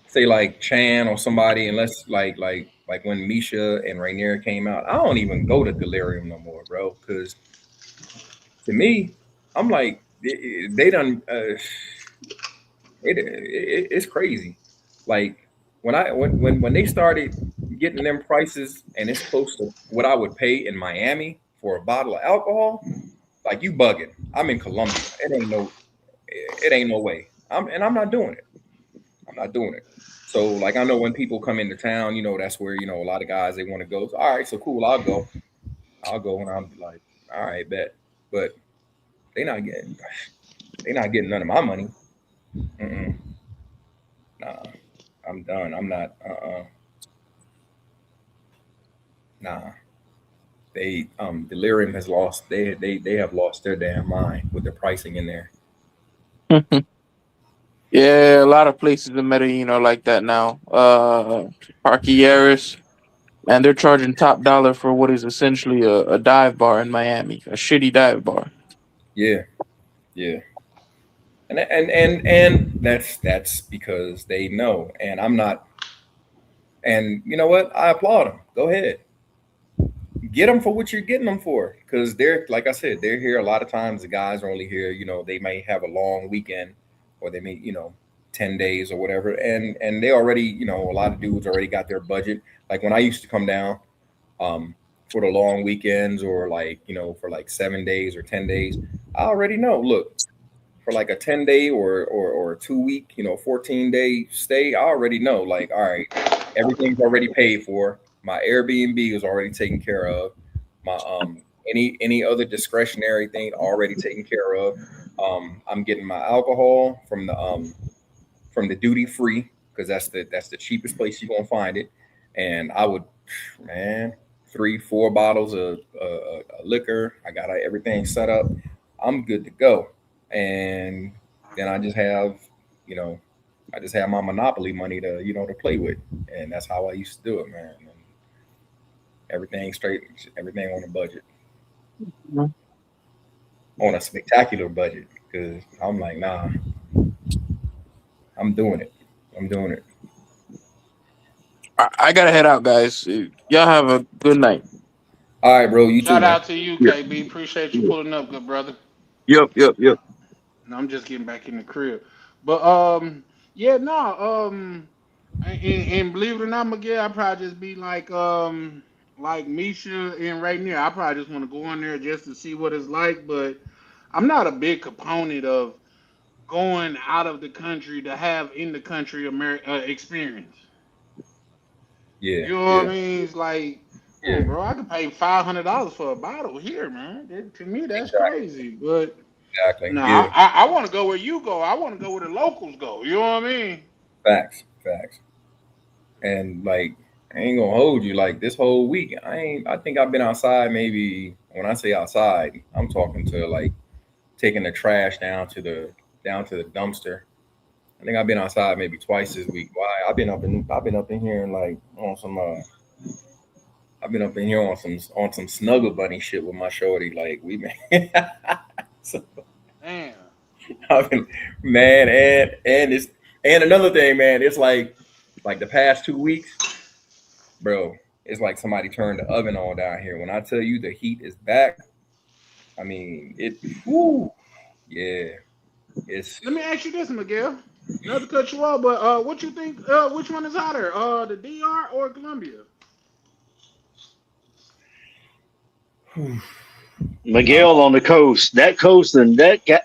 say like Chan or somebody, unless like when Misha and Rainier came out, I don't even go to Delirium no more, bro. Cause to me, I'm like, they done, it's crazy. Like when they started getting them prices and it's close to what I would pay in Miami for a bottle of alcohol, like you bugging. I'm in Colombia. It ain't no way. I'm not doing it. I'm not doing it. So like I know when people come into town, that's where a lot of guys they want to go. So, all right, so cool, I'll go. I'll go and I'm like, all right, bet. But they not getting they not getting none of my money. Mm-mm, nah, I'm done. I'm not. Nah. Delirium has lost. They have lost their damn mind with the pricing in there. Yeah, a lot of places in Medellin are like that now. Parquilleras, and they're charging top dollar for what is essentially a dive bar in Miami, a shitty dive bar. Yeah, yeah. And that's because they know, and I'm not. And you know what? I applaud them. Go ahead, get them for what you're getting them for, because they're like I said, they're here. A lot of times the guys are only here. They may have a long weekend, or they may 10 days or whatever, and they already a lot of dudes already got their budget. Like when I used to come down, for the long weekends or like for like 7 days or 10 days, I already know. Look, for like a 10 day or 2 week, 14 day stay, I already know. Like, all right, everything's already paid for. My Airbnb is already taken care of. My any other discretionary thing already taken care of. I'm getting my alcohol from the duty free, because that's the cheapest place you're gonna find it. And I would, man, 3 4 bottles of liquor. I got everything set up. I'm good to go. And then you know, I just have my monopoly money to play with, and that's how I used to do it, man. And everything straight, everything on a budget, on a spectacular budget. Because I'm like, nah, I'm doing it. I'm doing it. I gotta head out, guys. Y'all have a good night. All right, bro. You too, Shout man. out to you, Yep. KB. Appreciate you pulling up, good brother. Yep. Yep. Yep. And I'm just getting back in the crib. But yeah, no, and believe it or not, Miguel, I probably just be like Misha and right now. I probably just want to go in there just to see what it's like. But I'm not a big component of going out of the country to have in the country experience. Yeah, You know what I yeah, mean? It's like, come yeah. on, bro. I could pay $500 for a bottle here, man. To me, that's Exactly, crazy. But exactly. no, Yeah, I want to go where you go. I want to go where the locals go. You know what I mean? facts, facts. And like, I ain't gonna hold you. Like this whole week, I think I've been outside. Maybe when I say outside, I'm talking to like taking the trash down to the dumpster. I think I've been outside maybe twice this week. Why? I've been up in here and like on some I've been up in here on some snuggle bunny shit with my shorty. Like we been so Damn. I've been, man, and it's and another thing, man, it's like the past 2 weeks, bro, it's like somebody turned the oven on down here. When I tell you the heat is back, I mean it. Whoo, yeah, it's Let me ask you this, Miguel. Not to cut you off, but what you think? Which one is hotter, the DR or Columbia? um, Miguel on the coast. That coast and that got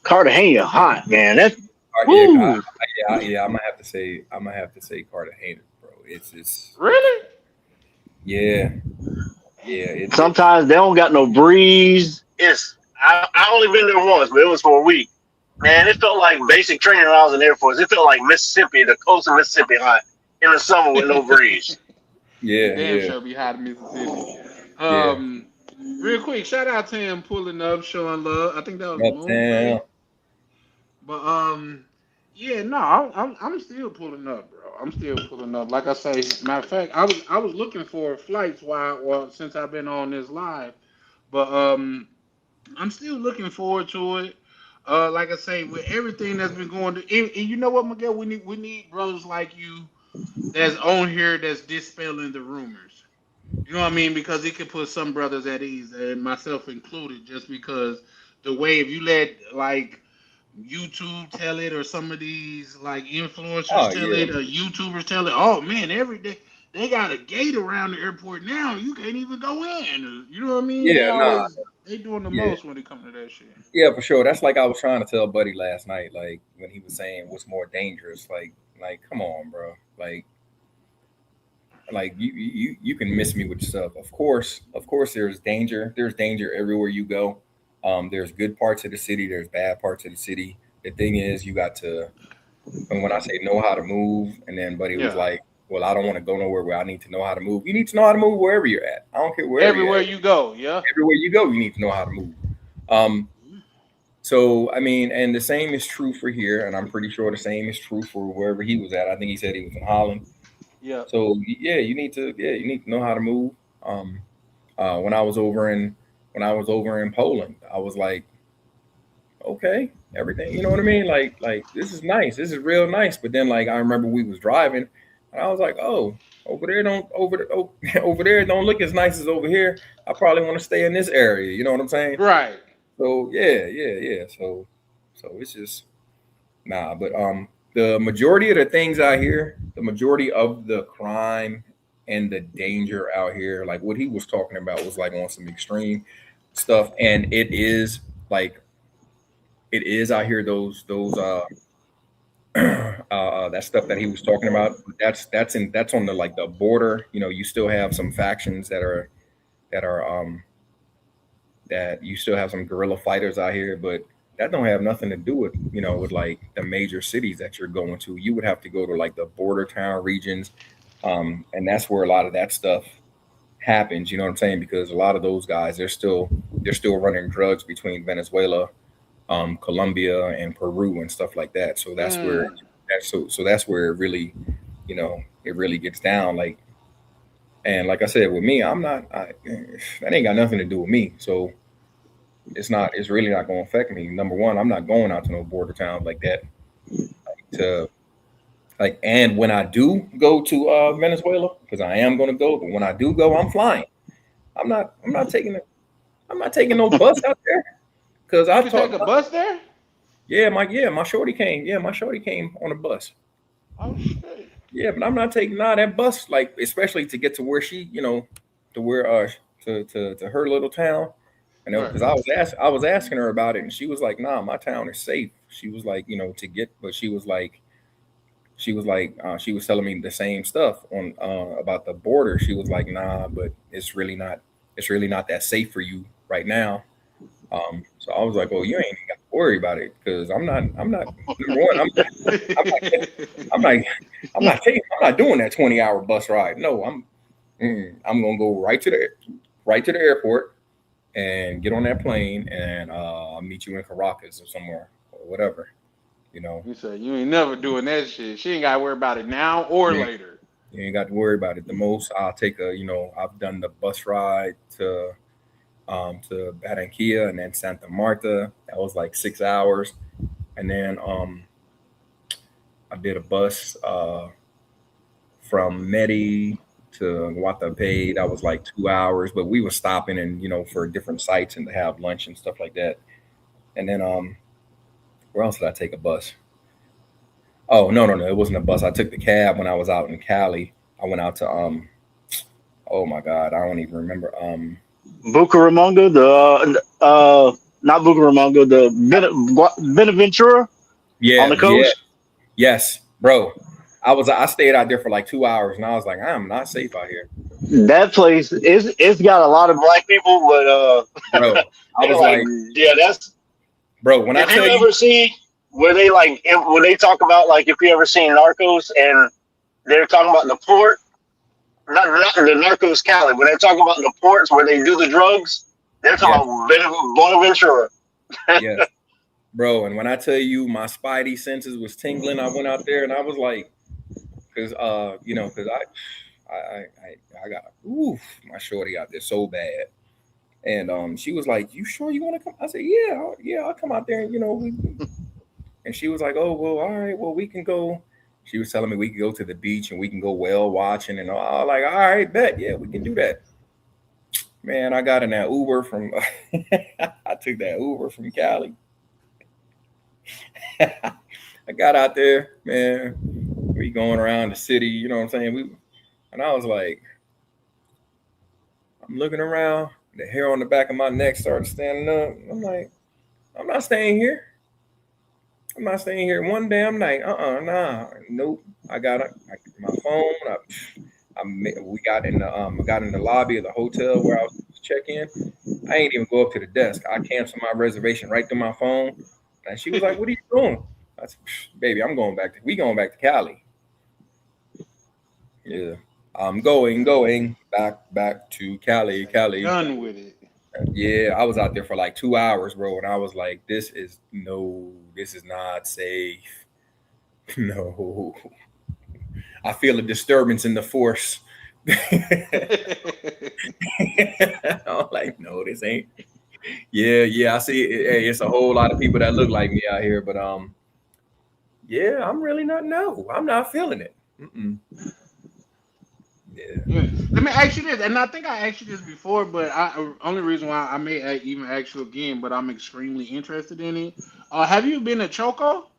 Cartagena hot, man. That's yeah, woo. yeah. I'm gonna have to say Cartagena, bro. It's Really? yeah, yeah. Sometimes they don't got no breeze. I only been there once, but it was for a week. Man, it felt like basic training when I was in the Air Force. It felt like Mississippi, the coast of Mississippi hot in the summer with no breeze. It Yeah, damn yeah, sure be hot in Mississippi. yeah. Um, real quick, shout out to him pulling up, showing love. I think that was Uptown. Moonray. But yeah, no, I'm still pulling up, bro. I'm still pulling up. Like I say, matter of fact, I was looking for flights while since I've been on this live, but I'm still looking forward to it. Like I say, with everything that's been going to, and you know what, Miguel, we need brothers like you that's on here that's dispelling the rumors. You know what I mean? Because it could put some brothers at ease, and myself included, just because the way if you let like YouTube tell it or some of these like influencers Oh tell yeah, it or YouTubers tell it, oh man, every day they got a gate around the airport now. You can't even go in. You know what I mean? Yeah, nah, They doing the yeah, most when it comes to that shit. yeah, for sure. That's like I was trying to tell Buddy last night, like when he was saying what's more dangerous. Like, come on, bro. Like you can miss me with stuff. Of course, there's danger. There's danger everywhere you go. There's good parts of the city. There's bad parts of the city. The thing is, you got to. And when I say know how to move, and then Buddy was Yeah. like, "Well, I don't want to go nowhere where I need to know how to move." You need to know how to move wherever you're at. I don't care wherever you're Everywhere at. you go, yeah. Everywhere you go, you need to know how to move. Um, so I mean, and the same is true for here, and I'm pretty sure the same is true for wherever he was at. I think he said he was in Holland. Yeah. So yeah, you need to know how to move. Um, when I was over in Poland, I was like, okay, everything, you know what I mean? Like this is nice, this is real nice. But then like I remember we was driving, and I was like, oh, over there don't look as nice as over here. I probably want to stay in this area. You know what I'm saying? Right. So yeah. So it's just nah. But the majority of the things out here, the majority of the crime and the danger out here, like what he was talking about, was like on some extreme stuff, and like it is out here. Those that stuff that he was talking about. That's on the like the border. You know, you still have some factions that are that you still have some guerrilla fighters out here, but that don't have nothing to do with with like the major cities that you're going to. You would have to go to like the border town regions, and that's where a lot of that stuff happens. You know what I'm saying? Because a lot of those guys they're still running drugs between Venezuela, Colombia, and Peru and stuff like that. So Mm. that's where it really it really gets down. And like I said, with me, that ain't got nothing to do with me. So it's really not going to affect me. Number one, I'm not going out to no border towns like that to like. And when I do go to Venezuela, because I am going to go, but when I do go, I'm flying. I'm not taking no bus out there because You I could take talked. a bus there? My shorty came. Yeah, my shorty came on a bus. Oh shit. Yeah, but I'm not taking that bus, like especially to get to where to where to her little town. Right. Because I was asking her about it, and she was like, "Nah, my town is safe." She was like, to get, but she was telling me the same stuff on about the border. She was like, "Nah, but it's really not that safe for you right now." So I was like, "Well, you ain't even got to worry about it because I'm not number one. I'm not I'm not I'm not doing that 20-hour bus ride. No, I'm gonna go right to the airport and get on that plane and I'll meet you in Caracas or somewhere or whatever. You know, You said you ain't never doing that shit. She ain't got to worry about it now or you ain't, later. you ain't got to worry about it. The most I'll take I've done the bus ride to Barranquilla and then Santa Marta. That was like 6 hours, and then I did a bus from Medi to Guatapé. That was like 2 hours, but we were stopping and for different sites and to have lunch and stuff like that. And then where else did I take a bus? Oh no, it wasn't a bus. I took the cab when I was out in Cali. I went out to oh my god, I don't even remember. Bucaramanga, not Bucaramanga, the Benaventura on the Yeah, coast. yes, bro. I stayed out there for like 2 hours and I was like, I'm not safe out here, That place it's got a lot of black people, but bro. I they're was like, like, yeah, that's bro, when I if you tell you, ever see where they when they talk about like if you ever seen Narcos and they're talking about the port, not the Narcos Cali, when they're talking about the ports where they do the drugs, they're yes, talking about Bonaventura. yes, bro. And when I tell you my spidey senses was tingling, I went out there and I was like, because because I got oof my shorty out there so bad. And she was like, "You sure you want to come?" I said, "Yeah, I'll come out there." And and she was like, "Oh well, all right, well we can go." She was telling me we could go to the beach and we can go whale watching and all. I was like, "All right, bet, yeah, we can do that." Man, I got in that Uber from I took that Uber from Cali. I got out there, man. We going around the city, you know what I'm saying? And I was like, I'm looking around. The hair on the back of my neck started standing up. I'm like, I'm not staying here. I'm not staying here one damn night. Nah, nope. My phone. We got in the lobby of the hotel where I was supposed to check in. I ain't even go up to the desk. I canceled my reservation right through my phone. And she was like, "What are you doing?" I said, "Baby, we going back to Cali." Yeah, I'm going back to Cali, Cali. Done with it. Yeah, I was out there for like 2 hours, bro, and I was like, this is not safe. No, I feel a disturbance in the force. I'm like, no, this ain't. Yeah, I see. Hey, it's a whole lot of people that look like me out here, but yeah, I'm really not. No, I'm not feeling it. Mm-mm. Yeah, Yeah. Let me ask you this, and I think I asked you this before, but only reason why I may even ask you again, but I'm extremely interested in it. Have you been to Choco?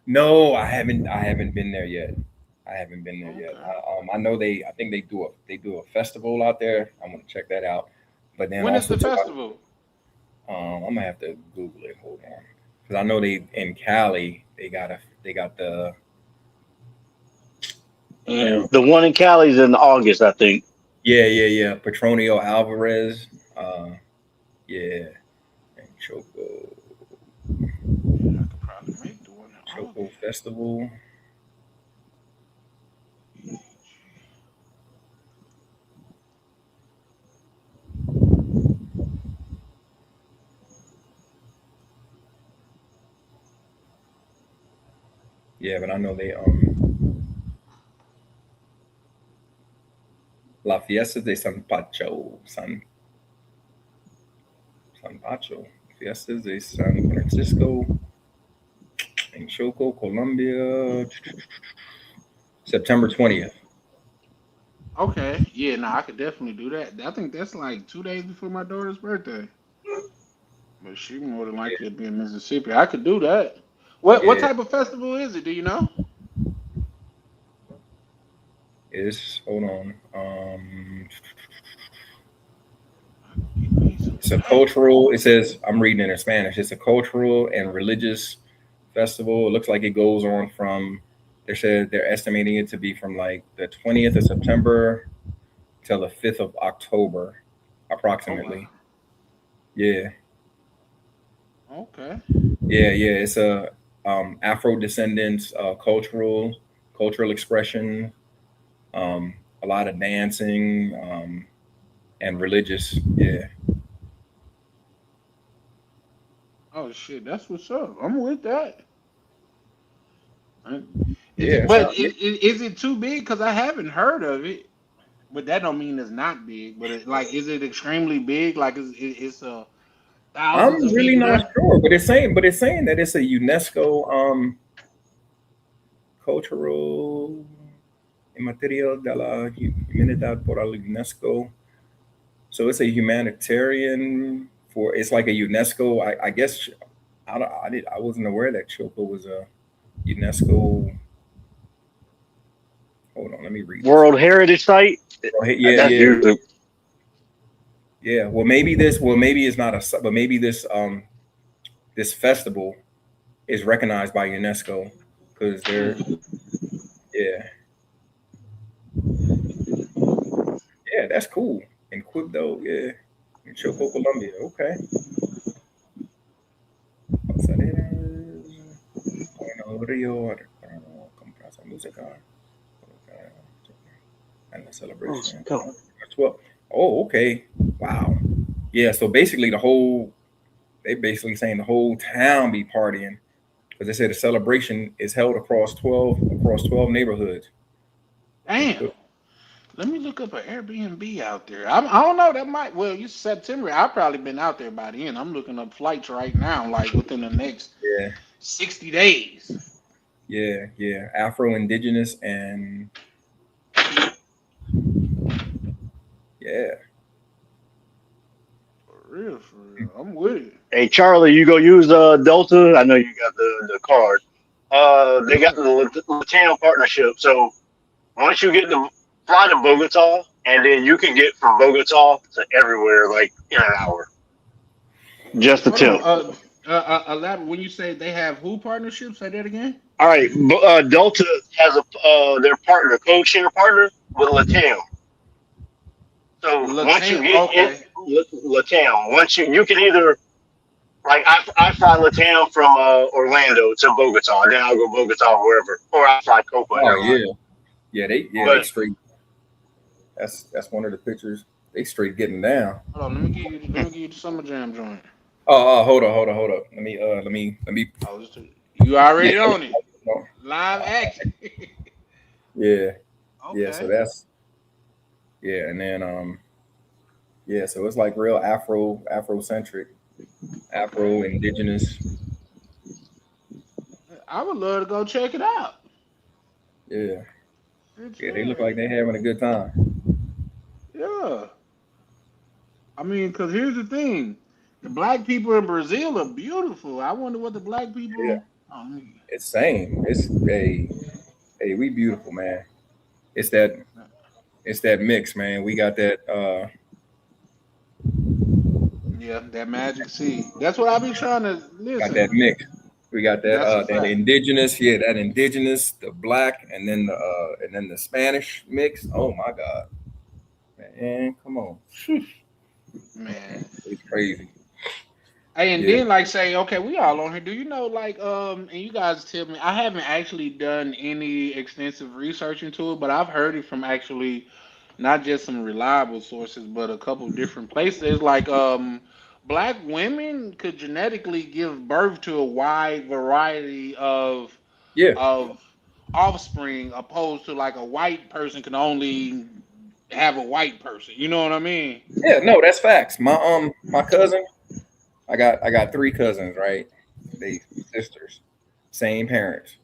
no, I haven't. I haven't been there yet. I haven't been there yet. Okay. I know they. I think they do a festival out there. I'm gonna check that out. But then When is also the too, festival? I'm gonna have to Google it. Hold on, because I know they in Cali. They got the And damn. the one in Cali's in August, I think. Yeah. Petronio Alvarez. Yeah, and Yeah, I could probably make the one in Choco August. Festival. Yeah, but I know they La Fiesta de San Pacho, Fiestas de San Francisco in Choco, Colombia, September 20th. Okay. Yeah, no, I could definitely do that. I think that's like 2 days before my daughter's birthday. But she more than Yeah, likely to be in Mississippi. I could do that. What yeah. type of festival is it? Do you know? It's hold on. Get me some It's a thanks. cultural. It says I'm reading it in Spanish. It's a cultural and religious festival. It looks like it goes on from. They said they're estimating it to be from like the 20th of September till the 5th of October, Oh wow. approximately. Yeah, Okay. yeah. It's a Afro descendants cultural expression, a lot of dancing, and religious. Yeah, Oh shit, that's what's up. I'm with that. Uh, Is yeah. it? But So yeah, is it too big? Because I haven't heard of it. But that don't mean it's not big. But is it extremely big? Like it's I'm thousands of really people not there? sure, but it's saying that it's a UNESCO cultural immaterial de la humanidad por la UNESCO. So it's a humanitarian for. It's like a UNESCO. I guess I wasn't aware that Choco was a UNESCO. Hold on, let me read this. World Heritage Site. Oh, yeah, That's yeah, usually yeah. Well, maybe this. Well, maybe it's not a. But maybe this festival is recognized by UNESCO because they're Mm. yeah, yeah. That's cool. In Quibdo, yeah, in Choco, Colombia. Okay. Bueno, Rio, compras música and the celebration. Well, oh, okay. Wow. Yeah. So basically, they basically saying the whole town be partying because they said the celebration is held across 12 neighborhoods. And Damn. Let me look up an Airbnb out there. I don't know. That might. Well, you September. I've probably been out there by then. I'm looking up flights right now. Like within the next yeah, 60 days. yeah. Afro Indigenous and yeah, For real, for real. I'm with it. Hey Charlie, you go use Delta. I know you got the card. They got the Latino partnership. So once you get the fly to Bogota, and then you can get from Bogota to everywhere like in an hour. Just the Hold on. tip. When you say they have who partnerships, say that again. All right, Delta has a their partner, code share partner with Latam. So once you Latam. get in Okay. Latam, once you can either like I fly Latam from Orlando to Bogota, and then I'll go Bogota wherever, or I fly Copa Oh Airlines. yeah, they But straight. That's one of the pictures. They straight getting down. Hold on. Let me give you the summer jam joint. Hold up. Let me. Oh, you Yeah, already on it. Live uh, action. yeah, yeah. So Okay. that's yeah, and then yeah. So it's like real Afrocentric, Okay. Afro indigenous. I would love to go check it out. Yeah, It's, yeah. They look uh, like they having a good time. yeah. I mean, because here's the thing: the black people in Brazil are beautiful. I wonder what the black Yeah, people. Oh, it's same. It's hey, we beautiful, man. It's that it's that mix, man. We got that yeah, that magic seed. That's what I be trying to got that listen. mix. We got That's a that fact. indigenous, yeah, that indigenous, the black, and then the Spanish mix. Oh my God, man, come on, Man. it's crazy. Hey, and Yeah, then like say, okay, we all on here. Do you know like and you guys tell me I haven't actually done any extensive research into it, but I've heard it from actually not just some reliable sources, but a couple different places. Like black women could genetically give birth to a wide variety yeah, of offspring opposed to like a white person can only have a white person. You know what I mean? yeah. No, that's facts. My cousin, I got three cousins, right? They sisters, same parents.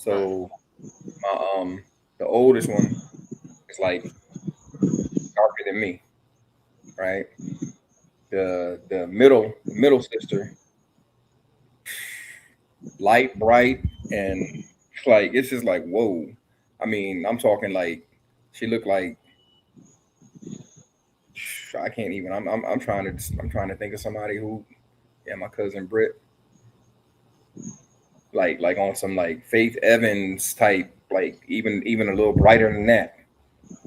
Right. So my the oldest one is like darker than me, right? The middle sister, light, bright, and like it's just like whoa. I mean, I'm talking like she looked like I can't even. I'm trying to think of somebody who, yeah, my cousin Britt, like on some like Faith Evans type, like even a little brighter than that.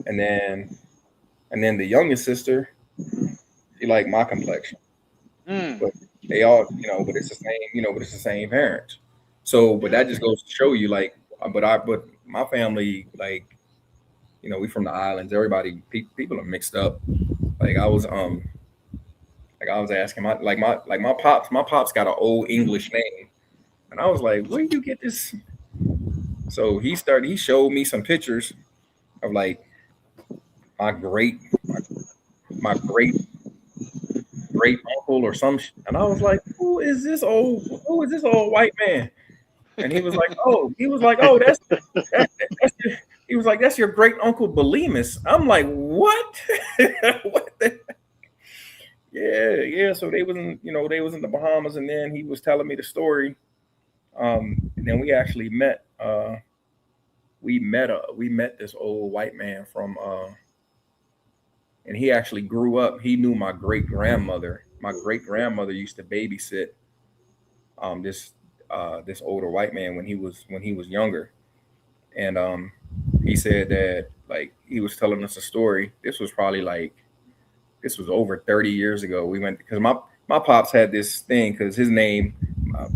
And then the youngest sister, she like my complexion, Mm. but they all, but it's the same, but it's the same parents. So, but Yeah. that just goes to show you, like, but my family, like, we from the islands. Everybody, people are mixed up. Like I was asking my pops got an old English name, and I was like, where you get this? So he showed me some pictures of like my great my, my great uncle or and I was like, who is this old white man? And he was like, oh, that's he was like, that's your great uncle Belimus. I'm like, what? What the? Yeah. So they was in the Bahamas, and then he was telling me the story. And then we actually met. We met this old white man from and he actually grew up. He knew my great grandmother. My great grandmother used to babysit this this older white man when he was younger, and he said that like he was telling us a story. This was over 30 years ago. We went because my pops had this thing because his name. Uh,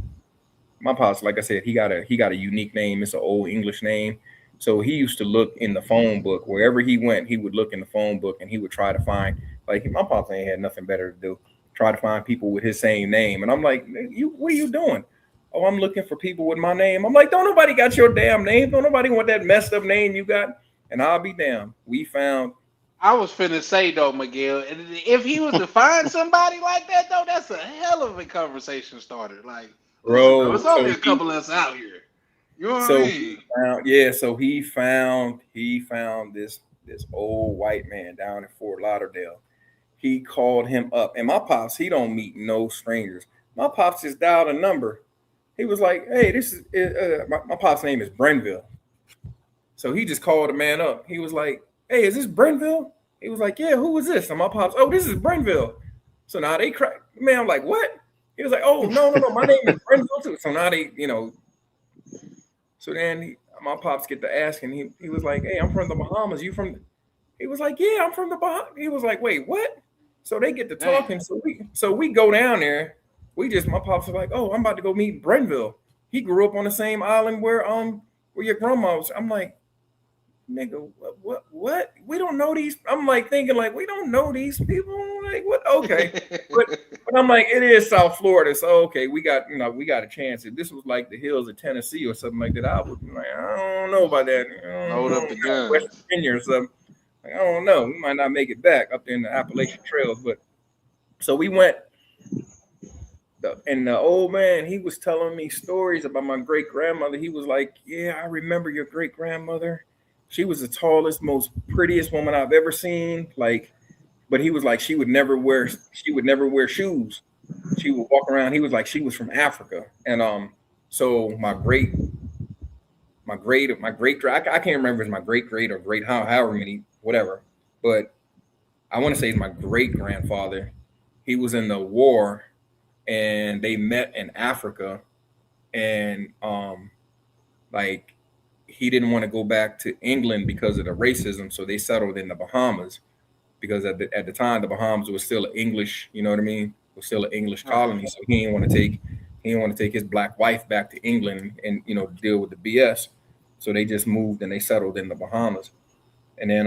my pops, like I said, he got a unique name. It's an old English name. So he used to look in the phone book wherever he went. He would look in the phone book and he would try to find like my pops ain't had nothing better to do. Try to find people with his same name, and I'm like, you, what are you doing? Oh, I'm looking for people with my name. I'm like, don't nobody got your damn name. Don't nobody want that messed up name you got. And I'll be damned. We found, I was finna say though, Miguel, if he was to find somebody like that though, that's a hell of a conversation starter. Like, listen, bro, bro. it's only a couple of us out here. You know what I So mean? so he found this old white man down in Fort Lauderdale. He called him up, and my pops, he don't meet no strangers. My pops just dialed a number. He was like, "Hey, this is my pops' name is Brenville." So he just called the man up. He was like, "Hey, is this Brenville?" He was like, "Yeah, who was this?" And my pops, "Oh, this is Brenville." So now they crack. Man, I'm like, "What?" He was like, "Oh, no, my name is Brenville too." So now they, so then my pops get to asking. He was like, "Hey, I'm from the Bahamas. You from?" He was like, "Yeah, I'm from the Bahamas." He was like, "Wait, what?" So they get to Damn. talking. So we go down there. My pops was like, "Oh, I'm about to go meet Brenville. He grew up on the same island where your grandma was." I'm like, "Nigga, what? We don't know these." I'm like thinking like we don't know these people. Like what? Okay, but I'm like it is South Florida, so okay, we got a chance. If this was like the hills of Tennessee or something like that, I would be like I don't know about that. I don't Load know, up the West guns. Virginia or something. Like, I don't know. We might not make it back up there in the Appalachian Trails, but so we went. And the old man, he was telling me stories about my great grandmother. He was like, "Yeah, I remember your great grandmother. She was the tallest, most prettiest woman I've ever seen. Like, but he was like, she would never wear shoes. She would walk around. He was like, she was from Africa, and so my great, I can't remember if it's my great or great however many whatever, but I want to say it's my great grandfather. He was in the war, and they met in Africa, and like he didn't want to go back to England because of the racism, so they settled in the Bahamas because at the time the Bahamas was still an English, you know what I mean, was still an English Right. colony. So he didn't want to take his black wife back to England and deal with the BS. So they just moved and they settled in the Bahamas. And then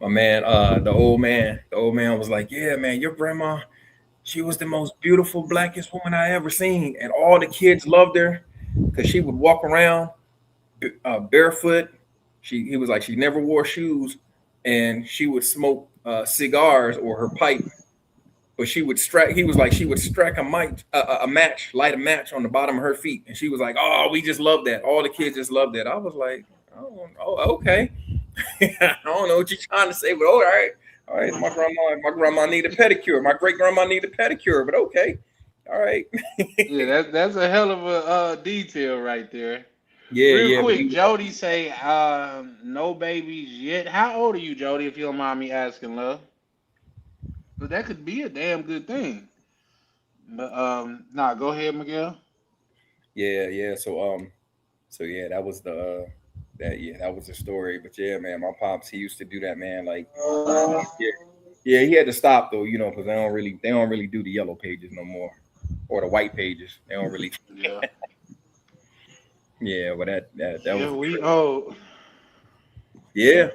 my man, the old man was like, "Yeah, man, your grandma, she was the most beautiful, blackest woman I ever seen, and all the kids loved her because she would walk around barefoot. He was like she never wore shoes, and she would smoke cigars or her pipe, but she would strike. He was like she would strike a match, light a match on the bottom of her feet, and she was like, "Oh, we just love that. All the kids just love that." I was like, "Oh, okay." I don't know what you're trying to say, but all right. All right, my grandma needed a pedicure. My great grandma needed a pedicure, but okay. All right. Yeah, that's a hell of a detail right there. Yeah, Real yeah, but quick, Jody say, no babies yet. How old are you, Jody? If you don't mind me asking, love, but that could be a damn good thing. But nah, go ahead, Miguel. yeah. So yeah, that was that was the story. But yeah, man, my pops, he used to do that, man. Like, yeah, yeah, he had to stop though, because they don't really do the yellow pages no more, or the white pages. They don't really. Yeah, Yeah, but that yeah, was a we trip. oh Yeah,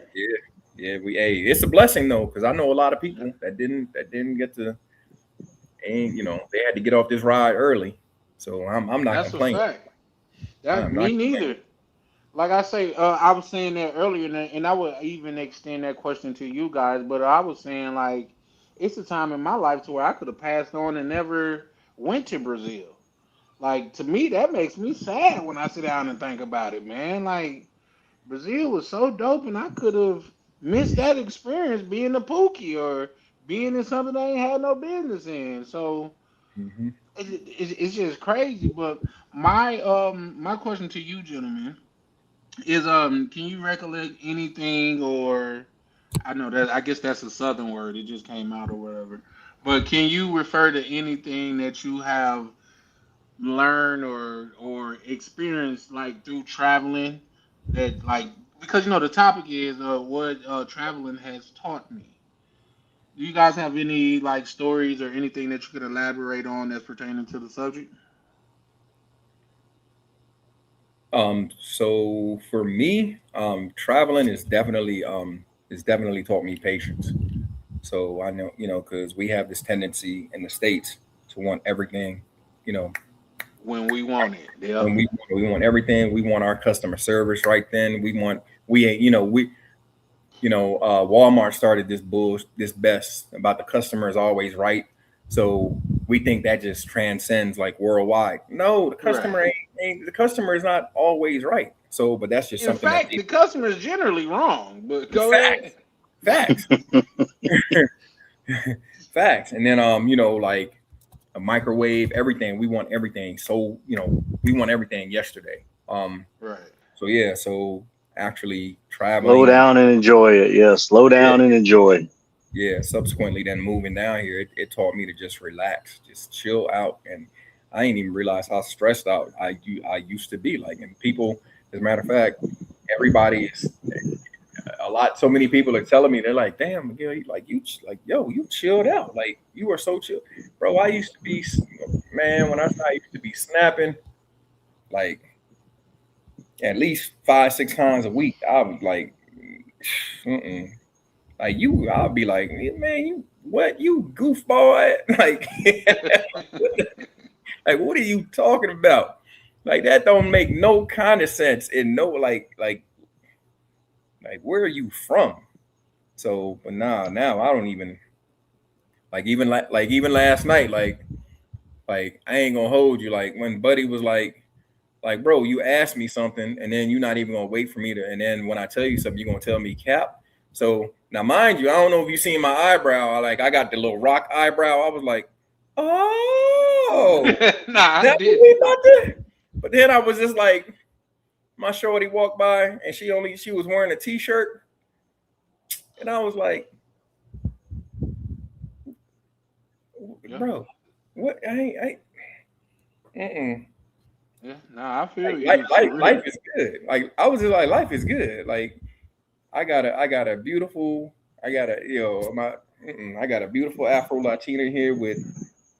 yeah. Hey, it's a blessing though, because I know a lot of people that didn't get to, and they had to get off this ride early. So I'm not that's a complaining. fact. That I'm not me complaining. neither. Like I say, I was saying that earlier, and I would even extend that question to you guys. But I was saying like, it's a time in my life to where I could have passed on and never went to Brazil. Like to me, that makes me sad when I sit down and think about it, man. Like Brazil was so dope, and I could have missed that experience being a Pookie or being in something I ain't had no business in. So Hmm. it's just crazy. But my question to you, gentlemen, is can you recollect anything or I know that I guess that's a southern word, it just came out or whatever. But can you refer to anything that you have learned or experienced like through traveling that like because the topic is what traveling has taught me. Do you guys have any like stories or anything that you could elaborate on that's pertaining to the subject? So for me, traveling is definitely taught me patience. So I know, because we have this tendency in the States to want everything, you know, When we want it, when yep. we want everything, we want our customer service right then. We ain't, Walmart started this best about the customer is always right. So we think that just transcends like worldwide. No, Right. the customer is not always right. So, but that's just In something that fact, the customer is generally wrong. But go ahead. facts, facts, facts. And then like a microwave, everything. We want everything. So we want everything yesterday. Right. So yeah, so actually Slow traveling and down and enjoy it. Yeah, slow yeah, down and enjoy. yeah. Subsequently, then moving down here, it taught me to just relax, just chill out, and I didn't even realize how stressed out I used to be. Like, and people, as a matter of fact, everybody is a lot. So many people are telling me they're like, "Damn, Miguel, like yo, you chilled out. Like you are so chill, bro." I used to be, man. When I used to be snapping, like at least 5, 6 times a week. I was like, mm-mm. Like you, I'll be like, man, you what, you goofball? Like, like what are you talking about? Like that don't make no kind of sense. And no, like where are you from? So, but now I don't even like even last night, like I ain't gonna hold you. Like when Buddy was like, bro, you asked me something, and then you're not even gonna wait for me to, and then when I tell you something, you're gonna tell me cap. So now, mind you, I don't know if you seen my eyebrow. Like I got the little rock eyebrow. I was like, oh, Nah, I that's what we didn't. about to. But then I was just like, my shorty walked by, and she was wearing a t-shirt, and I was like, Yeah, bro, what? Mm-mm. yeah. Nah, I feel Like you for real. life is good. Like I was just like, life is good. Like I got a beautiful, I got a, I got a beautiful Afro Latina here with,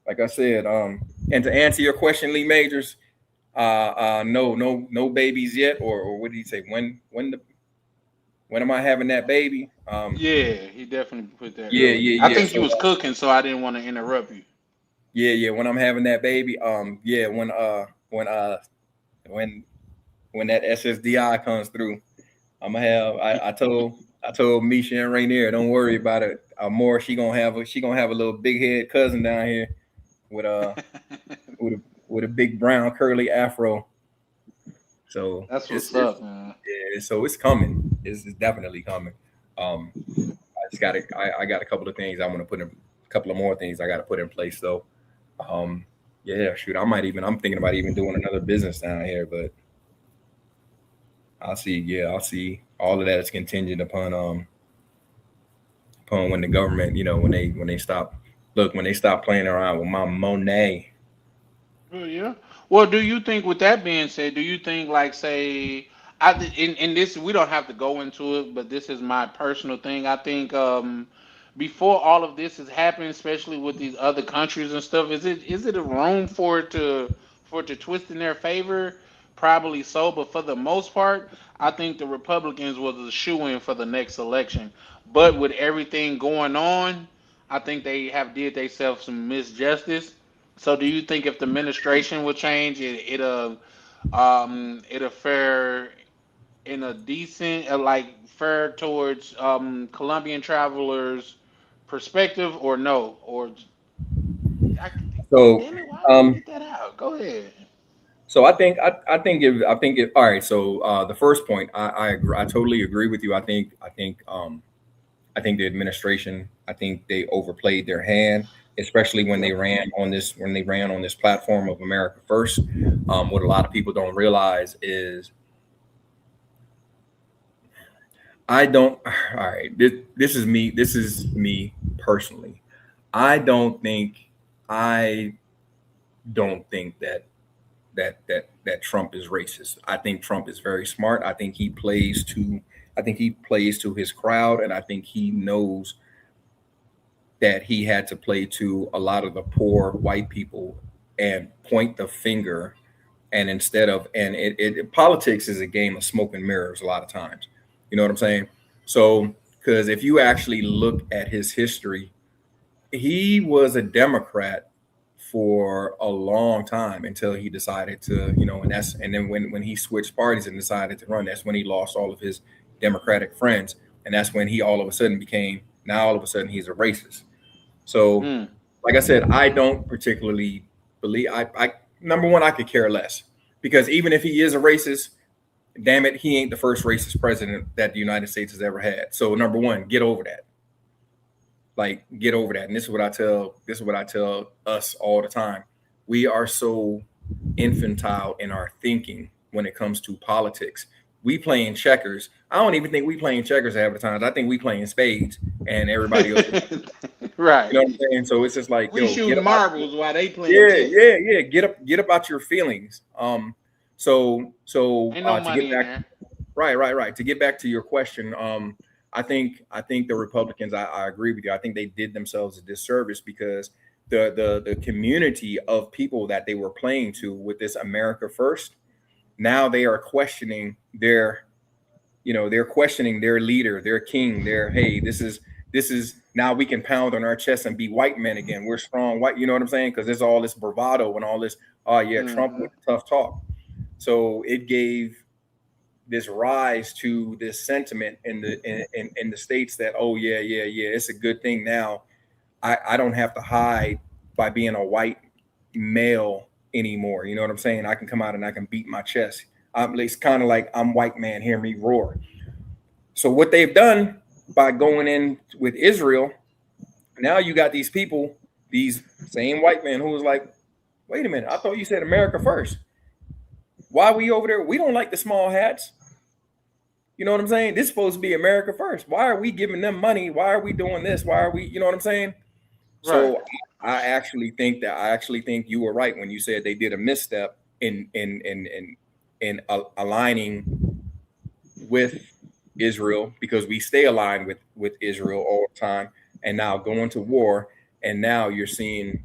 like I said, and to answer your question, Lee Majors, no babies yet, or what did he say? When am I having that baby? Yeah, he definitely put that Yeah, earlier. yeah, I yeah. think you So was cooking, so I didn't want to interrupt you. yeah, when I'm having that baby, yeah, when when that SSDI comes through, I'm gonna have. I told Misha and Rainier, don't worry about it. More she gonna have a little big head cousin down here with with a with a big brown curly afro. So That's what's it's up, man. yeah, so it's coming. It's definitely coming. I just got I got a couple of things I want to put in, a couple of more things I got to put in place. So yeah, shoot, I'm thinking about even doing another business down here, but I'll see. Yeah, I'll see. All of that is contingent upon when the government, when they stop, look, when they stop playing around with my Monet. Well, yeah. Well, do you think, with that being said, do you think, like, say, in this, we don't have to go into it, but this is my personal thing. I think before all of this has happened, especially with these other countries and stuff, is it a room for it to twist in their favor? Probably so, but for the most part, I think the Republicans was a shoe-in for the next election. But with everything going on, I think they have did themselves some misjustice. So do you think if the administration would change, it'll fare in a decent, like fair towards Colombian travelers' perspective, or no? Or I, So, damn it, why I can't um, get that out? Go ahead. so I think if all right. So the first point, I agree, I totally agree with you. I think the administration, I think they overplayed their hand, especially when Yep. they ran on this platform of America First. What a lot of people don't realize is I don't. All right, this is me. This is me personally. I don't think I don't think that Trump is racist. I think Trump is very smart. I think he plays to his crowd, and I think he knows that he had to play to a lot of the poor white people and point the finger, and instead of and politics is a game of smoke and mirrors a lot of times. You know what I'm saying? So because if you actually look at his history, he was a Democrat for a long time until he decided to, and then when he switched parties and decided to run, that's when he lost all of his Democratic friends, and that's when he all of a sudden became, now all of a sudden he's a racist. So, Hmm. like I said, I don't particularly believe. I number one, I could care less, because even if he is a racist, damn it, he ain't the first racist president that the United States has ever had. So, number one, get over that. Like, get over that. And this is what I tell us all the time. We are so infantile in our thinking when it comes to politics. we playing checkers. I don't even think we playing checkers half the times. I think we playing spades, and everybody else. Right. You know what I'm saying? So it's just like, We yo, get shooting up out. marbles while they playing Yeah, chess. yeah. Get up out your feelings. So Ain't no to get money in back, there. right. To get back to your question, I think the Republicans, I agree with you. I think they did themselves a disservice because the community of people that they were playing to with this America First, now they are questioning they're questioning their leader, their king, their hey, this is now we can pound on our chest and be white men again. We're strong white, you know what I'm saying? Because there's all this bravado and all this, oh yeah, Trump Hmm. with the tough talk. So it gave this rise to this sentiment in the states that, oh yeah, it's a good thing now. I don't have to hide by being a white male anymore. You know what I'm saying? I can come out and I can beat my chest. It's kind of like I'm white man, hear me roar. So what they've done by going in with Israel, now you got these people, these same white men who was like, wait a minute, I thought you said America first. Why are we over there? We don't like the small hats. You know what I'm saying? This is supposed to be America first. Why are we giving them money? Why are we doing this? Why are we, you know what I'm saying? Right. So I actually think you were right when you said they did a misstep in aligning with Israel, because we stay aligned with Israel all the time, and now going to war, and now you're seeing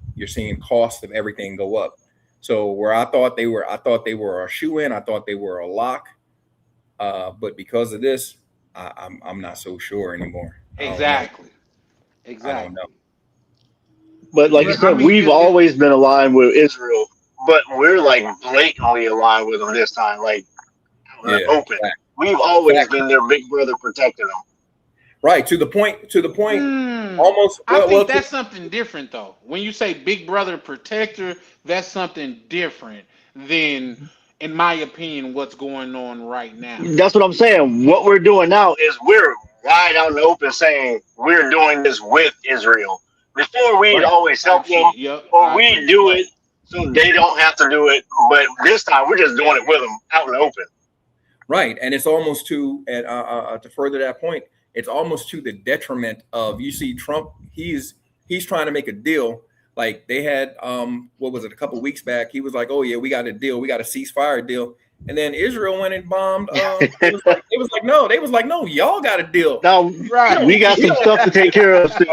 cost of everything go up. So where I thought they were a shoe in, I thought they were a lock, but because of this, I'm not so sure anymore. Exactly. I don't know. Exactly. But like you But I said, mean, we've always been aligned with Israel, but we're like blatantly aligned with them this time, like out in the Yeah, open. fact, We've always fact. been their big brother protecting them. Right, to the point. To the point. Hmm. Almost. I Well. think Well. To, that's something different though. When you say big brother protector, that's something different than, in my opinion, what's going on right now. That's what I'm saying. What we're doing now is we're wide out in the open saying we're doing this with Israel. Before we'd right. always help Type them, shit. Yep, or I we'd agree. do it so they don't have to do it. But this time we're just doing it with them out in the open. Right, and it's almost to further that point, it's almost to the detriment of, you see Trump. He's trying to make a deal. Like they had, what was it, a couple weeks back? He was like, "Oh yeah, we got a deal. We got a ceasefire deal." And then Israel went and bombed. It was like no. They was like, "No, y'all got a deal. Now We Right. we don't. got We some don't." stuff to take care of still.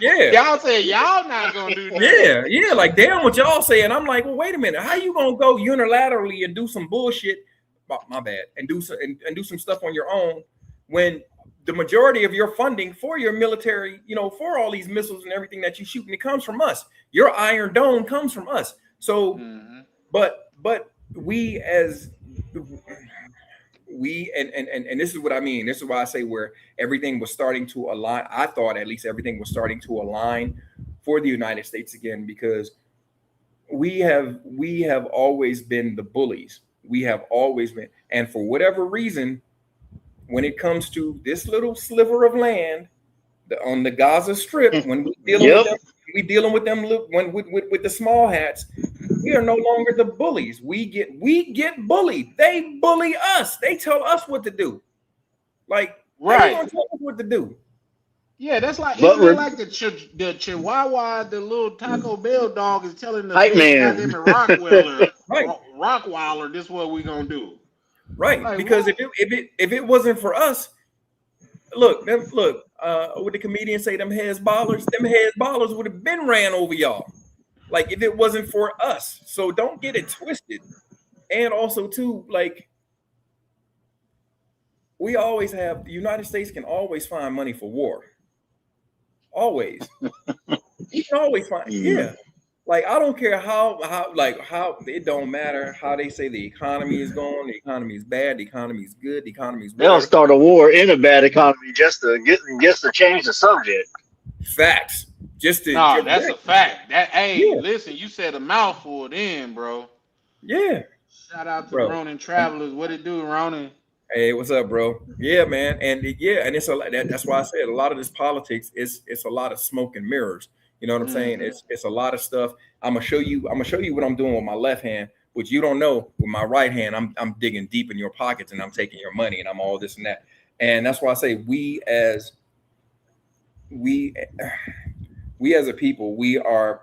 Yeah. Y'all say y'all not gonna do nothing. Yeah, like damn what y'all saying. I'm like, well, wait a minute, how you gonna go unilaterally and do some bullshit? My bad, and and do some stuff on your own when the majority of your funding for your military, for all these missiles and everything that you shooting, it comes from us. Your Iron Dome comes from us. So, Hmm. but we as we and this is what I mean. This is why I say where everything was starting to align. I thought at least everything was starting to align for the United States again, because we have always been the bullies. We have always been, and for whatever reason, when it comes to this little sliver of land on the Gaza Strip, when we dealing with Yep. them, with the small hats, we are no longer the bullies. We get bullied. They bully us. They tell us what to do. Like, how you Right. gonna tell us what to do? Yeah, that's like, But isn't that like the Chihuahua, the little Taco Bell dog is telling the hype big goddamn man. Right, Rockweiler, this is what we gonna do. right. Like Because what? if it wasn't for us, look. What the comedians say, them Hezballahs would have been ran over y'all. Like if it wasn't for us. So don't get it twisted. And also too, like the United States can always find money for war. Always. You can always find, yeah. Like I don't care how it don't matter how they say the economy is going, the economy is bad, the economy is good, the economy is They'll whatever. start a war in a bad economy just to change the subject. Facts. Just to Nah, just that's a fact. That, hey, yeah, listen, you said a mouthful then, bro. yeah, Shout out to bro. Ronin Travelers. What it do, Ronin? Hey, what's up, bro? Yeah, man, and it's a lot. That's why I said a lot of this politics is it's a lot of smoke and mirrors. You know what I'm saying? Hmm. It's a lot of stuff. I'm gonna show you. I'm gonna show you what I'm doing with my left hand. What you don't know, with my right hand, I'm digging deep in your pockets and I'm taking your money and I'm all this and that. And that's why I say we as a people, we are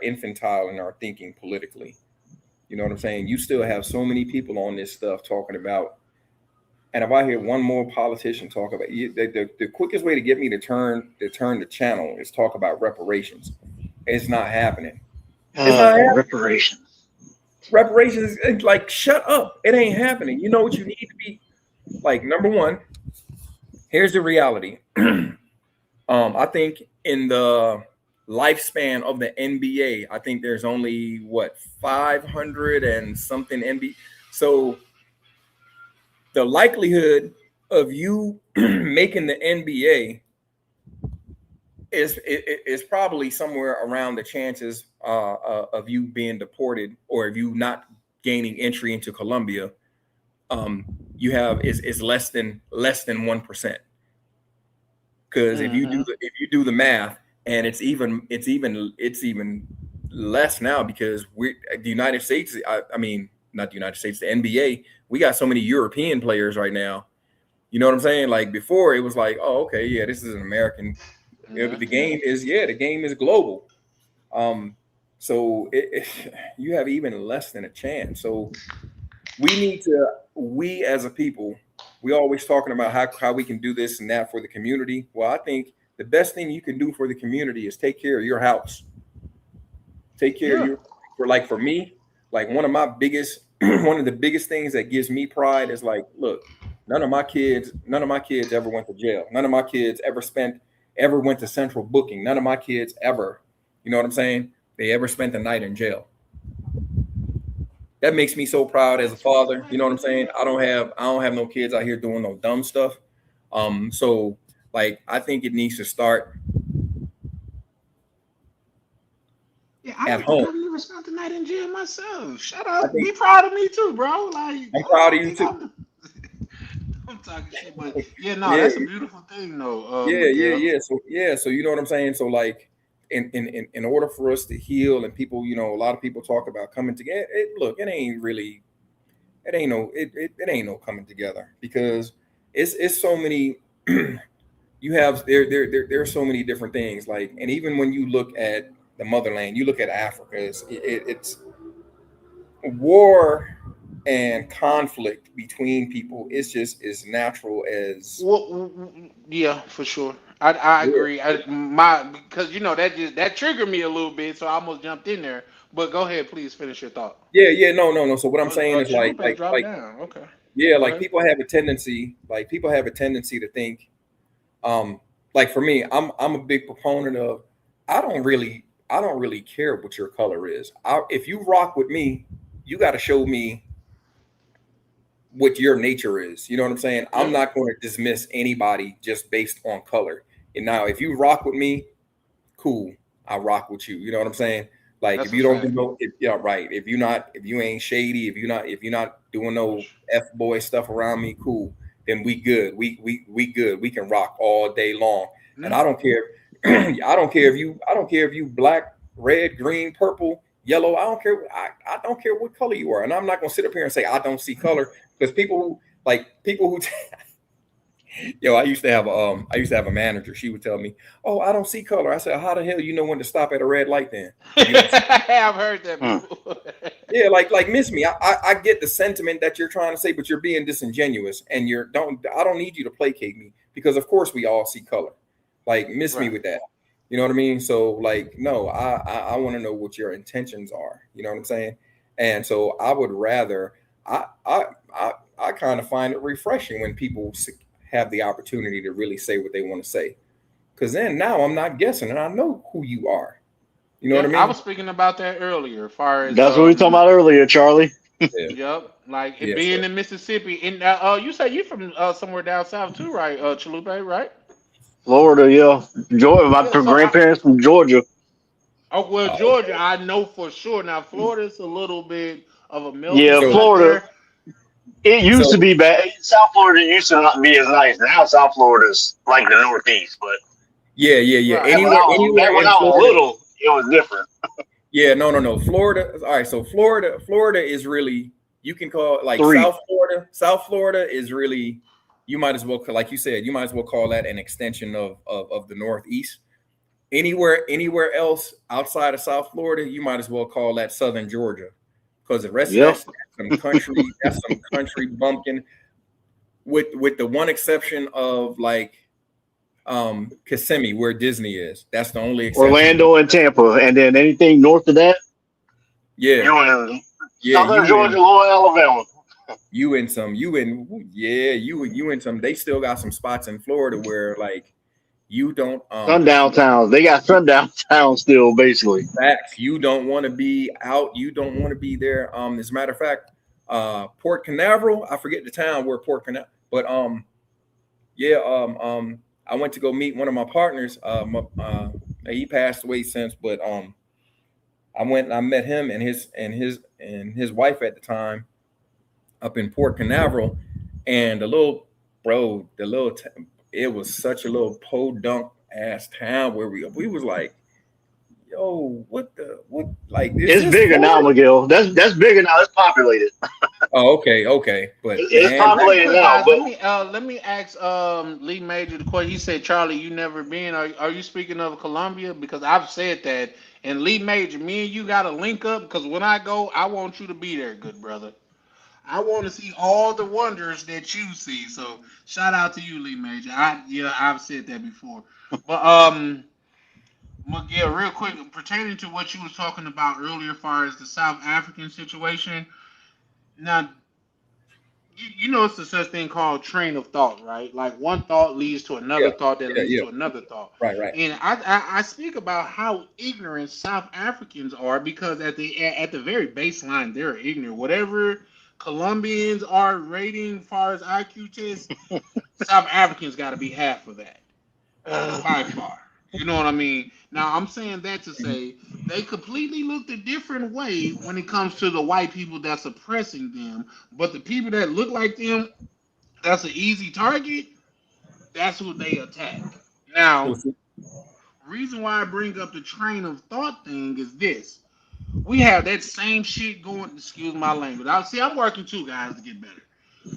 infantile in our thinking politically. You know what I'm saying? You still have so many people on this stuff talking about, and if I hear one more politician talk about the quickest way to get me to turn the channel is talk about reparations. It's not happening. It's not happening. Reparations. Reparations is like, shut up. It ain't happening. You know what you need to be like? Number one, here's the reality. I think in the lifespan of the NBA, I think there's only 500 and something NBA. So the likelihood of you making the NBA is probably somewhere around the chances of you being deported or of you not gaining entry into Colombia. You have is less than 1%. Because if you do the math, and it's even less now because the United States. I mean, not the United States, the NBA. We got so many European players right now. You know what I'm saying? Like before, it was like, oh, okay, yeah, this is an American. Yeah, but the game is global. So you have even less than a chance. So we as a people, we always talking about how we can do this and that for the community. Well, I think the best thing you can do for the community is take care of your house. Take care of for me, like one of the biggest things that gives me pride is like, look, none of my kids ever went to jail. None of my kids ever went to central booking. None of my kids ever, you know what I'm saying? They ever spent the night in jail. That makes me so proud as a father. You know what I'm saying? I don't have no kids out here doing no dumb stuff. So like I think it needs to start at home. I've never spent the night in jail myself. Shut up. Be proud of me too, bro. Like I'm proud of you too. I'm talking shit, but that's a beautiful thing though. So you know what I'm saying? So like in order for us to heal and people, you know, a lot of people talk about coming together. It ain't no coming together because it's so many you have there are so many different things like, and even when you look at the motherland, you look at Africa, it's war and conflict between people is just as natural as yeah, for sure. I agree. Because that triggered me a little bit, so I almost jumped in there. But go ahead, please finish your thought. No. So what I'm saying is like drop down. Okay. Yeah, like people have a tendency to think, like for me, I'm a big proponent of I don't really care what your color is. If you rock with me, you got to show me what your nature is. You know what I'm saying? I'm not going to dismiss anybody just based on color. And now, if you rock with me, cool, I rock with you. You know what I'm saying? Like if you don't know, if you ain't shady, if you're not doing no F boy stuff around me, cool. Then we good. We good. We can rock all day long. And I don't care. I don't care if you black, red, green, purple, yellow. I don't care. I don't care what color you are. And I'm not gonna sit up here and say I don't see color because people who yo, I used to have a manager. She would tell me, "Oh, I don't see color." I said, "How the hell you know when to stop at a red light then?" I've heard that before. Yeah, like miss me. I get the sentiment that you're trying to say, but you're being disingenuous, and I don't need you to placate me because of course we all see color. Like miss me with that. You know what I mean? So like, no, I want to know what your intentions are. You know what I'm saying? And so I would rather I kind of find it refreshing when people have the opportunity to really say what they want to say, because then now I'm not guessing and I know who you are. You know what I mean? I was speaking about that earlier. As far as that's what we were talking about earlier, Charlie. Yep, like it being in Mississippi, and you say you from somewhere down south too, right? Chalupa, right? Florida, yeah. Georgia. My grandparents from Georgia. Oh well, Georgia, I know for sure. Now Florida's a little bit of a melting Yeah, pot Florida. there. It used to be bad. South Florida used to not be as nice. Now South Florida's like the Northeast, but yeah. Right. Anywhere when I was little, it was different. Yeah, no. Florida. All right, so Florida is really, you can call it like Three. South Florida. South Florida is really, you might as well, like you said, you might as well call that an extension of the Northeast. Anywhere else outside of South Florida, you might as well call that Southern Georgia, because the rest of Yep. that's some country. That's some country bumpkin, with the one exception of like Kissimmee, where Disney is. That's the only exception. Orlando and Tampa, and then anything north of that, Yeah, you in yeah. Southern Georgia, Lower Alabama. You in some. They still got some spots in Florida where like you don't Sundown towns. They got sundown towns still, basically. facts. You don't want to be out. You don't want to be there. As a matter of fact, Port Canaveral. I forget the town where Port Canaveral, but yeah. I went to go meet one of my partners. He passed away since, but I went and I met him and his wife at the time up in Port Canaveral, and it was such a little podunk ass town where we was like, yo, what like is It's this bigger now, Florida? Miguel. That's bigger now. It's populated. Oh, okay, but It's man, Real populated quick, now, guys, but let me ask Lee Major the question. He said, "Charlie, you never been. Are you speaking of Colombia? Because I've said that." And Lee Major, me and you got to link up because when I go, I want you to be there, good brother. I want to see all the wonders that you see. So shout out to you, Lee Major. I've said that before. But Miguel, real quick, pertaining to what you was talking about earlier, as far as the South African situation. Now, you know it's a such thing called train of thought, right? Like one thought leads to yeah, another thought that leads yeah, to another thought. right. And I speak about how ignorant South Africans are because at the very baseline they're ignorant. Whatever Colombians are rating as far as IQ tests, South Africans got to be half of that by far. You know what I mean? Now I'm saying that to Mhm. say they completely looked a different way when it comes to the white people that's oppressing them, but the people that look like them, that's an easy target. That's who they attack. So, Now, reason why I bring up the train of thought thing is this: we have that same shit going. Excuse my language. I see. I'm working too, guys, to get better.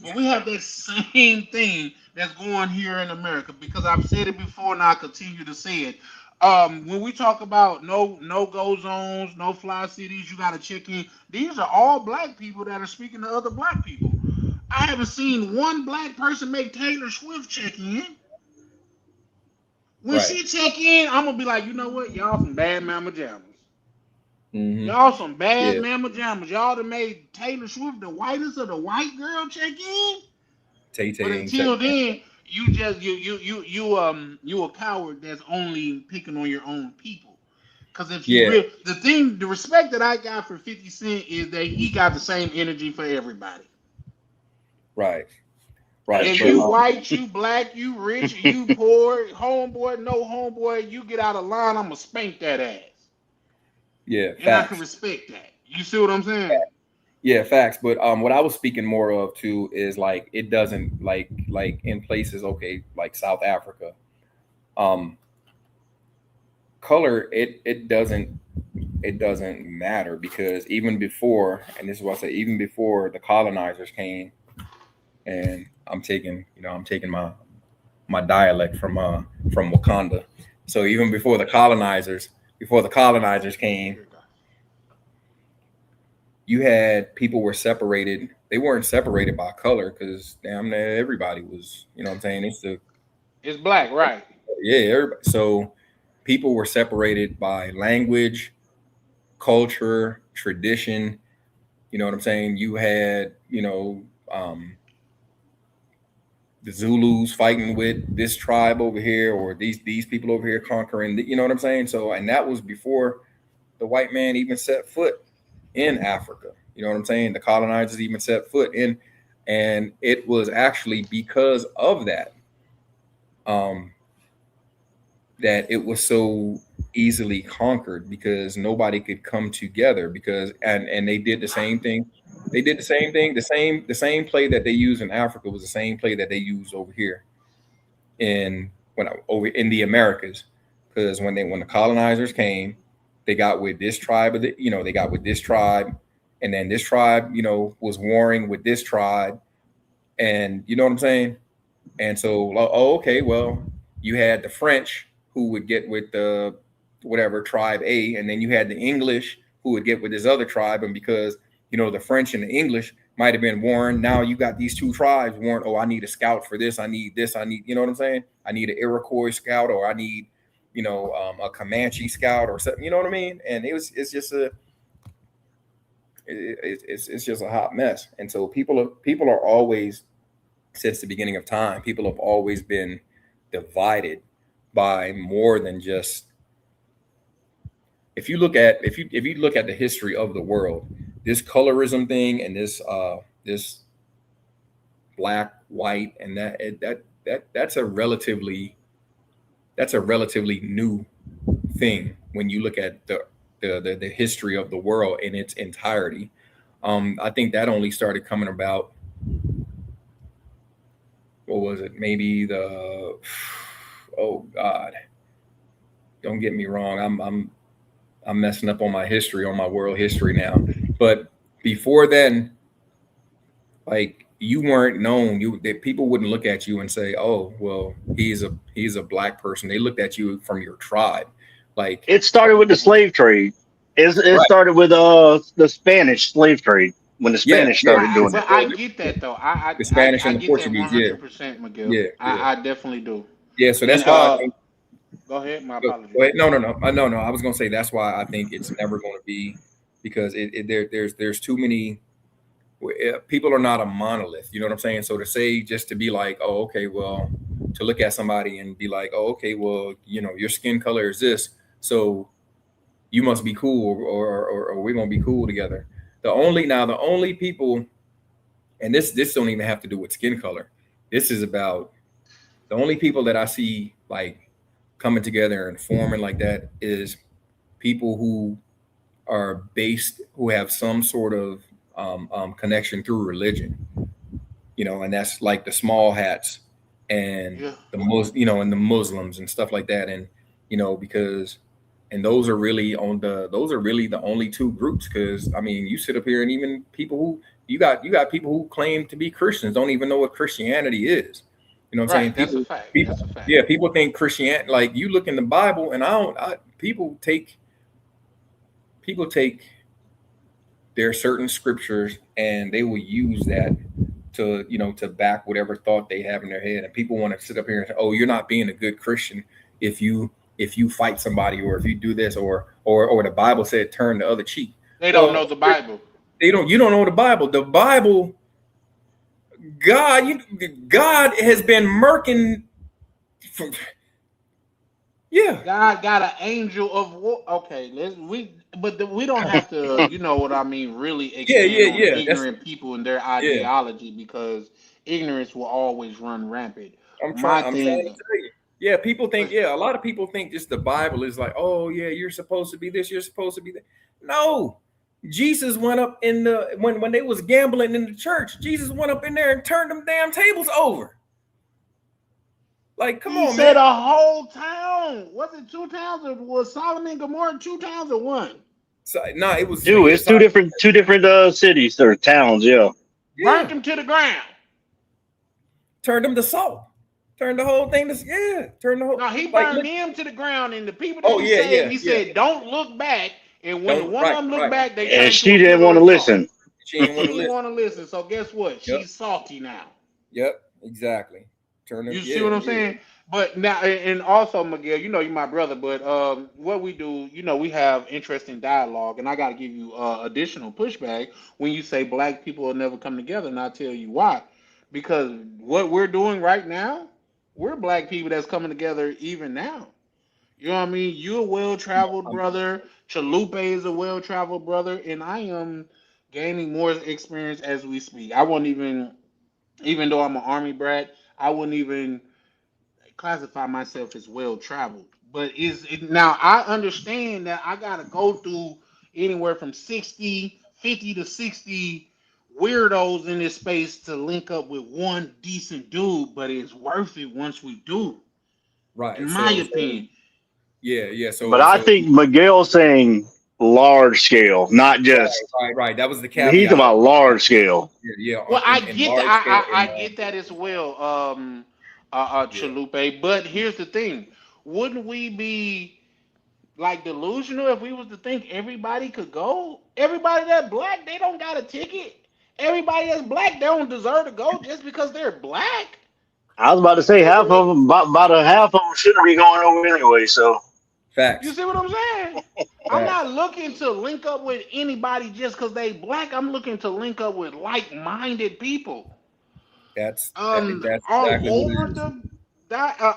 But we have that same thing that's going here in America because I've said it before and I continue to say it. When we talk about no go zones, no fly cities, you got to check in. These are all black people that are speaking to other black people. I haven't seen one black person make Taylor Swift check in. When right. she check in, I'm gonna be like, you know what, y'all some bad mama jammas. Hmm. Y'all some bad Yeah, mama jammas. Y'all that made Taylor Swift the whitest of the white girl check in. Tay But Tay ain't until checking in. then, you just you a coward that's only picking on your own people. Cause if you Yeah, real the respect that I got for 50 Cent is that he got the same energy for everybody. right, that's right. If But you true. white, you black, you rich, you poor, homeboy, no homeboy, you get out of line, I'ma spank that ass. yeah, And I can facts. respect that. You see what I'm saying? Yeah, facts. But what I was speaking more of too is like it doesn't like in places, okay, like South Africa. Um, color it doesn't matter because even before, and this is what I say, even before the colonizers came, and I'm taking my dialect from Wakanda. So even before the colonizers came, you had people were separated. They weren't separated by color because damn near everybody was, you know what I'm saying? It's the It's black, right? yeah, everybody. So people were separated by language, culture, tradition. You know what I'm saying? You had, um, the Zulus fighting with this tribe over here, or these people over here conquering. You know what I'm saying? So, and that was before the white man even set foot in Africa. You know what I'm saying? The colonizers even set foot in, and it was actually because of that, um, that it was so easily conquered because nobody could come together because and they did the same thing. They did the same thing. The same play that they used in Africa was the same play that they used over here over in the Americas. Because when the colonizers came, they got with this tribe of they got with this tribe, and then this tribe, was warring with this tribe, and you know what I'm saying? And so, oh, okay, well, you had the French who would get with the whatever tribe A, and then you had the English who would get with this other tribe. And because, the French and the English might have been warned, now you got these two tribes warned, oh, I need a scout for this. I need this. I need, you know what I'm saying? I need an Iroquois scout, or I need, a Comanche scout or something. You know what I mean? And it's just it's just a hot mess. And so people are always, since the beginning of time, people have always been divided by more than just. If you look at the history of the world, this colorism thing and this black, white, and that's a relatively new thing when you look at the history of the world in its entirety. I think that only started coming about. What was it? Maybe oh God, don't get me wrong. I'm messing up on my history, on my world history now. But before then, like, you weren't known. That people wouldn't look at you and say, "Oh, well, he's a black person." They looked at you from your tribe. Like, It started with the slave trade. It right. started with the Spanish slave trade when the Yeah, Spanish yeah. started doing But it. I get that though. The Spanish I and the get that Portuguese. Yeah, 100%, Miguel. yeah, yeah, I definitely do. yeah. So And that's why I think. go ahead. My Go apologies. ahead. No, no, no, no. I was gonna say that's why I think it's never going to be, because there's too many. People are not a monolith. You know what I'm saying? So to say, just to be like, oh, okay, well, to look at somebody and be like, oh, okay, well, your skin color is this, so you must be cool, or we're gonna be cool together. The only people, and this don't even have to do with skin color. This is about the only people that I see like coming together and forming like that is people who have some sort of connection through religion, and that's like the small hats and Yeah. and the Muslims and stuff like that. And, because, and those are really the only two groups. Cause I mean, you sit up here and even people who you got people who claim to be Christians don't even know what Christianity is. You know what I'm saying? Right. That's a fact. People, That's a fact. yeah, people think Christianity, like, you look in the Bible, and people take their certain scriptures and they will use that to back whatever thought they have in their head. And people want to sit up here and say, oh, you're not being a good Christian if you fight somebody, or if you do this, or the Bible said turn the other cheek. They don't Well, know the Bible. you don't know the Bible. The Bible, God has been murking. Yeah. God got an angel of war. Okay, we don't have to, you know what I mean, really Yeah, expand yeah, on yeah. ignorant people and their Yeah. ideology, because ignorance will always run rampant. My I'm trying to thing, tell you. Yeah, people think, but a lot of people think just the Bible is like, oh yeah, you're supposed to be this, you're supposed to be that. No. Jesus went up in when they was gambling in the church, Jesus went up in there and turned them damn tables over. Like, come he on, man. said a whole town. Was it two towns, or was Solomon and Gomorrah two towns or one? So, nah, it was Dude, it's two different cities or towns. Yeah. Burnt yeah, them to the ground. turned them to salt. Turned the whole thing to turn the whole, No, he like, burned look. them to the ground, and the people that Oh he yeah, saved, yeah, he yeah. said, "Don't look back." And when the Don't, one of right, them looked right. back, they And turned to she a didn't pillar want to of salt. listen. She didn't want She to didn't listen. want to listen. So guess what? Yep. She's salty now. Yep, exactly. Turn them, You see yeah, what I'm yeah. saying? But now, and also, Miguel, you know you're my brother. But what we do, we have interesting dialogue, and I got to give you additional pushback when you say black people will never come together, and I'll tell you why. Because what we're doing right now, we're black people that's coming together even now. You know what I mean? You're a well traveled I'm, brother. Chalupe is a well traveled brother, and I am gaining more experience as we speak. I wouldn't even though I'm an army brat, I wouldn't even classify myself as well traveled. But now I understand that I gotta go through anywhere from 50 to 60 weirdos in this space to link up with one decent dude, but it's worth it once we do, in right. my So opinion. Yeah. But I think Miguel's saying large scale, not just. right. That was the He's caveat. about large scale. Yeah. Well, I In get large scale. I get that as well, Yeah. Chalupe. But here's the thing: wouldn't we be like delusional if we was to think everybody could go? Everybody that's black, they don't got a ticket. Everybody that's black, they don't deserve to go just because they're black. I was about to say half of them, about a half of them shouldn't be going over anyway. So You Facts. see what I'm saying? I'm Facts. not looking to link up with anybody just because they black. I'm looking to link up with like-minded people. That's All exactly what over it is.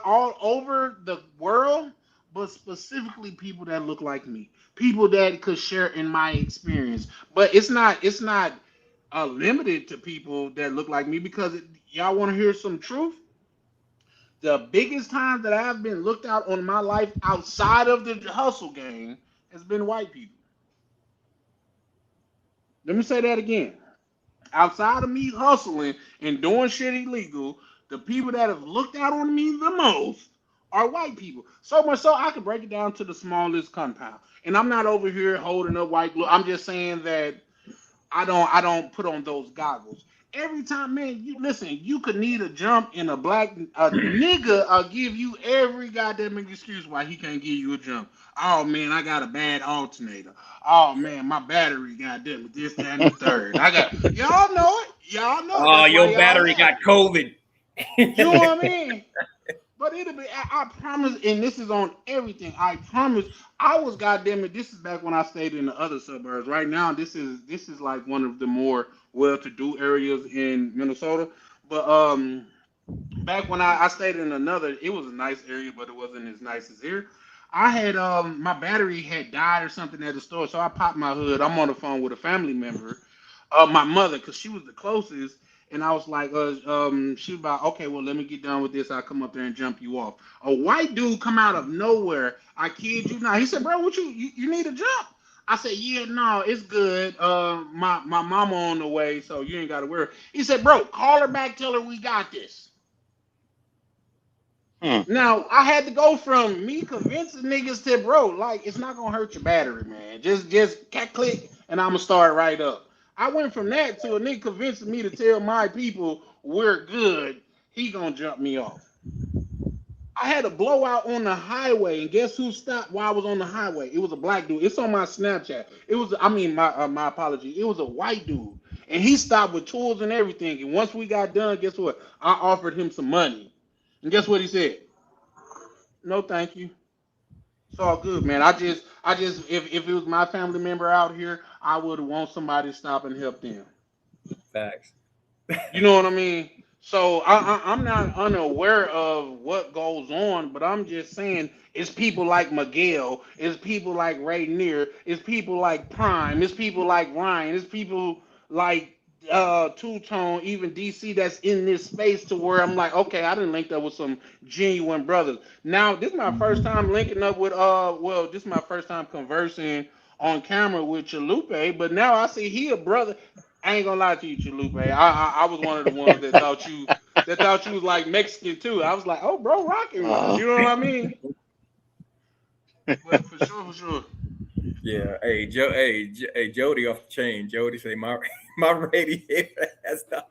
all over the world, but specifically people that look like me, people that could share in my experience. But it's not limited to people that look like me because y'all want to hear some truth. The biggest time that I've been looked out on my life outside of the hustle game has been white people. Let me say that again. Outside of me hustling and doing shit illegal, the people that have looked out on me the most are white people. So much so I can break it down to the smallest compound. And I'm not over here holding up white glue. I'm just saying that I don't put on those goggles. Every time, man, you listen, you could need a jump and a nigga give you every goddamn excuse why he can't give you a jump. Oh man, I got a bad alternator. Oh man, my battery goddamn it, this, that, and the third. I got y'all know it. Y'all know it. Oh, That's why your y'all battery laugh. got COVID. You know what I mean? But it'll be. I promise, and this is on everything. I promise. I was goddamn it. This is back when I stayed in the other suburbs. Right now, this is like one of the more well-to-do areas in Minnesota. But back when I stayed in another, it was a nice area, but it wasn't as nice as here. I had my battery had died or something at the store, so I popped my hood. I'm on the phone with a family member, my mother, because she was the closest. And I was like, she was about, okay, well, let me get done with this. I'll come up there and jump you off. A white dude come out of nowhere. I kid you not. He said, bro, you need a jump? I said, yeah, no, it's good. My mama on the way, so you ain't got to worry. He said, bro, call her back, tell her we got this. hmm. Now I had to go from me convincing niggas to bro, like it's not gonna hurt your battery, man. Just click and I'm gonna start right up. I went from that to a nigga convincing me to tell my people we're good. He gonna jump me off. I had a blowout on the highway, and guess who stopped while I was on the highway? It was a black dude. It's on my Snapchat. It was, I mean, my apology. It was a white dude, and he stopped with tools and everything. And once we got done, guess what? I offered him some money, and guess what he said? No, thank you. It's all good, man. If it was my family member out here, I would want somebody to stop and help them. Facts. You know what I mean? So I'm not unaware of what goes on, but I'm just saying it's people like Miguel, it's people like Rainier, it's people like Prime, it's people like Ryan, it's people like Two Tone, even DC that's in this space to where I'm like, okay, I didn't link up with some genuine brothers. Now this is my first time linking up with this is my first time conversing on camera with Chalupe, but now I see he a brother. I ain't gonna lie to you, Chalupe. I was one of the ones that thought you was like Mexican too. I was like, oh, bro, rocking with us. Uh, You know what I mean? But for sure. Yeah. Hey, hey, Jody off the chain. Jody say my my radiator has the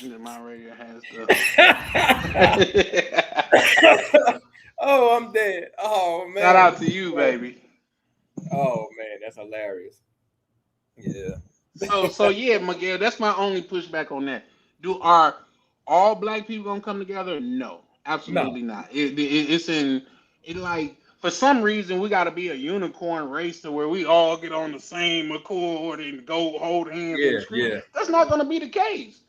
Yeah, my radio has Honda. the. Oh, I'm dead. Oh Shout man. out to you, baby. Oh man, that's hilarious. Yeah. So yeah, Miguel, that's my only pushback on that. Are all black people gonna come together? No, No. absolutely not. It's in it like for some reason we got to be a unicorn race to where we all get on the same accord and go hold hands and Yeah. scream. Yeah. That's not gonna be the case.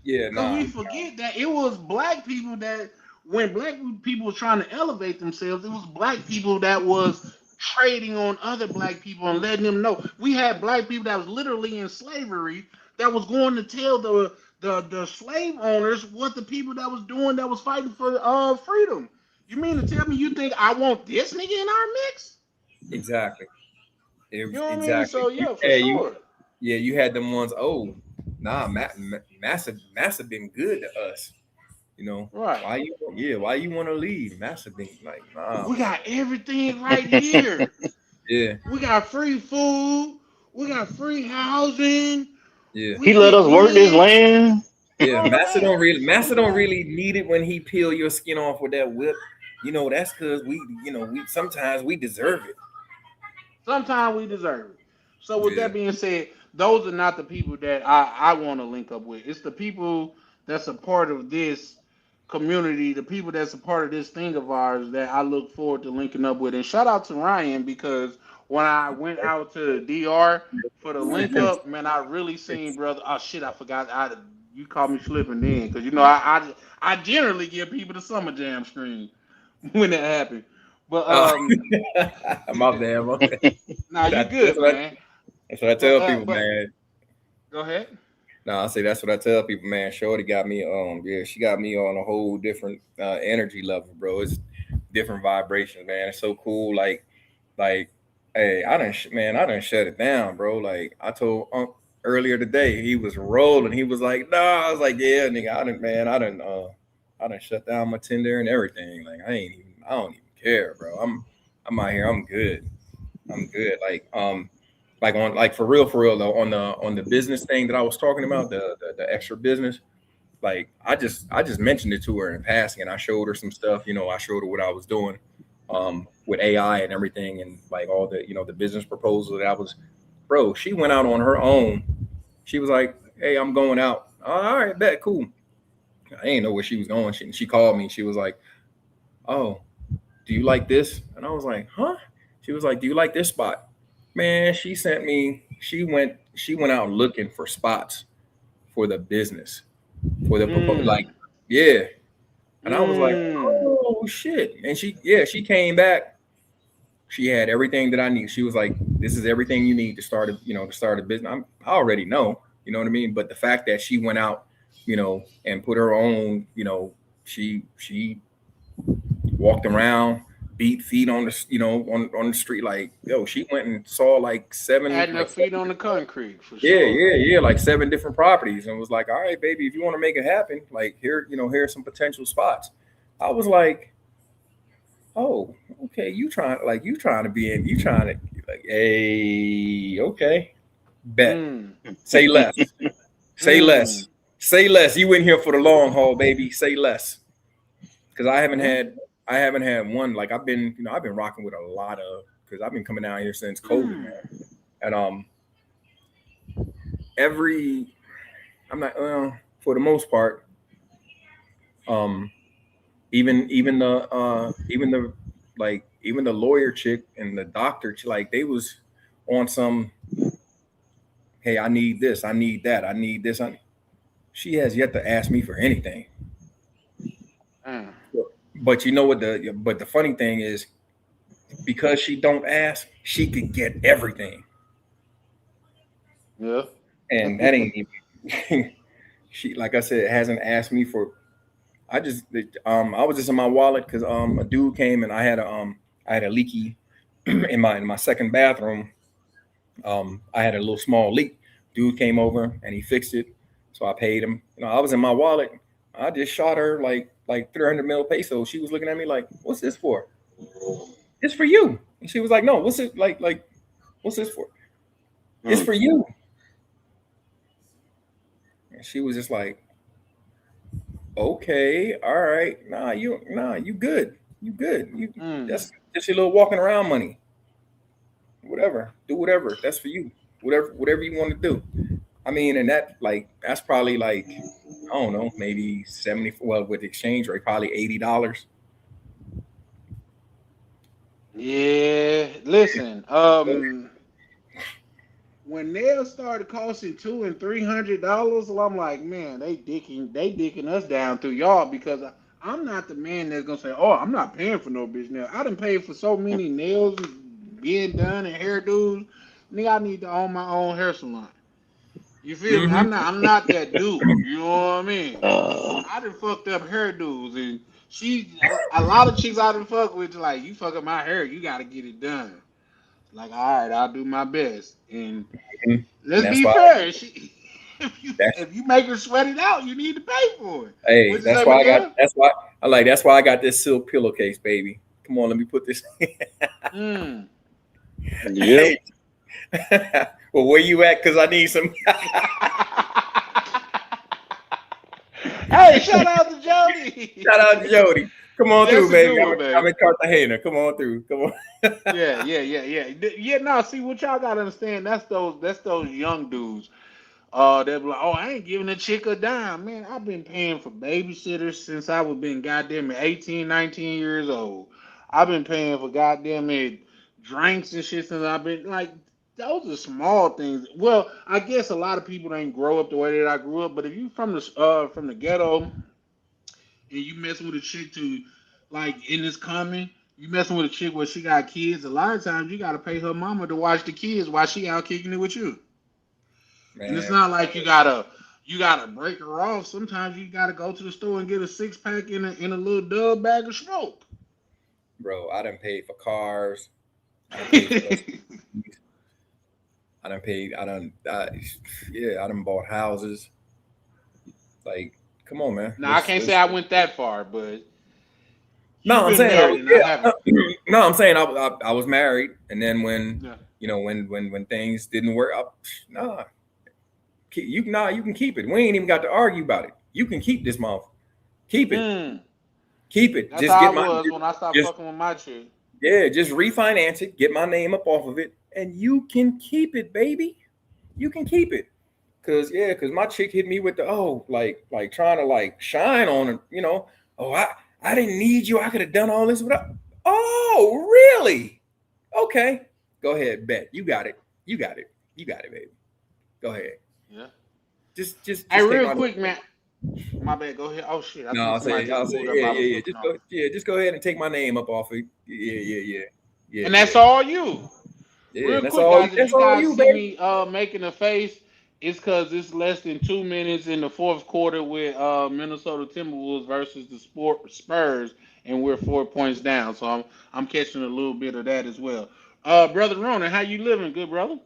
Yeah. Because we Nah. forget that it was black people that when black people were trying to elevate themselves, it was black people that was trading on other black people and letting them know. We had black people that was literally in slavery that was going to tell the slave owners what the people that was doing that was fighting for freedom. You mean to tell me you think I want this nigga in our mix? Exactly. You know what I mean? Exactly. So You, yeah, for hey, you. sure. Yeah, you had them ones. Oh, nah, Massa been good to us. You know, Right. why you want to leave? Master thing, like, nah, We man. got everything right here. Yeah, We got free food. We got free housing. yeah, We He let get us work this grants. land. yeah. All that. Master don't really need it when he peel your skin off with that whip. You know, that's because we sometimes we deserve it. Sometimes we deserve it. So with Yeah. that being said, those are not the people that I want to link up with. It's the people that's a part of this community, the people that's a part of this thing of ours that I look forward to linking up with. And shout out to Ryan because when I went out to DR for the link up, man, I really seen brother. Oh shit, I forgot. You caught me slipping then because I generally give people the summer jam screen when that happened. But Uh, my bad, my bad. now you That's good, what man. that's what I But tell people, but man. go ahead. No, I say that's what I tell people, man. Shorty got me, yeah, she got me on a whole different energy level, bro. It's different vibrations, man. It's so cool. Like, hey, I done shut it down, bro. Like I told Unc earlier today, he was rolling. He was like, nah. I was like, yeah, nigga, I done shut down my Tinder and everything. Like I don't even care, bro. I'm out here. I'm good. I'm good. Like on like for real though on the business thing that I was talking about the extra business. Like I just mentioned it to her in passing, and I showed her some stuff. You know, I showed her what I was doing with AI and everything, and like all the the business proposal that I was. Bro, she went out on her own. She was like, "Hey, I'm going out." All right, bet, cool. I didn't know where she was going. She called me. She was like, "Oh, do you like this?" And I was like, "Huh?" She was like, "Do you like this spot?" Man, she sent me. She went out looking for spots for the business for the proposal. Like, Mm. yeah. And I was like, Mm. "Oh shit!" And she came back. She had everything that I need. She was like, "This is everything you need to start to start a business." I already know, you know what I mean. But the fact that she went out, and put her own, she walked around, beat feet on the on the street. Like, yo, she went and saw like Adding her feet on the concrete for sure. like 7 different properties, and was like, all right, baby, if you want to make it happen, like here, here's some potential spots. I was like, oh, okay, you trying to be in, you trying to like, hey, okay, bet, Mm. say less, say Mm. less, say less. You in here for the long haul, baby. Say less, because Yeah. I haven't had one. Like I've been rocking with a lot of, because I've been coming down here since COVID, Mm. man, and every I'm not for the most part, um even the even the lawyer chick and the doctor like they was on some, hey, I need this, I need that, I need this. She has yet to ask me for anything. Mm. But you know what the funny thing is, because she don't ask, she could get everything. Yeah. And that ain't even she, like I said, hasn't asked me for. I was just in my wallet because a dude came and I had a leaky in my second bathroom. I had a little small leak. Dude came over and he fixed it, so I paid him. I was in my wallet. I just shot her like 300 mil pesos. She was looking at me like, "What's this for?" "It's for you." And she was like, "No, what's it like? What's this for?" "It's Mm. for you." And she was just like, "Okay, all right, nah, you good, you good, you Mm. that's just your little walking around money. Whatever, do whatever. That's for you. Whatever you want to do." I mean, and that's probably like, I don't know, maybe 70. Well, with the exchange rate, probably $80. Yeah. Listen. When nails started costing $200 and $300, well, I'm like, man, they dicking us down through y'all because I'm not the man that's gonna say, oh, I'm not paying for no bitch nail. I done paid for so many nails being done and hairdos. Nigga, I need to own my own hair salon. You feel me? Hmm. I'm not that dude. You know what I mean? uh, I done fucked up hairdos and a lot of chicks I done fuck with like, you fuck up my hair, you gotta get it done. Like, all right, I'll do my best. And And let's that's be why, fair. if you make her sweat it out, you need to pay for it. Hey, What'd you say, Miguel? that's why I got this silk pillowcase, baby. Come on, let me put this. Mm. Yep. Hey, well, where you at? Because I need some. Hey, shout out to Jody. Shout out to Jody. Come on That's through, a baby. good one, baby. I'm in Cartagena. Come on through. Come on. Yeah. Yeah, no, see what y'all gotta understand, that's those young dudes. They'll be like, oh, I ain't giving a chick a dime. Man, I've been paying for babysitters since I was been goddamn 18, 19 years old. I've been paying for goddamn it drinks and shit since I've been like those are small things. Well, I guess a lot of people ain't grow up the way that I grew up, but if you from the ghetto and you messing with a chick to like in this comment, you messing with a chick where she got kids, a lot of times you gotta pay her mama to watch the kids while she out kicking it with you. And it's Man, not like you gotta break her off. Sometimes you gotta go to the store and get a 6 pack in a little dub bag of smoke. bro, I done paid for cars. I done paid for. I done paid. Yeah, I done bought houses. Like, come on, man. Now I can't say I went that far, but No, you've I'm been saying, married and I haven't. no, I'm saying I was married, and then when Yeah. when things didn't work, nah, you can keep it. We ain't even got to argue about it. You can keep this mouth. Keep it. Mm, Keep it. that's Just how I get my was when I stopped just fucking with my chick. yeah, just refinance it, get my name up off of it, and you can keep it, baby. You can keep it. Cause my chick hit me with the like trying to like shine on her, Oh, I didn't need you. I could have done all this without. Oh, really? Okay. Go ahead, bet. You got it. You got it. You got it, baby. Go ahead. Yeah. Just Hey, take real my quick, man. My bad. Go ahead. Oh shit! I no, think somebody I'll just say, pulled up. yeah, I was yeah, yeah. looking Just off. go, yeah, just go ahead and take my name up off it. And Yeah. that's all you. Yeah, Real that's quick, all. guys, if That's you all guys you, see baby. me making a face, it's because it's less than 2 minutes in the fourth quarter with Minnesota Timberwolves versus the Spurs, and we're 4 points down. So I'm catching a little bit of that as well. Brother Ronan, how you living, good brother?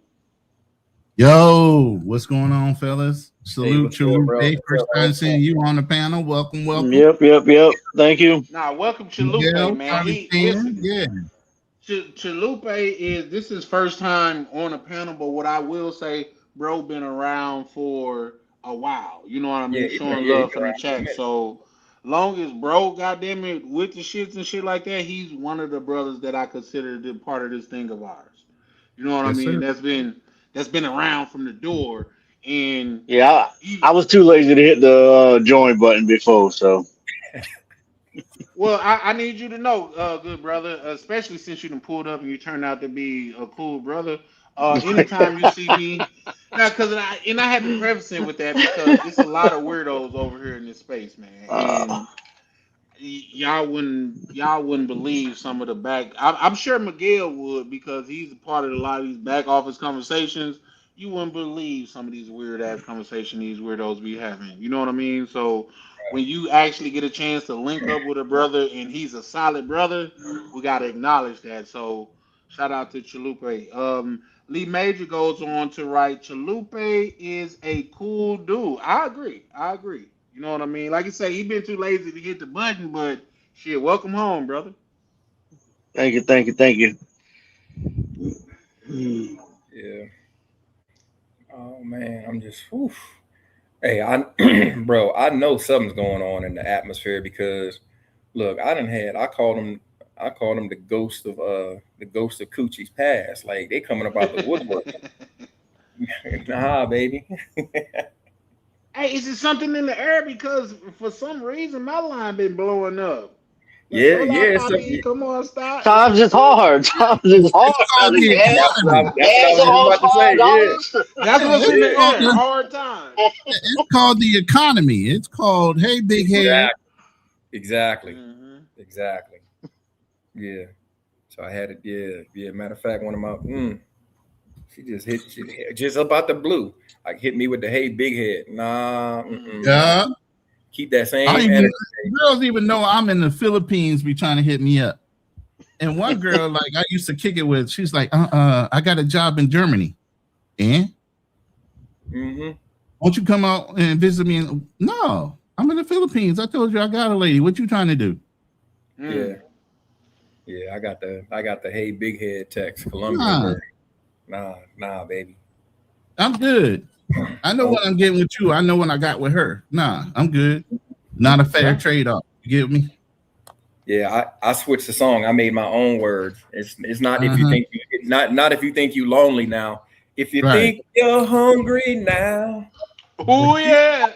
Yo, what's going on, fellas? Hey, Salute, what's good, salute. bro? Hey, What's first up, bro? time seeing you on the panel. Welcome, welcome. Yep. Thank you. Nah, welcome Chalupe, Miguel, man. Tommy He listen. 10. Yeah, Chalupe is this is first time on a panel, but what I will say, bro, been around for a while. You know what I mean? Showing He love been from the around for a chat. minute. So long as bro, goddamn it, with the shits and shit like that, he's one of the brothers that I consider the part of this thing of ours. You know what I yes, mean? sir. That's been around from the door, and Yeah, even I was too lazy to hit the join button before, so well, I need you to know, good brother, especially since you done pulled up and you turned out to be a cool brother. Anytime you see me, now, I had to preface it with that because it's a lot of weirdos over here in this space, man, uh, and y'all wouldn't believe some of the back. I'm sure Miguel would because he's a part of a lot of these back office conversations. You wouldn't believe some of these weird ass conversations these weirdos be having. You know what I mean? So when you actually get a chance to link up with a brother and he's a solid brother, we gotta acknowledge that. So shout out to Chalupe. Lee Major goes on to write, Chalupe is a cool dude. I agree. You know what I mean? Like you say, he been too lazy to hit the button, but shit, welcome home, brother. thank you. Yeah. Oh man, I'm just. Whew. Hey, bro, I know something's going on in the atmosphere because, look, I called them the ghost of Coochie's past. Like they coming about the woodwork. Nah, baby. Hey, is it something in the air? Because for some reason my line been blowing up. Like, Yeah, hola, yeah. So papi, come on, stop. Is Times something is good? hard. Times is hard. it's called The the economy. that's what I gas was just almost about to say. Yeah, $5. That's Yeah, what's it's in the called air. Hard times. the economy. It's called Hey Big Head. exactly, Hmm. exactly. Yeah. So I had it. Yeah. Matter of fact, one of my she just about the blue. Like hit me with the hey big head. Nah, Yeah, keep that I same even energy. girls even know I'm in the Philippines. Be trying to hit me up. And one girl, like I used to kick it with, she's like, I got a job in Germany. And Mm-hmm. Won't you come out and visit me? No, I'm in the Philippines. I told you I got a lady. What you trying to do? Yeah. Yeah, I got the hey big head text, Colombian Nah, version. Nah, baby. I'm good. I know Oh, what I'm getting with you. I know what I got with her. Nah, I'm good. Not a fair trade off. You get me? yeah, I switched the song. I made my own words. It's not if you Uh-huh. think you not if you think you lonely now. If you Right. think you're hungry now, Oh yeah.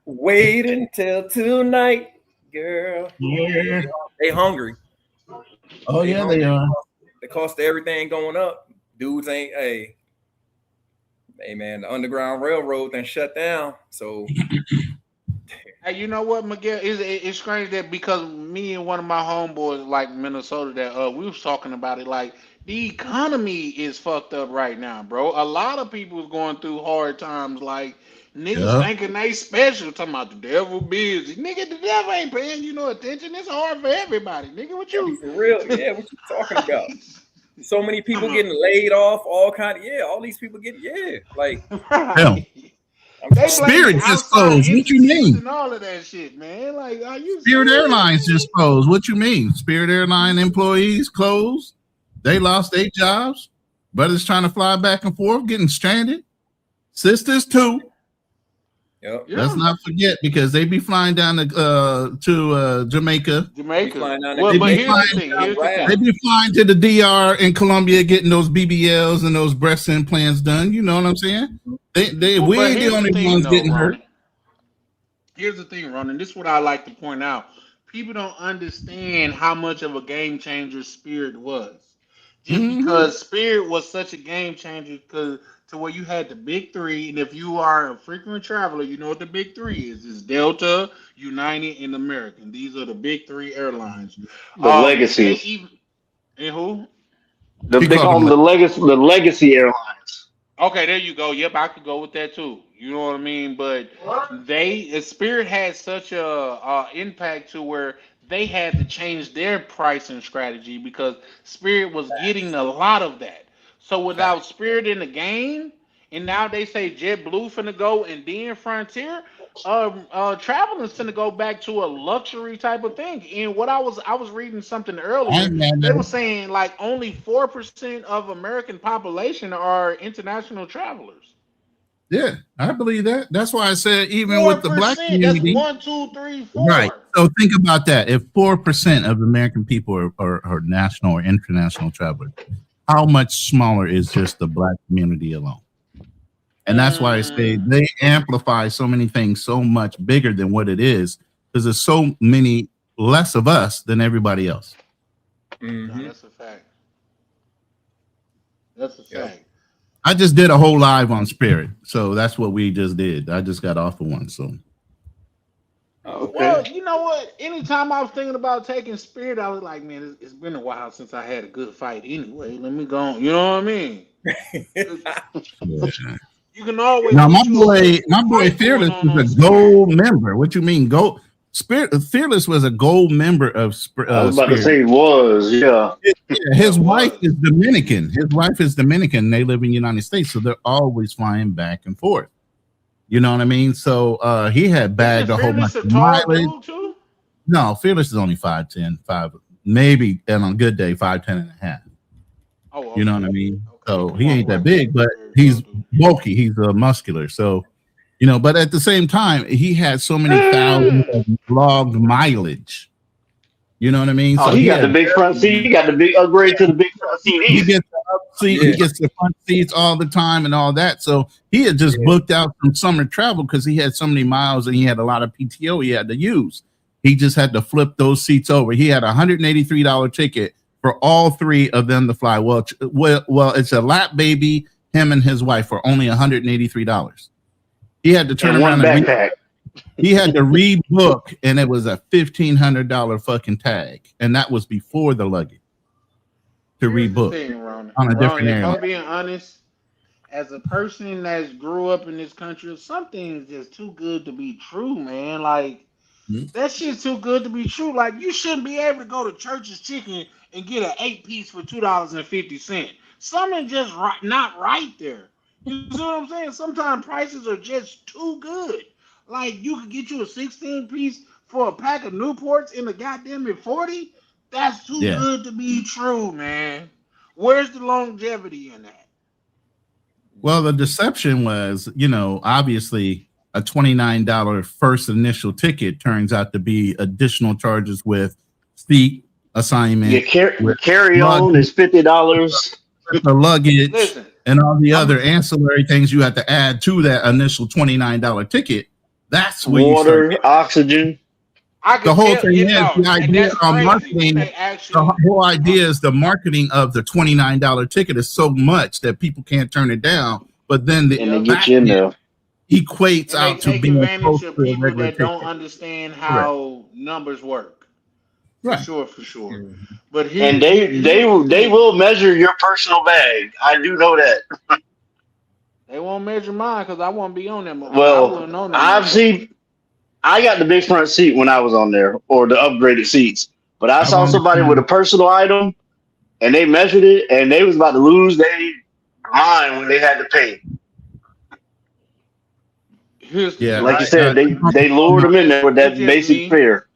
wait until tonight, girl. Yeah. They hungry. Oh They yeah, hungry. they are. The cost of everything going up. Dudes ain't hey man, the Underground Railroad then shut down. So Hey, you know what, Miguel? It's strange that because me and one of my homeboys, like Minnesota, that we was talking about it. Like the economy is fucked up right now, bro. A lot of people is going through hard times. Like niggas Yep. thinking they special, talking about the devil busy. Nigga, the devil ain't paying you no attention. It's hard for everybody. Nigga, what yeah, you? for real. Yeah, what you talking about? So many people getting laid off, all these people getting like Hell, Right. I'm They trying to blaming Spirit just outside closed. What you entities mean? and all of that shit, man. Like, are you Spirit serious, Airlines nigga? just closed. What you mean? Spirit Airline employees closed. They lost their jobs. Brothers trying to fly back and forth, getting stranded. Sisters too. yep. Let's Yeah, not forget because they be flying down to Jamaica. They Jamaica. flying down there Well, They getting but be their here's the flying. thing. down Here's the They rap. thing. be flying to the DR in Colombia, getting those BBLs and those breast implants done. You know what I'm saying? Well, We but ain't the here's the only thing, ones though, getting hurt. Ronnie. Here's the thing, Ronnie. This is what I like to point out. People don't understand how much of a game changer Spirit was. Just Mm-hmm. because Spirit was such a game changer, because to where you had the big three, and if you are a frequent traveler, you know what the big three is. It's Delta, United, and American. These are the big three airlines. The They legacies. even and who? He They called call them them the legacy airlines. Okay, there you go. Yep, I could go with that too. You know what I mean? But Spirit had such a impact to where they had to change their pricing strategy because Spirit was getting a lot of that. So Fact. without Spirit in the game, and now they say JetBlue finna go and then Frontier, traveling's finna go back to a luxury type of thing. And what I was reading something I earlier. ain't mad They at were it. saying like only 4% of American population are international travelers. Yeah, I believe that. That's why I said even Four with the black percent. That's community, one, two, three, right? four. So think about that. If 4% of American people are national or international travelers, how much smaller is just the black community alone? And that's why I say Mm, they amplify so many things so much bigger than what it is because there's so many less of us than everybody else. no, Mm-hmm. that's a fact. That's a Yep. fact. I just did a whole live on Spirit, so that's what we just did. I just got off of one, so Okay. Well, you know what? Anytime I was thinking about taking Spirit, I was like, man, it's been a while since I had a good fight. Anyway, let me go on. You know what I mean? 'Cause yeah. you can always Now get you a good my boy fight going Fearless was on a Spirit. gold member. What you mean gold? Spirit Fearless was a gold member of I was about to Spirit. say was, yeah. Yeah, Yeah, his it wife was. is Dominican. His wife is Dominican. They live in the United States, so they're always flying back and forth. You know what I mean? So he had Isn't bagged a whole bunch Fearless a of tall mileage. dude too? No, Fearless is only 5'10", maybe, and on a good day, 5'10 and a half. Oh, You know what I okay. mean? Okay. So Come he on, ain't that boy. Very, big, but very tall he's dude. bulky. He's muscular. So, but at the same time, he had so many thousands of logged mileage. You know what I mean? Oh, So he he got the had big front seat. He got the big upgrade to the big front seat he easy. gets the up seat, he Yeah. gets the front seats all the time and all that. So he had just Yeah. booked out some summer travel because he had so many miles and he had a lot of PTO he had to use. He just had to flip those seats over. He had a $183 ticket for all three of them to fly. Well, it's a lap baby, him and his wife for only $183. He had to turn And one around and backpack. he had to rebook, and it was a $1,500 fucking tag, and that was before the luggage to Here's the rebook thing, Ronnie. on a Ronnie, different if airline. I'm being honest, as a person that's grew up in this country, some things just too good to be true, man. Like Hmm? that shit's too good to be true. Like you shouldn't be able to go to Church's Chicken and get an 8 piece for $2.50. Something just right, not right there. You see what I'm saying? Sometimes prices are just too good. Like you could get you a 16 piece for a pack of Newports in the goddamn at 40. That's too Yeah. good to be true, man. Where's the longevity in that? Well, the deception was, obviously a $29 first initial ticket turns out to be additional charges with seat Your assignment, with carry on luggage, is $50. the luggage, Listen, and all the I'm other ancillary things you have to add to that initial $29 ticket. That's where you start Water, oxygen. I the could whole tell thing you is know, the and idea that's of crazy when marketing. they The actually whole uh, idea is the marketing of the $29 ticket is so much that people can't turn it down. But then the And they yep. get back you in end there. equates And they out to take being close advantage of to a people regular that don't ticket. understand Correct. how numbers work. For Right. sure, for sure. Mhm. But And here's the they thing. will measure your personal bag. I do know that. They won't measure mine because I won't be on that. Well, I Well, wasn't on that I've motherfucker. seen I got the big front seat when I was on there, or the upgraded seats. But I I've saw only somebody with a flown. personal item, and they measured it, and they was about to lose their mind when they had to pay. Here's the Yeah, deal. Like you said, I've only they flown lured on, them in there with It's that just basic me. fare.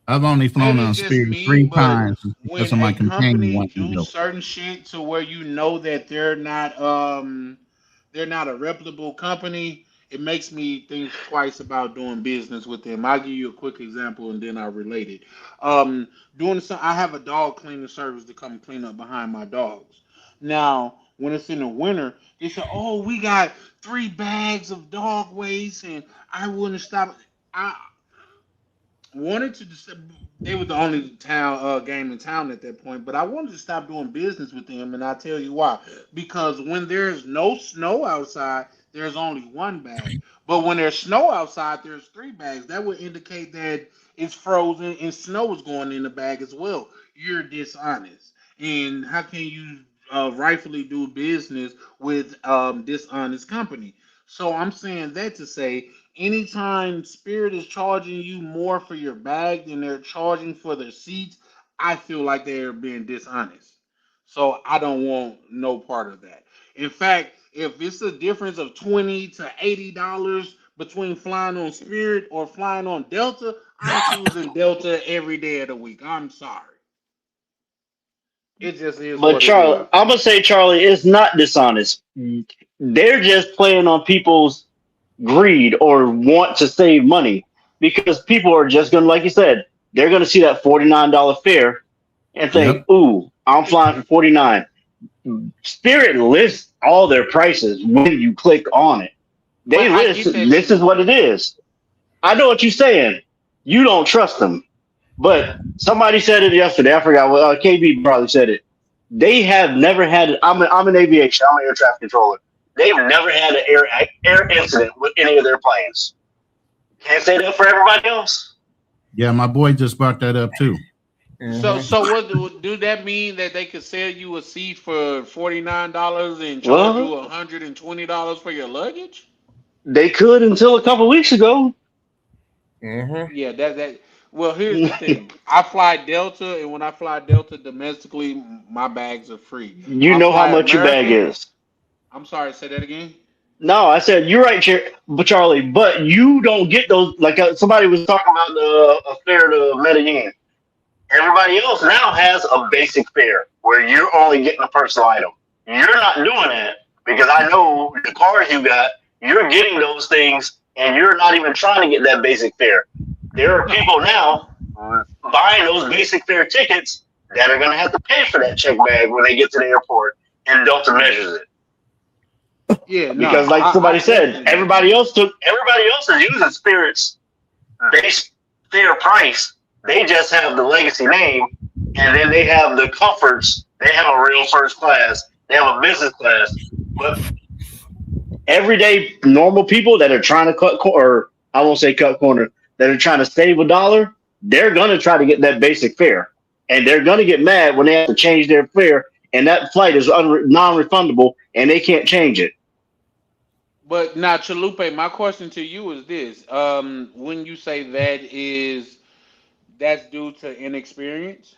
I've only flown Maybe on it's just Spirit me, three but times because when of my a companion company wanting to do go. certain shit to where you know that they're not a reputable company, it makes me think twice about doing business with them. I'll give you a quick example and then I'll relate it. Um, doing some, I have a dog cleaning service to come clean up behind my dogs. Now, when it's in the winter, they say, "Oh, we got 3 bags of dog waste," and I wouldn't stop. I wanted to they were the only town game in town at that point, but I wanted to stop doing business with them, and I'll tell you why. Because when there's no snow outside, there's only 1 bag. But when there's snow outside, there's 3 bags. That would indicate that it's frozen and snow is going in the bag as well. You're dishonest. And how can you rightfully do business with dishonest company? So I'm saying that to say anytime Spirit is charging you more for your bag than they're charging for their seats, I feel like they're being dishonest. So I don't want no part of that. In fact, if it's a difference of $20 to $80 between flying on Spirit or flying on Delta, I'm choosing Delta every day of the week. I'm sorry. It just is But what it Charlie, is. I'm gonna say Charlie is not dishonest. They're just playing on people's greed or want to save money because people are just gonna, like you said, they're gonna see that $49 fare and think, Yep. "Ooh, I'm flying for 49." Spirit lists all their prices when you click on it. They But I list get that this is what it is. I know what you're saying. You don't trust them, but somebody said it yesterday. I forgot. Well, KB probably said it. They have never had. I'm in aviation. I'm an air traffic controller. They've never had an air incident with any of their planes. Can't say that for everybody else. Yeah, my boy just brought that up too. so what do that mean that they could sell you a seat for $49 and charge you Well, $120 for your luggage? they could until a couple weeks ago. Mhm. Yeah, that. Well, here's the thing. I fly Delta, and when I fly Delta domestically, my bags are free. You I know how fly much your bag American. is. I'm sorry, say that again. No, I said you're right, but Charlie. But you don't get those. Like somebody was talking about the affair to Medellin. Everybody else now has a basic fare where you're only getting a personal item. You're not doing that because I know the cars you got, you're getting those things and you're not even trying to get that basic fare. There are No. people now buying those basic fare tickets that are going to have to pay for that check bag when they get to the airport and Delta measures it. Yeah, no. Because, like I somebody said, definitely don't do that. everybody else is using Spirit's base fare price. They just have the legacy name, and then they have the comforts. They have a real first class. They have a business class. But everyday normal people that are trying to or I won't say cut corner, that are trying to save $1, they're gonna try to get that basic fare, and they're gonna get mad when they have to change their fare, and that flight is non-refundable, and they can't change it. But now, Chalupe, my question to you is this: when you say that's due to inexperience?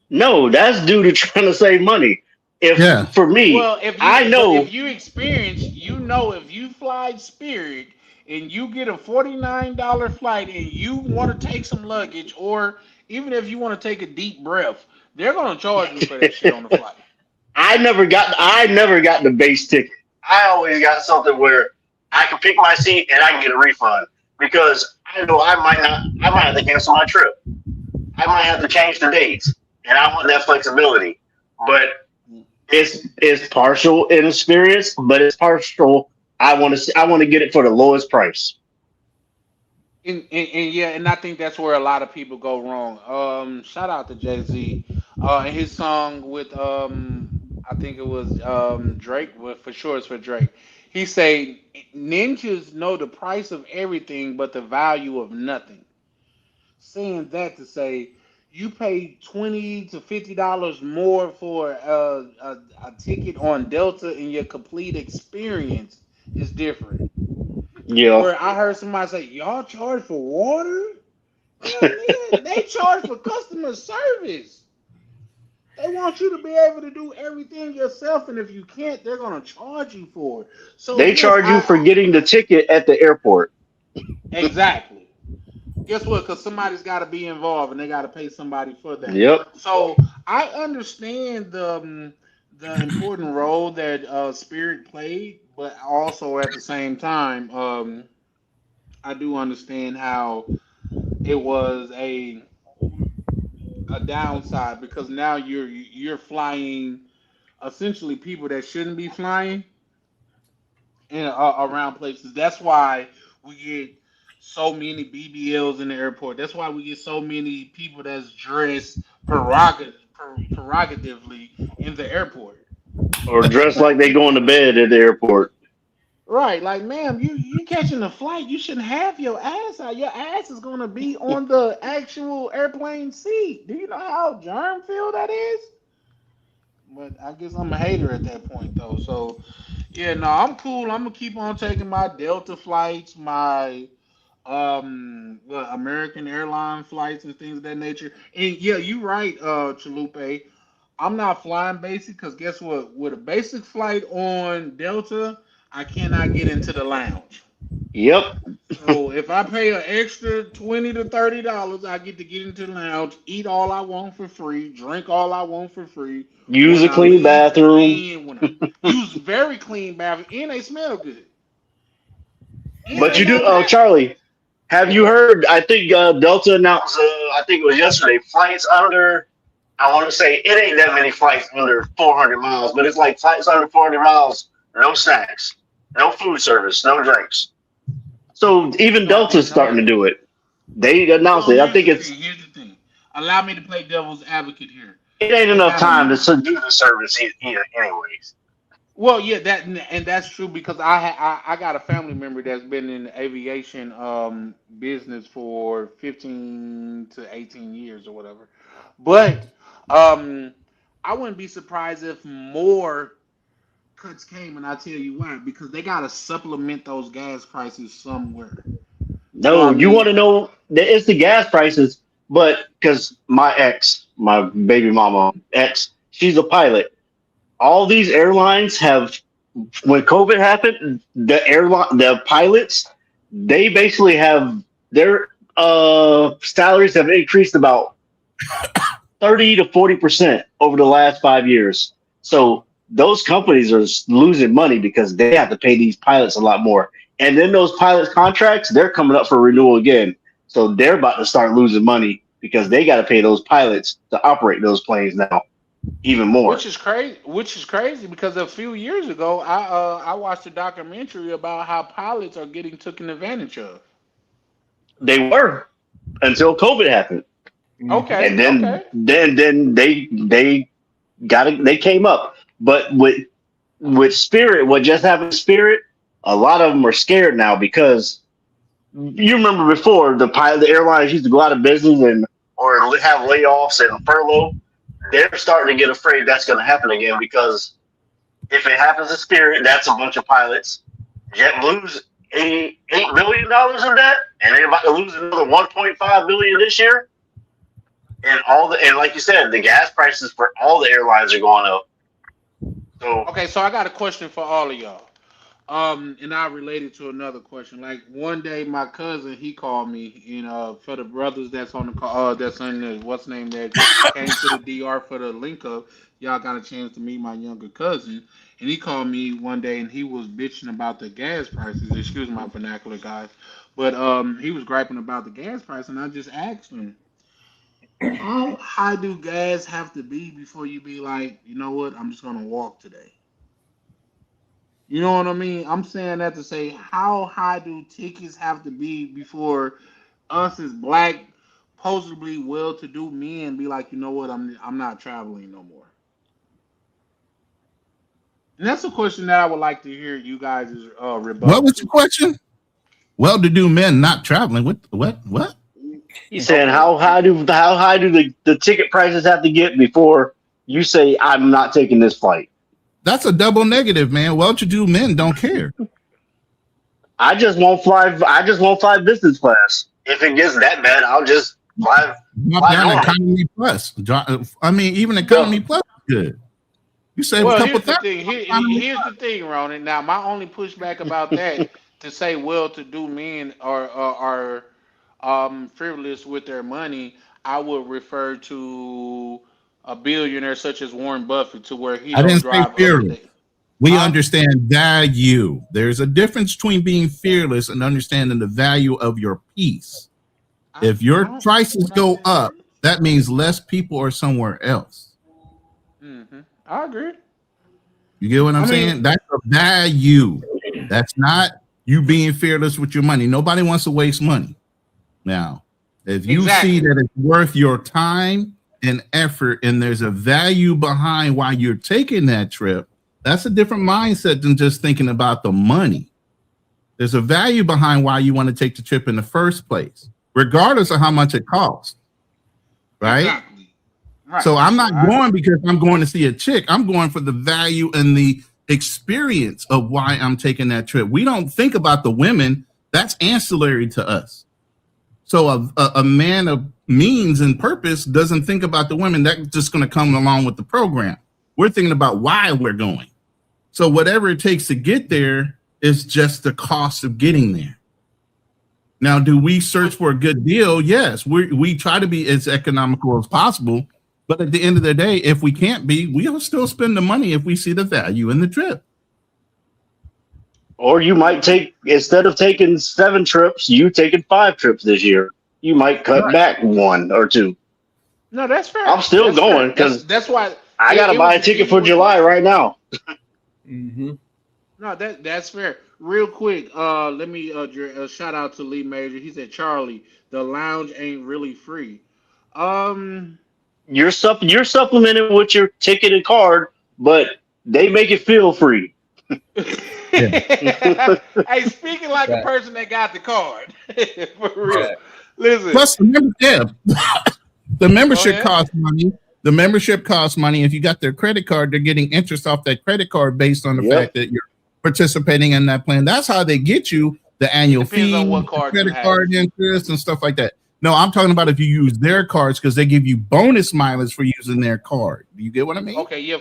No, that's due to trying to save money. If for me, Well, I if know you experience, if you fly Spirit and you get a $49 flight and you want to take some luggage, or even if you want to take a deep breath, they're gonna charge you for that shit on the flight. I never got the base ticket. I always got something where I can pick my seat and I can get a refund because I know I might have to cancel my trip. I might have to change the dates, and I want that flexibility. But it's partial inexperience, but it's partial. I want to get it for the lowest price. And yeah, and I think that's where a lot of people go wrong. Shout out to Jay Z, and his song with I think it was Drake. Well, for sure, it's for Drake. He say ninjas know the price of everything, but the value of nothing. Saying that to say you pay $20 to $50 more for a ticket on Delta, and your complete experience is different. Yeah, Where I heard somebody say, "Y'all charge for water?" Hell, nigga, they charge for customer service. They want you to be able to do everything yourself, and if you can't, they're gonna charge you for it. So they yes, charge you for getting the ticket at the airport. exactly. Guess what? Because somebody's got to be involved, and they got to pay somebody for that. Yep. So I understand the important role that Spirit played, but also at the same time, I do understand how it was a downside because now you're flying essentially people that shouldn't be flying in around places. That's why we get so many BBLs in the airport. That's why we get so many people that's dressed prerogatively in the airport. Or dressed like they going to bed at the airport. Right, like ma'am, you catching a flight, you shouldn't have your ass out. Your ass is gonna be on the actual airplane seat. Do you know how germ filled that is? But I guess I'm a hater at that point though. So yeah, no, I'm cool. I'm gonna keep on taking my Delta flights, my American airline flights and things of that nature. And yeah, you right, Chalupe. I'm not flying basic because guess what? With a basic flight on Delta, I cannot get into the lounge. Yep. So if I pay an extra $20 to $30, I get to get into the lounge, eat all I want for free, drink all I want for free. Use When a I clean leave the bathroom. plane, when I use very clean bathroom, and they smell good, and But they you do, got pat. Charlie. Have you Yeah. heard? I think Delta announced. I think it was yesterday. Flights under. I want to say it ain't that many flights under 400 miles, but it's like flights under 400 miles. No snacks, no food service, no drinks. So even No, I Delta's didn't know starting to that. do it. They announced So it. I here's think the thing. it's Here's the thing. Allow me to play devil's advocate here. it ain't They enough got time a to do the service anyways. well, yeah, and that's true because I got a family member that's been in the aviation business for 15 to 18 years or whatever. But um I wouldn't be surprised if more cuts came, and I tell you why, because they got to supplement those gas prices somewhere. So I No, you want mean, to know that it's the gas prices, but because my ex, my baby mama ex, she's a pilot. All these airlines have when COVID happened, the pilots, they basically have their salaries have increased about 30 to 40% over the last 5 years. So those companies are losing money because they have to pay these pilots a lot more. And then those pilots contracts, they're coming up for renewal again. So they're about to start losing money because they got to pay those pilots to operate those planes now even more. which is crazy because a few years ago I watched a documentary about how pilots are getting taken advantage of. They were until COVID happened. Mhm. Okay, And then okay. they came up. But with Spirit, what just happened to Spirit, a lot of them are scared now because you remember before the airlines used to go out of business and or have layoffs and furlough. They're starting to get afraid that's going to happen again because if it happens to Spirit, that's a bunch of pilots. JetBlue's $88 billion in that, and they're about to lose another 1.5 billion this year. And like you said, the gas prices for all the airlines are going up. So Okay, so I got a question for all of y'all. And I related to another question. Like one day, my cousin he called me, and for the brothers that's on the call, that's on the what's name that came to the DR for the link up, y'all got a chance to meet my younger cousin, and he called me one day, and he was bitching about the gas prices. Excuse my vernacular, guys, but he was griping about the gas price, and I just asked him, how high do gas have to be before you be like, you know what, I'm just gonna walk today. You know what I mean? I'm saying that to say, how high do tickets have to be before us as black, supposedly well-to-do men be like, you know what, I'm not traveling no more. And that's a question that I would like to hear you guys' What rebuttal was the to. question? Well-to-do men not traveling. What? he's saying Okay, how high do the ticket prices have to get before you say I'm not taking this flight? That's a double negative, man. Well-to-do men don't care. I just won't fly business class. If it gets that bad, I'll just Drop fly down normal. economy plus. I mean, even economy Well, plus is good. You save a well, couple here's the thousand thing. on economy Here's plus. the thing, Ronan. Now, my only pushback about that to say well-to-do men are frivolous with their money, I would refer to a billionaire such as Warren Buffett, to where he I don't didn't say drive up to fearless. the. We Huh? understand value. There's a difference between being fearless and understanding the value of your piece. I, If your I, prices when I go up, disagree. that means less people are somewhere else. I agree. You get what I'm I mean, saying? That's a value. That's not you being fearless with your money. Nobody wants to waste money. Now, if you see exactly. that it's worth your time and effort and there's a value behind why you're taking that trip, that's a different mindset than just thinking about the money. There's a value behind why you want to take the trip in the first place, regardless of how much it costs, right? Exactly. Right. So For I'm sure. not I going agree. because I'm going to see a chick. I'm going for the value and the experience of why I'm taking that trip. We don't think about the women. That's ancillary to us. So a man of means and purpose doesn't think about the women. That's just going to come along with the program. We're thinking about why we're going. So whatever it takes to get there is just the cost of getting there. Now, do we search But for a good deal? Yes, we try to be as economical as possible. But at the end of the day, if we can't be, we'll still spend the money if we see the value in the trip. or you might hmm take instead of taking 7 trips, you taking 5 trips this year. You might cut Right. back 1 or 2. no, that's I'm fair. still That's going fair. because That's why I got to it buy was a a ticket for genuine July question. right now. Mm-hmm. No, that's fair. Real quick, let me shout out to Lee Major. He said, Charlie, the lounge ain't really free. Um, You're supplemented with your ticket and card, but they make it feel free. Yeah. hey, speaking like a Fact. person that got the card, for real. Fact. Listen, Plus, the go membership ahead. costs money. The membership costs money. If you got their credit card, they're getting interest off that credit card based on the Yep. fact that you're participating in that plan. That's how they get you the It annual depends on fee, what the card you credit have. card interest, and stuff like that. No, I'm talking about if you use their cards because they give you bonus mileage for using their card. Do you get what I mean? Okay, yeah,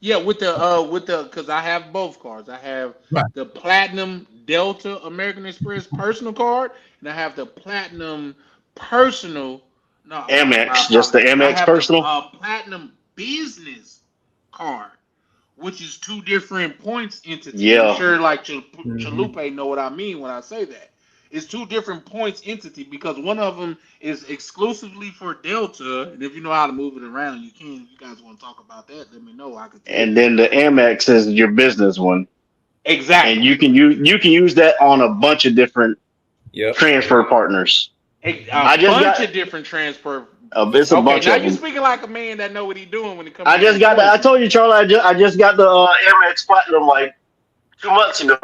yeah, with the because I have both cards. I have Right. the Platinum Delta American Express personal card, and I have the Platinum Personal. No, my Amex, just the apologies. I Amex have the personal. Platinum Business card, which is two different points entity. I'm Yeah. sure like Mm-hmm. Chalupe know what I mean when I say that. It's two different points entity because one of them is exclusively for Delta, and if you know how to move it around, you can. If you guys want to talk about that, let me know. I could tell And you. then the Amex is your business one, and Exactly. you can use that on a bunch of different Yep. transfer partners. A I just bunch got of different transfer. it's a Okay, bunch now of you're them. speaking like a man that know what he's doing when it comes I to just them got the. I choices. told you, Charlie. I just got the Amex Platinum like 2 months ago.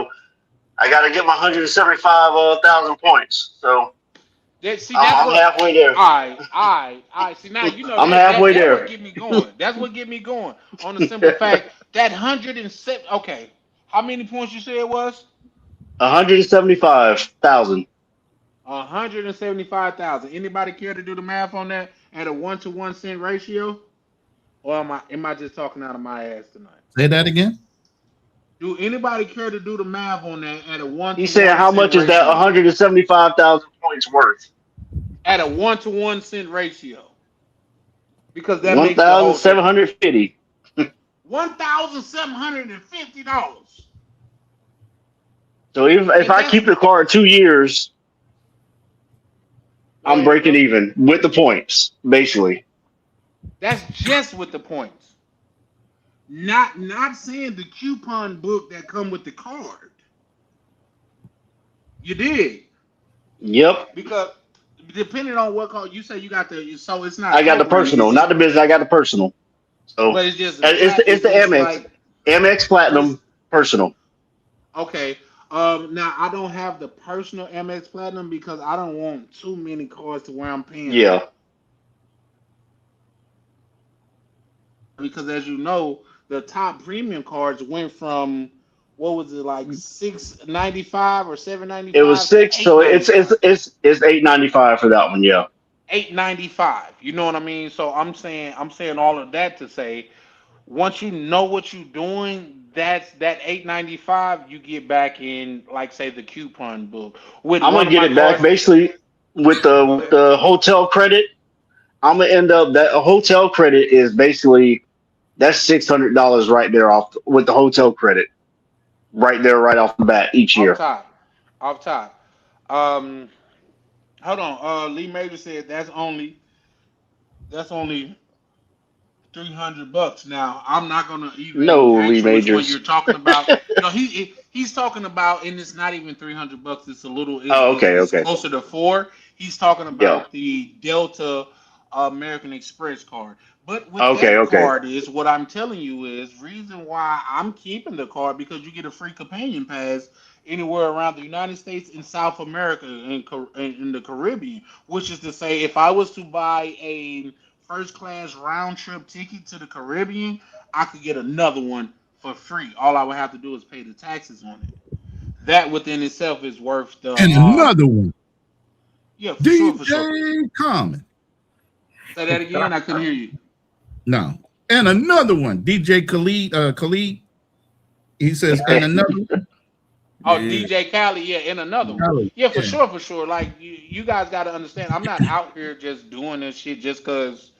I got to get my 175,000 points. So See, that's I'm what. halfway there. I. See, now you know I'm that halfway that what there. get me going. That's what get me going. On the simple fact that 107. Okay, how many points you say it was? 175,000. 175,000. Anybody care to do the math on that at a 1 to 1 cent ratio? Or am I just talking out of my ass tonight? Say that again. Do anybody care to do the math on that at a one He to said, one how cent much is that ratio? 175,000 points worth? At a 1 to 1 cent ratio, because that makes the whole difference. 1,750. $1,750, So if and I keep the car 2 years, go I'm ahead, breaking bro. even with the points, basically. That's just with the points. Not saying the coupon book that come with the card. You did Yep. because depending on what card you say you got the so it's not I got the covering it. personal, It's not the business. I got the personal. So but it's just it's it's the just Amex, like Amex it's Platinum personal. okay. Now I don't have the personal MX Platinum because I don't want too many cards to where I'm paying Yeah. because as you know, the top premium cards went from what was it like 695 or seven ninety It was five to six, eight so ninety five. it's 895 for that one. Yeah. 895. You know what I mean? So I'm saying all of that to say once you know what you're doing, that's that 895 you get back in like say the coupon book with I'm one gonna of get my it back cards. basically with the Go with ahead. the hotel credit. I'm gonna end up that a hotel credit is basically that's $600 right there off with the hotel credit right there right off the bat each Off year. top. Off top. Um hold on. Lee Major said that's only $300. Now, I'm not gonna even No, Lee ask you which one Majors. you're talking about. No, he's talking about, and it's not even $300. It's a little. It's, Oh, it's, okay, it's okay. closer to four. He's talking Yeah. about the Delta American Express card. But with Okay, that okay. card is what I'm telling you is reason why I'm keeping the card because you get a free companion pass anywhere around the United States and South America and in the Caribbean. Which is to say, if I was to buy a first class round trip ticket to the Caribbean, I could get another one for free. All I would have to do is pay the taxes on it. That within itself is worth the And another one, yeah, for sure, for sure. DJ Common. Say that again, I couldn't hear you. No. And another one, DJ Khalid. He says, and another one. Oh, Yeah. DJ Khaled, yeah, and another one. Khalid, Yeah, for yeah. sure, for sure. Like you guys got to understand, I'm not out here just doing this shit just cause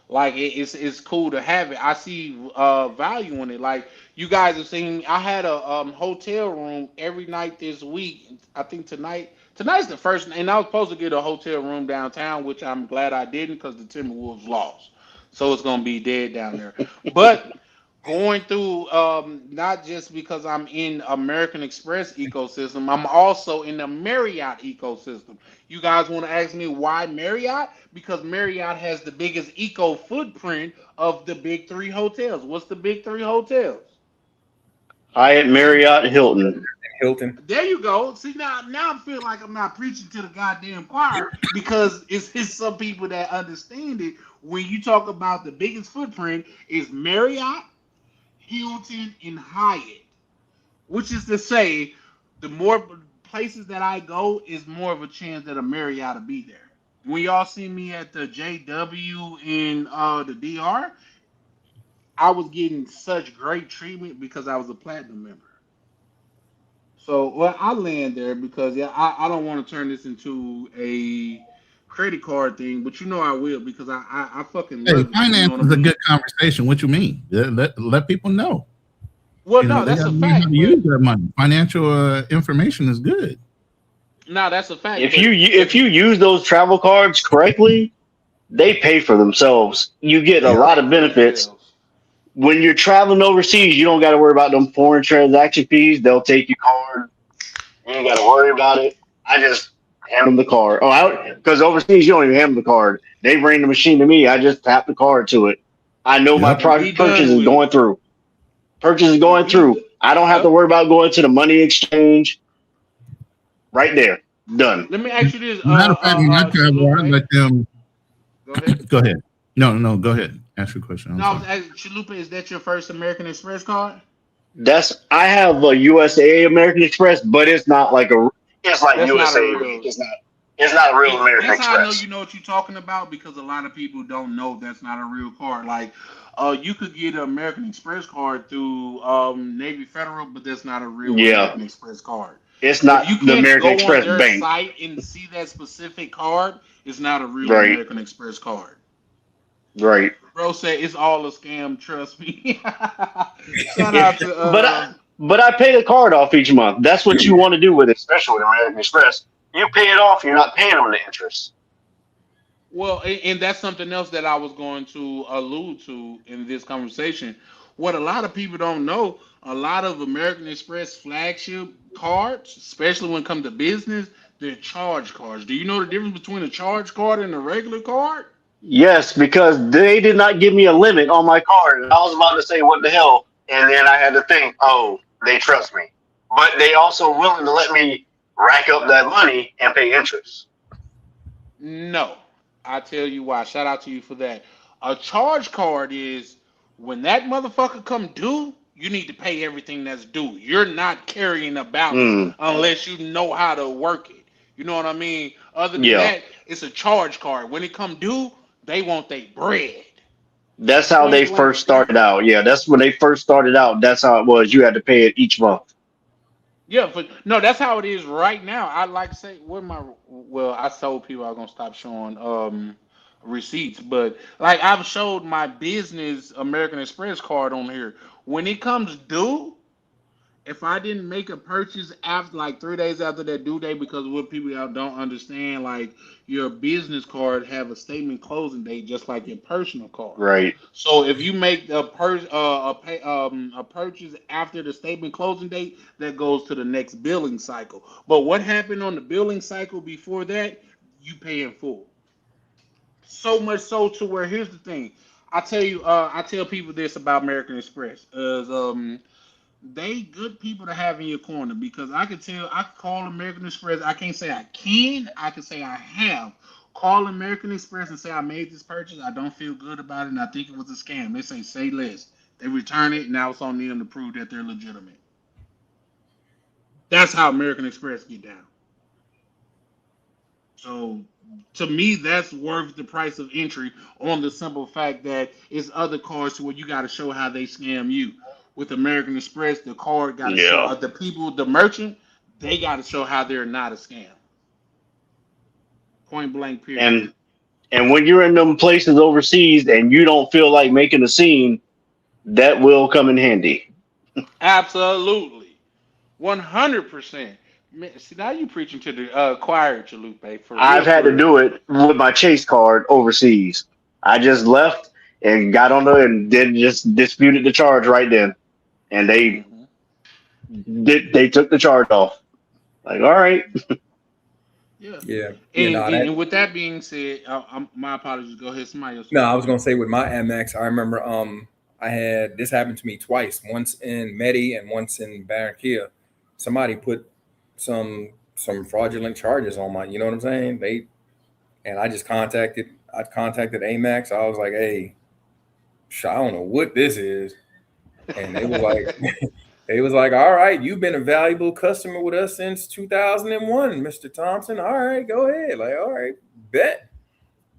like it's cool to have it. I see value in it. Like you guys have seen, I had a hotel room every night this week. I think tonight's the first, and I was supposed to get a hotel room downtown, which I'm glad I didn't because the Timberwolves lost, so it's gonna be dead down there. But going through not just because I'm in American Express ecosystem, I'm also in the Marriott ecosystem. You guys want to ask me why Marriott? Because Marriott has the biggest eco footprint of the big three hotels. What's the big three hotels? Hyatt, Marriott, Hilton. Hilton. There you go. See now I feel like I'm not preaching to the goddamn choir because it's some people that understand it. When you talk about the biggest footprint is Marriott, Hilton, and Hyatt, which is to say, the more places that I go, is more of a chance that a Marriott will be there. When y'all see me at the JW in the DR, I was getting such great treatment because I was a platinum member. So, well, I land there because yeah, I don't want to turn this into a credit card thing, but you know I will because I fucking Hey, love it. You know finance what I is a mean? good conversation. What you mean? Let people know. Well, You know, no, they that's got a to learn how fact, to but use that money. Financial information is good. no, that's a fact. If But if you use those travel cards correctly, they pay for themselves. You get a they lot pay of for benefits. themselves. When you're traveling overseas, you don't got to worry about them foreign transaction fees. They'll take your card. You ain't got to worry about it. I just hand them the card. Oh, because overseas you don't even hand them the card. They bring the machine to me. I just tap the card to it. I know my Yep. And be purchase done is with it. going through. Purchase is And going through. I don't have to yep. worry about going to the money exchange. Right there, done. Let me ask you this, Matter of fact, when I travel, I Chalupa. let them Go ahead. go ahead. No, go ahead. Ask your question. I'm No, I sorry. was asking Chalupa, is that your first American Express card? I have a USA American Express, but it's not like a. It's like That's not a USA. real. It's not. It's not a real American That's how I know Express. you know what you're talking about because a lot of people don't know that's not a real card. Like, you could get an American Express card through Navy Federal, but that's not a real Yeah, American Express card. it's If you not the can't American go on Express their bank. site and see that specific card, it's not a real Right, American Express card. right. Bro said it's all a scam. Trust me. Shout Yeah, out to but I pay the card off each month. That's what you want to do with it, especially with American Express. You pay it off. You're not paying them the interest. Well, and that's something else that I was going to allude to in this conversation. What a lot of people don't know, a lot of American Express flagship cards, especially when it comes to business, they're charge cards. Do you know the difference between a charge card and a regular card? Yes, because they did not give me a limit on my card. And I was about to say, what the hell? And then I had to think, oh, they trust me. But they also willing to let me rack up that money and pay interest. No. I tell you why. Shout out to you for that. A charge card is when that motherfucker come due, you need to pay everything that's due. You're not carrying a balance Mm, unless you know how to work it. You know what I mean? Other than yeah, that, it's a charge card. When it come due, they want their bread. that's how they Point blank first started period. out. Yeah, that's when they first started out. That's how it was. You had to pay it each month. Yeah, but no, that's how it is right now. I like to say what my well, I told people I was gonna stop showing receipts, but like I've showed my business American Express card on here. When it comes due, if I didn't make a purchase after like 3 days after that due date, because what people out don't understand, like your business card have a statement closing date just like your personal card. Right. So if you make a purchase after the statement closing date, that goes to the next billing cycle. But what happened on the billing cycle before that, you pay in full. So much so to where here's the thing. I tell people this about American Express is they good people to have in your corner because I can call American Express. I can't say I can say I have. Call American Express and say I made this purchase. I don't feel good about it and I think it was a scam. They say less. They return it, and now it's on them to prove that they're legitimate. That's how American Express get down. So to me, that's worth the price of entry on the simple fact that it's other cards where you got to show how they scam you. With American Express, the card got to show Yeah. the people, the merchant, they got to show how they're not a scam. Point blank, period. And when you're in them places overseas and you don't feel like making a scene, that will come in handy. Absolutely, 100%. See, now you preaching to the choir, Chalupe, for I've real, had for to real. do it with my Chase card overseas. I just left and got on there and then just disputed the charge right then. And Hmm. they took the charge off. Like, all right. Yeah. Yeah, yeah. And, No, and, that and with that being said, my apologies. Go ahead. Somebody else no. was I was talking. gonna say with my Amex, I remember I had this happened to me twice. Once in Medi and once in Barranquilla. Somebody put some fraudulent charges on my. You know what I'm saying? And I contacted Amex. I was like, hey, I don't know what this is, and they was like. They was like, all right, you've been a valuable customer with us since 2001, Mr. Thompson. All right, go ahead. Like, all right, bet.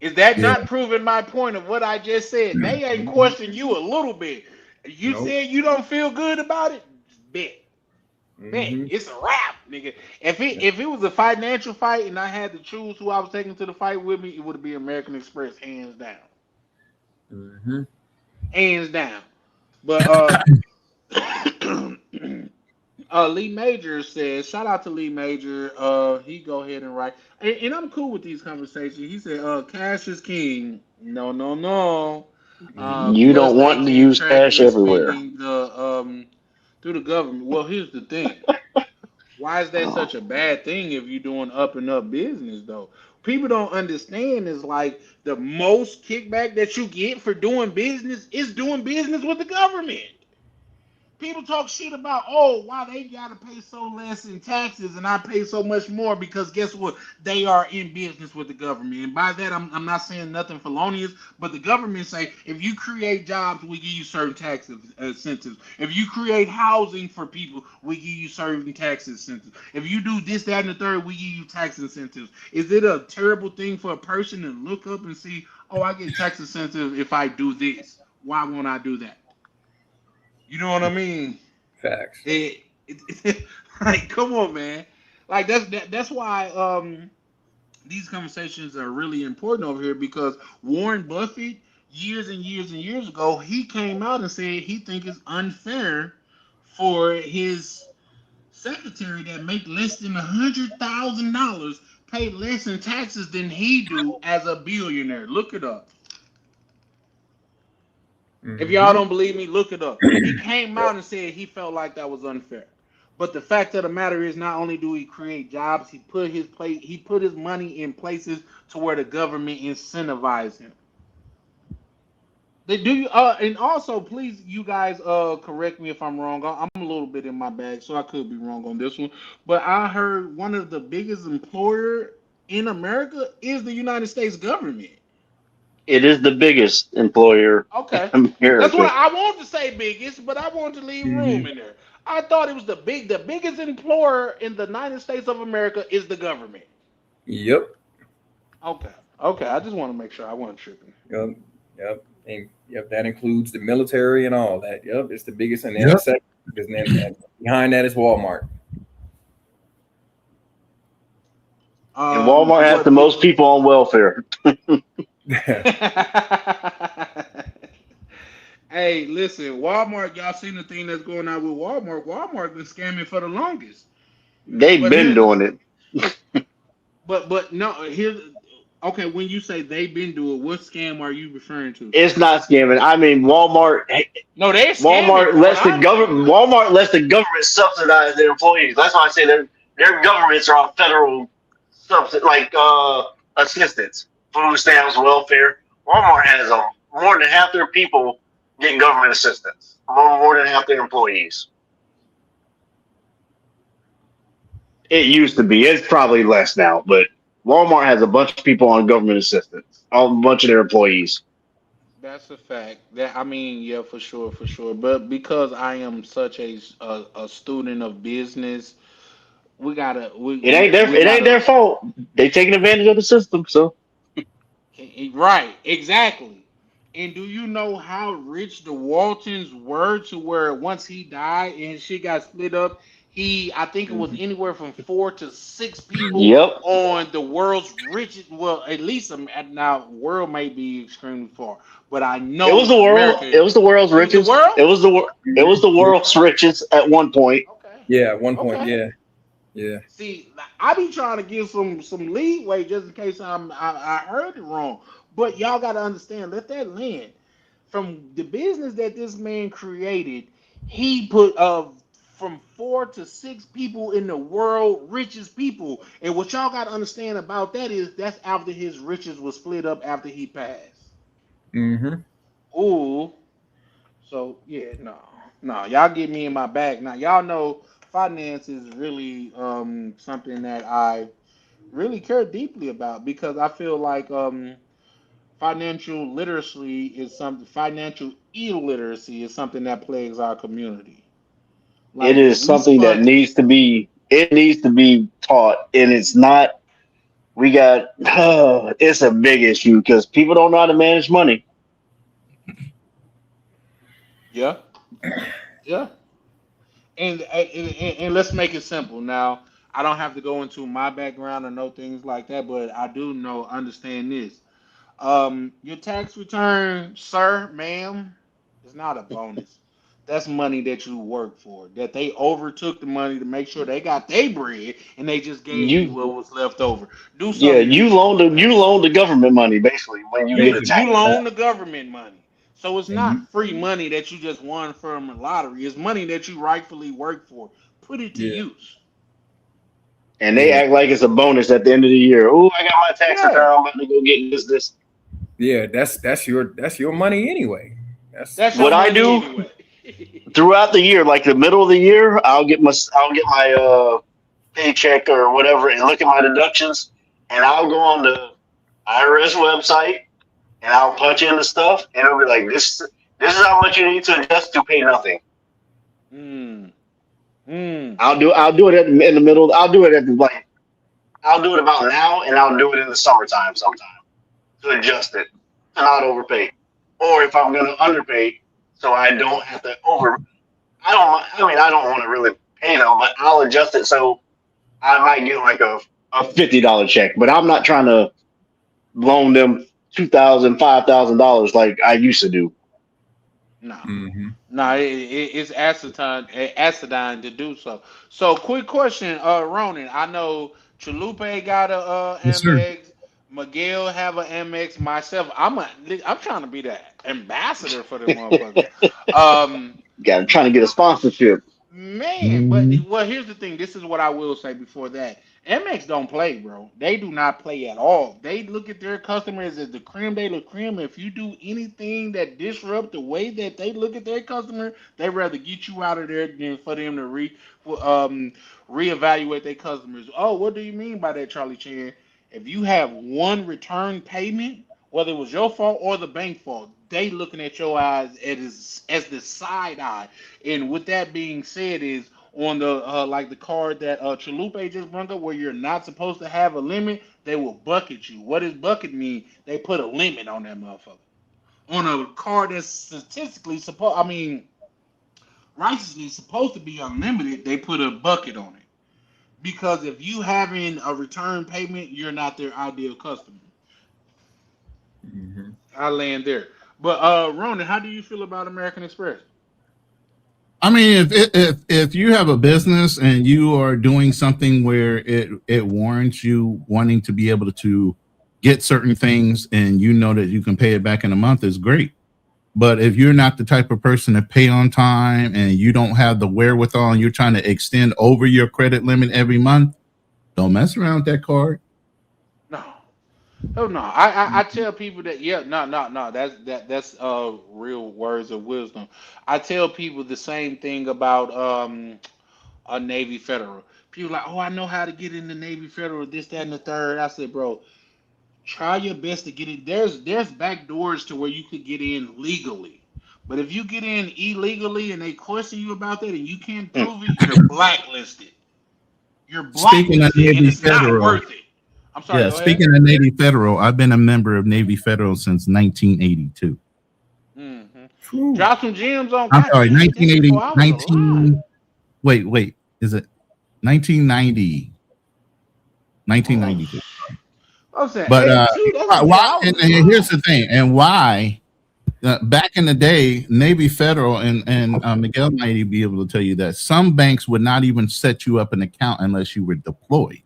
Is that Yeah. not proving my point of what I just said? They ain't questioned you a little bit. You Nope. said you don't feel good about it? Bet. Bet. Hmm. It's a wrap, nigga. If it was a financial fight and I had to choose who I was taking to the fight with me, it would be American Express, hands down. Hmm. Hands down. But Lee Major says, shout out to Lee Major. He go ahead and write. And I'm cool with these conversations. He said, cash is king. No, no, no. You Plus don't they want to can't use track cash the everywhere. spending through the government. Well, here's the thing. Why is that Oh, such a bad thing if you're doing up and up business though? People don't understand is like the most kickback that you get for doing business is doing business with the government. People talk shit about, oh, why they gotta pay so less in taxes and I pay so much more because guess what? They are in business with the government. And by that, I'm not saying nothing felonious, but the government say if you create jobs, we give you certain tax incentives. If you create housing for people, we give you certain tax incentives. If you do this, that, and the third, we give you tax incentives. Is it a terrible thing for a person to look up and see, oh, I get tax incentives if I do this? Why won't I do that? You know what I mean? Facts. Like, come on, man. Like that's why these conversations are really important over here because Warren Buffett, years and years and years ago, he came out and said he think it's unfair for his secretary that make less than $100,000 pay less in taxes than he do as a billionaire. Look it up. If y'all Mm-hmm. don't believe me, look it up. He came Yep. out and said he felt like that was unfair. But the fact of the matter is, not only do he create jobs, he put his money in places to where the government incentivizes him. They do, and also, please, you guys, correct me if I'm wrong. I'm a little bit in my bag, so I could be wrong on this one. But I heard one of the biggest employer in America is the United States government. It is the biggest employer Okay. in That's what America. I wanted to say biggest, but I wanted to leave room Mm-hmm. in there. I thought it was the biggest employer in the United States of America is the government. Yep. Okay. Okay. I just want to make sure I wasn't tripping. Yep. Yep. And yep, that includes the military and all that. Yep, it's the biggest in every Yep. sector. And behind that is Walmart. And Walmart has the What most people on welfare. Hey, listen, Walmart, y'all seen the thing that's going on with Walmart. Walmart been scamming for the longest. They've But been here doing it. but no, here okay, when you say they've been doing, what scam are you referring to? It's not scamming. I mean, No, they're scamming Walmart from what lets the I know. government Walmart lets the government subsidize their employees. That's why I say their governments are on federal like assistance, food stamps, welfare. Walmart has more than half their people getting government assistance. More than half their employees. It used to be. It's probably less now, but Walmart has a bunch of people on government assistance. A bunch of their employees. That's a fact. That I mean, yeah, for sure, for sure. But because I am such a student of business, we gotta we It ain't their gotta fault. They taking advantage of the system. So right, exactly. And do you know how rich the Waltons were to where once he died and his shit got split up, I think it was mhm. anywhere from 4 to 6 people Yep. on the world's richest. Well, at least now world may be extremely far, but I It was know the world. America. It was the world's It was the richest. world. It was the world's Okay, richest at one point. okay, Yeah, at one point, okay. yeah. Yeah. See, I be trying to give some leeway just in case I heard it wrong. But y'all got to understand, let that land from the business that this man created. He put from 4 to 6 people in the world richest people, and what y'all got to understand about that is that's after his riches was split up after he passed. Mm-hmm. Ooh, so yeah, no, y'all get me in my bag. Now y'all know finance is really something that I really care deeply about because I feel like financial illiteracy is something that plagues our community. It Like is we something that spent needs to be. It needs to be taught, and it's not. We got. It's a big issue because people don't know how to manage money. yeah, yeah. And let's make it simple. Now, I don't have to go into my background or know things like that, but I do know understand this. Your tax return, sir, ma'am, is not a bonus. That's money that you work for. That they overtook the money to make sure they got their bread, and they just gave you You, what was left over. Do yeah, something useful with that. you loan the government money basically when you get a You tax. loan the government money. So it's And not free money that you just won from a lottery. It's money that you rightfully work for. Put it to yeah, use. And they yeah, act like it's a bonus at the end of the year. Oh, I got my tax return. Yeah, I'm about to go get this. yeah. That's your money anyway. That's that's your What I money do, anyway. throughout the year, like the middle of the year, I'll get my paycheck or whatever and look at my deductions, and I'll go on the IRS website and I'll punch in the stuff, and it'll be like this. This is how much you need to adjust to pay nothing. Mm. Mm. I'll do it in the middle. I'll do it I'll do it about now, and I'll do it in the summertime sometime to adjust it to not overpay, or if I'm going to underpay, so I don't have to over. I don't want to really pay them, but I'll adjust it so I might get like a $50 check, but I'm not trying to loan them $2,000, $5,000 like I used to do. No. Mm-hmm. No, it's acidine to do so. So, quick question, Ronan. I know Chalupe got a Yes, sir. MX. Miguel have a MX. Myself, I'm trying to be the ambassador for them motherfuckers. Um, Trying to get a sponsorship. Man, but Mhm. well, here's the thing. This is what I will say before that. MX don't play, bro. They do not play at all. They look at their customers as the creme de la creme. If you do anything that disrupt the way that they look at their customer, they rather get you out of there than for them to reevaluate their customers. Oh, what do you mean by that, Charlie Chan? If you have one return payment, whether it was your fault or the bank fault, they looking at your eyes as the side eye. And with that being said, is on the like the card that Chalupe just brought up, where you're not supposed to have a limit, they will bucket you. What does bucket mean? They put a limit on that motherfucker. On a card that's statistically righteously supposed to be unlimited, they put a bucket on it. Because if you having a return payment, you're not their ideal customer. Mm-hmm. I land there. But Ronan, how do you feel about American Express? I mean, if you have a business and you are doing something where it warrants you wanting to be able to get certain things, and you know that you can pay it back in a month, is great. But if you're not the type of person to pay on time and you don't have the wherewithal and you're trying to extend over your credit limit every month, don't mess around with that card. No. Oh no. I tell people that no. That's real words of wisdom. I tell people the same thing about a Navy Federal. People like, oh, I know how to get in the Navy Federal, this, that, and the third. I said, bro, try your best to get in. There's back doors to where you could get in legally. But if you get in illegally and they question you about that and you can't prove it, you're blacklisted. You're Speaking of blacklisted and Navy it's not Federal, worth it. I'm sorry, yeah, go ahead. speaking of Navy Federal, I've been a member of Navy Federal since 1982. Mm-hmm. Drop some gems on. I'm God sorry, damn, that's 1980, before I was alive. wait, is it 1990, Oh, 1992? I'm saying But 82. That's before why? I was And here's alive. the thing, and why? Back in the day, Navy Federal and Miguel might be able to tell you that some banks would not even set you up an account unless you were deployed.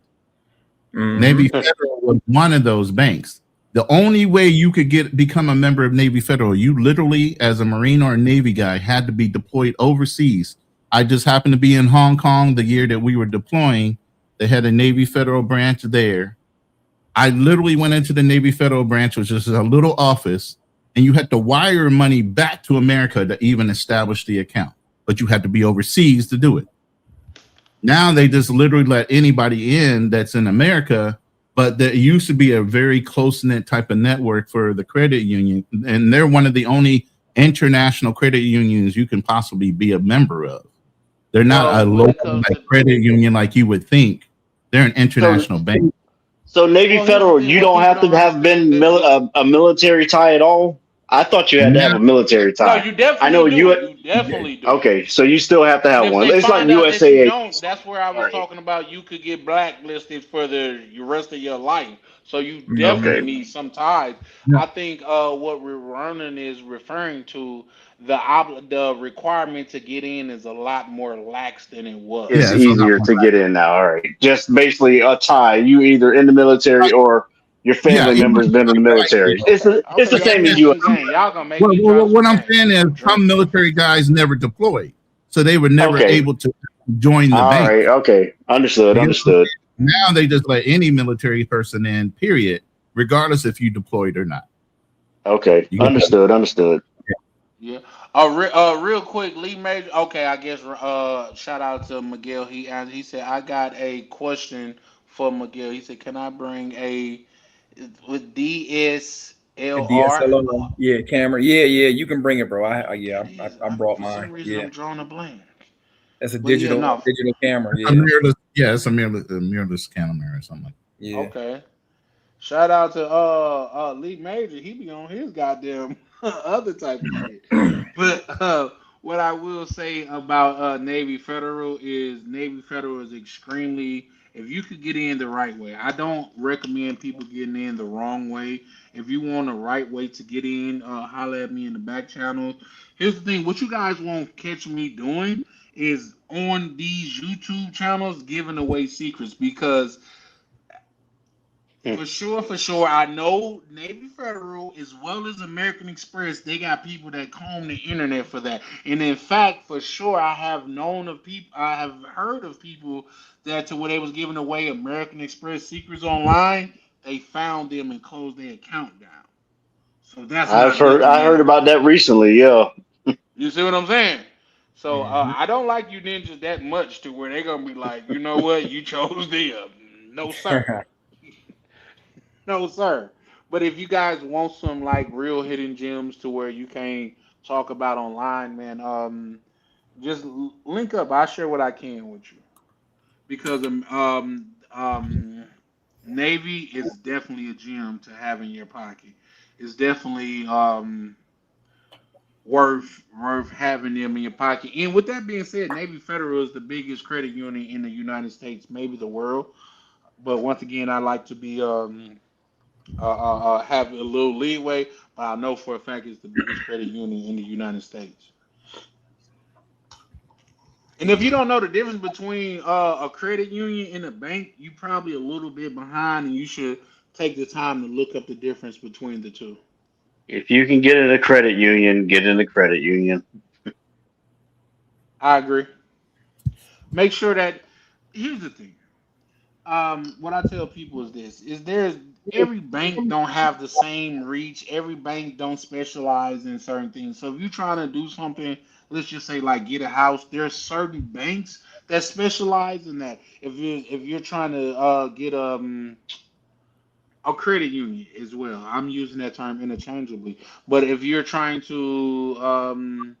Mm-hmm. Navy Federal was one of those banks. The only way you could become a member of Navy Federal, you literally, as a Marine or a Navy guy, had to be deployed overseas. I just happened to be in Hong Kong the year that we were deploying. They had a Navy Federal branch there. I literally went into the Navy Federal branch, which is a little office, and you had to wire money back to America to even establish the account. But you had to be overseas to do it. Now they just literally let anybody in that's in America, but there used to be a very close-knit type of network for the credit union, and they're one of the only international credit unions you can possibly be a member of. They're not Well, a when it local comes to credit union like you would think. They're an international bank. So Navy well, here's the Federal, thing. you What don't people have to don't have understand. been a military tie at all. I thought you had to have a military No, tie. you I definitely know do. you. You definitely do. Okay, so you still have to And have if one. they It's like find out that you USAA. don't, that's where I All was right. talking about. You could get blacklisted for the rest of your life. So you Mm-hmm. definitely Okay. need some ties. Yeah. I think what Ronan is referring to, the requirement to get in is a lot more lax than it was. It's Yeah, it's a lot easier more. to get in now. All right. Just basically a tie. You either in the military or your Yeah, family even members been in the like, military. I'm It's the finna go same as drop you. some game. Y'all gonna make Well, me drop some what I'm game. saying is Trust some me. military guys never deployed, so they were never Okay. able to join the All bank. right. Okay. Understood. You get what I'm Understood. saying? Now they just let any military person in, period, regardless if you deployed or not. Okay. You get that? Understood. Understood. Yeah. Real quick, Lee Major. Okay, I guess. Shout out to Miguel. He said I got a question for Miguel. He said, can I bring a with A DSLR? DSLR, yeah, camera, yeah. You can bring it, bro. That Yeah, is. I brought For mine. some reason, Yeah, I'm drawing a blank. that's a But yeah, digital no. digital camera. A Yeah, mirrorless, yeah, it's a mirrorless camera or something like yeah. Okay. Shout out to Lee Major. He be on his goddamn other type of shit. But what I will say about Navy Federal is Navy Federal is extremely. If you could get in the right way, I don't recommend people getting in the wrong way. If you want a right way to get in, holler at me in the back channel. Here's the thing: what you guys won't catch me doing is on these YouTube channels giving away secrets because for sure. I know Navy Federal as well as American Express, they got people that comb the internet for that. And in fact, for sure, I have known of people, I have heard of people that to where they was giving away American Express secrets online, they found them and closed their account down. So that's not good to I heard me. about that recently. Yeah. You see what I'm saying? So Hmm. I don't like you ninjas that much to where they gonna be like, you know what, you chose them. No sir. No, sir. But if you guys want some like real hidden gems to where you can't talk about online, man, just link up. I share what I can with you because Navy is definitely a gem to have in your pocket. It's definitely worth having them in your pocket. And with that being said, Navy Federal is the biggest credit union in the United States, maybe the world. But once again, I like to be have a little leeway, but I know for a fact it's the biggest credit union in the United States. And if you don't know the difference between a credit union and a bank, you probably a little bit behind, and you should take the time to look up the difference between the two. If you can get in a credit union, get in a credit union. I agree. Make sure that here's the thing. What I tell people is this: is there's every bank don't have the same reach. Every bank don't specialize in certain things. So if you're trying to do something, let's just say like get a house, there's certain banks that specialize in that. If you're trying to get a credit union as well, I'm using that term interchangeably. But if you're trying to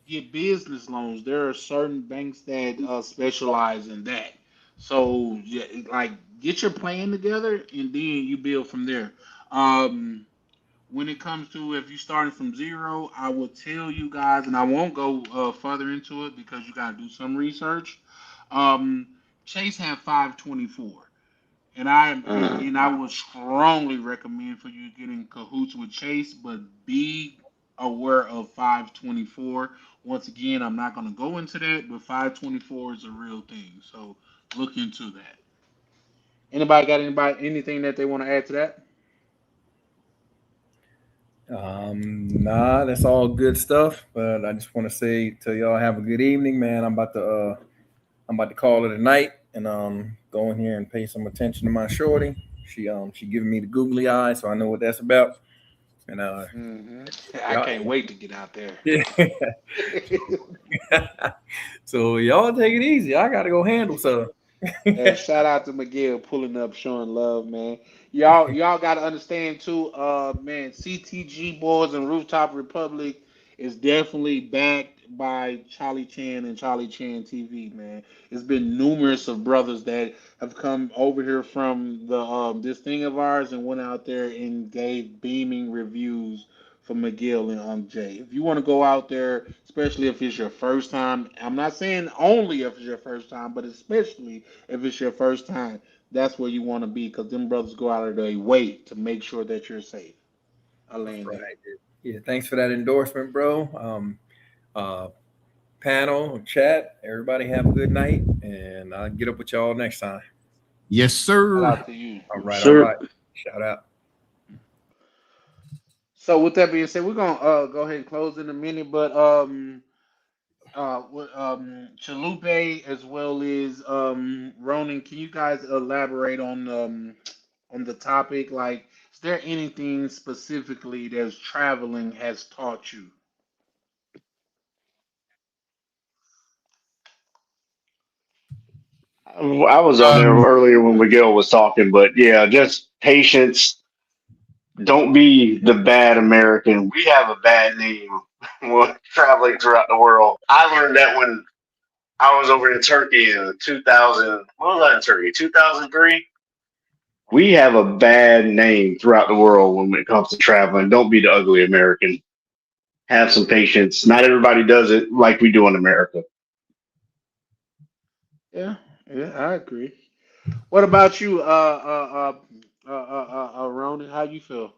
get business loans, there are certain banks that specialize in that. So, yeah, like, get your plan together and then you build from there. Um, when it comes to if you're starting from zero, I will tell you guys, and I won't go further into it because you got to do some research. Um, Chase had 524. Mm. And I would strongly recommend for you getting cahoots with Chase, but be aware of 524. Once again, I'm not going to go into that, but 524 is a real thing. So look into that. Anybody anything that they want to add to that? Nah, that's all good stuff. But I just want to say to y'all, have a good evening, man. I'm about to call it a night and go in here and pay some attention to my shorty. She giving me the googly eye, so I know what that's about. And I y'all, can't wait to get out there. yeah. So y'all take it easy. I gotta go handle some. Hey, shout out to Miguel pulling up, showing love, man. Y'all got to understand too, man. CTG Boys and Rooftop Republic is definitely backed by Charlie Chan and Charlie Chan TV, man. It's been numerous of brothers that have come over here from the this thing of ours and went out there and gave beaming reviews for Miguel and Jay. If you want to go out there, especially if it's your first time, I'm not saying only if it's your first time, but especially if it's your first time, that's where you want to be because them brothers go out of their way to make sure that you're safe. I land there. Right. Yeah. Thanks for that endorsement, bro. Uh, Panel, chat, everybody have a good night, and I'll get up with y'all next time. Yes, Shout sir. out to you. All right, all Sir, right. Shout out. So with that being said, we're gonna go ahead and close in a minute, but Chalupe as well as Ronan, can you guys elaborate on the topic? Like, is there anything specifically that traveling has taught you? I was on there Um, earlier when Miguel was talking, but yeah, just patience. Don't be the bad American. We have a bad name when traveling throughout the world. I learned that when I was over in Turkey in 2000. What was I in Turkey? 2003. We have a bad name throughout the world when it comes to traveling. Don't be the ugly American. Have some patience. Not everybody does it like we do in America. Yeah, yeah, I agree. What about you, Ronan? How you feel?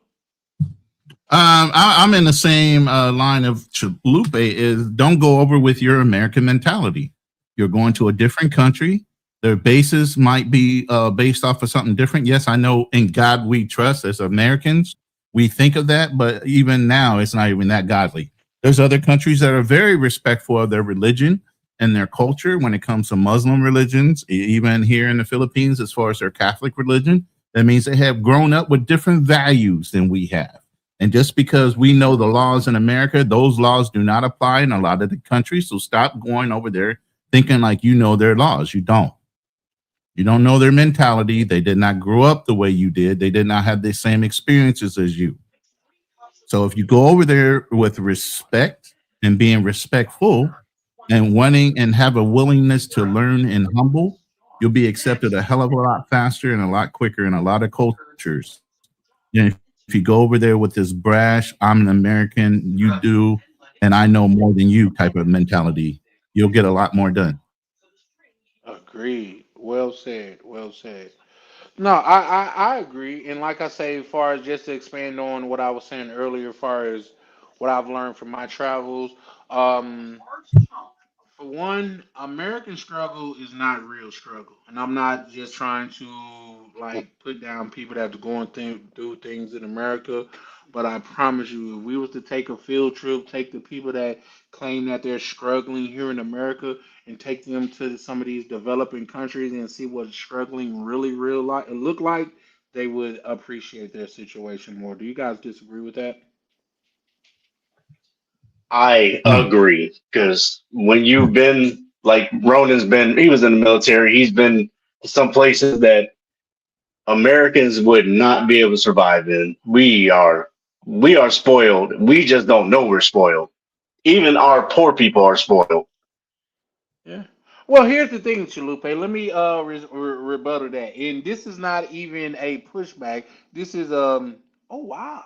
I'm in the same line of Chalupe is don't go over with your American mentality. You're going to a different country. Their bases might be based off of something different. Yes, I know in God we trust as Americans. We think of that, but even now, it's not even that godly. There's other countries that are very respectful of their religion and their culture when it comes to Muslim religions, even here in the Philippines, as far as their Catholic religion. That means they have grown up with different values than we have. And just because we know the laws in America, those laws do not apply in a lot of the countries. So stop going over there thinking like you know their laws. You don't. You don't know their mentality. They did not grow up the way you did. They did not have the same experiences as you. So if you go over there with respect and being respectful and wanting and have a willingness to learn and humble, you'll be accepted a hell of a lot faster and a lot quicker in a lot of cultures. And if you go over there with this brash, I'm an American, you do, and I know more than you type of mentality, you'll get a lot more done. Agreed. Well said. Well said. No, I agree. And like I say, as far as just to expand on what I was saying earlier, as far as what I've learned from my travels, um, for one, American struggle is not real struggle, and I'm not just trying to like put down people that are going through things in America. But I promise you, if we was to take a field trip, take the people that claim that they're struggling here in America, and take them to some of these developing countries and see what struggling really real like look like, they would appreciate their situation more. Do you guys disagree with that? I No. agree because when you've been like Ronan's been, he was in the military. He's been to some places that Americans would not be able to survive in. We are spoiled. We just don't know we're spoiled. Even our poor people are spoiled. Yeah. Well, here's the thing, Chalupe. Let me rebuttal that. And this is not even a pushback. This is oh wow.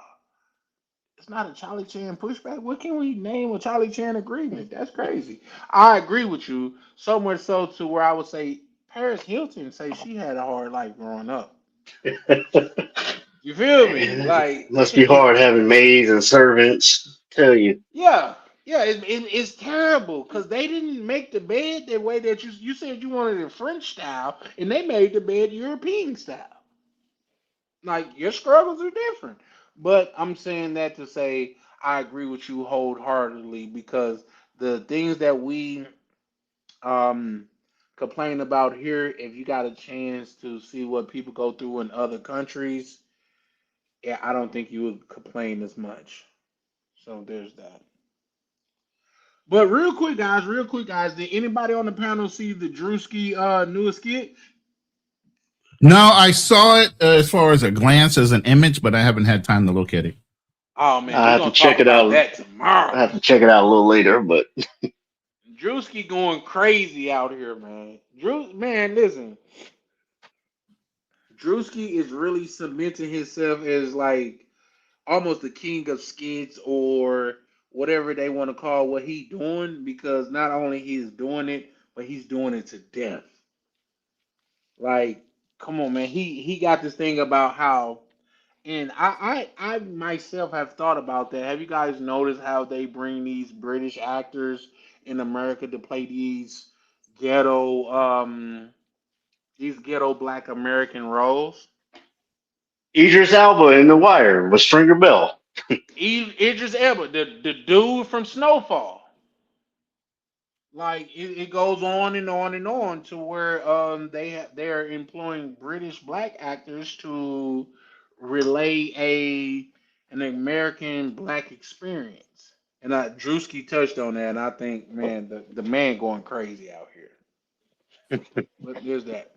It's not a Charlie Chan pushback. What can we name a Charlie Chan agreement? That's crazy. I agree with you so much so to where I would say Paris Hilton say she had a hard life growing up. You feel me? Like Must be hard having maids and servants. Tell you. yeah, yeah, it's terrible because they didn't make the bed the way that you said you wanted it French style, and they made the bed European style. Like your struggles are different, but I'm saying that to say I agree with you wholeheartedly because the things that we um complain about here, if you got a chance to see what people go through in other countries, yeah, I don't think you would complain as much. So there's that. But real quick, guys, did anybody on the panel see the Drewski newest skit? No, I saw it as far as a glance as an image, but I haven't had time to look at it. Oh man, I we're have to gonna talk check it about out. that tomorrow. I have to check it out a little later, but Drewski going crazy out here, man. Drew, man, listen, Drewski is really cementing himself as like almost the king of skits or whatever they want to call what he doing because not only he's doing it, but he's doing it to death. Like, come on, man. He got this thing about how, and I myself have thought about that. Have you guys noticed how they bring these British actors in America to play ghetto these ghetto black American roles? Idris Elba in The Wire with Stringer Bell. Idris Elba, the dude from Snowfall. Like it goes on and on and on to where they're employing British black actors to relay an American black experience. And Drewski touched on that, and I think, man, the man going crazy out here. But there's that.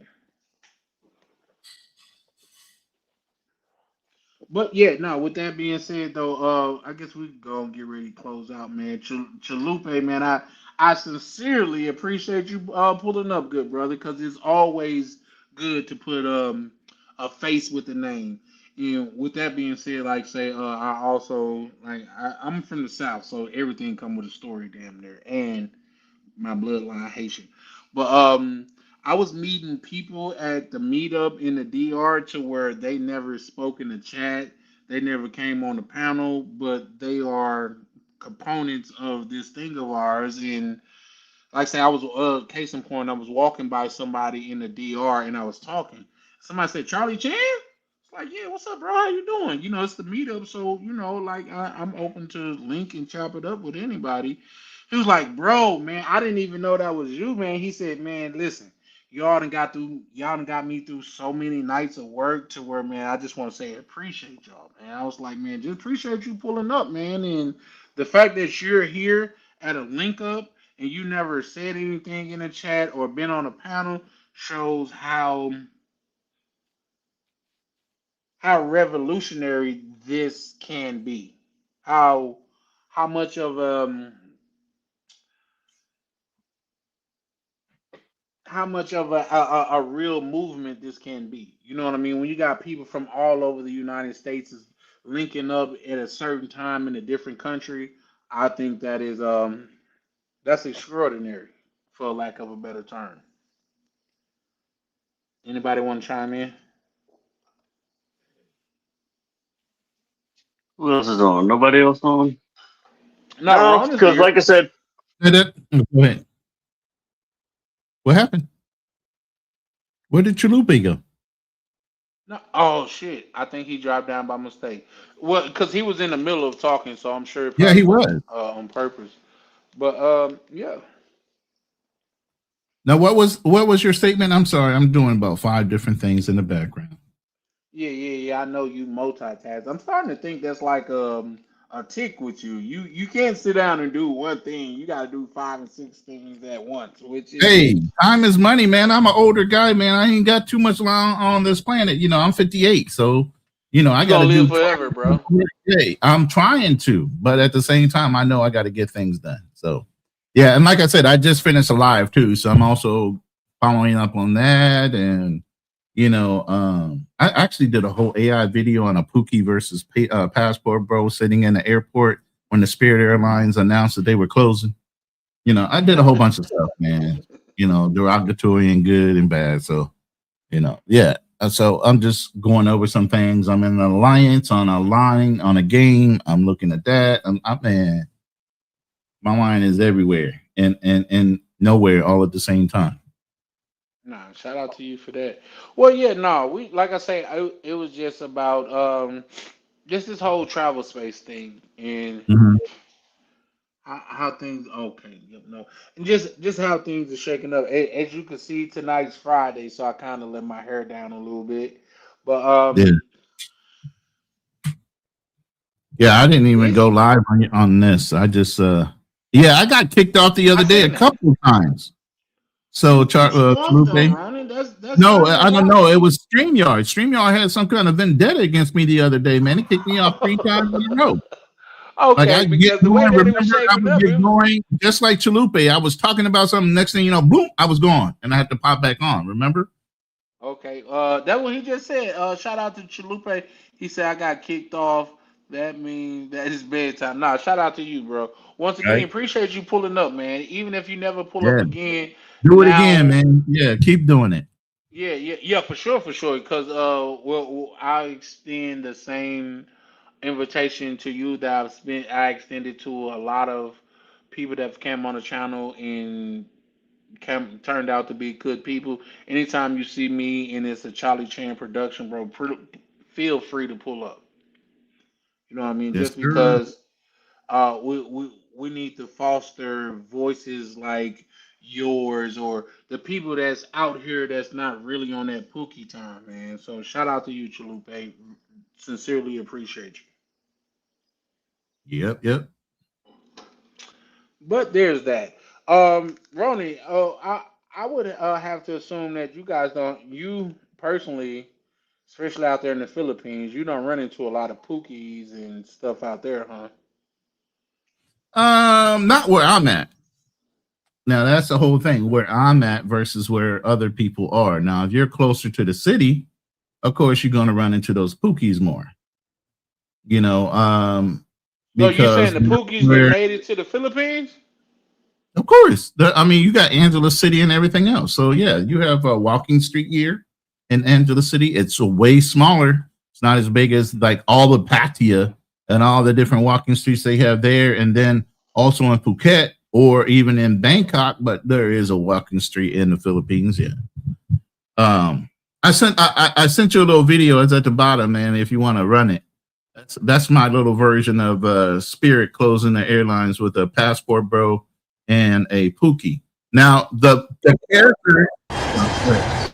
But yeah, no. With that being said, though, I guess we can go and get ready to close out, man. Chalupe, man, I sincerely appreciate you pulling up, good brother, because it's always good to put a face with the name. And with that being said, like say, I also I'm from the South, so everything come with a story, damn near, and my bloodline Haitian. But I was meeting people at the meetup in the DR to where they never spoke in the chat, they never came on the panel, but they are components of this thing of ours. And like I say, I was case in point, I was walking by somebody in the DR and I was talking. Somebody said, Charlie Chan? It's like, yeah, what's up, bro? How you doing? You know, it's the meetup, so like I'm open to link and chop it up with anybody. He was like, bro, man, I didn't even know that was you, man. He said, man, listen, y'all done got me through so many nights of work to where, man, I just want to say I appreciate y'all, man. I was like, man, just appreciate you pulling up, man. And the fact that you're here at a link up and you never said anything in the chat or been on a panel shows how revolutionary this can be. How how much of a real movement this can be. You know what I mean? When you got people from all over the United States is linking up at a certain time in a different country, I think that's extraordinary, for lack of a better term. Anybody want to chime in? Who else is on? Nobody else on? No, No, Ron is because here. like I said, Go ahead. What happened? Where did Chalupa go? No, oh shit! I think he dropped down by mistake. Well, because he was in the middle of talking, so I'm sure it Yeah, probably he wasn't was. on purpose. But yeah, Now, what was your statement? I'm sorry, I'm doing about 5 different things in the background. yeah. I know you multitask. I'm starting to think that's like a tick with you. You can't sit down and do one thing. You got to do five and six things at once, which is Hey, time is money, man. I'm an older guy, man. I ain't got too much long on this planet. I'm 58, so I you got to gonna live do forever, 20 bro. every day. I'm trying to, but at the same time, I know I got to get things done. So, yeah, and like I said, I just finished a live too, so I'm also following up on that. And I actually did a whole AI video on a Pookie versus Passport, bro, sitting in the airport when the Spirit Airlines announced that they were closing. I did a whole bunch of stuff, man. Derogatory and good and bad. So, yeah. So I'm just going over some things. I'm in an alliance on a line on a game. I'm looking at that. Man, my mind is everywhere and nowhere all at the same time. Nah, shout out to you for that. Well, yeah, no, we like I say, it was just about just this whole travel space thing and Mhm. how things okay, and just how things are shaking up. As you can see, tonight's Friday, so I kind of let my hair down a little bit. But Yeah. Yeah, I didn't even this go live on this. I just yeah, I got kicked off the other I day a seen that. couple of times. So What you off though, Chalupe. Ronnie? That's No, kind of I don't know. wild. It was StreamYard. StreamYard had some kind of vendetta against me the other day, man. It kicked me off 3 times in a row. Like Okay, I get because the way going, that it was remember, I shaping would up, get going just like Chalupe. I was talking about something, next thing you know, boom, I was gone. And I had to pop back on, remember? okay, that what he just said. Shout out to Chalupe. He said I got kicked off. That means that is bedtime. Nah, shout out to you, bro. Once again, Right. appreciate you pulling up, man. Even if you never pull up Yeah. again, Do it again, now, man. Yeah, keep doing it. yeah, for sure. Because I extend the same invitation to you that I extended to a lot of people that came on the channel and turned out to be good people. Anytime you see me and it's a Charlie Chan production, bro, feel free to pull up. You know what I mean? Yes, Just sir. because we need to foster voices like yours or the people that's out here that's not really on that Pookie time, man. So shout out to you, Chalupe. Sincerely appreciate you. Yep, yep. But there's that. Ronnie, I would have to assume that you personally, especially out there in the Philippines, you don't run into a lot of pookies and stuff out there, huh? Not where I'm at. Now that's the whole thing where I'm at versus where other people are. Now, if you're closer to the city, of course you're going to run into those pookies more. You know, So you because saying the pookies that where, made it to the Philippines? of course, I mean, you got Angela City and everything else. So yeah, you have a walking street here in Angela City. It's a way smaller. It's not as big as like all the Pattaya and all the different walking streets they have there, and then also in Phuket or even in Bangkok. But there is a walking street in the Philippines. Yeah. Um, I sent you a little video. It's at the bottom, man. If you want to run it. That's my little version of Spirit closing the airlines with a passport bro and a Pookie. Now the character. Oh, okay.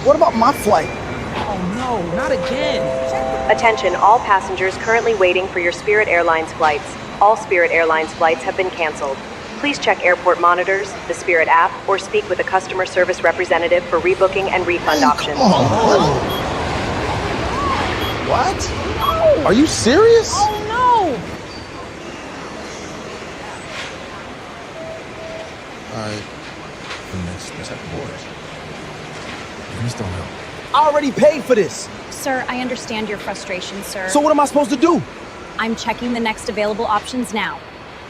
What about my flight? Oh no, not again. Attention all passengers currently waiting for your Spirit Airlines flights. All Spirit Airlines flights have been canceled. Please check airport monitors, the Spirit app, or speak with a customer service representative for rebooking and refund options. What? No. Are you serious? Oh no! Let's have boys. Please don't help. I already paid for this. Sir, I understand your frustration, sir. So what am I supposed to do? I'm checking the next available options now.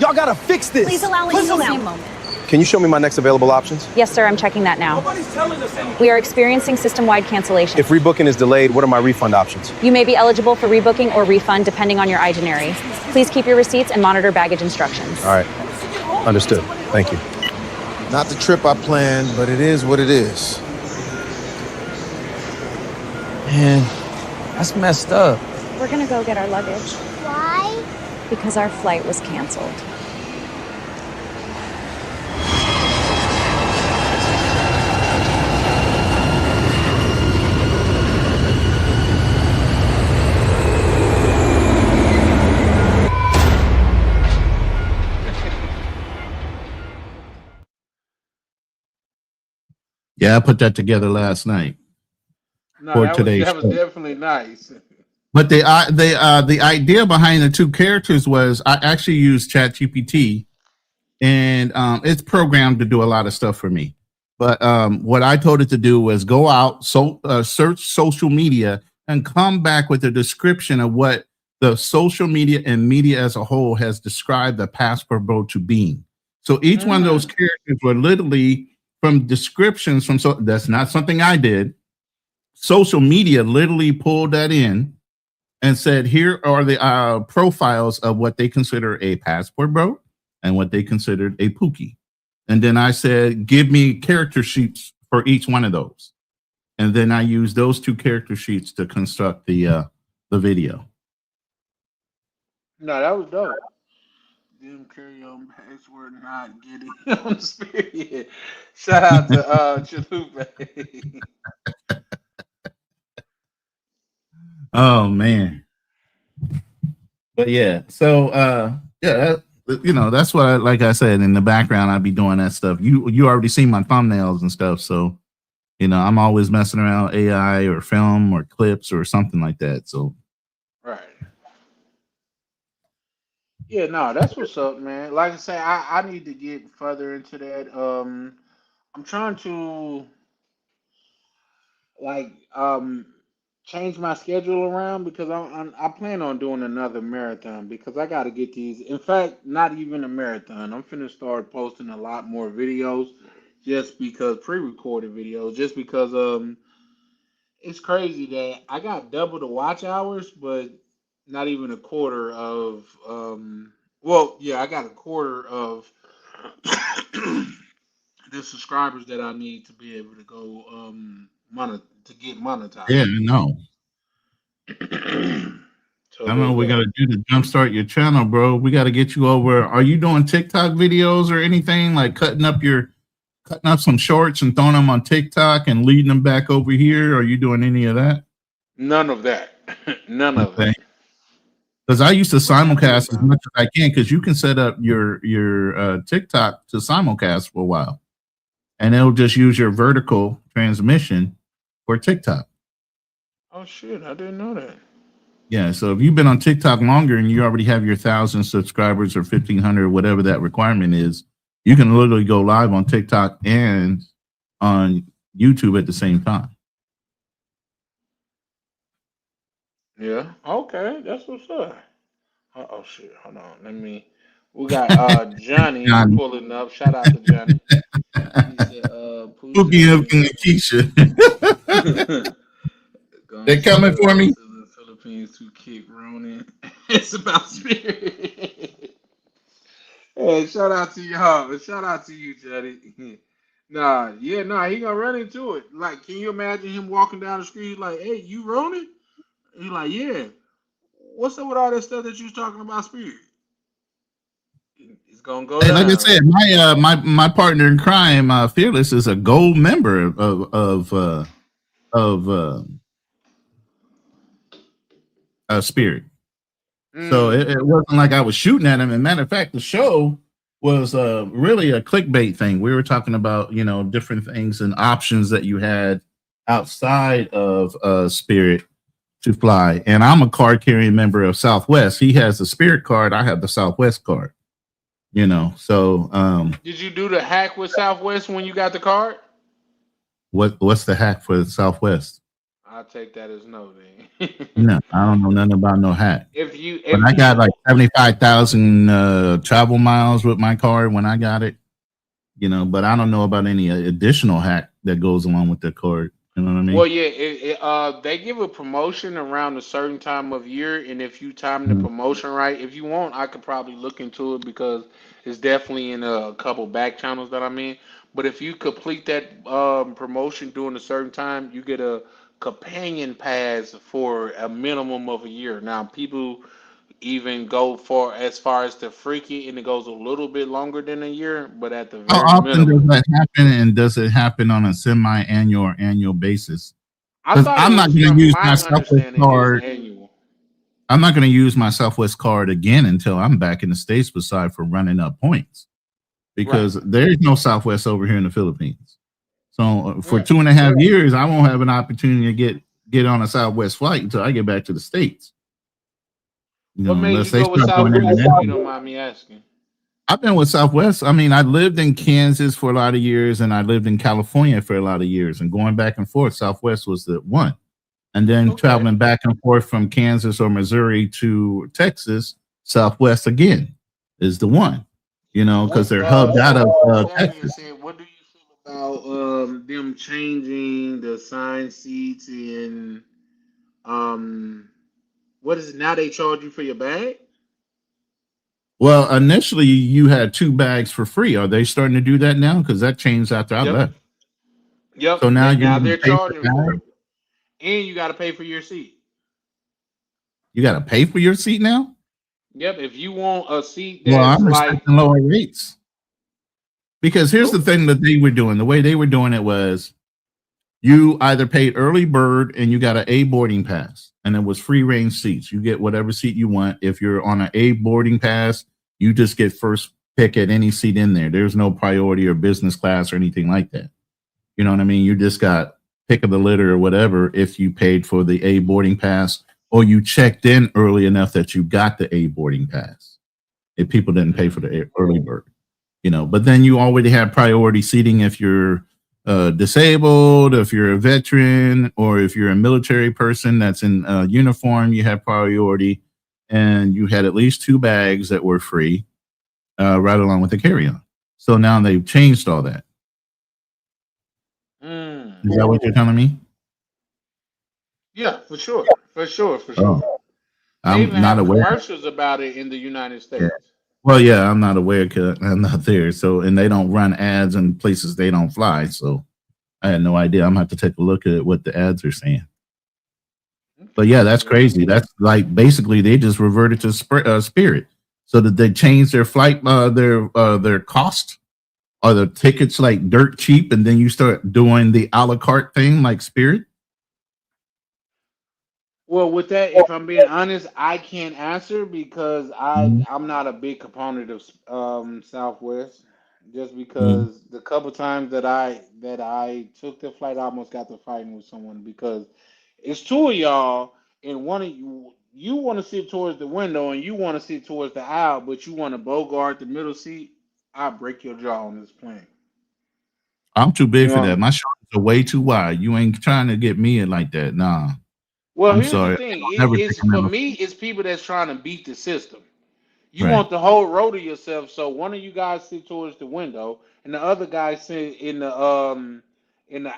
Y'all gotta fix this. Please allow me a moment. Can you show me my next available options? Yes, sir, I'm checking that now. Nobody's telling us anything. We are experiencing system-wide cancellation. If rebooking is delayed, what are my refund options? You may be eligible for rebooking or refund depending on your itinerary. Please keep your receipts and monitor baggage instructions. All right. Understood. Thank you. Not the trip I planned, but it is what it is. Man, that's messed up. We're gonna go get our luggage. Why? Because our flight was canceled. Yeah, I put that together last night No, for that today's was show. definitely nice. But the idea behind the two characters was I actually used ChatGPT, and it's programmed to do a lot of stuff for me. But what I told it to do was go out, search social media, and come back with a description of what the social media and media as a whole has described the Passport Bro to being. So each one of those characters were literally from descriptions from. So that's not something I did. Social media literally pulled that in and said, here are the profiles of what they consider a passport bro and what they considered a pookie. And then I said, give me character sheets for each one of those. And then I used those two character sheets to construct the video. No, that was dope. Them carry on password not getting on the spirit. Shout out to Chalupa. Oh man. But yeah, so yeah, that's what like I said, in the background I'd be doing that stuff. You already seen my thumbnails and stuff, so I'm always messing around AI or film or clips or something like that. So Right. Yeah, no, that's what's up, man. Like I say, I need to get further into that. I'm trying to like change my schedule around because I plan on doing another marathon because I got to get these. In fact, not even a marathon. I'm finna start posting a lot more videos, just because pre-recorded videos, just because it's crazy that I got double the watch hours, but not even a quarter of well, yeah, I got a quarter of the subscribers that I need to be able to go to get monetized. yeah, no. So I know look, we got to do to jumpstart your channel, bro. We got to get you over. Are you doing TikTok videos or anything like cutting up some shorts and throwing them on TikTok and leading them back over here? Are you doing any of that? none of that. None of Okay. it. Because I used to What you talking simulcast as about? much as I can. Because you can set up your TikTok to simulcast for a while, and it'll just use your vertical transmission for TikTok. Oh shit, I didn't know that. Yeah, so if you've been on TikTok longer and you already have your 1,000 subscribers or 1,500, whatever that requirement is, you can literally go live on TikTok and on YouTube at the same time. Yeah. Okay, that's what's up. Oh shit, hold on. Let me. We got Johnny Johnny. pulling up. Shout out to Johnny. He said, Poochie Hooking up in said, Keisha. gonna They coming for sail me? to the Philippines to kick Ronin. It's about spirit. Hey, shout out to y'all. Shout out to you, Johnny. Nah, he gonna run into it. Like, can you imagine him walking down the street like, hey, you Ronin? He like, yeah. What's up with all that stuff that you was talking about, spirit? It's gonna go Hey, like I down. said, my partner in crime, Fearless, is a gold member of Spirit. So it wasn't like I was shooting at him. And matter of fact, the show was really a clickbait thing. We were talking about, different things and options that you had outside of Spirit to fly. And I'm a card carrying member of Southwest. He has the Spirit card. I have the Southwest card. So Did you do the hack with Southwest when you got the card? what's the hack for Southwest? I'll take that as no then. No, I don't know nothing about no hack. if you But I got like 75,000 travel miles with my card when I got it, but I don't know about any additional hack that goes along with the card. You know what I mean? Well, yeah, they give a promotion around a certain time of year, and if you time the Mhm. promotion right, if you want, I could probably look into it because it's definitely in a couple back channels that I'm in. But if you complete that promotion during a certain time, you get a companion pass for a minimum of a year. Now, people even go for as far as to freaky, and it goes a little bit longer than a year, but at the How very often does minimum. that happen, and does it happen on a semi-annual or annual basis? I Because thought it I'm not was, going to from use my my Southwest understanding, it was card. annual. I'm not going to use my Southwest card again until I'm back in the States, beside for running up points, Right. because there is no Southwest over here in the Philippines. So for Yeah. 2.5 years, I won't have an opportunity to get on a Southwest flight until I get back to the States. What made Unless you they go with start going Southwest, if you international. don't mind me asking? I've been with Southwest. I mean, I lived in Kansas for a lot of years, and I lived in California for a lot of years. And going back and forth, Southwest was the one. And then Okay. traveling back and forth from Kansas or Missouri to Texas, Southwest again is the one. Because they're hubbed out of With that being Texas. said, what do you feel about them changing the assigned seats and what is it now? They charge you for your bag? Well, initially you had 2 bags for free. Are they starting to do that now? Because that changed after I Yep. left. Yep. So now you Now need to they're pay for charging for that. it, and you got to pay for your seat. You got to pay for your seat now. Yep. If you want a seat Well, that's I'm like expecting lower rates. Because here's the okay, thing that they were doing. The way they were doing it was you either paid early bird and you got an A boarding pass, and it was free range seats. You get whatever seat you want. If you're on an A boarding pass, you just get first pick at any seat in there. There's no priority or business class or anything like that. You know what I mean? You just got pick of the litter or whatever if you paid for the A boarding pass or you checked in early enough that you got the A boarding pass. If people didn't pay for the early bird. But then you already have priority seating if you're disabled, if you're a veteran, or if you're a military person that's in uniform, you have priority, and you had at least 2 bags that were free, right along with the carry-on. So now they've changed all that. Is that what you're telling me? yeah, for sure, for sure, for sure. Oh, They even I'm not have aware. commercials about it in the United Yeah. States. Well, yeah, I'm not aware because I'm not there. So, and they don't run ads in places they don't fly. So, I had no idea. I'm gonna have to take a look at what the ads are saying. But yeah, that's Yeah. crazy. That's like basically they just reverted to Spirit. So that they changed their flight, their cost. Are the tickets like dirt cheap, and then you start doing the a la carte thing like Spirit? Well, with that, if I'm being honest, I can't answer because Mhm. I'm not a big component of Southwest. Just Mhm. because the couple times that I took the flight, I almost got to fighting with someone because it's two of y'all, and one of you want to sit towards the window and you want to sit towards the aisle, but you want to bogart the middle seat. I break your jaw on this plane. I'm too You big for that. know. My shoulders are way too wide. You ain't trying to get me in like that. Nah, Well, I'm here's the sorry. thing. I'll never take It's a for middle. me. It's people that's trying to beat the system. You Right. want the whole row to yourself, so one of you guys sit towards the window, and the other guy sit in the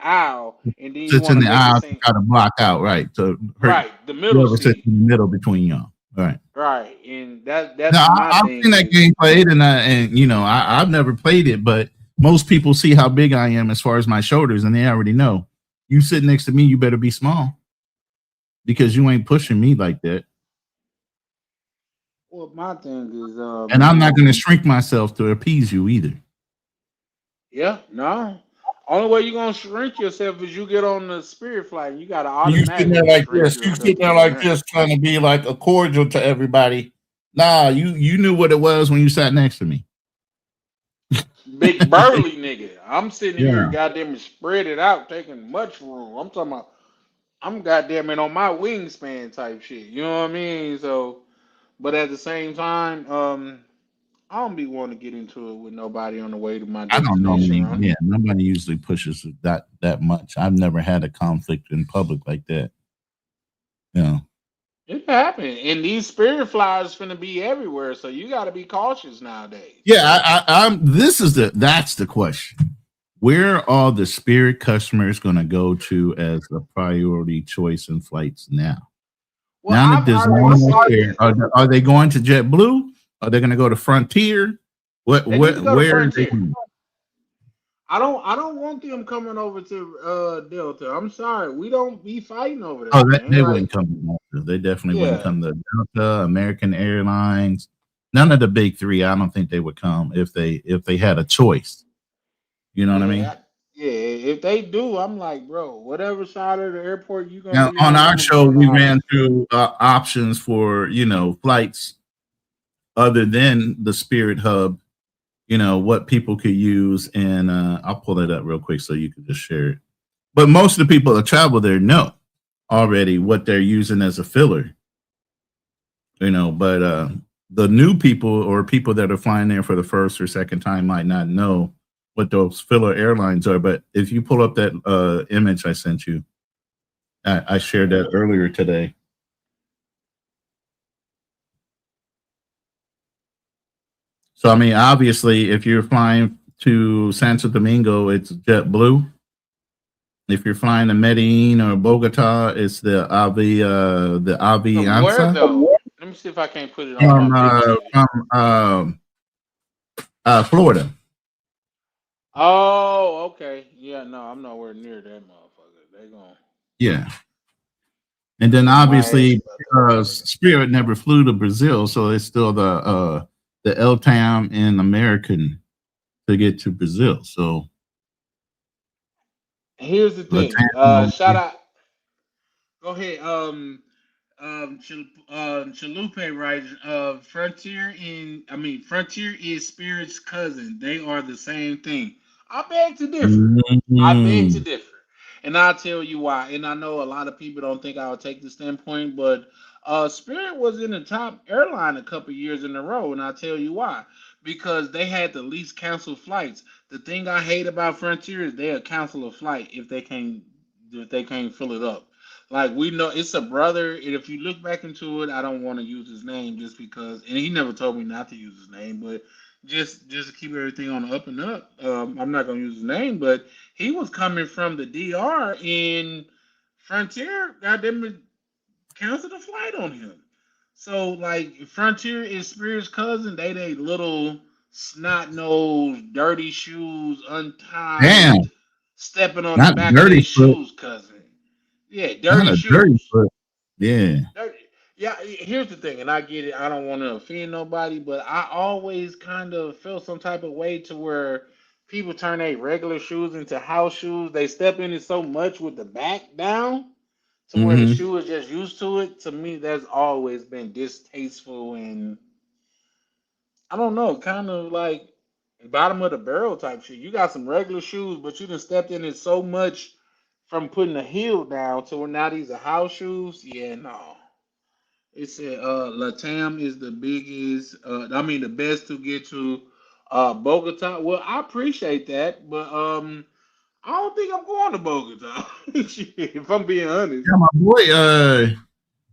aisle, and then you Sits want in to the make it aisle to seem try to block out, right? To hurt right the middle whoever sits seat, in the middle between y'all. Right. right, and that's Now what my I've thing seen that is. game played, and you know I've never played it, but most people see how big I am as far as my shoulders, and they already know. You sit next to me, you better be small because you ain't pushing me like that, Well, my thing is, and I'm not going to shrink myself to appease you either. yeah, no. Only way you're gonna shrink yourself is you get on the Spirit flight. You gotta You sitting there automatically like shrink this. You yourself sitting to there get on like there. this, trying to be like a cordial to everybody. Nah, you knew what it was when you sat next to me. Big burly nigga. I'm sitting here, Yeah, goddamn, spread it out, taking much room. I'm talking about. I'm goddamn it on my wingspan type shit. You know what I mean? So, but at the same time, I don't be wanting to get into it with nobody on the way to my I don't destination. normally. Right? Yeah, nobody usually pushes it that much. I've never had a conflict in public like that. Yeah. It happened, and these spirit flyers finna be everywhere, so you got to be cautious nowadays. Yeah, I'm. This is that's the question. Where are the Spirit customers going to go to as a priority choice in flights now? Well, Now that I've there's no already more said Spirit, this. are they going to JetBlue? Are they going to go to Frontier? What? They need to go to Where are they Frontier. going? I don't want them coming over to Delta. I'm sorry, we don't be fighting over Oh, that, man. they Like, wouldn't come to Delta. They definitely wouldn't yeah, come to Delta, American Airlines. None of the big three. I don't think they would come if they had a choice. You know what I mean? yeah, yeah. If they do, I'm like, bro, whatever side of the airport you gonna Now, be on on, our I'm gonna be show, on the we ran opposite. through options for flights other than the Spirit Hub. What people could use, and I'll pull it up real quick so you can just share it. But most of the people that travel there know already what they're using as a filler. But the new people or people that are flying there for the first or second time might not know what those filler airlines are. But if you pull up that image I sent you, I shared that earlier today. So I mean, obviously, if you're flying to Santo Domingo, it's JetBlue. If you're flying to Medellin or Bogota, it's the From where Avianca though? Let me see if I can't put it on my big TV. Florida. Oh, okay. Yeah, no, I'm nowhere near that motherfucker. They gon' Yeah, and then send my ass obviously back over there. Spirit never flew to Brazil, so it's still the LTAM and American to get to Brazil. So Here's the thing. LATAM, Shout out. Go ahead. Chalupe writes, Frontier is Spirit's cousin. They are the same thing. I beg to differ. I beg to mm, differ. And I'll tell you why. And I know a lot of people don't think I would take the standpoint, but Spirit was in the top airline a couple years in a row, and I'll tell you why. Because they had the least canceled flights. The thing I hate about Frontier is they'll cancel a flight if they can't fill it up. Like we know it's a brother, and if you look back into it, I don't want to use his name just because, and he never told me not to use his name, but just to keep everything on the up and up. I'm not gonna use his name, but he was coming from the DR, and Frontier got them to cancel the flight on him. So like Frontier is Spears' cousin. They little snot nosed, dirty shoes, damn, untied, stepping on the not back of their dirty foot, shoes, cousin. Yeah, not dirty a dirty shoes. foot. Yeah. Yeah, here's the thing, and I get it. I don't want to offend nobody, but I always kind of feel some type of way to where people turn their regular shoes into house shoes. They step in it so much with the back down to where the Mm-hmm. shoe is just used to it. To me, that's always been distasteful and I don't know, kind of like bottom of the barrel type shit. You got some regular shoes, but you done stepped in it so much from putting the heel down to where now these are house shoes. Yeah, no. It said Latam is the biggest I mean the best to get to Bogota. Well, I appreciate that, but I don't think I'm going to Bogota. Shit, if I'm being honest. Yeah, my boy,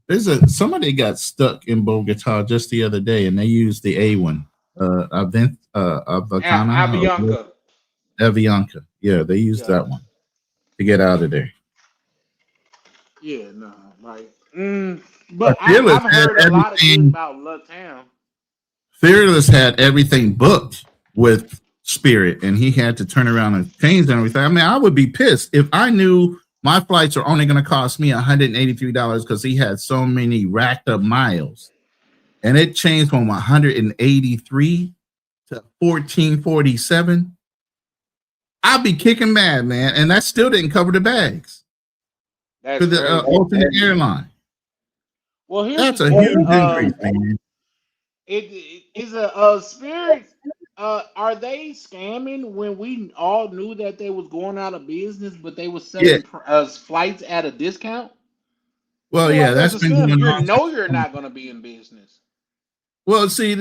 there's somebody got stuck in Bogota just the other day, and they used the A1, Avicana or Avianca. Avianca. Yeah, they used Yeah. that one to get out of there. Yeah, no, like but But Fearless I've had heard a lot of good everything. about Latam. Fearless had everything booked with Spirit, and he had to turn around and change everything. I mean, I would be pissed if I knew my flights are only going to cost me $183 because he had so many racked up miles, and it changed from 183 to 1447. I'd be kicking mad, man, and that still didn't cover the bags for That's the crazy. alternate airline. Well, here's the That's a thing. huge increase, man. It is a Spirit. Are they scamming when we all knew that they was going out of business, but they was Yeah, selling flights at a discount? I well, feel yeah, like that's that's a been scam. going You on. know you're not going to be in business. Well, see,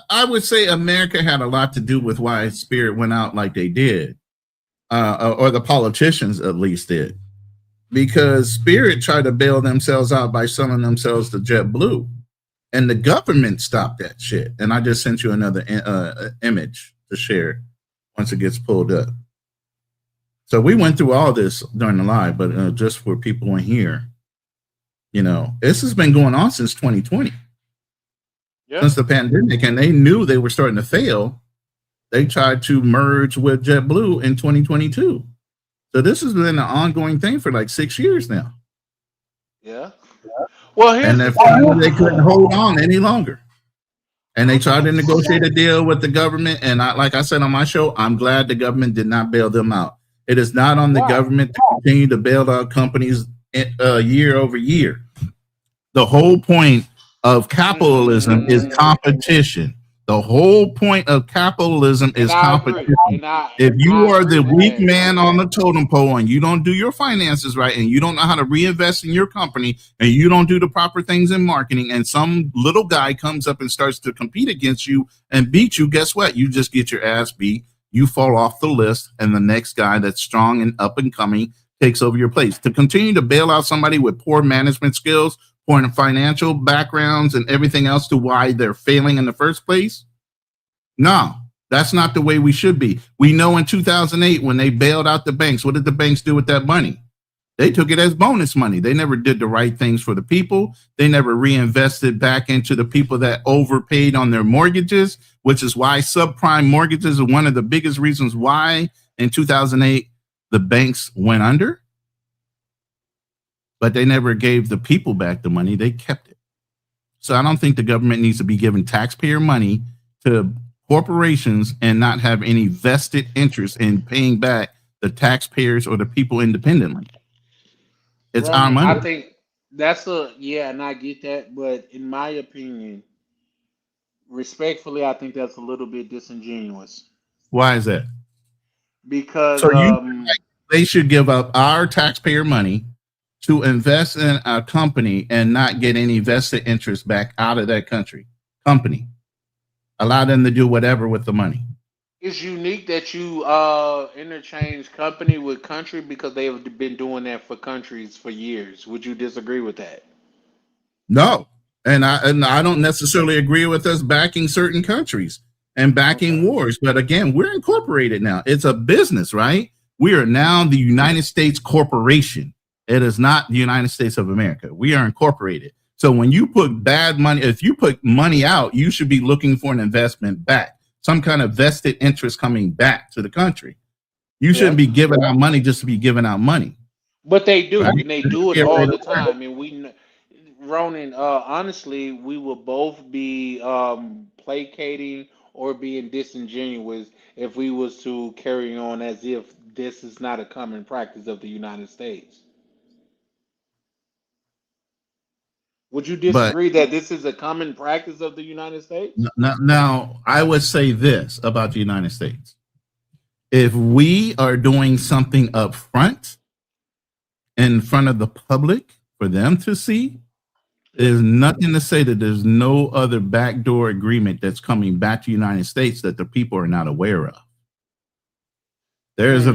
I would say America had a lot to do with why Spirit went out like they did, or the politicians at least did, because Spirit tried to bail themselves out by selling themselves to JetBlue, and the government stopped that shit. And I just sent you another image to share once it gets pulled up. So we went through all this during the live, but just for people in here, this has been going on since 2020. Yeah. Since the pandemic, and they knew they were starting to fail. They tried to merge with JetBlue in 2022. So this has been an ongoing thing for like 6 years now. Yeah. Well, And here's the then thing. finally they couldn't hold on any longer. And they I'm tried to not negotiate a deal with the government. And like I said on my show, I'm glad the government did not bail them out. It is not on the why. government to continue to bail out companies year over year. The whole point of capitalism is competition. The whole point of capitalism And is I agree. competition. And If you I are agree the with weak that. man on the totem pole and you don't do your finances right and you don't know how to reinvest in your company and you don't do the proper things in marketing and some little guy comes up and starts to compete against you and beat you, guess what? You just get your ass beat. You fall off the list and the next guy that's strong and up and coming takes over your place. To continue to bail out somebody with poor management skills, poor financial backgrounds and everything else to why they're failing in the first place, no, that's not the way we should be. We know in 2008 when they bailed out the banks, what did the banks do with that money? They took it as bonus money. They never did the right things for the people. They never reinvested back into the people that overpaid on their mortgages, which is why subprime mortgages are one of the biggest reasons why in 2008 the banks went under. But they never gave the people back the money. They kept it. So I don't think the government needs to be giving taxpayer money to corporations and not have any vested interest in paying back the taxpayers or the people independently. It's our Roman, I money. think yeah, and I get that, but in my opinion, respectfully, I think that's a little bit disingenuous Why is that? because So you they should give up our taxpayer money to invest in a company and not get any vested interest back out of that company. Allow them to do whatever with the money. it's unique that you interchange company with country because they have been doing that for countries for years. Would you disagree with that? No, and I don't necessarily agree with us backing certain countries and backing Okay. wars. But again, we're incorporated now. It's a business, right? We are now the United States Corporation. It is not the United States of America. We are incorporated. So when you put bad money, if you put money out, you should be looking for an investment back, some kind of vested interest coming back to the country. You Yeah. shouldn't be giving out money just to be giving out money. But they do, Right? and they do it all the time. And Ronan, honestly, we will both be placating or being disingenuous if we was to carry on as if this is not a common practice of the United States. Would you But disagree that this is a common practice of the United States? now, I would say this about the United States: if we are doing something up front in front of the public for them to see, Yeah. there's nothing to say that there's no other backdoor agreement that's coming back to the United States that the people are not aware of. Mm. There's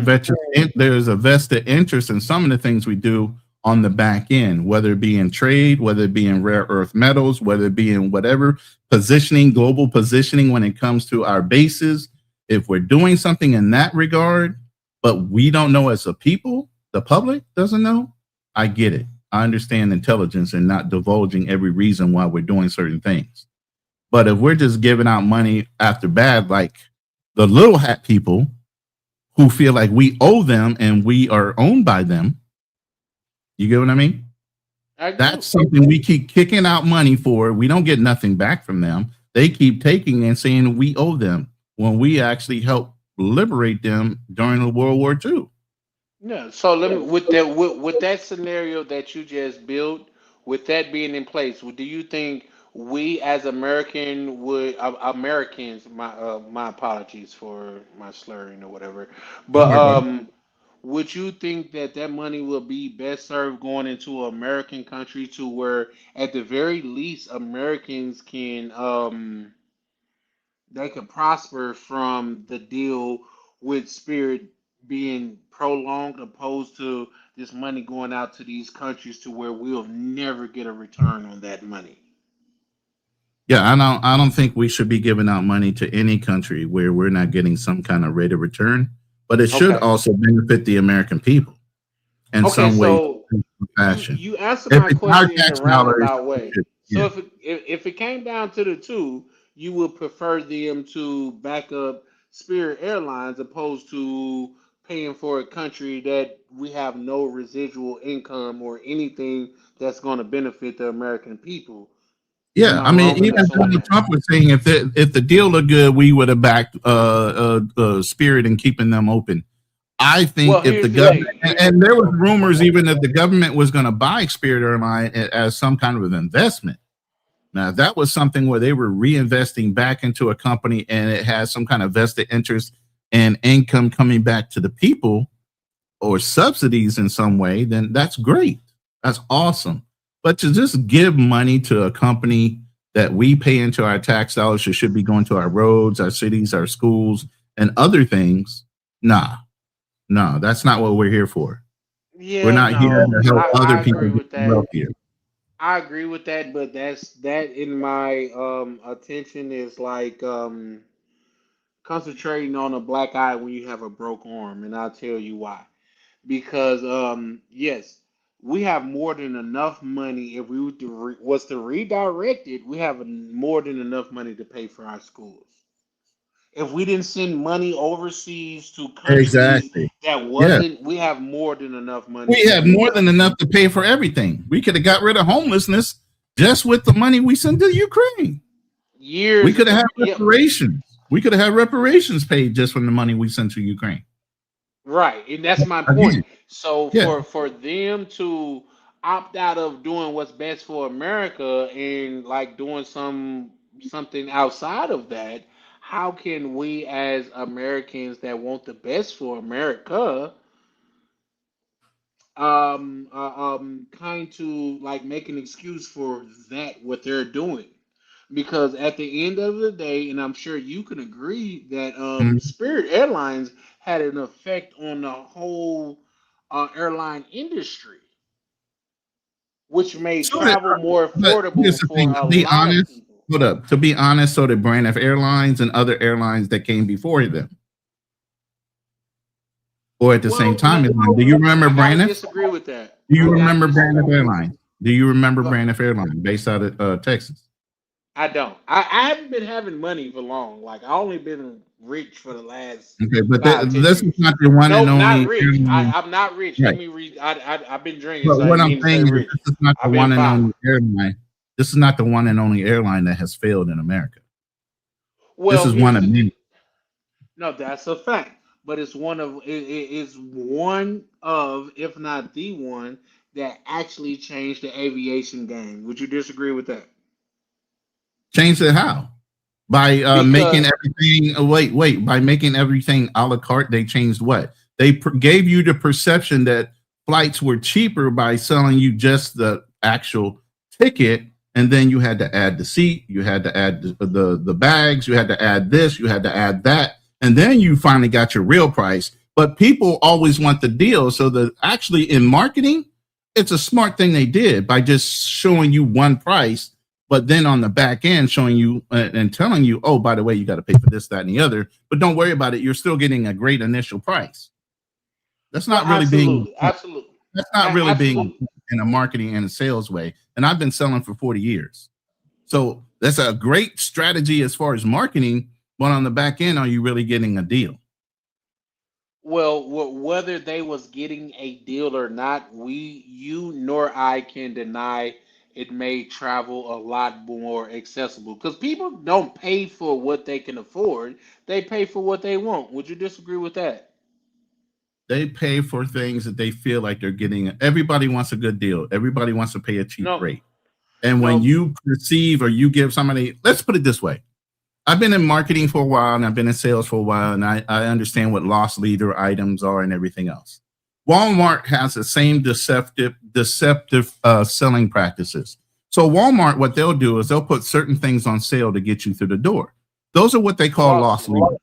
a vested interest in some of the things we do on the back end, whether it be in trade, whether it be in rare earth metals, whether it be in whatever positioning, global positioning when it comes to our bases. If we're doing something in that regard, but we don't know as a people, the public doesn't know, I get it. I understand intelligence and not divulging every reason why we're doing certain things. But if we're just giving out money after bad, like the little hat people who feel like we owe them and we are owned by them, you get what I mean? I do. That's something we keep kicking out money for. We don't get nothing back from them. They keep taking and saying we owe them when we actually help liberate them during the World War II. Yeah. So let me with that scenario that you just built, with that being in place, do you think we as Americans, my apologies for my slurring or whatever, but All right, brother. would you think that that money will be best served going into an American country to where at the very least Americans can they could prosper from the deal with Spirit being prolonged opposed to this money going out to these countries to where we'll never get a return on that money. Yeah, I don't think we should be giving out money to any country where we're not getting some kind of rate of return, but it should Okay. also benefit the American people in Okay, some way, so fashion. you answer If my it's our question in a tax dollars, roundabout way. So yeah. if it came down to the two, you would prefer them to back up Spirit Airlines opposed to paying for a country that we have no residual income or anything that's going to benefit the American people. Am Yeah, I I mean, wrong in even assuming Donald that? Trump was saying if the deal looked good, we would have backed Spirit and keeping them open. I Well, think if the here's the government thing. and there was rumors even that the government was going to buy Spirit Airline as some kind of investment. Now, if that was something where they were reinvesting back into a company and it has some kind of vested interest and income coming back to the people or subsidies in some way, then that's great. That's awesome. But to just give money to a company that we pay into our tax dollars that should be going to our roads, our cities, our schools, and other things, nah, no, that's not what we're here for. We're Yeah, not here no, to help other I people agree get with that. wealthier. I agree with that, but that in my attention is like concentrating on a black eye when you have a broke arm, and I'll tell you why. Because yes, we have more than enough money. If we was to redirect it, we have more than enough money to pay for our schools. If we didn't send money overseas to countries Exactly. that Yeah. wasn't, we have more than enough money We to have do more that. than enough to pay for everything. We could have got rid of homelessness just with the money we sent to Ukraine. We Years, could have had yeah, reparations. We could have had reparations paid just from the money we sent to Ukraine. right, and that's my point. Again, So yeah. for them to opt out of doing what's best for America and like doing something outside of that, how can we as Americans that want the best for America kind to like make an excuse for that what they're doing? Because at the end of the day, and I'm sure you can agree that Mhm. Spirit Airlines had an effect on the whole airline industry, which made So, travel more but here's affordable the for thing. a To be lot of honest, people. hold up. To be honest, so did Braniff Airlines and other airlines that came before them, or at the same Well, time as them. Do you remember I gotta Braniff? disagree with that. Do I you gotta remember disagree. Braniff Airlines? Do you remember But Braniff Airlines based out of Texas? I don't. I haven't been having money for long. Like I only been rich for the last Okay, but 5, 10 this is years. not the one and Nope, not only rich. airline, I'm not rich. Let right? me read. I've been drinking, But so I what didn't I'm mean to say saying is, rich. this is not the I've been one and fine. only airline. This is not the one and only airline that has failed in America. This Well, is one here's of the many. thing. No, that's a fact. But it's one of, if not the one, that actually changed the aviation game. Would you disagree with that? Change it how? By making Because everything by making everything a la carte. They changed what? They gave you the perception that flights were cheaper by selling you just the actual ticket, and then you had to add the seat, you had to add the bags, you had to add this, you had to add that, and then you finally got your real price. But people always want the deal, so that actually in marketing, it's a smart thing they did by just showing you one price, but then on the back end showing you and telling you, oh, by the way, you got to pay for this, that, and the other, but don't worry about it, you're still getting a great initial price. That's well, not really being absolutely, that's not really being absolutely. in a marketing and a sales way. And I've been selling for 40 years, so that's a great strategy as far as marketing, but on the back end, are you really getting a deal? Well, whether they was getting a deal or not, you nor I can deny it made travel a lot more accessible because people don't pay for what they can afford; they pay for what they want. Would you disagree with that? They pay for things that they feel like they're getting. Everybody wants a good deal, everybody wants to pay a cheap No, rate. And when no. you perceive or you give somebody, let's put it this way, I've been in marketing for a while and I've been in sales for a while, and I understand what loss leader items are and everything else. Walmart has the same deceptive selling practices. So Walmart, what they'll do is they'll put certain things on sale to get you through the door. Those are what they call Lost loss leader. leaders.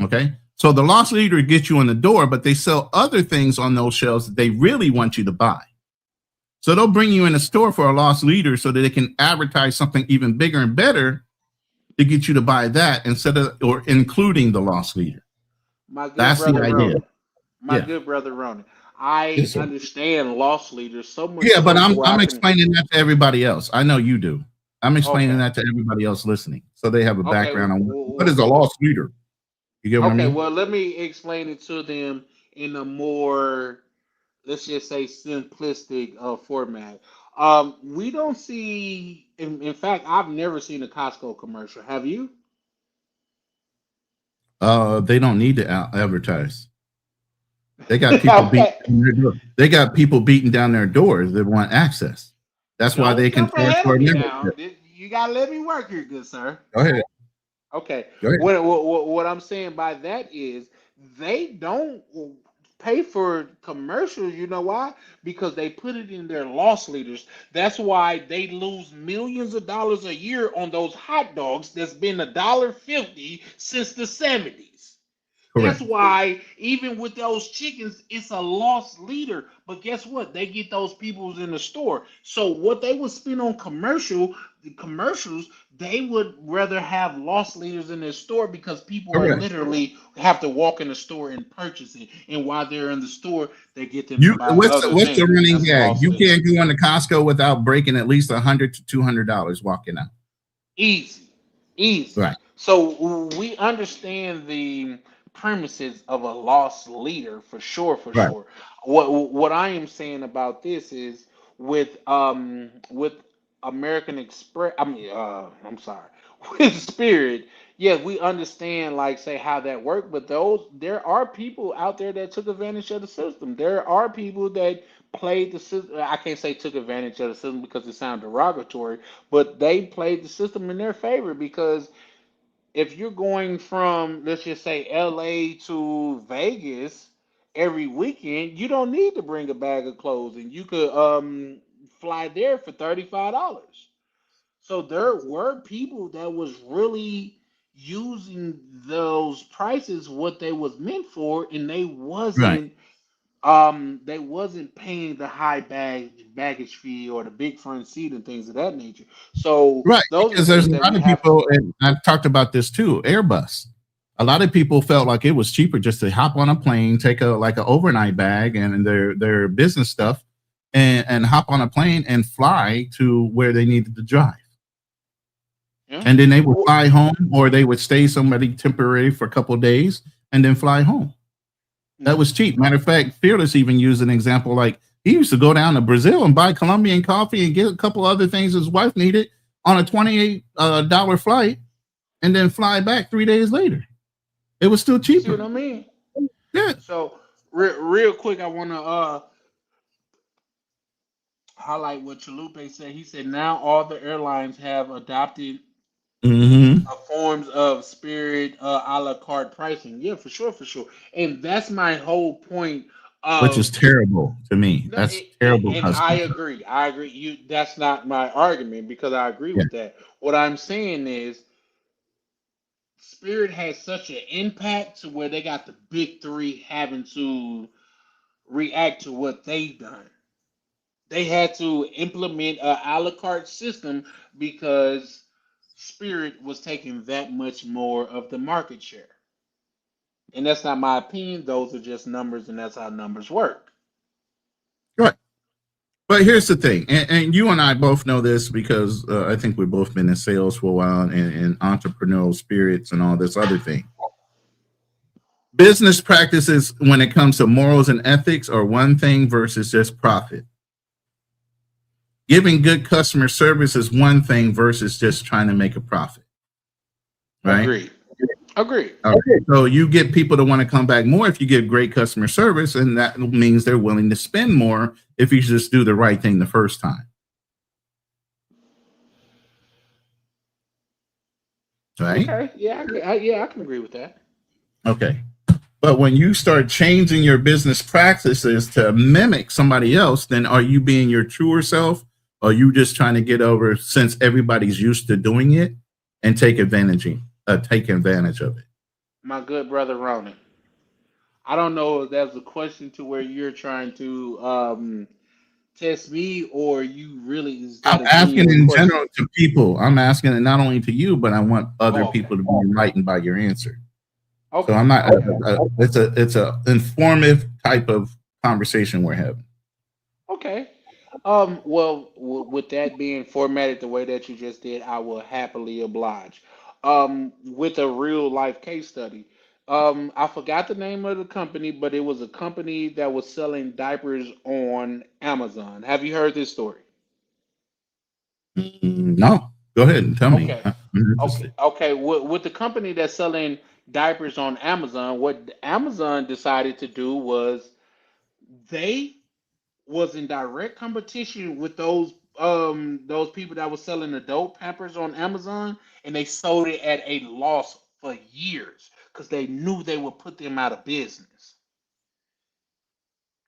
Okay. So the loss leader gets you in the door, but they sell other things on those shelves that they really want you to buy. So they'll bring you in a store for a loss leader so that they can advertise something even bigger and better to get you to buy that instead of or including the loss leader. My good That's the brother idea. Ronan. My Yeah. good brother Ronan. I Yes, sir. understand loss leaders so much Yeah, but so to I'm where I I'm can. explaining that to everybody else. I know you do. I'm explaining Okay. that to everybody else listening, so they have a Okay. background on what is a loss leader. You get what I Okay. mean? Well, let me explain it to them in a more, let's just say, simplistic format. We don't see. In fact, I've never seen a Costco commercial. Have you? They don't need to advertise. They got people beating Okay. down their door. They got people beating down their doors that want access. That's why Don't they can jump charge ahead for of a me now. membership. You gotta let me work here, good sir. Go ahead. Okay. Go ahead. What I'm saying by that is they don't pay for commercials. You know why? Because they put it in their loss leaders. That's why they lose millions of dollars a year on those hot dogs that's been $1.50 since the 70s. That's Correct. why even with those chickens, it's a lost leader. But guess what? They get those peoples in the store. So what they would spend on commercials, they would rather have lost leaders in their store because people are Correct. literally have to walk in the store and purchase it. And while they're in the store, they get them to You buy other what's the things. running That's a gag? lost You leader. can't go into Costco without breaking at least $100 to $200 walking out. Easy, easy. Right. So we understand the premises of a lost leader for sure, for Right. sure. What I am saying about this is with American Express. I'm sorry, with Spirit. Yeah, we understand like say how that worked, but those there are people out there that took advantage of the system. There are people that played the system. I can't say took advantage of the system because it sounds derogatory, but they played the system in their favor because if you're going from let's just say LA to Vegas every weekend, you don't need to bring a bag of clothes and you could fly there for $35. So there were people that was really using those prices what they was meant for and Right. they wasn't paying the high baggage fee or the big front seat and things of that nature. So Right. those are Because there's things a that lot we of have to. people, and I've talked about this too, Airbus. A lot of people felt like it was cheaper just to hop on a plane, take a like an overnight bag and their business stuff, and hop on a plane and fly to where they needed to drive. Yeah. And then they would fly home, or they would stay somebody temporary for a couple of days and then fly home. That was cheap. Matter of fact, Fearless even used an example like he used to go down to Brazil and buy Colombian coffee and get a couple other things his wife needed on a $28 flight and then fly back 3 days later. It was still You see cheaper. what I mean? Yeah. So real quick, I want to highlight what Chalupe said. He said now all the airlines have adopted Mm-hmm. forms of Spirit a la carte pricing. Yeah, for sure, for sure. And that's my whole point Which is of terrible to me. no, That's terrible and I customer service. agree. I agree. You that's not my argument because I agree Yeah. with that. What I'm saying is Spirit has such an impact to where they got the big three having to react to what they've done. They had to implement a la carte system because Spirit was taking that much more of the market share. And that's not my opinion. Those are just numbers, and that's how numbers work. Right. But here's the thing, and you and I both know this because I think we've both been in sales for a while and entrepreneurial spirits and all this other thing. Business practices when it comes to morals and ethics are one thing versus just profit. Giving good customer service is one thing versus just trying to make a profit. Right? Agreed. Agreed. Okay. So you get people to want to come back more if you give great customer service, and that means they're willing to spend more if you just do the right thing the first time. Right? Okay. Yeah, I can agree with that. Okay. But when you start changing your business practices to mimic somebody else, then are you being your truer self? Or are you just trying to get over since everybody's used to doing it and take advantage of it? My good brother Ronan. I don't know if that's a question to where you're trying to test me or you really is I'm that a asking genuine in question. general to people. I'm asking it not only to you, but I want other Oh, okay. people to be enlightened by your answer. So Okay. I'm not. Okay. It's a informative type of conversation we're having. Okay. Well, with that being formatted the way that you just did, I will happily oblige. With a real life case study. I forgot the name of the company, but it was a company that was selling diapers on Amazon. Have you heard this story? No, go ahead and tell me. Okay. I'm Okay. interested. Okay. With the company that's selling diapers on Amazon, what Amazon decided to do was they was in direct competition with those people that was selling adult Pampers on Amazon, and they sold it at a loss for years because they knew they would put them out of business.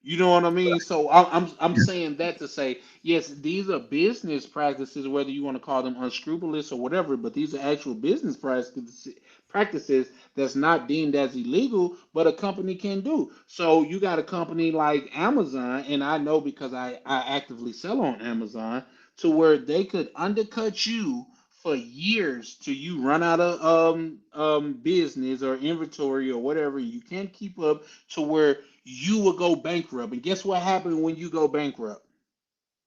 You know what I mean? So I'm Yeah. saying that to say yes, these are business practices, whether you want to call them unscrupulous or whatever, but these are actual business practices that's not deemed as illegal, but a company can do. So you got a company like Amazon, and I know because I actively sell on Amazon, to where they could undercut you for years till you run out of business or inventory or whatever. You can't keep up to where you will go bankrupt. And guess what happened when you go bankrupt?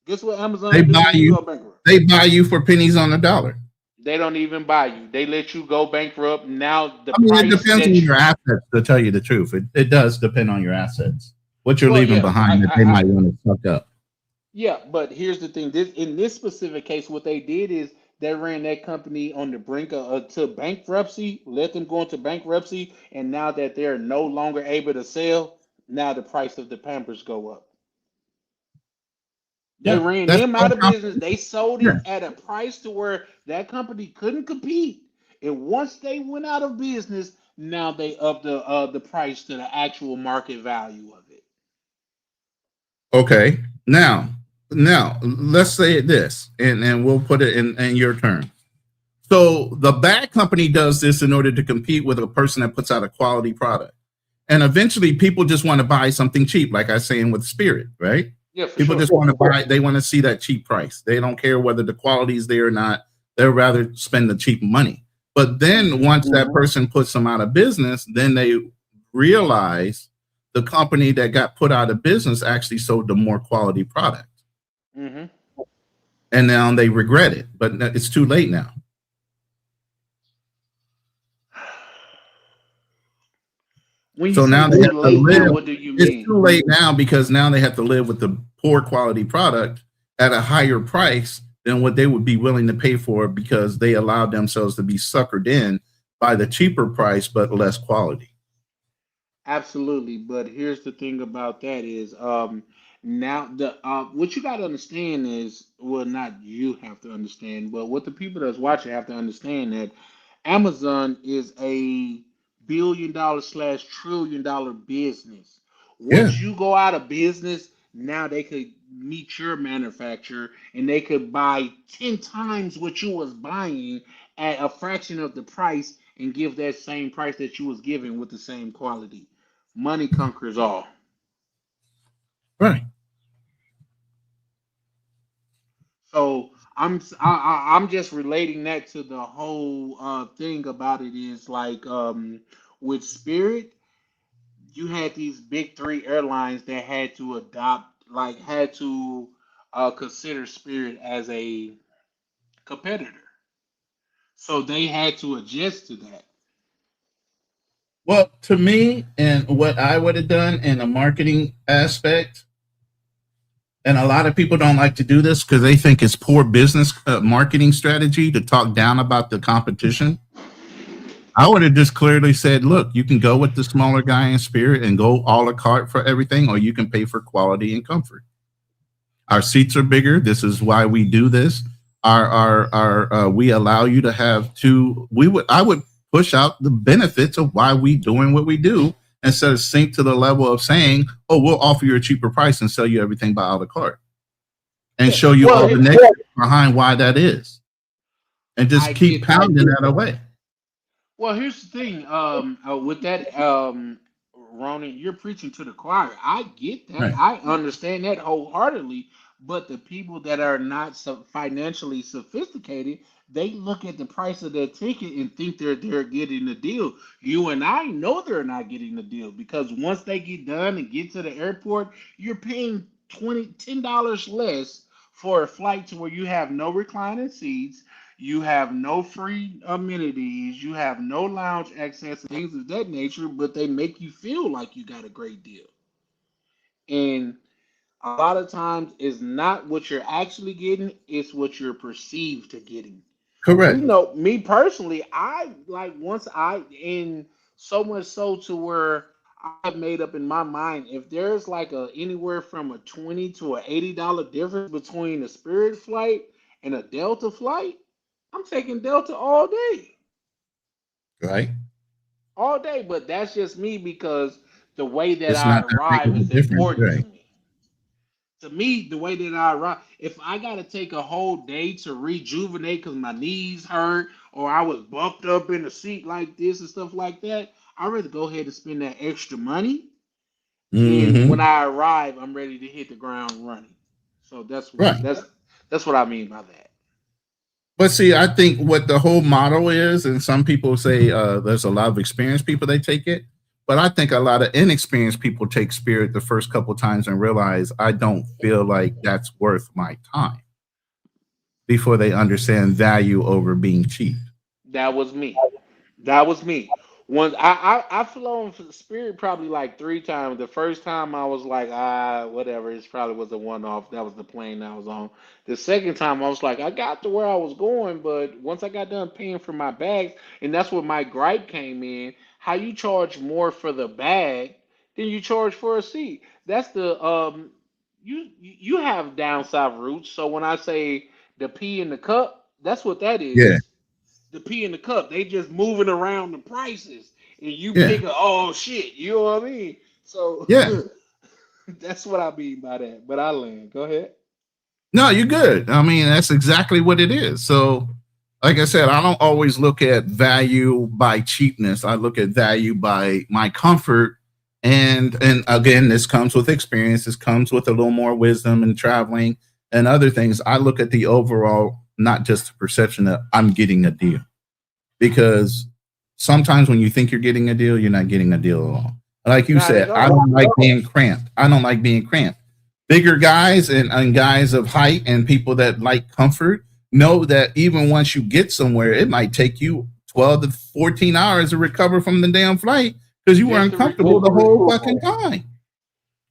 Guess what They Amazon do buy when you you. go bankrupt? They buy you for pennies on the dollar. They don't even buy you. They let you go bankrupt. Now the I mean, it price depends on that you, your assets. To tell you the truth, it does depend on your assets. What you're well, leaving yeah, behind that they might want to suck up. yeah, but here's the thing. This in this specific case, what they did is they ran that company on the brink of to bankruptcy, let them go into bankruptcy, and now that they're no longer able to sell, now the price of the Pampers go up. They Yeah, ran that's them out called of business. They sold yeah. it at a price to where that company couldn't compete. And once they went out of business, now they up the price to the actual market value of it. Okay. Now let's say this, and we'll put it in your terms. So the bad company does this in order to compete with a person that puts out a quality product. And eventually people just want to buy something cheap, like I was saying with Spirit, right? Yeah, for People sure. just want to buy, they want to see that cheap price. They don't care whether the quality is there or not. They'd rather spend the cheap money. But then Hmm. once that person puts them out of business, then they realize the company that got put out of business actually sold the more quality product. Hmm. And now they regret it, but it's too late now. When you So say now they too have to late now, live. what do you It's mean? too late now because now they have to live with the poor quality product at a higher price than what they would be willing to pay for because they allowed themselves to be suckered in by the cheaper price but less quality. Absolutely, but here's the thing about that is now the what you got to understand is, well, not you have to understand, but what the people that's watching have to understand that Amazon is a billion-dollar slash trillion-dollar business. Yeah, Once you go out of business, now they could meet your manufacturer and they could buy 10 times what you was buying at a fraction of the price and give that same price that you was giving with the same quality. Money conquers all. right. So I'm just relating that to the whole thing about it is like with Spirit, you had these big three airlines that had to adopt, like had to consider Spirit as a competitor. So they had to adjust to that. Well, to me, and what I would have done in a marketing aspect, and a lot of people don't like to do this because they think it's poor business marketing strategy to talk down about the competition. I would have just clearly said, look, you can go with the smaller guy in Spirit and go a la carte for everything, or you can pay for quality and comfort. Our seats are bigger. This is why we do this. Our we allow you to have two. I would push out the benefits of why we doing what we do instead of sink to the level of saying, oh, we'll offer you a cheaper price and sell you everything by a la carte and Yeah. show you Well, all the negatives behind why that is, and I just keep get that. pounding that away. Well, here's the thing. With that, Ronan, you're preaching to the choir. I get that. Right. I understand that wholeheartedly. But the people that are not so financially sophisticated, they look at the price of their ticket and think they're getting a deal. You and I know they're not getting a deal because once they get done and get to the airport, you're paying $10 less for a flight to where you have no reclining seats, you have no free amenities, you have no lounge access, and things of that nature, but they make you feel like you got a great deal. And a lot of times it's not what you're actually getting, it's what you're perceived to getting. We Correct. know me personally, I like once I in so much so to where I've made up in my mind if there's like a anywhere from a 20 to a $80 difference between a Spirit flight and a Delta flight, I'm taking Delta all day. Right. All day. But that's just me because the way that It's I not that big arrive of a is difference. important to Right. me. To me, the way that I ride, if I gotta take a whole day to rejuvenate because my knees hurt or I was bumped up in a seat like this and stuff like that, I'd rather go ahead and spend that extra money. And when Mm-hmm. I arrive, I'm ready to hit the ground running. So Right. that's what I mean by that. But see, I think what the whole model is, and some people say there's a lot of experienced people they take it, but I think a lot of inexperienced people take Spirit the first couple times and realize I don't feel like that's worth my time before they understand value over being cheap. That was me. That was me. Once I've flown for Spirit probably like three times. The first time I was like, whatever. It probably was a one off. That was the plane I was on. The second time I was like, I got to where I was going, but once I got done paying for my bags, and that's where my gripe came in. How you charge more for the bag than you charge for a seat? That's the you have down south roots. So when I say the pee in the cup, that's what that Yeah. is. The pee in the cup. They just moving around the prices, and you Yeah. pick a oh shit. You know what I mean? So Yeah. that's what I mean by that. But I land. Go ahead. No, you're good. I mean, that's exactly what it is. So, like I said, I don't always look at value by cheapness. I look at value by my comfort. And again, this comes with experience. This comes with a little more wisdom and traveling and other things. I look at the overall, not just the perception that I'm getting a deal. Because sometimes when you think you're getting a deal, you're not getting a deal at all. Like you Not at said, I all. don't like being cramped. I don't like being cramped. Bigger guys and guys of height and people that like comfort know that even once you get somewhere, it might take you 12 to 14 hours to recover from the damn flight because you Just weren't to comfortable the recuperate. whole fucking time.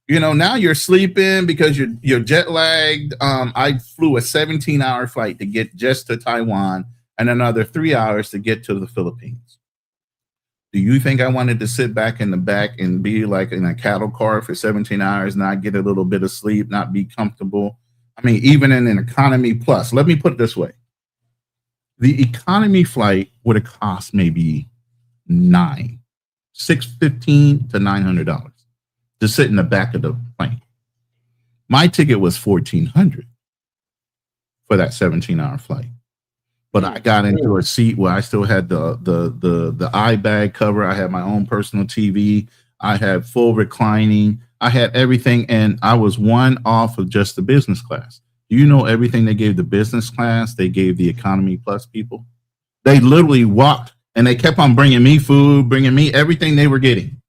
You know, now you're sleeping because you're jet lagged. I flew a 17-hour flight to get just to Taiwan and another 3 hours to get to the Philippines. Do you think I wanted to sit back in the back and be like in a cattle car for 17 hours, not get a little bit of sleep, not be comfortable? I mean, even in an economy plus, let me put it this way. The economy flight would have cost maybe $615 to $900 to sit in the back of the plane. My ticket was $1,400 for that 17-hour flight. But I got into a seat where I still had the eye bag cover. I had my own personal TV. I had full reclining. I had everything, and I was one off of just the business class. Do you know everything they gave the business class, they gave the economy plus people? They literally walked, and they kept on bringing me food, bringing me everything they were getting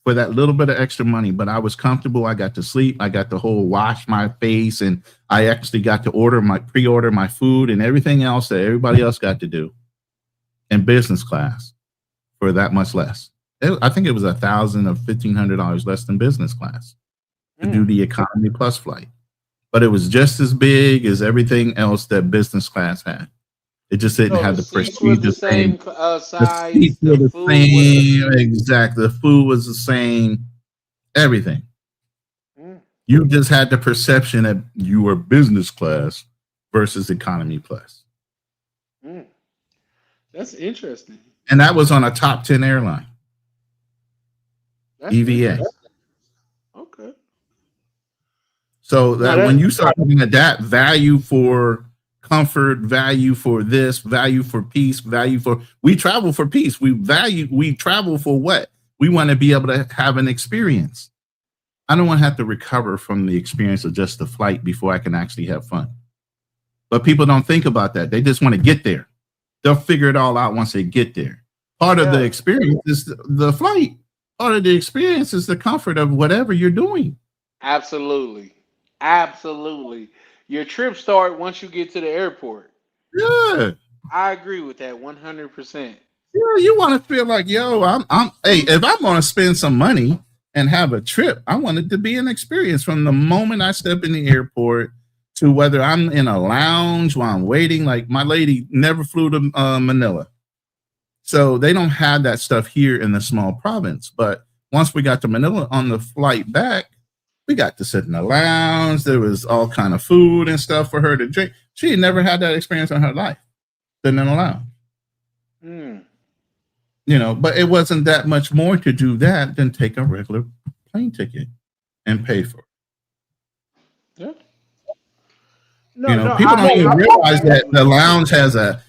for that little bit of extra money. But I was comfortable. I got to sleep. I got to wash my face, and I actually got to pre-order my food and everything else that everybody else got to do in business class for that much less. I think it was $1,000 or $1,500 less than business class to do the economy plus flight. But it was just as big as everything else that business class had. It just didn't So have the the seats was prestige the of same the size. seats were The the food was the same. same. Exactly. The food was the same. Everything. Mm. You just had the perception that you were business class versus economy plus. Mm. That's interesting. And that was on a top 10 airline, That's EVA. interesting. Okay. So No, that when you start looking at that value for comfort, value for this, value for peace, we travel for peace. We travel for what? We want to be able to have an experience. I don't want to have to recover from the experience of just the flight before I can actually have fun. But people don't think about that. They just want to get there. They'll figure it all out once they get there. Part of the experience is the flight. Part of the experience is the comfort of whatever you're doing. Absolutely. Absolutely. Your trip start once you get to the airport. Yeah. I agree with that 100%. Yeah, you want to feel like, yo, hey, if I'm going to spend some money and have a trip, I want it to be an experience from the moment I step in the airport to whether I'm in a lounge while I'm waiting. Like my lady never flew to Manila. So they don't have that stuff here in the small province. But once we got to Manila on the flight back, we got to sit in the lounge. There was all kind of food and stuff for her to drink. She had never had that experience in her life, sitting in a lounge. Mm. You know, but it wasn't that much more to do that than take a regular plane ticket and pay for it. Yeah. People don't even realize that the lounge has a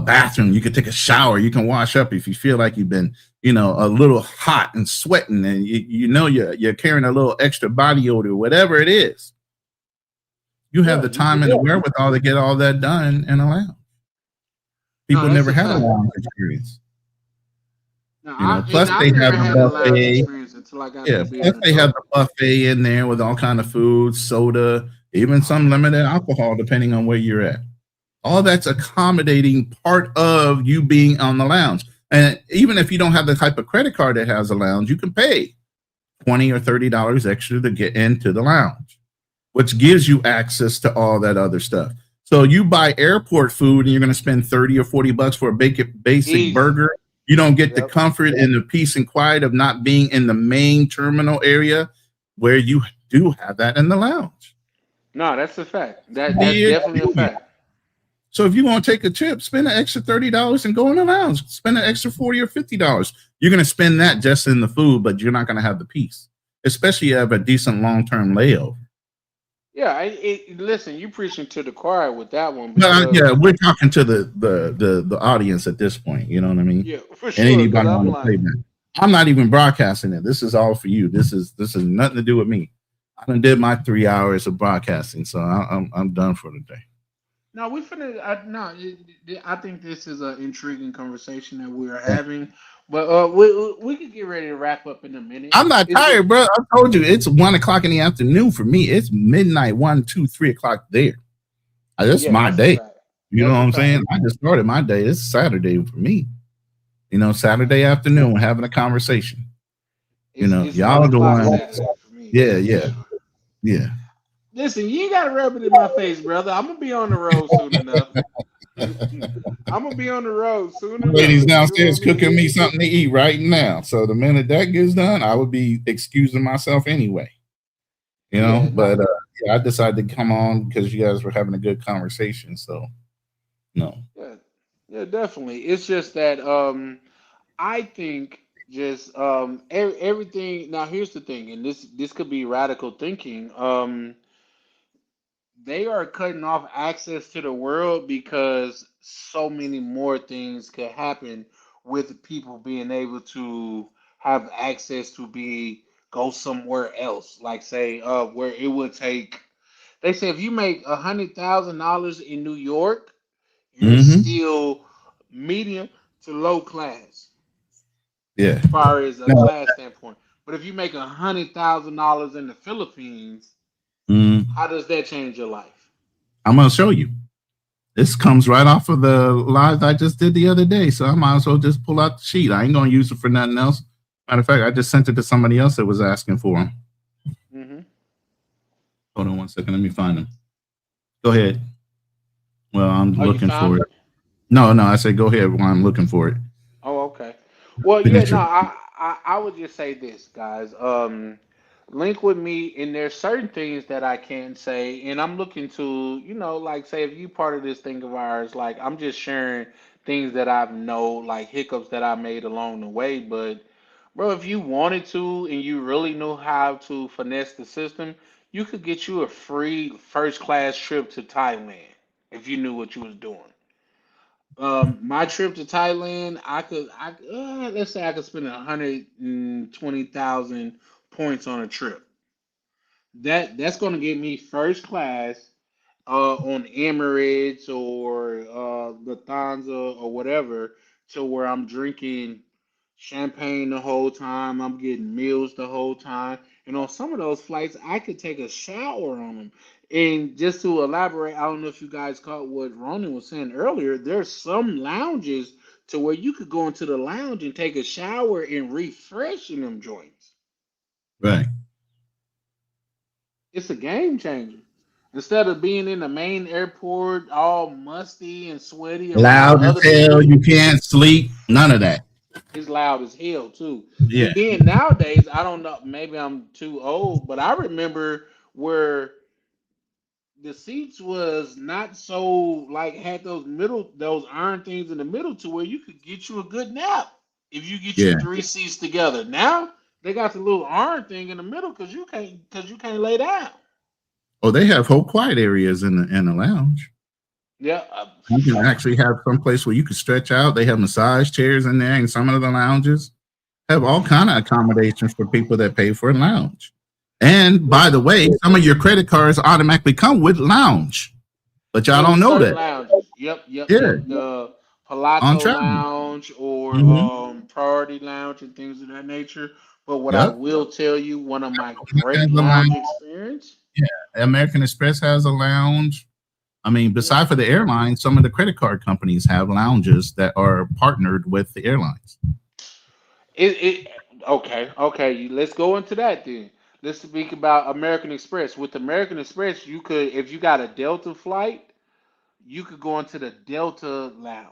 bathroom. You can take a shower. You can wash up if you feel like you've been, a little hot and sweating, and you're carrying a little extra body odor, whatever it is. You have the time and the wherewithal to get all that done in a lounge. People never had a lounge experience. Plus they have the buffet. Plus they have the buffet in there with all kind of food, soda, even some limited alcohol, depending on where you're at. All that's accommodating part of you being on the lounge. And even if you don't have the type of credit card that has a lounge, you can pay $20 or $30 extra to get into the lounge, which gives you access to all that other stuff. So you buy airport food and you're going to spend $30 or $40 for a basic burger. You don't get the comfort and the peace and quiet of not being in the main terminal area where you do have that in the lounge. No, that's a fact. That's definitely a fact. So if you want to take a trip, spend an extra $30 and go in the lounge. Spend an extra $40 or $50. You're going to spend that just in the food, but you're not going to have the peace, especially if you have a decent long-term layover. Yeah, listen, you preaching to the choir with that one. We're talking to the audience at this point. You know what I mean? Yeah, for sure. And anybody want to play that? I'm not even broadcasting it. This is all for you. This is nothing to do with me. I done did my 3 hours of broadcasting, so I'm done for the day. No, I think this is an intriguing conversation that we're having. But we could get ready to wrap up in a minute. I'm not tired, bro. I told you it's 1 o'clock in the afternoon for me. It's midnight, 1, 2, 3 o'clock there. That's my day. You know what I'm saying? I just started my day. It's Saturday for me. Saturday afternoon, we're having a conversation. It's Y'all 1 are the o'clock ones. Saturday for me. Yeah, That's for yeah, sure. yeah. Listen, you ain't gotta rub it in my face, brother. I'm gonna be on the road soon enough. I'm gonna be on the road soon Ladies enough. You know what downstairs I mean? cooking me something to eat right now. So the minute that gets done, I would be excusing myself anyway. Yeah, But I decided to come on because you guys were having a good conversation. So no. yeah, yeah, definitely. It's just that I think just everything. Now, here's the thing, and this could be radical thinking. They are cutting off access to the world because so many more things could happen with people being able to have access to be go somewhere else. Like say, where it would take. They say if you make $100,000 in New York, you're Mm-hmm. still medium to low class Yeah. as far as a Now, class standpoint. But if you make $100,000 in the Philippines, mm, how does that change your life? I'm gonna show you. This comes right off of the live I just did the other day. So I might as well just pull out the sheet. I ain't gonna use it for nothing else. Matter of fact, I just sent it to somebody else that was asking for them. Hmm. Hold on one second. Let me find them. Go ahead. Well, I'm Oh, you looking found for it? it. No, no, I said go ahead while I'm looking for it. Oh, okay. Well, yeah, no, Signature. I would just say this, guys. Link with me, and there's certain things that I can say, and I'm looking to, like say if you part of this thing of ours, like I'm just sharing things that I've know, like hiccups that I made along the way. But bro, if you wanted to and you really knew how to finesse the system, you could get you a free first class trip to Thailand if you knew what you was doing. My trip to Thailand, let's say I could spend 120,000 points on a trip. That's going to get me first class on Emirates or Lufthansa or whatever, to where I'm drinking champagne the whole time, I'm getting meals the whole time, and on some of those flights, I could take a shower on them. And just to elaborate, I don't know if you guys caught what Ronan was saying earlier. There's some lounges to where you could go into the lounge and take a shower and refresh in them joints. Right. It's a game changer. Instead of being in the main airport all musty and sweaty around Loud as other hell. people, You can't sleep. None of that. it's loud as hell too. Yeah. And then nowadays, I don't know, maybe I'm too old, but I remember where the seats was not so like had those iron things in the middle to where you could get you a good nap if you get you Yeah. three seats together. Now they got the little iron thing in the middle because you can't lay down. Oh, they have whole quiet areas in the lounge. Yeah, You can actually have some place where you can stretch out. They have massage chairs in there, and some of the lounges have all kind of accommodations for people that pay for a lounge. And by the way, some of your credit cards automatically come with lounge, but y'all don't in know certain that. lounges. Yep, yep, Yeah, yep. The on Palato travel. Lounge or Mm-hmm. Priority Lounge and things of that nature. But what I Yep. will tell you, one of my Has great a lounge lounge. experience. Yeah, American Express has a lounge. I mean, Yeah. beside for the airlines, some of the credit card companies have lounges that are partnered with the airlines. It okay, okay. Let's go into that then. Let's speak about American Express. With American Express, you could, if you got a Delta flight, you could go into the Delta Lounge.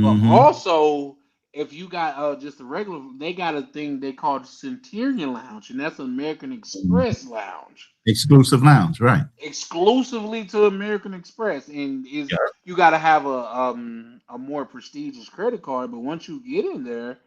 But Mm-hmm. also, if you got just a regular, they got a thing they call Centurion Lounge, and that's American Express Lounge, Exclusive lounge, right? exclusively to American Express. And is Yeah. you got to have a more prestigious credit card, but once you get in there,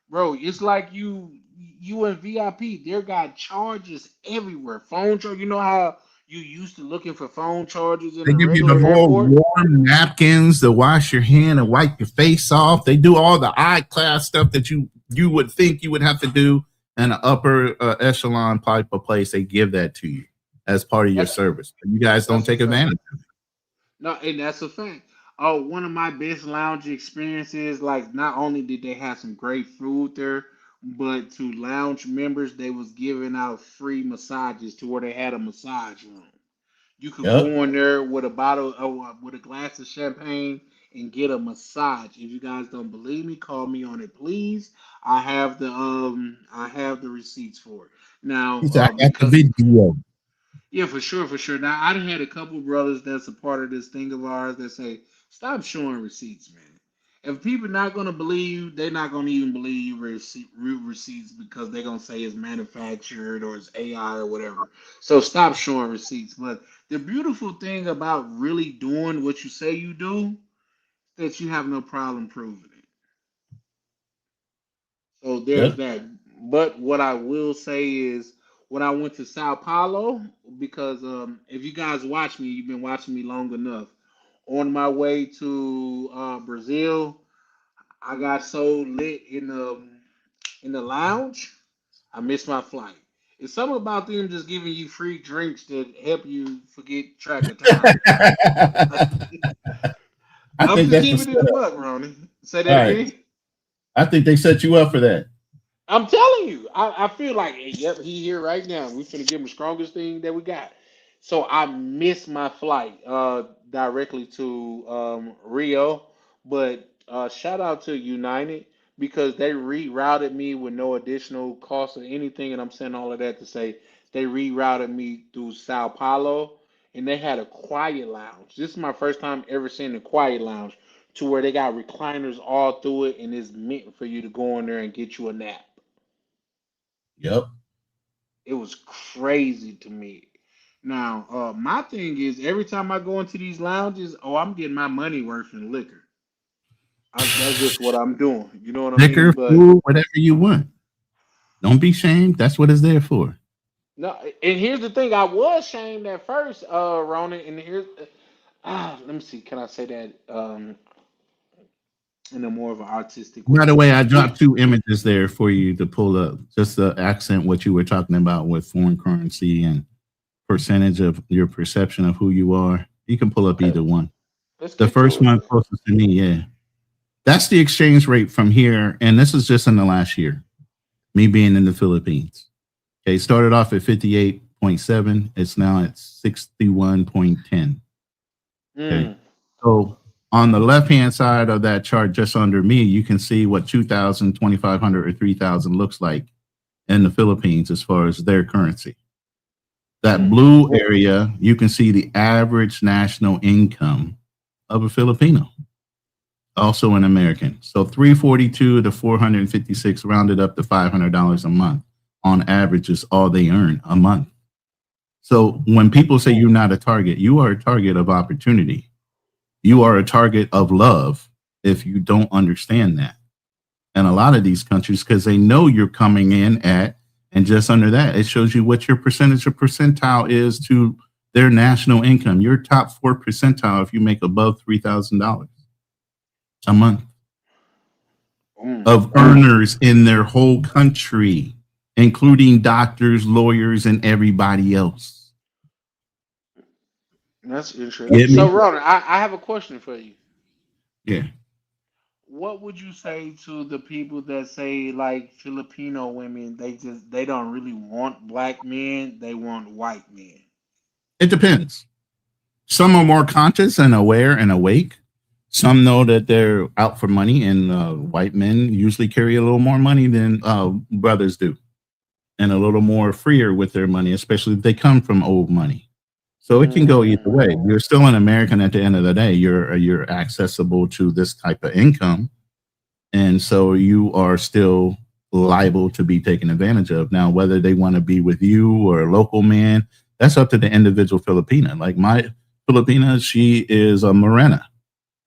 bro, it's like you in VIP. There got charges everywhere. Phone charge. You know how you used to looking for phone charges in They a give you the regular little airport? warm napkins to wash your hand and wipe your face off. They do all the high class stuff that you would think you would have to do in an upper echelon type of place. They give that to you as part of your That's service. But you guys don't that's a take fact. advantage. No, and that's a fact. Oh, one of my best lounge experiences, like not only did they have some great food there, but to lounge members, they was giving out free massages to where they had a massage room. You could Yep. go in there with a bottle, with a glass of champagne, and get a massage. If you guys don't believe me, call me on it, please. I have the receipts for it. Now, He said, I got the because video. yeah, for sure, for sure. Now I done had a couple brothers that's a part of this thing of ours that say, stop showing receipts, man. If people not gonna believe you, they're not gonna even believe you real receipts because they're gonna say it's manufactured or it's AI or whatever. So stop showing receipts. But the beautiful thing about really doing what you say you do, that you have no problem proving it. So there's Yep. that. But what I will say is when I went to Sao Paulo, because if you guys watch me, you've been watching me long enough. On my way to Brazil, I got so lit in the lounge, I missed my flight. It's something about them just giving you free drinks that help you forget track of time. I I'm think just that's the keeping it a setup. buck, Ronnie. Say All that right. again. I think they set you up for that. I'm telling you, I feel like, hey, yep, he here right now. We finna give him the strongest thing that we got. So I missed my flight directly to Rio, but shout out to United because they rerouted me with no additional cost or anything, and I'm saying all of that to say they rerouted me through Sao Paulo, and they had a quiet lounge. This is my first time ever seeing a quiet lounge to where they got recliners all through it, and it's meant for you to go in there and get you a nap. Yep. It was crazy to me. Now, my thing is every time I go into these lounges, oh, I'm getting my money worth in liquor. That's just what I'm doing. You know what I Liquor, mean? But food, whatever you want. Don't be shamed. That's what it's there for. no, and here's the thing: I was shamed at first, Ronan. And here's, let me see, can I say that in a more of an artistic By way? the way, I Here, dropped two images there for you to pull up, just to accent what you were talking about with foreign currency and percentage of your perception of who you are. You can pull up okay, either one. let's The get first to it. one closest to me, yeah. That's the exchange rate from here, and this is just in the last year, me being in the Philippines. Okay, started off at 58.7. It's now at 61.10. Okay. Mm, So on the left hand side of that chart, just under me, you can see what 2,000, 2,500, or 3,000 looks like in the Philippines as far as their currency. That mm. blue area, you can see the average national income of a Filipino, also an American. So 342 to 456 rounded up to $500 a month on average is all they earn a month. So when people say you're not a target, you are a target of opportunity. You are a target of love if you don't understand that. And a lot of these countries, because they know you're coming in at, and just under that, it shows you what your percentage of percentile is to their national income. Your top 4 percentile if you make above $3,000 a month Mm. of earners in their whole country, including doctors, lawyers, and everybody else. That's interesting. Get So, me? Ronan, I have a question for you. Yeah. What would you say to the people that say like Filipino women, they don't really want black men, they want white men? It depends. Some are more conscious and aware and awake. Some know that they're out for money, and white men usually carry a little more money than brothers do, and a little more freer with their money, especially if they come from old money. So it can go either Mm, way. You're still an American at the end of the day. You're accessible to this type of income, and so you are still liable to be taken advantage of. Now, whether they want to be with you or a local man, that's up to the individual Filipina. Like my Filipina, she is a Morena,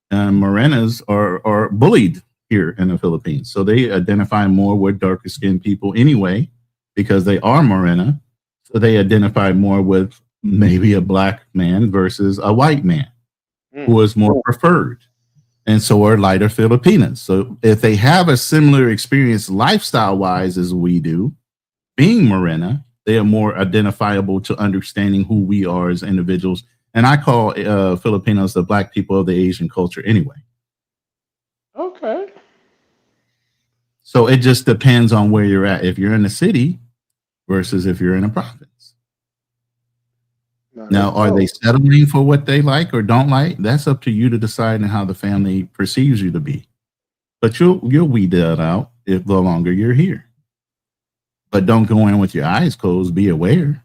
and Morenas are bullied here in the Philippines. So they identify more with darker skinned people anyway, because they are Morena. So they identify more with maybe a black man versus a white man mm. who is more preferred. And so are lighter Filipinas. So if they have a similar experience lifestyle wise as we do, being Morena, they are more identifiable to understanding who we are as individuals. And I call Filipinos the black people of the Asian culture anyway. Okay. So it just depends on where you're at. If you're in the city versus if you're in a province. No, that's Now, are they dope. settling for what they like or don't like? That's up to you to decide and how the family perceives you to be. But you'll weed that out if the longer you're here. But don't go in with your eyes closed. Be aware,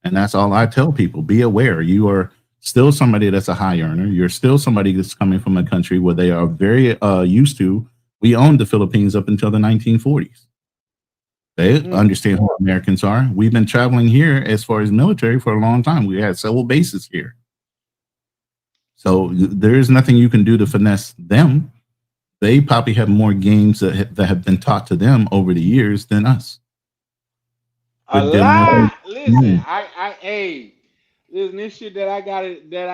and that's all I tell people: be aware. You are still somebody that's a high earner. You're still somebody that's coming from a country where they are very used to. We owned the Philippines up until the 1940s. They Mm. understand who Americans are. We've been traveling here as far as military for a long time. We had several bases here. So there is nothing you can do to finesse them. They probably have more games that have been taught to them over the years than us. A But dealing with lot. Listen, them. hey, listen, this shit that I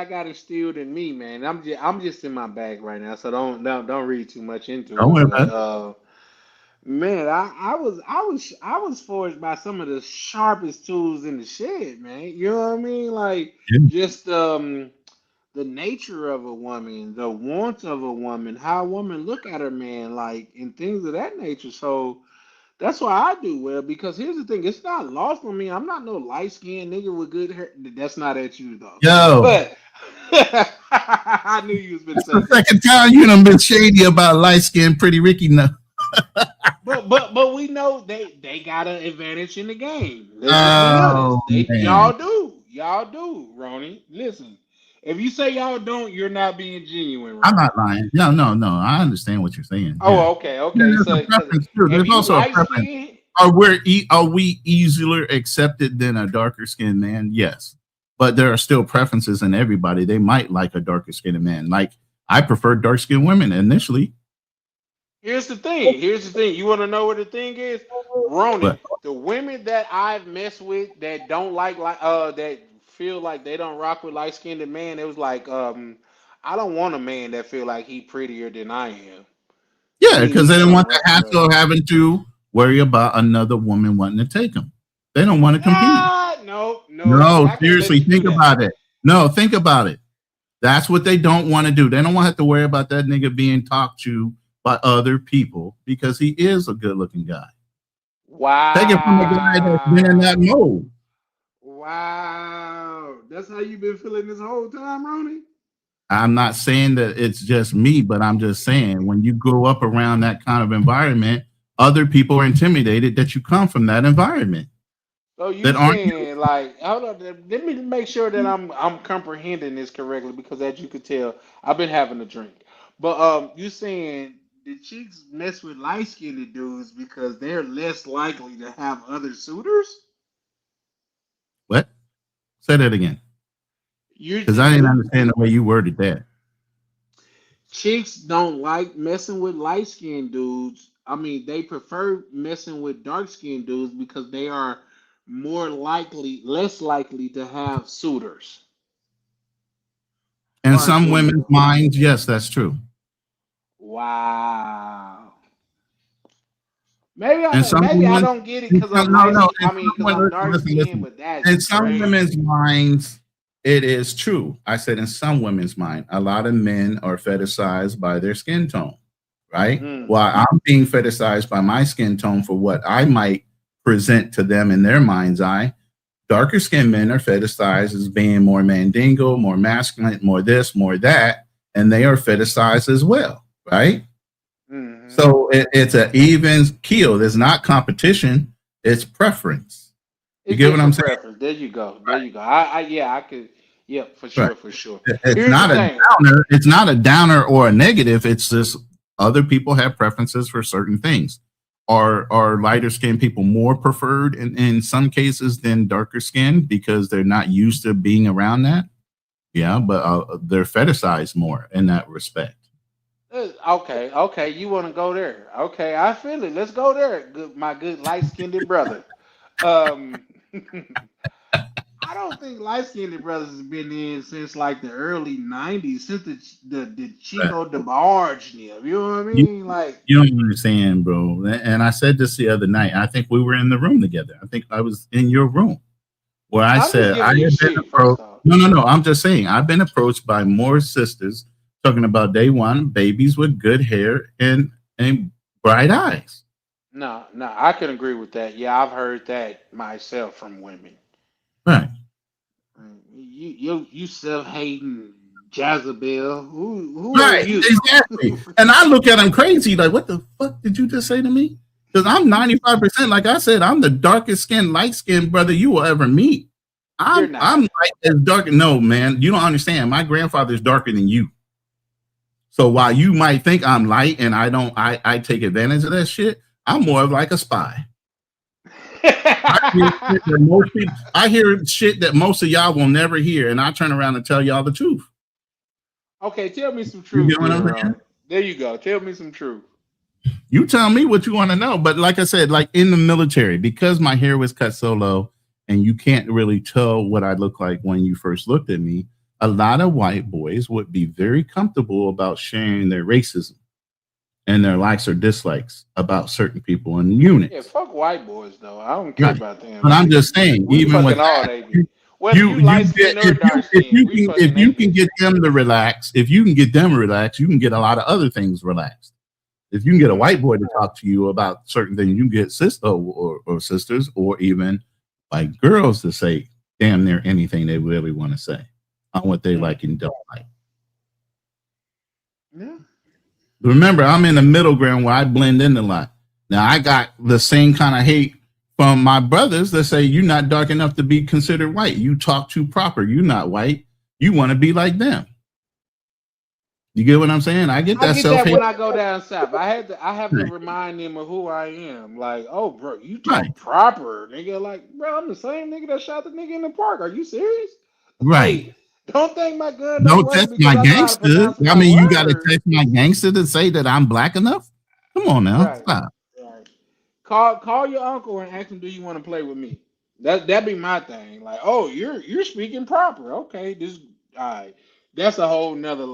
got instilled in me, man. I'm just in my bag right now, so don't read too much into Don't it. worry But about it. man, I was forged by some of the sharpest tools in the shed, man. You know what I mean? Like Yeah. just the nature of a woman, the wants of a woman, how a woman look at her man, like and things of that nature. So that's why I do well because here's the thing, it's not lost on me. I'm not no light skinned nigga with good hair. That's not at you though. Yo, But I knew you was gonna that's say the something. second time you done been shady about light skinned Pretty Ricky now. But we know they got an advantage in the game. Let's just be honest. Oh They man, y'all do, Ronnie. Listen, if you say y'all don't, you're not being genuine, I'm Ronnie. not lying. No. I understand what you're saying. Yeah, Oh, okay, and okay. there's a So, because preference too. if There's you also a light preference. skin, Are we easier accepted than a darker skinned man? Yes, but there are still preferences in everybody. They might like a darker skinned man. Like I prefer dark skinned women initially, here's the thing. Here's the thing. You want to know what the thing is, Ronnie? but The women that I've messed with that don't like that feel like they don't rock with light skinned man. It was like I don't want a man that feel like he prettier than I am. yeah, He because they needs don't some want the rough, hassle rough. of having to worry about another woman wanting to take them. They don't want to compete. Ah, no, no. See, No, I can't let seriously, you do think that. about it. No, think about it. That's what they don't want to do. They don't want to have to worry about that nigga being talked to by other people because he is a good looking guy. Take it from a guy that's been in that Wow. mode. Wow. That's how you been feeling this whole time, Ronnie? I'm not saying that it's just me, but I'm just saying when you grow up around that kind of environment, other people are intimidated that you come from that environment So you that aren't saying like, hold on, let me make sure that I'm comprehending this correctly because as you could tell, I've been having a drink. But you saying the chicks mess with light skinned dudes because they're less likely to have other suitors? what? Say that again. You Because I didn't understand the way you worded that. chicks don't like messing with light skinned dudes. I mean, they prefer messing with dark skinned dudes because they are less likely to have suitors. In Or some do women's you? minds, yes, that's true. Wow. And some Maybe I women, don't get it and because some, I'm no, light no, skin. and I mean, some because women, I'm listen, dark listen, skinned, listen. but that's In some women's crazy. minds, it is true. I said in some women's mind, a lot of men are fetishized by their skin tone, right? Mm. While I'm being fetishized by my skin tone for what I might present to them in their mind's eye, darker skinned men are fetishized as being more mandingo, more masculine, more this, more that, and they are fetishized as well, right? Hmm. So it's an even keel. There's not competition. It's preference. You It's get what just a I'm saying? preference. There you go. There you go. Yeah, I could. Yeah, for Right. sure, for sure. It's Here's the not a thing. downer. It's not a downer or a negative. It's just other people have preferences for certain things. Are lighter skinned people more preferred in some cases than darker skinned because they're not used to being around that? Yeah, but they're fetishized more in that respect. Okay. You want to go there? Okay, I feel it. Let's go there. Good, my good light skinned brother. Um, I don't think light skinned brothers has been in since like the early '90s, since the Right. Chico DeBarge. You know what I You, mean? Like. you don't understand, bro. And I said this the other night. I think we were in the room together. I think I was in your room where I I'm just said I giving you have been shit, first approached. off. No. I'm just saying I've been approached by more sisters talking about they want babies with good hair and bright eyes. No, I can agree with that. Yeah, I've heard that myself from women. Right. You self hating Jezebel. Who are Right, you? exactly. And I look at him crazy, like, what the fuck did you just say to me? Because I'm 95%, like I said, I'm the darkest skinned, light skinned brother you will ever meet. You're I'm not. like as dark. No, man, you don't understand. My grandfather's darker than you. So while you might think I'm light and I take advantage of that shit, I'm more of like a spy. I hear shit that most of y'all will never hear, and I turn around and tell y'all the truth. Okay, tell me some You truth get what I'm then, saying? Ron. There you go. Tell me some truth. You tell me what you want to know. But like I said, like in the military, because my hair was cut so low and you can't really tell what I look like when you first looked at me, a lot of white boys would be very comfortable about sharing their racism and their likes or dislikes about certain people in Yeah, units. fuck white boys though. I don't care Right. about them. But I'm just saying, We even with fucking all that, they be. Whether you you light get skin or dark skin, we if fucking they you can get bitches. them to relax, if you can get them relaxed, you can get a lot of other things relaxed. If you can get a white boy to talk to you about certain things, you can get or sisters or even like girls to say damn near anything they really want to say on what they like and don't like. Yeah. Remember, I'm in the middle ground where I blend in a lot. Now I got the same kind of hate from my brothers that say you're not dark enough to be considered white. You talk too proper. You're not white. You want to be like them. You get what I'm saying? I get I that get self that hate. when I go down south. I have to Right. remind them of who I am. Like, oh bro, you Right. talk proper, nigga. Like, bro, I'm the same nigga that shot the nigga in the park. Are you serious? Right. Like, don't think my gun don't Don't work test because my I know how to gangster. pronounce I my mean, you got to words. test my gangster to say that I'm black enough. Come on now, Right. stop. Right. Call your uncle and ask him, do you want to play with me? That'd be my thing. Like, oh, you're speaking proper. Okay, this all right. That's a whole nother.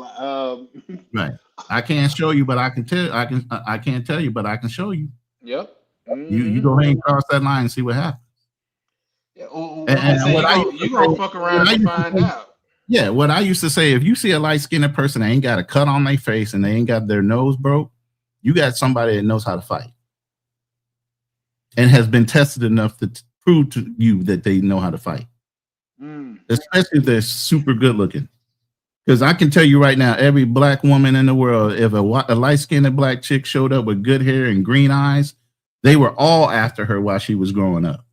Right. I can't show you, but I can tell. I can't tell you, but I can show you. Yep. You Mm-hmm. go ahead and cross that line and see what happens. Yeah, And, I say what I used to you gonna say, fuck what around I and used to find say, out. yeah, what I used to say, if you see a light skinned person that ain't got a cut on their face and they ain't got their nose broke, you got somebody that knows how to fight and has been tested enough to prove to you that they know how to fight, especially if they're super good looking. Because I can tell you right now, every black woman in the world, if a light skinned black chick showed up with good hair and green eyes, they were all after her while she was growing up.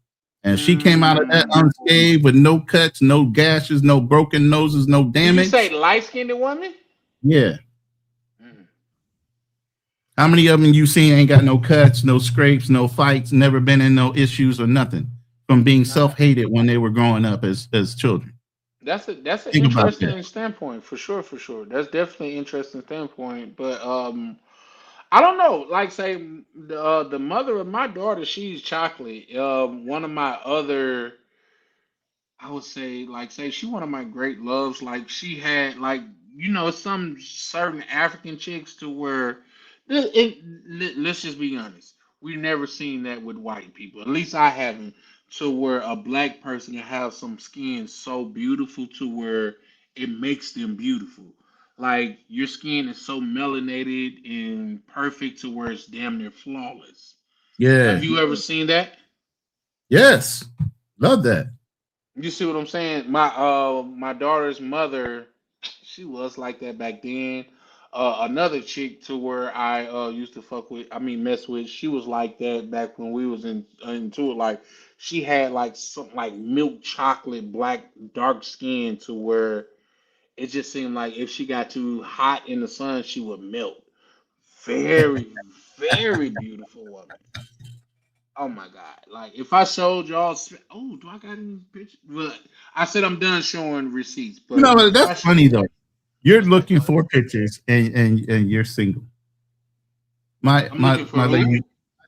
And she came out of that unscathed with no cuts, no gashes, no broken noses, no Did you say damage. light skinned woman? Yeah. How many of them you seen ain't got no cuts, no scrapes, no fights, never been in no issues or nothing from being self-hated when they were growing up as children? That's an Think about that. interesting standpoint for sure, for sure. That's definitely an interesting standpoint. But I don't know. Like say the mother of my daughter, she's chocolate. One of my other I would say, like, say she one of my great loves. Like, she had, like, some certain African chicks to where, let's just be honest, we've never seen that with white people. At least I haven't. To where a black person can have some skin so beautiful to where it makes them beautiful. Like, your skin is so melanated and perfect to where it's damn near flawless. Have Yeah. you ever seen that? Yes. Love that. You see what I'm saying? My daughter's mother, she was like that back then. Another chick to where I used to fuck with, I mean mess with, she was like that back when we was into it. Like she had like some like milk chocolate black dark skin to where it just seemed like if she got too hot in the sun, she would melt. Very, very beautiful woman. Oh my god! Like if I showed y'all, oh, do I got any pictures? Well, I said I'm done showing receipts, but No, if that's I show, funny though. You're what's that? looking for pictures and you're single. My I'm my looking for my who?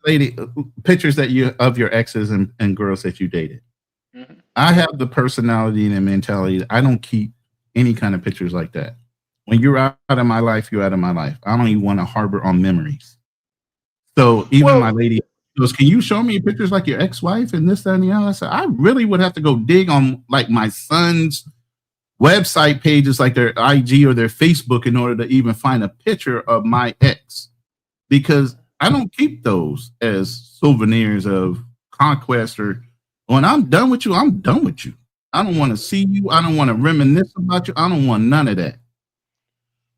lady pictures that you of your exes and girls that you dated. Mhm. I have the personality and the mentality. I don't keep any kind of pictures like that. When you're out of my life, you're out of my life. I don't even want to harbor on memories. So even my Well, lady goes, "Can you show me pictures like your ex-wife and this, that, and the other?" I said, "I really would have to go dig on like my son's website pages, like their IG or their Facebook, in order to even find a picture of my ex, because I don't keep those as souvenirs of conquest or when I'm done with you, I'm done with you. I don't want to see you. I don't want to reminisce about you. I don't want none of that.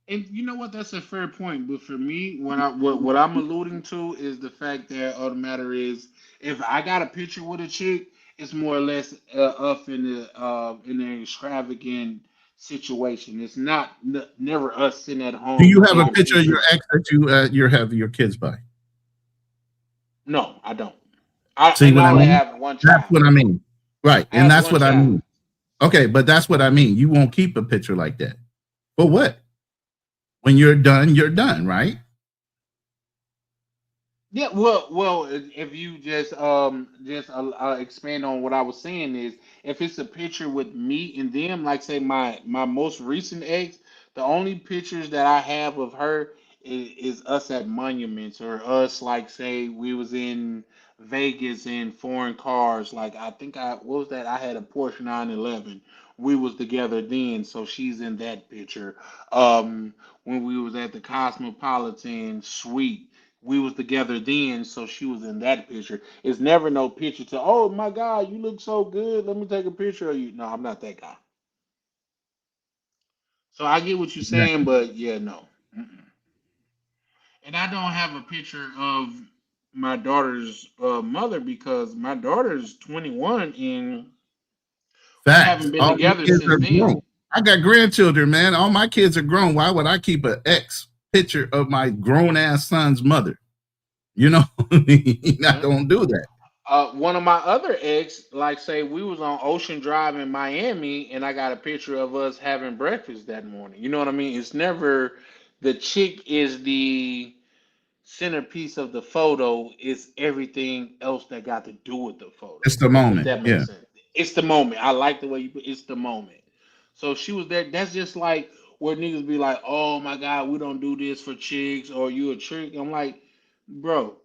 And you know what? That's a fair point. But for me, what I'm alluding to is the fact that all the matter is, if I got a picture with a chick, it's more or less up in an extravagant situation. It's not never us sitting at Do home you and have a taking picture of your pictures. ex that you have your kids by? No, I don't. See And what I I only mean? have one That's child. what I mean. Right. I And have that's one what I child. mean. Okay, but that's what I mean. You won't keep a picture like that. For what? When you're done, right? Yeah, well, if you just expand on what I was saying is, if it's a picture with me and them, like say my most recent ex, the only pictures that I have of her is us at monuments or us like say we was in Vegas in foreign cars. Like I think what was that? I had a Porsche 911. We was together then, so she's in that picture. When we was at the Cosmopolitan Suite we was together then, so she was in that picture. It's never no picture to, oh my God, you look so good. Let me take a picture of you. No, I'm not that guy. So I get what you're saying, but yeah, no. Mm-mm. And I don't have a picture of my daughter's mother because my daughter's 21 and we Facts. haven't been All my together kids since are then. grown. I got grandchildren, man. All my kids are grown. Why would I keep an ex picture of my grown ass son's mother? You know, I Yeah. don't do that. One of my other ex, like say we was on Ocean Drive in Miami, and I got a picture of us having breakfast that morning. You know what I mean? It's never the chick is the centerpiece of the photo. It's everything else that got to do with the photo. It's the If moment. that Yeah. makes sense. It's the moment. I like the way you put. It's the moment. So she was there. That's just like where niggas be like, "Oh my God, we don't do this for chicks," or "You a trick." I'm like, bro,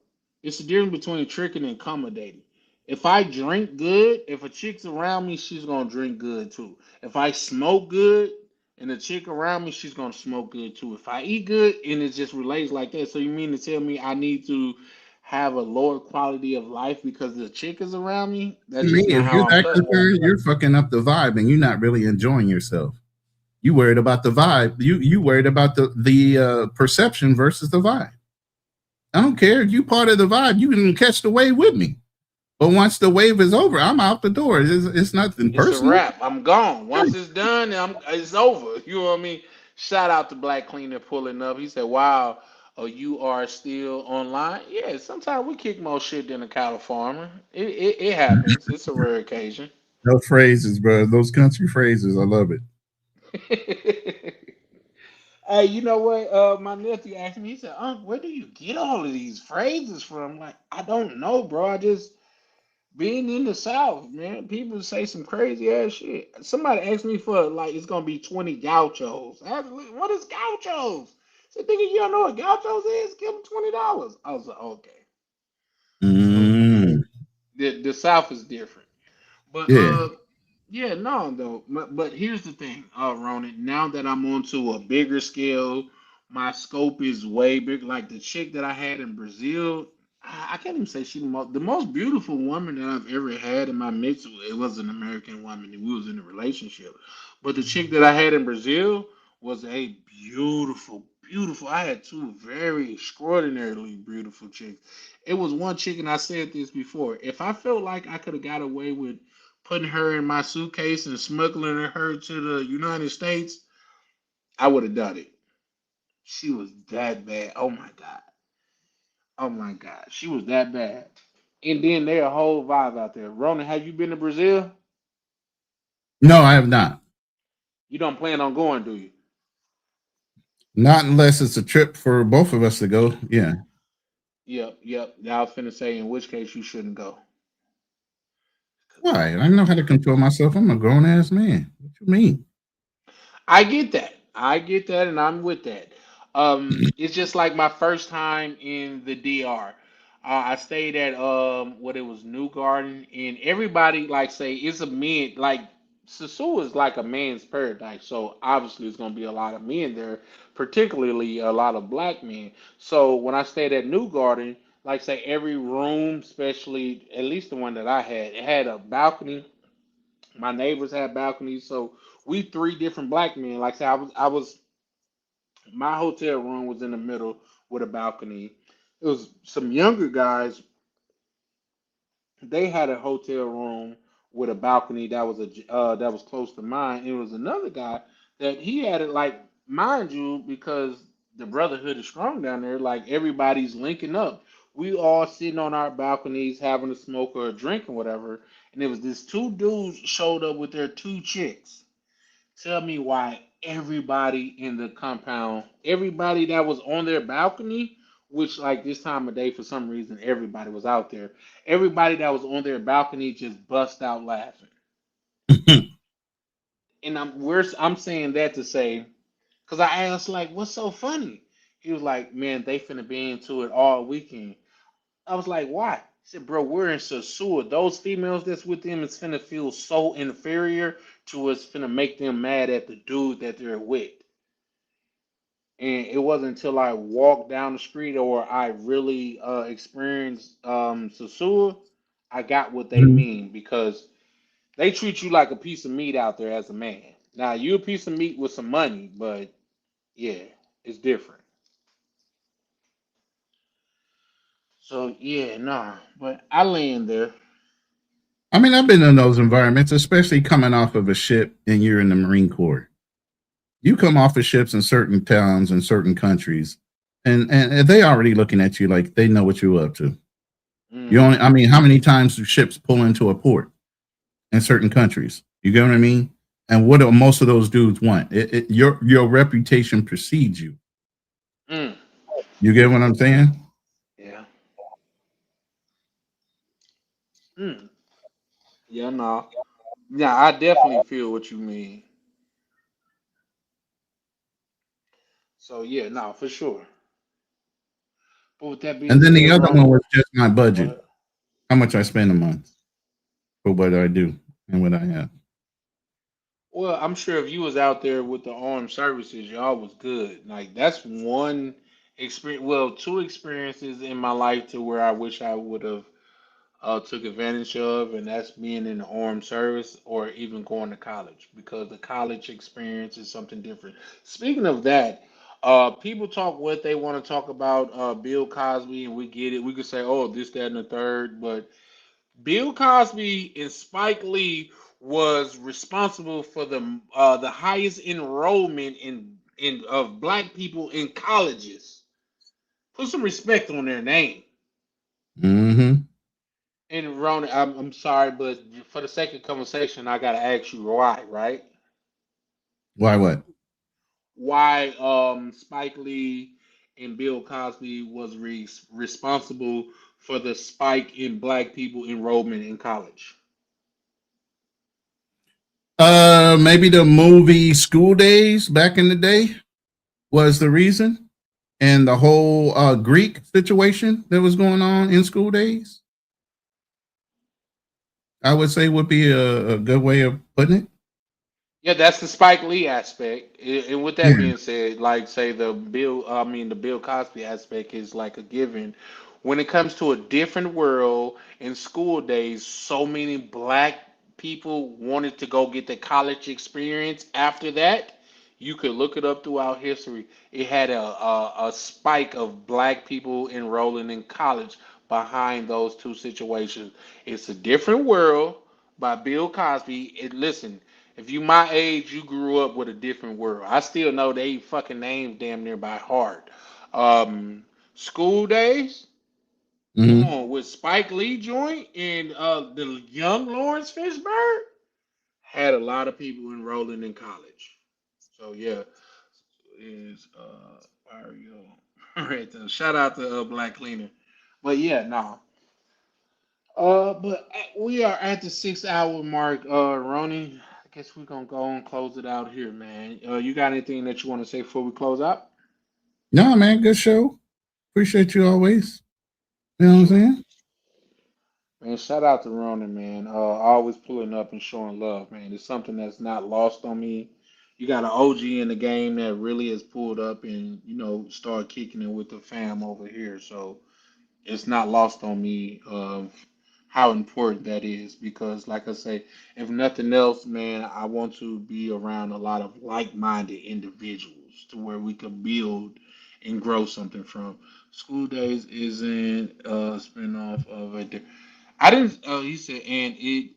it's the difference between tricking and accommodating. If I drink good, if a chick's around me, she's gonna drink good too. If I smoke good and the chick around me, she's gonna smoke good too. If I eat good and it just relates like that, so you mean to tell me I need to have a lower quality of life because the chick is around me? That's Me, just not if how you're I'm that cut. concerned, you're fucking up the vibe and you're not really enjoying yourself. You worried about the vibe. You worried about the perception versus the vibe. I don't care. If you part of the vibe, you can catch the wave with me. But once the wave is over, I'm out the door. It's nothing It's a personal. wrap. I'm gone. Once it's done, it's over. You know what I mean? Shout out to Black Cleaner pulling up. He said, "Wow, you are still online." Yeah, sometimes we kick more shit than a cattle farmer. It happens. It's a rare occasion. Those phrases, bro. Those country phrases. I love it. Hey, you know what? My nephew asked me. He said, where do you get all of these phrases from?" I'm like, I don't know, bro. I just being in the South, man, people say some crazy ass shit. Somebody asked me for like it's gonna be 20 gauchos. I had to look, what is gauchos? I said, nigga, you don't know what gauchos is? Give them $20. I was like, okay. So Mm, the South is different. But yeah. yeah, no, though. But here's the thing, Ronan. Now that I'm onto a bigger scale, my scope is way bigger. Like the chick that I had in Brazil, I can't even say she the most beautiful woman that I've ever had in my midst. It was an American woman, and we was in a relationship. But the chick that I had in Brazil was a beautiful, beautiful. I had two very extraordinarily beautiful chicks. It was one chick, and I said this before. If I felt like I could have got away with putting her in my suitcase and smuggling her to the United States, I would have done it. She was that bad. Oh my God. Oh my God. She was that bad. And then there a whole vibe out there. Rona, have you been to Brazil? No, I have not. You don't plan on going, do you? Not unless it's a trip for both of us to go. Yeah. Yep, yep. I was finna say, in which case you shouldn't go. Why? I know how to control myself. I'm a grown ass man. What you mean? I get that. I get that, and I'm with that. It's just like my first time in the DR. I stayed at what it was New Garden, and everybody like say it's a men like Sasua is like a man's paradise. So obviously, it's gonna be a lot of men there, particularly a lot of black men. So when I stayed at New Garden, like say every room, especially at least the one that I had, it had a balcony My neighbors had balconies, so we three different black men. Like I said, I was my hotel room was in the middle with a balcony. It was some younger guys. They had a hotel room with a balcony that was close to mine. It was another guy that he had it like, mind you, because the brotherhood is strong down there. Like everybody's linking up. We all sitting on our balconies having a smoke or a drink or whatever. And it was this two dudes showed up with their two chicks. Tell me why everybody in the compound, everybody that was on their balcony, which like this time of day for some reason everybody was out there. Everybody that was on their balcony just bust out laughing. And I'm saying that to say, because I asked like, what's so funny? He was like, man, they finna be into it all weekend. I was like, why? He said, bro, we're in Sasua. Those females that's with them is finna feel so inferior to us, finna make them mad at the dude that they're with. And it wasn't until I walked down the street or I really experienced Sasua, I got what they Mhm. mean because they treat you like a piece of meat out there as a man. Now you a piece of meat with some money, but yeah, it's different. So yeah, nah. But I land there. I mean, I've been in those environments, especially coming off of a ship and you're in the Marine Corps. You come off of ships in certain towns and certain countries, and they already looking at you like they know what you're up to. You only, Hmm. I mean, how many times do ships pull into a port in certain countries? You get what I mean? And what do most of those dudes want? Your reputation precedes you. Mm. You get what I'm saying? Yeah. Mm. Yeah, nah. Yeah, I definitely feel what you mean. So yeah, nah, for sure. But with that being And then the said, other one Ronnie, was just my go budget, ahead. how much I spend a month for what I do and what I have. Well, I'm sure if you was out there with the armed services, y'all was good. Like that's one experience. Well, two experiences in my life to where I wish I would have took advantage of, and that's being in the armed service or even going to college because the college experience is something different. Speaking of that, people talk what they want to talk about Bill Cosby, and we get it. We could say, oh, this, that, and the third, but Bill Cosby and Spike Lee was responsible for the highest enrollment in of black people in colleges. Put some respect on their name. Mm-hmm. And Ron, I'm sorry, but for the sake of conversation, I gotta ask you why, right? Why what? Why Spike Lee and Bill Cosby was responsible for the spike in black people enrollment in college? Maybe the movie School Days back in the day was the reason, and the whole Greek situation that was going on in School Days. I would say would be a good way of putting it. Yeah, that's the Spike Lee aspect. And with Yeah. that being said, like say the Bill Cosby aspect is like a given. When it comes to a different world in school days, so many black people wanted to go get the college experience after that. You could look it up throughout history. It had a spike of black people enrolling in college behind those two situations. It's a different world by Bill Cosby. Listen, if you my age, you grew up with a different world. I still know they fucking names damn near by heart. School Days, come Mm-hmm. on, with Spike Lee joint and the young Lawrence Fishburne had a lot of people enrolling in college. So yeah, is Mario right there. Shout out to Black Cleaner. But yeah, no. But we are at the 6 hour mark, Ronnie. I guess we're gonna go and close it out here, man. You got anything that you want to say before we close out? No, man, good show. Appreciate you always. You know For what I'm sure. saying? Man, shout out to Ronnie, man. Always pulling up and showing love, man. It's something that's not lost on me. You got an OG in the game that really has pulled up and, started kicking it with the fam over here. So it's not lost on me of how important that is because, like I say, if nothing else, man, I want to be around a lot of like-minded individuals to where we can build and grow something from. School Days isn't a spinoff of a. I didn't. He said, and it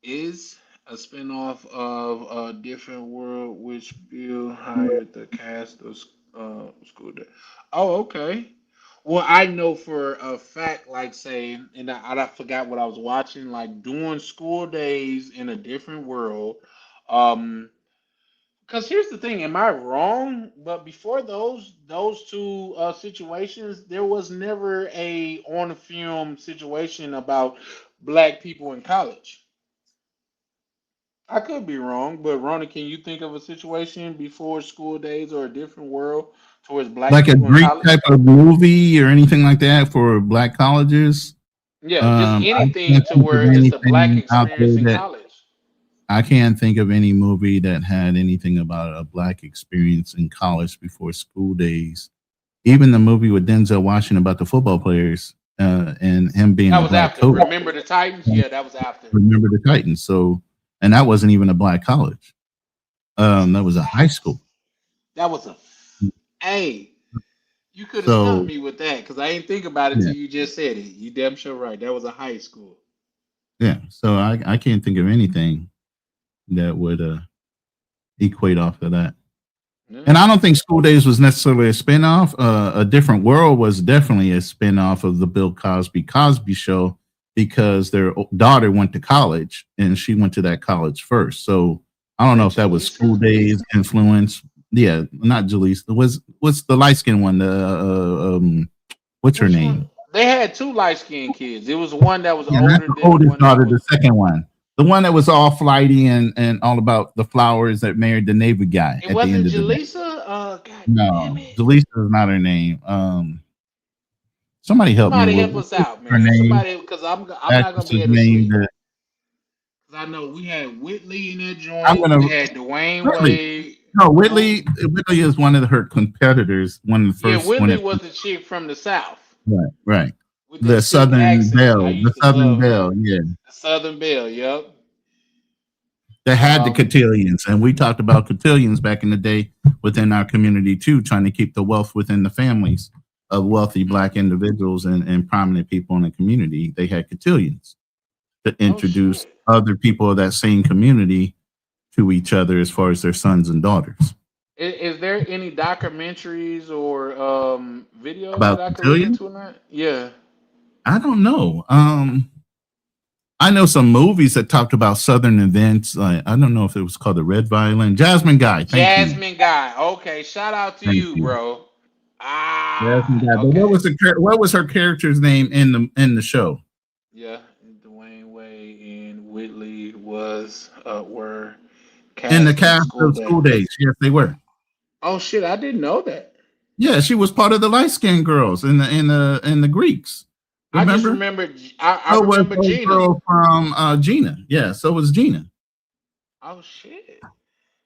is a spinoff of A Different World, which Bill hired the cast of School Day. Oh, okay. Well, I know for a fact, like saying, and I forgot what I was watching, like doing School Days in A Different World. Um, because here's the thing, am I wrong? But before those two situations, there was never a on film situation about black people in college. I could be wrong, but Ronnie, can you think of a situation before School Days or A Different World towards black Like a people in Greek college? type of movie or anything like that for black colleges. Yeah, just I anything can't to think of where it's a black anything out experience there in that college. I can't think of any movie that had anything about a black experience in college before School Days. Even the movie with Denzel Washington about the football players and him being That a was black after. coach. Remember the Titans? Yeah, that was after. Remember the Titans. So, and that wasn't even a black college. That was a high school. That was a. Hey, you could have stumped So, me with that because I didn't think about it till yeah, you just said it. You damn sure right. That was a high school. yeah. So I can't think of anything that would equate off of that. Yeah. And I don't think School Days was necessarily a spinoff. A Different World was definitely a spinoff of the Bill Cosby Show because their daughter went to college and she went to that college first. So I don't know That if that was School Jaleesa? Days influence. Yeah, not Jalise. What's the light skinned one? What's her Which one? name? They had two light skinned kids. It was one that was Yeah, not older the than the oldest one that daughter, the was. second one. The one that was all flighty and all about the flowers that married the Navy guy It at the end wasn't of the day. Jaleesa. God damn No, it! Jaleesa is not her name. Somebody help me Somebody with help us what's out, her man. name? Somebody, because I'm not gonna be Actress's able to name sleep. that Cause I know we had Whitley in that I'm joint. gonna We had Dwayne Whitley. Wade. No, Who? Whitley is one of her competitors, one of the Yeah, first when Whitley it was the chick from the South right. with The that thick Southern accent. I Belle. The used to Southern love Belle, her. yeah. The Southern Belle. Yep. They had the Um. cotillions, and we talked about cotillions back in the day within our community too, trying to keep the wealth within the families of wealthy black individuals and prominent people in the community. They had cotillions to Oh introduce shit. other people of that same community to each other as far as their sons and daughters. Is there any documentaries or videos that About I could look cotillions? into on that? Yeah. I don't know. I know some movies that talked about Southern events. I don't know if it was called the Red Violin. Jasmine Guy. Thank you. Jasmine Guy. Okay, shout out to Thank you, you. bro. Jasmine Ah, Guy. But okay. what was her character's name in the show? Yeah, Dwayne Wade and Whitley were In the cast in cast School of School Day. Days. Yes, they were. Oh shit, I didn't know that. Yeah, she was part of the light skinned girls in the Greeks. I just Remember? remember I So was remember old Gina. girl from Gina. Yeah, so was Gina. Oh shit.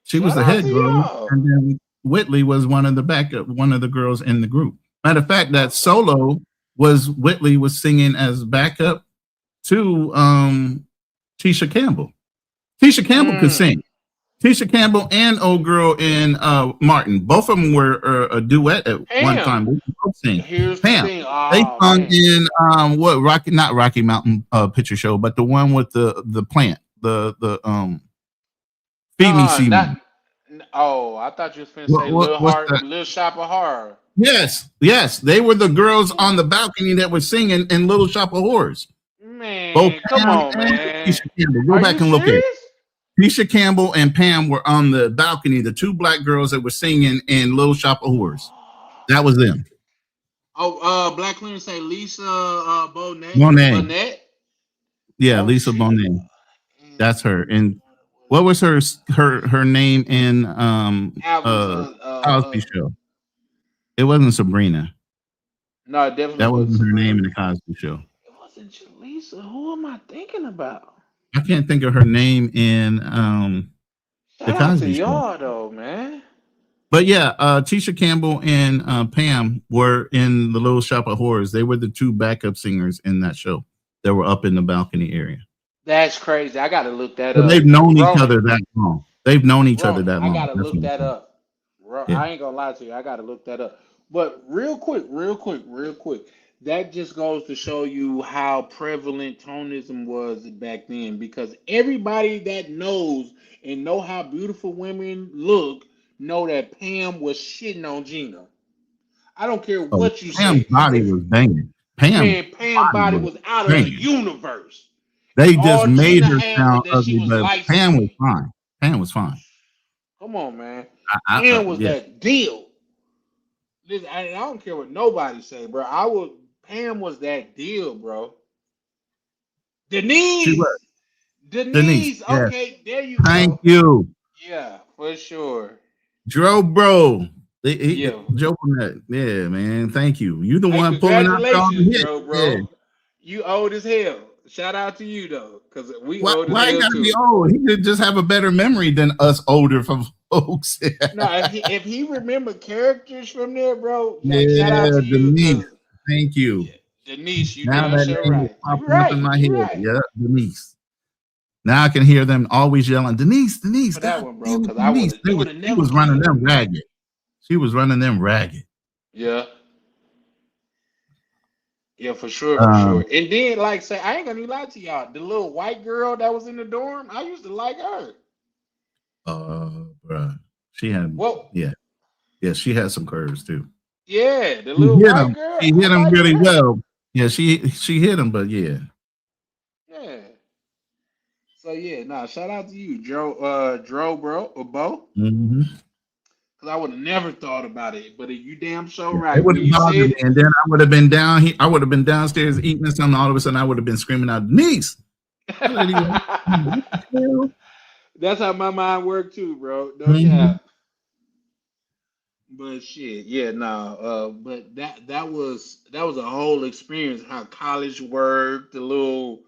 She was Shout the out to head girl, y'all. and then Whitley was one of the girls in the group. Matter of fact, that solo was Whitley was singing as backup to Tisha Campbell. Tisha Campbell could Mm, sing. Tisha Campbell and old girl in Martin, both of them were a duet at one time. Pam. They could both sing. Here's the Pam, thing. they Oh sung man. in what Rocky, not Rocky Mountain Picture Show, but the one with the plant, the Feed Me No, not. Seymour. Oh, I thought you was finna say What's that? Little Shop of Horror. Yes, they were the girls on the balcony that were singing in Little Shop of Horrors. Both Man, come Pam on, and man. Tisha Campbell. Go Are you back and look at it. serious? Tisha Campbell and Pam were on the balcony, the two black girls that were singing in Little Shop of Horrors. That was them. Oh, Black Clearance say Lisa Bonet Monet. Bonnet. Yeah, Oh Lisa shit. Bonet. That's her. And what was her name in Albums. Cosby Show? It wasn't Sabrina. No, it definitely That wasn't wasn't her name Sabrina. in the Cosby Show. It wasn't Jaleesa. Who am I thinking about? I can't think of her name in the Shout out to Cosby Show. y'all though, man. But yeah, Tisha Campbell and Pam were in the Little Shop of Horrors. They were the two backup singers in that show. that were up in the balcony area. That's crazy. I gotta look that So they've up. known each Ronan, other that long. They've known each other Ronan, that I long. gotta That's look what I'm that saying. up. Yeah. I ain't gonna lie to you. I gotta look that up. But real quick. That just goes to show you how prevalent tonism was back then. Because everybody that knows and know how beautiful women look know that Pam was shitting on Gina. I don't care Oh, what you Pam's say. body If was banging. Pam's Pam body body was was out of the banging. universe, and They just all made Gina her had was sound that she ugly, was but light Pam was skinned. fine. Pam was fine. Come on, man. Pam was Yeah, that deal. Listen, I don't care what nobody say, bro. Pam was that deal, bro. she was. Denise. Denise, Denise. yes. Okay, there you Thank go. you. Yeah, for sure. Joe Bro. Yeah. Joe Burnett. Yeah, man. Thank you. You the Hey, one pulling out all the congratulations, hits. Joe, Yeah. bro. You old as hell. Shout out to you though, because we Why, old as why he hell gotta be too. old? He could just have a better memory than us older folks. No, if he remember characters from there, bro, shout out Yeah, to you, Denise. because Thank you. Denise, you Now damn that sure name is right. You popping up in right. my You head. right. Yeah, Denise. Now I can hear them always yelling, Denise, Denise, For that God one, bro, damn it, because Denise. they would have She never was running killed them me. ragged. She was running them ragged. Yeah. Yeah, for Um, sure. And then, like, say, I ain't gonna even lie to y'all. The little white girl that was in the dorm, I used to like her. bruh. She had, Well, yeah. Yeah, she had some curves too. yeah, the She little hit white him. girl, She I hit him liked really her. well. Yeah, she hit him, but yeah. Yeah. So yeah, nah, shout out to you, Dro, bro, or Bo. Mm-hmm. Cause I would have never thought about it, but you damn so Yeah, it right. would When have you bothered said me, it, and then I would have been down here. I would have been downstairs eating something. All of a sudden, I would have been screaming out, "Denise!" That lady was, what the hell? that's how my mind worked too, bro. No Mhm. cap. But shit, yeah, nah. But that was a whole experience. How college worked, the little.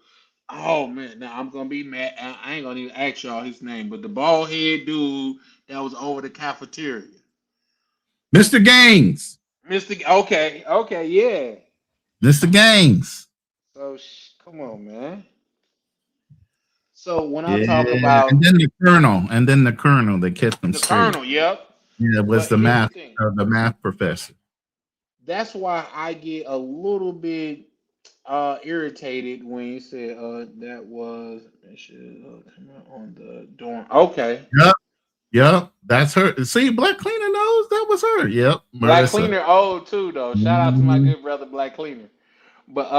Oh man, now I'm gonna be mad. I ain't gonna even ask y'all his name, but the bald head dude that was over the cafeteria, Mr. Gaines, Mister. Okay, yeah. Mr. Gaines. So come on, man. So when I Yeah, talk and about then the colonel that kept them the straight. colonel, yep. Yeah, was But here's the thing. the math professor. That's why I get a little bit irritated when you said that was it should come out on the dorm. Okay. Yep, yep, that's her. See, Black Cleaner knows that was her. Yep, Black Marissa. Cleaner old too though. Shout out to my Mhm. good brother Black Cleaner. But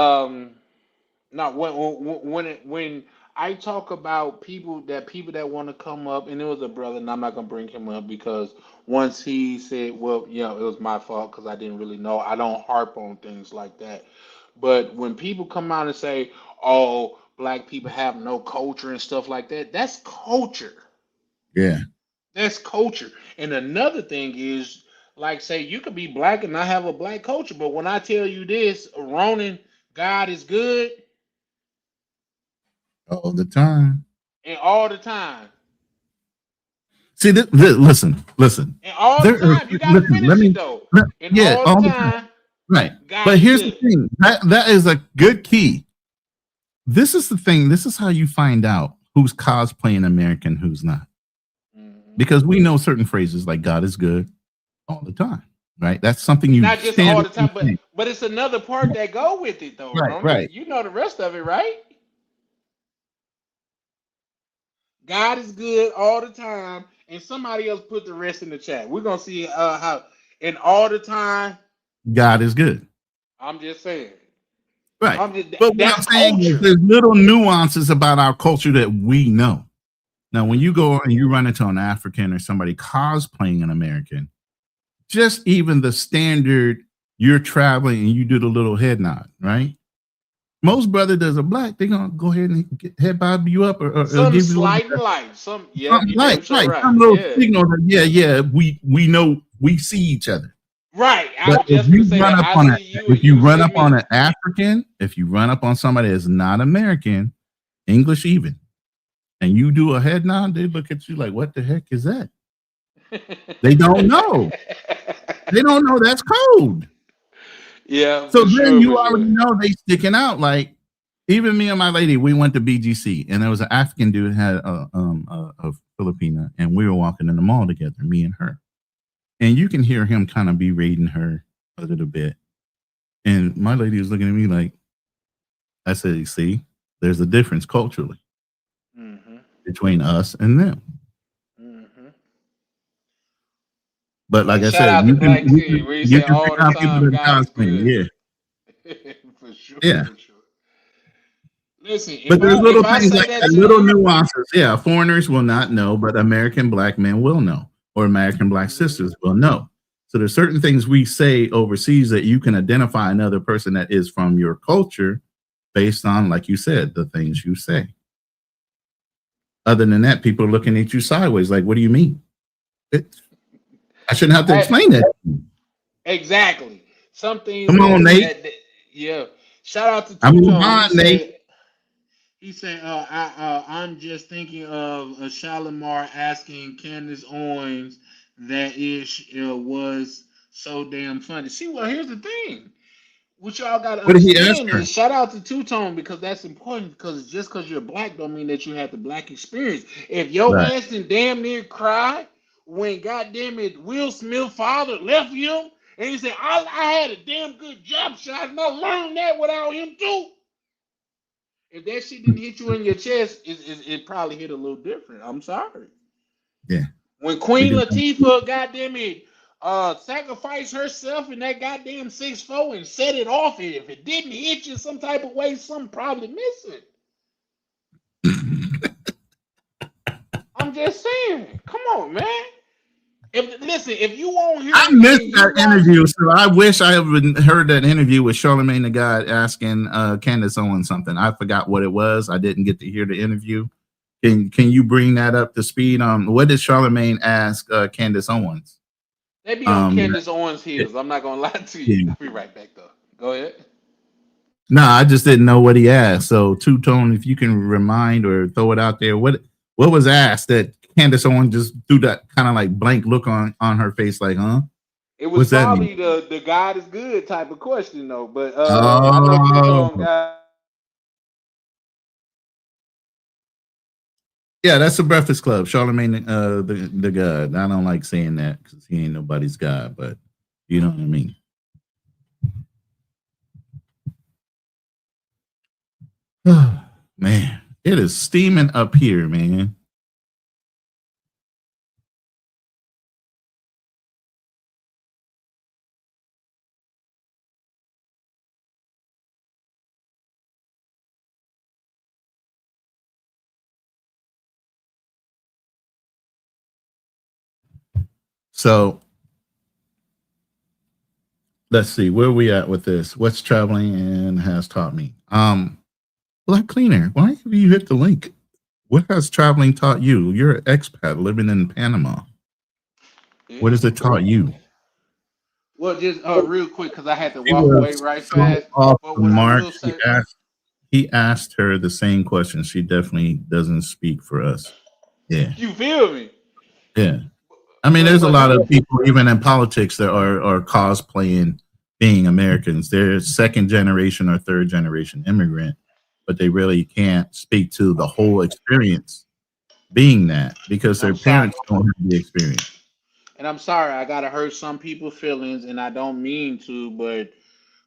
no, when I talk about people that want to come up, and it was a brother, and I'm not gonna bring him up because once he said, well, it was my fault because I didn't really know. I don't harp on things like that. But when people come out and say, "Oh, black people have no culture" and stuff like that, that's culture. Yeah. That's culture. And another thing is, like, say, you could be black and not have a black culture, but when I tell you this, Ronan, God is good, All the time. and all the time, See, listen. and all the There, time, you got to listen. finish it though, and Yeah, all the all the time. time, Right. God But is here's the good. thing. That is a good key. This is the thing. This is how you find out who's cosplaying American, who's not. Mhm. Because we know certain phrases like "God is good" all the time, right? That's something you Not just all stand. the time, but it's another part that go with it though, Right, Ronan. right. You know the rest of it, right? God is good all the time, and somebody else put the rest in the chat. We're gonna see how, and all the time. God is good. I'm just saying. Right. I'm just But what that's I'm saying is culture. there's little nuances about our culture that we know. Now, when you Mhm. go and you run into an African or somebody cosplaying an American, just even the standard, you're traveling and you do the little head nod, right? Most brother does a black, they're gonna go ahead and head bob you up or Some give you a little slight and light. Yep, something you like damn sure some right. little Yeah. signal that yeah, we know we see each other. Right. I But was just gonna say that. I see you and if you you run see up on me. an African, if you run up on somebody that's not American, English even, and you do a head nod, they look at you like, what the heck is that? They don't know. They don't know that's code. Yeah, So for then sure, you for already sure. know they sticking out like, Even me and my lady, we went to BGC, and there was an African dude had a Filipina, and we were walking in the mall together, me and her, and you can hear him kind of berating her a little bit, and my lady was looking at me like, I said, "You see, there's a difference culturally between us and them." But like And I shout said, out to Black T, where he you said can all pick the out people time that God is cosplay, good. yeah, For sure, yeah. for sure. Listen, But there's little if I things say like that that, to little you, nuances. Yeah, foreigners will not know, but American black men will know, or American black sisters will know. So there's certain things we say overseas that you can identify another person that is from your culture based on, like you said, the things you say. Other than that, people are looking at you sideways, like, "What do you mean?" I shouldn't have to I, explain that. exactly. Some things Come on, Nate. yeah. Shout out to I'm Two on Tone. mine, Nate. He said, I'm just thinking of Shalimar asking Candace Owens that ish was so damn funny. See, well, here's the thing. What y'all got to What did he ask understand her? is shout out to Two Tone because that's important because just because you're black don't mean that you had the black experience. If your Right. ass done damn near cried when goddamn it Will Smith father left him and he said, I had a damn good job shot and I learned that without him too. If that shit didn't hit you in your chest, it probably hit a little different. I'm sorry. Yeah. When Queen Latifah, goddamn it, sacrificed herself in that goddamn 6'4" and set it off, if it didn't hit you some type of way, something probably missing. I'm just saying. Come on, man. If you on here I and missed you that watch, interview, so I wish I had heard that interview with Charlemagne the God asking Candace Owens something. I forgot what it was. I didn't get to hear the interview. Can you bring that up to speed? What did Charlemagne ask Candace Owens? they be on Um, Candace Owens' heels. I'm not gonna lie to you. yeah. I'll be right back though. Go ahead. No, I just didn't know what he asked. So Two Tone, if you can remind or throw it out there, what was asked that Candace Owens just threw that kind of like blank look on her face, like, huh? It was What's that mean? probably the God is good type of question though, but I know Two Tone Oh, got. yeah, that's the Breakfast Club. Charlemagne, the God. I don't like saying that because he ain't nobody's God, but you know what I mean. Man, it is steaming up here, man. So let's see where we at with this. What's traveling and has taught me? Black Cleaner, why have you hit the link? What has traveling taught you? You're an expat living in Panama. What Yeah. has it taught you? Well, just real quick because I had to He walk away was right so fast. off But the what I mark. will say, He asked her the same question. She definitely doesn't speak for us. Yeah. you feel me? Yeah. I mean, there's a But lot of people, even in politics, that are cosplaying being Americans. They're second generation or third generation immigrant, but they really can't speak to the okay, whole experience being that because and their I'm sorry, parents don't have the experience. I gotta hurt some people's feelings, and I don't mean to, but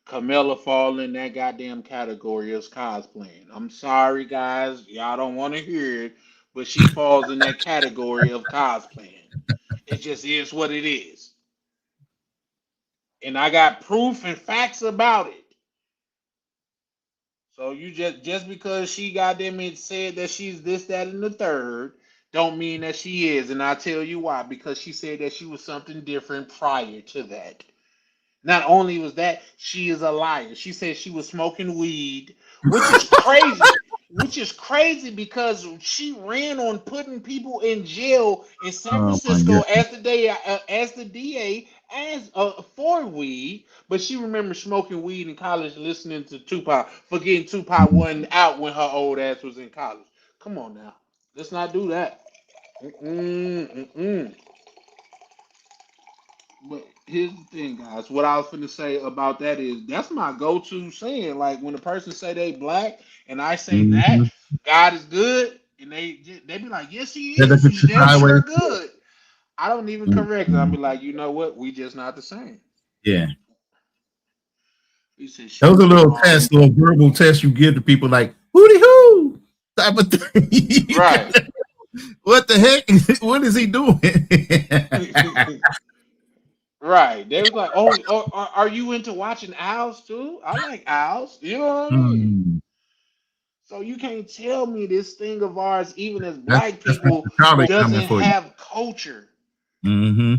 Camilla fall in that goddamn category as cosplaying. I'm sorry, guys, y'all don't want to hear it, but she falls in that category of cosplaying. It just is what it is, and I got proof and facts about it. So you just because she got them and said that she's this, that, and the third, don't mean that she is. And I'll tell you why. Because she said that she was something different prior to that. Not only was that, she is a liar. She said she was smoking weed, which is crazy. Which is crazy because she ran on putting people in jail in San Oh my Francisco god. as the DA as for weed, but she remembers smoking weed in college, listening to Tupac, forgetting Tupac wasn't out when her old ass was in college. Come on now, let's not do that. Mm-mm, mm-mm. But here's the thing, guys. What I was finna say about that is that's my go-to saying. Like when a person say they black and I say that Mhm. God is good, and they be like, "Yes, He Yeah, is. that's He's the damn highway. sure good." I don't even correct it. I'll be Mhm. like, you know what? We just not the same. Yeah. He said, Those "Shoot are little tomorrow." tests, little verbal tests you give to people like hooty hoo type of thing. Right. What the heck? What is he doing? Right. They was like, "Oh, are you into watching owls too? I like owls." You know what I mean? Hmm. So you can't tell me this thing of ours, even as black That's Mr. people, Charlie coming doesn't for you. have culture. Hmm.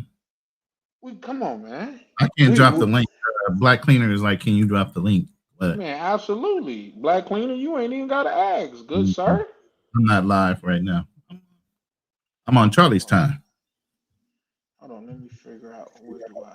We come on, man. I can't We, drop the we link. Black Cleaner is like, can you drop the link? But man, absolutely. Black cleaner, you ain't even gotta ask, good mhm, sir. I'm not live right now. I'm on Charlie's time. Hold on, let me figure out where do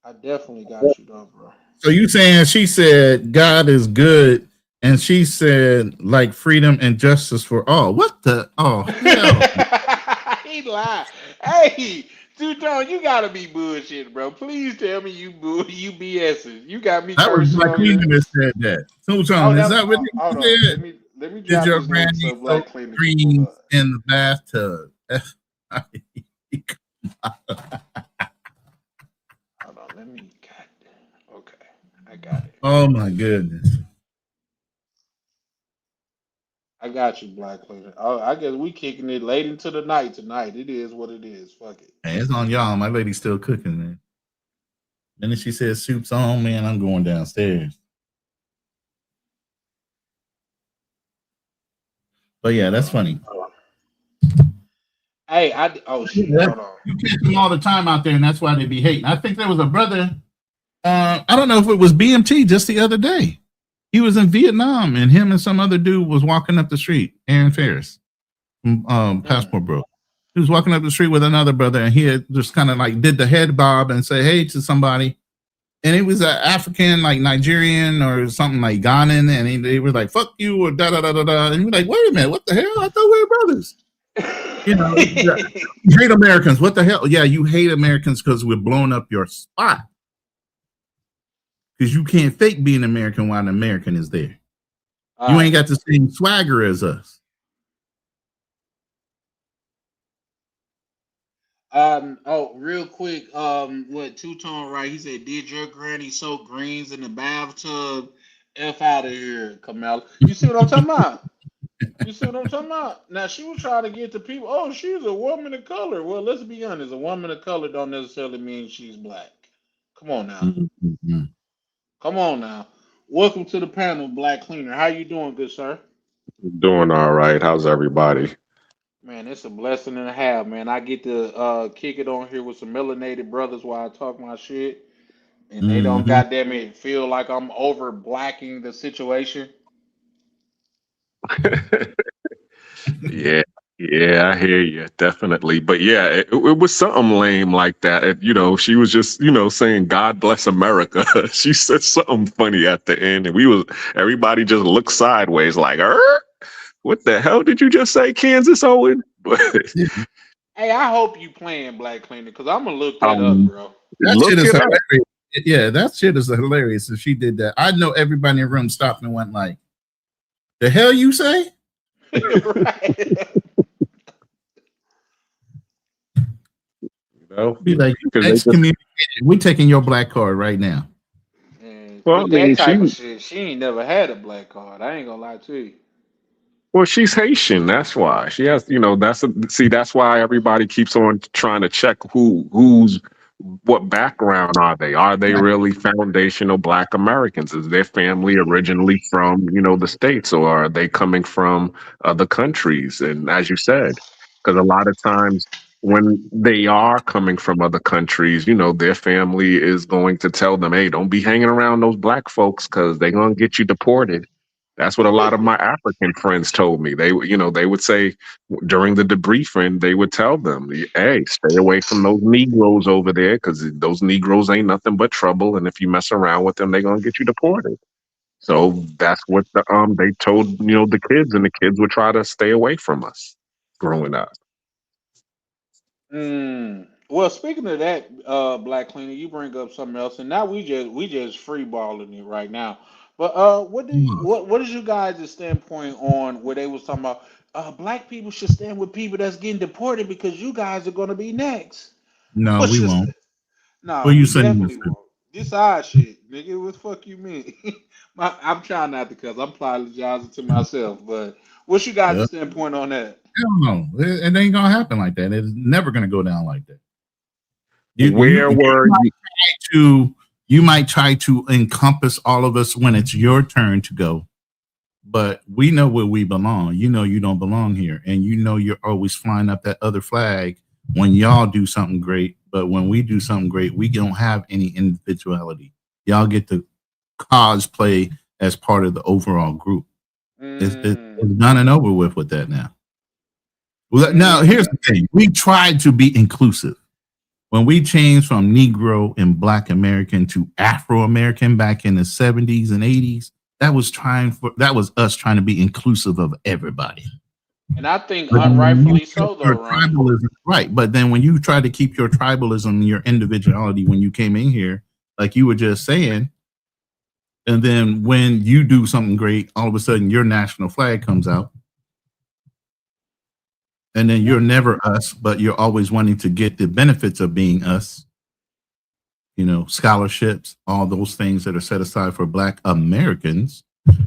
I definitely got you though, bro. So you saying she said God is good, and she said like freedom and justice for all. What the? Oh hell! He lied. Hey, Two-Tone, you gotta be bullshit, bro. Please tell me you BSing. You got me That was cursing Black on here. Cleaner that said that. So Oh, John, is that that what hold he on. said? Let me Is drop your this link granny so so Black Cleaner can pull green up. in the bathtub? Hold on, let me okay. I got it. Oh my goodness! I got you, Black Cleaner. Oh, I guess we kicking it late into the night tonight. It is what it is. Fuck it. Hey, it's on y'all. My lady's still cooking, man. And then she says soup's on, man. I'm going downstairs. But yeah, that's funny. Hey, oh shit, hold on. You catch them all the time out there, and that's why they be hating. I think there was a brother. I don't know if it was BMT just the other day. He was in Vietnam, and him and some other dude was walking up the street. Aaron Ferris from Mm. Passport Bro. He was walking up the street with another brother, and he had just kind of like did the head bob and say hey to somebody. And it was an African, like Nigerian or something like Ghanaian, and they were like "fuck you" or da da da da da. And we're like, "Wait a minute, what the hell? I thought we were brothers." You know, you hate Americans. What the hell? Yeah, you hate Americans because we're blowing up your spot. Because you can't fake being American while an American is there. All You ain't right. got the same swagger as us. Oh, real quick. What Two-Tone right? He said, "Did your granny soak greens in the bathtub?" F out of here, Kamala. You see what I'm talking about? You see what I'm talking about? Now she was trying to get to people. Oh, she's a woman of color. Well, let's be honest. A woman of color don't necessarily mean she's black. Come on now. Mm-hmm. Come on now. Welcome to the panel, Black Cleaner. How you doing, good sir? Doing all right. How's everybody? Man, it's a blessing and a half, man. I get to kick it on here with some melanated brothers while I talk my shit, and they don't Mm-hmm. goddamn it feel like I'm over blacking the situation. Yeah, yeah, I hear you definitely. But yeah, it was something lame like that. She was just saying "God bless America." She said something funny at the end, and everybody just looked sideways like, what the hell did you just say, Kansas Owen?" But Hey, I hope you playing Black Cleaner because I'm gonna look that up, um, bro. That shit look is it up. hilarious. Yeah, that shit is hilarious. If she did that, I know everybody in the room stopped and went like, "The hell you say?" Right. Be like, "You Because they just excommunicated. We taking your black card right now." And well, I with that mean, type of shit, she ain't never had a black card. I ain't gonna lie to you. she's Haitian. That's why she has. That's why everybody keeps on trying to check who's what background are they? Are they really foundational Black Americans? Is their family originally from the states, or are they coming from other countries? And as you said, because a lot of times when they are coming from other countries, their family is going to tell them, "Hey, don't be hanging around those Black folks because they're gonna get you deported." That's what a lot of my African friends told me. They would say during the debriefing, they would tell them, "Hey, stay away from those Negroes over there because those Negroes ain't nothing but trouble. And if you mess around with them, they're gonna get you deported." So that's what they told the kids, and the kids would try to stay away from us growing up. Mm. Well, speaking of that, Black Cleaner, you bring up something else, and now we just free balling it right now. But what is you guys' standpoint on where they was talking about black people should stand with people that's getting deported because you guys are gonna be next. No, What's we your won't. No, What are you we saying? definitely Mister? won't. This our shit, nigga. What the fuck you mean? I'm trying not to cuss. I'm apologizing to myself, but what's you Yeah. guys' standpoint on that? Hell no. It ain't gonna happen like that. It's never gonna go down like that. Where were Might you? try to you might try to encompass all of us when it's your turn to go, but we know where we belong. You know you don't belong here, and you know you're always flying up that other flag when y'all do something great. But when we do something great, we don't have any individuality. Y'all get to cosplay as part of the overall group. It's Mm, done and over with that now. Well, now here's mm. the thing: we tried to be inclusive. When we changed from Negro and Black American to Afro American back in the 70s and 80s, that was us trying to be inclusive of everybody. And I think But then when you unrightfully kept so, though, your Ronnie. tribalism, right? But then when you try to keep your tribalism and your individuality when you came in here, like you were just saying, and then when you do something great, all of a sudden your national flag comes out, and then you're never us, but you're always wanting to get the benefits of being us. You know, scholarships, all those things that are set aside for Black Americans.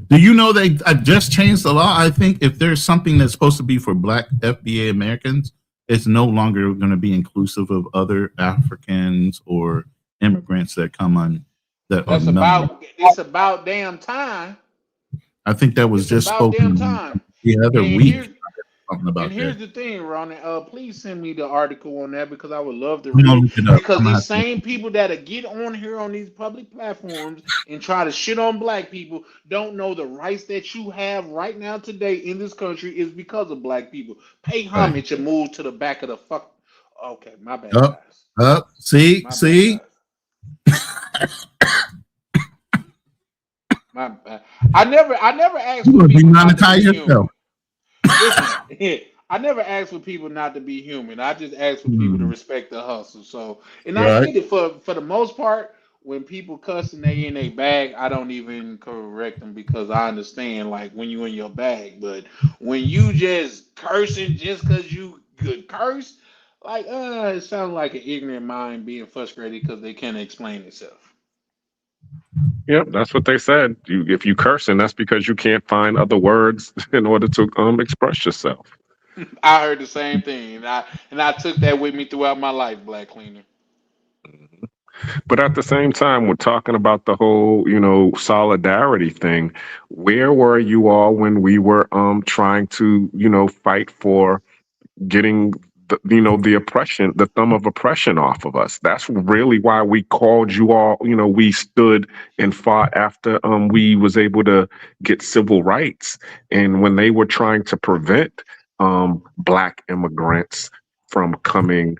Do you know they just changed the law? I think if there's something that's supposed to be for Black FBA Americans, it's no longer going to be inclusive of other Africans or immigrants that come on that are non. It's about damn time. I think that was It's just about damn spoken time. the other And week, here something and about here's that. the thing, Ronnie. Please send me the article on that because I would love to I'm read gonna it. look it up. Because I'm gonna these have to. same people that'll get on here on these public platforms and try to shit on black people don't know the rights that you have right now today in this country is because of black people. Pay Right. homage and move to the back of the fuck. Okay, my bad, Up, guys. up. See, My bad, see. guys. My bad. I never asked You for gonna people not to be demonetize yourself. human. Listen, I never asked for people not to be human. I just asked for people to Hmm. respect the hustle. So, and I Right. get it for the most part. When people cuss and they in a bag, I don't even correct them because I understand like when you in your bag. But when you just cursing just cause you could curse, like it sounds like an ignorant mind being frustrated because they can't explain itself. Yep, that's what they said. If you cursing, that's because you can't find other words in order to express yourself. I heard the same thing, and I took that with me throughout my life, Black Cleaner. But at the same time, we're talking about the whole, solidarity thing. Where were you all when we were trying to, fight for getting the oppression, the thumb of oppression off of us? That's really why we called you all. We stood and fought after we was able to get civil rights, and when they were trying to prevent black immigrants from coming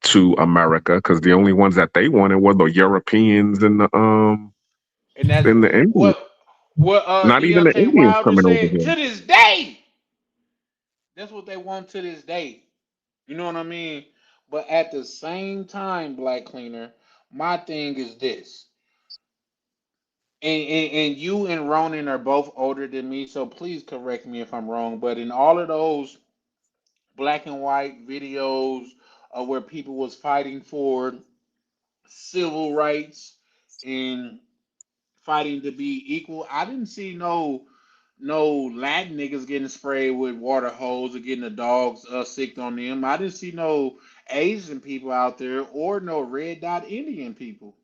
to America, because the only ones that they wanted were the Europeans and And that's the Indians. what Not even the Deontay Indians Wilder coming over said. here. To this day, that's what they want to this day. You know what I mean? But at the same time, Black Cleaner, my thing is this. And you and Ronan are both older than me, so please correct me if I'm wrong. But in all of those black and white videos where people was fighting for civil rights and fighting to be equal. I didn't see no Latin niggas getting sprayed with water hose or getting the dogs sicked on them. I didn't see no Asian people out there or no red dot Indian people.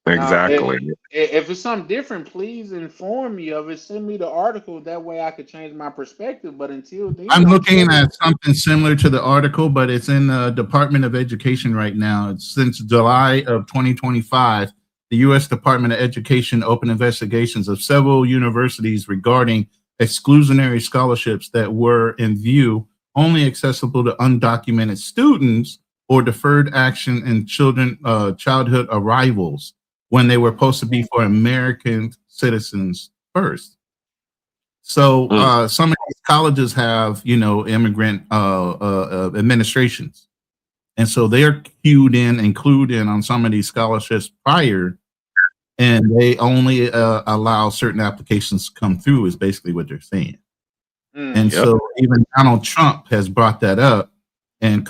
Now, Exactly. if it's something different, please inform me of it. Send me the article. That way I could change my perspective. But until I'm then, I'm looking sticking. at something similar to the article, but it's in the Department of Education right now. It's since July of 2025, the U.S. Department of Education opened investigations of several universities regarding exclusionary scholarships that were in view only accessible to undocumented students or deferred action and childhood arrivals when they were supposed to be for American citizens first. So some of these colleges have, immigrant administrations. And so they're cued in and clued in on some of these scholarships prior, and they only allow certain applications to come through, is basically what they're saying. And so even Donald Trump has brought that up, and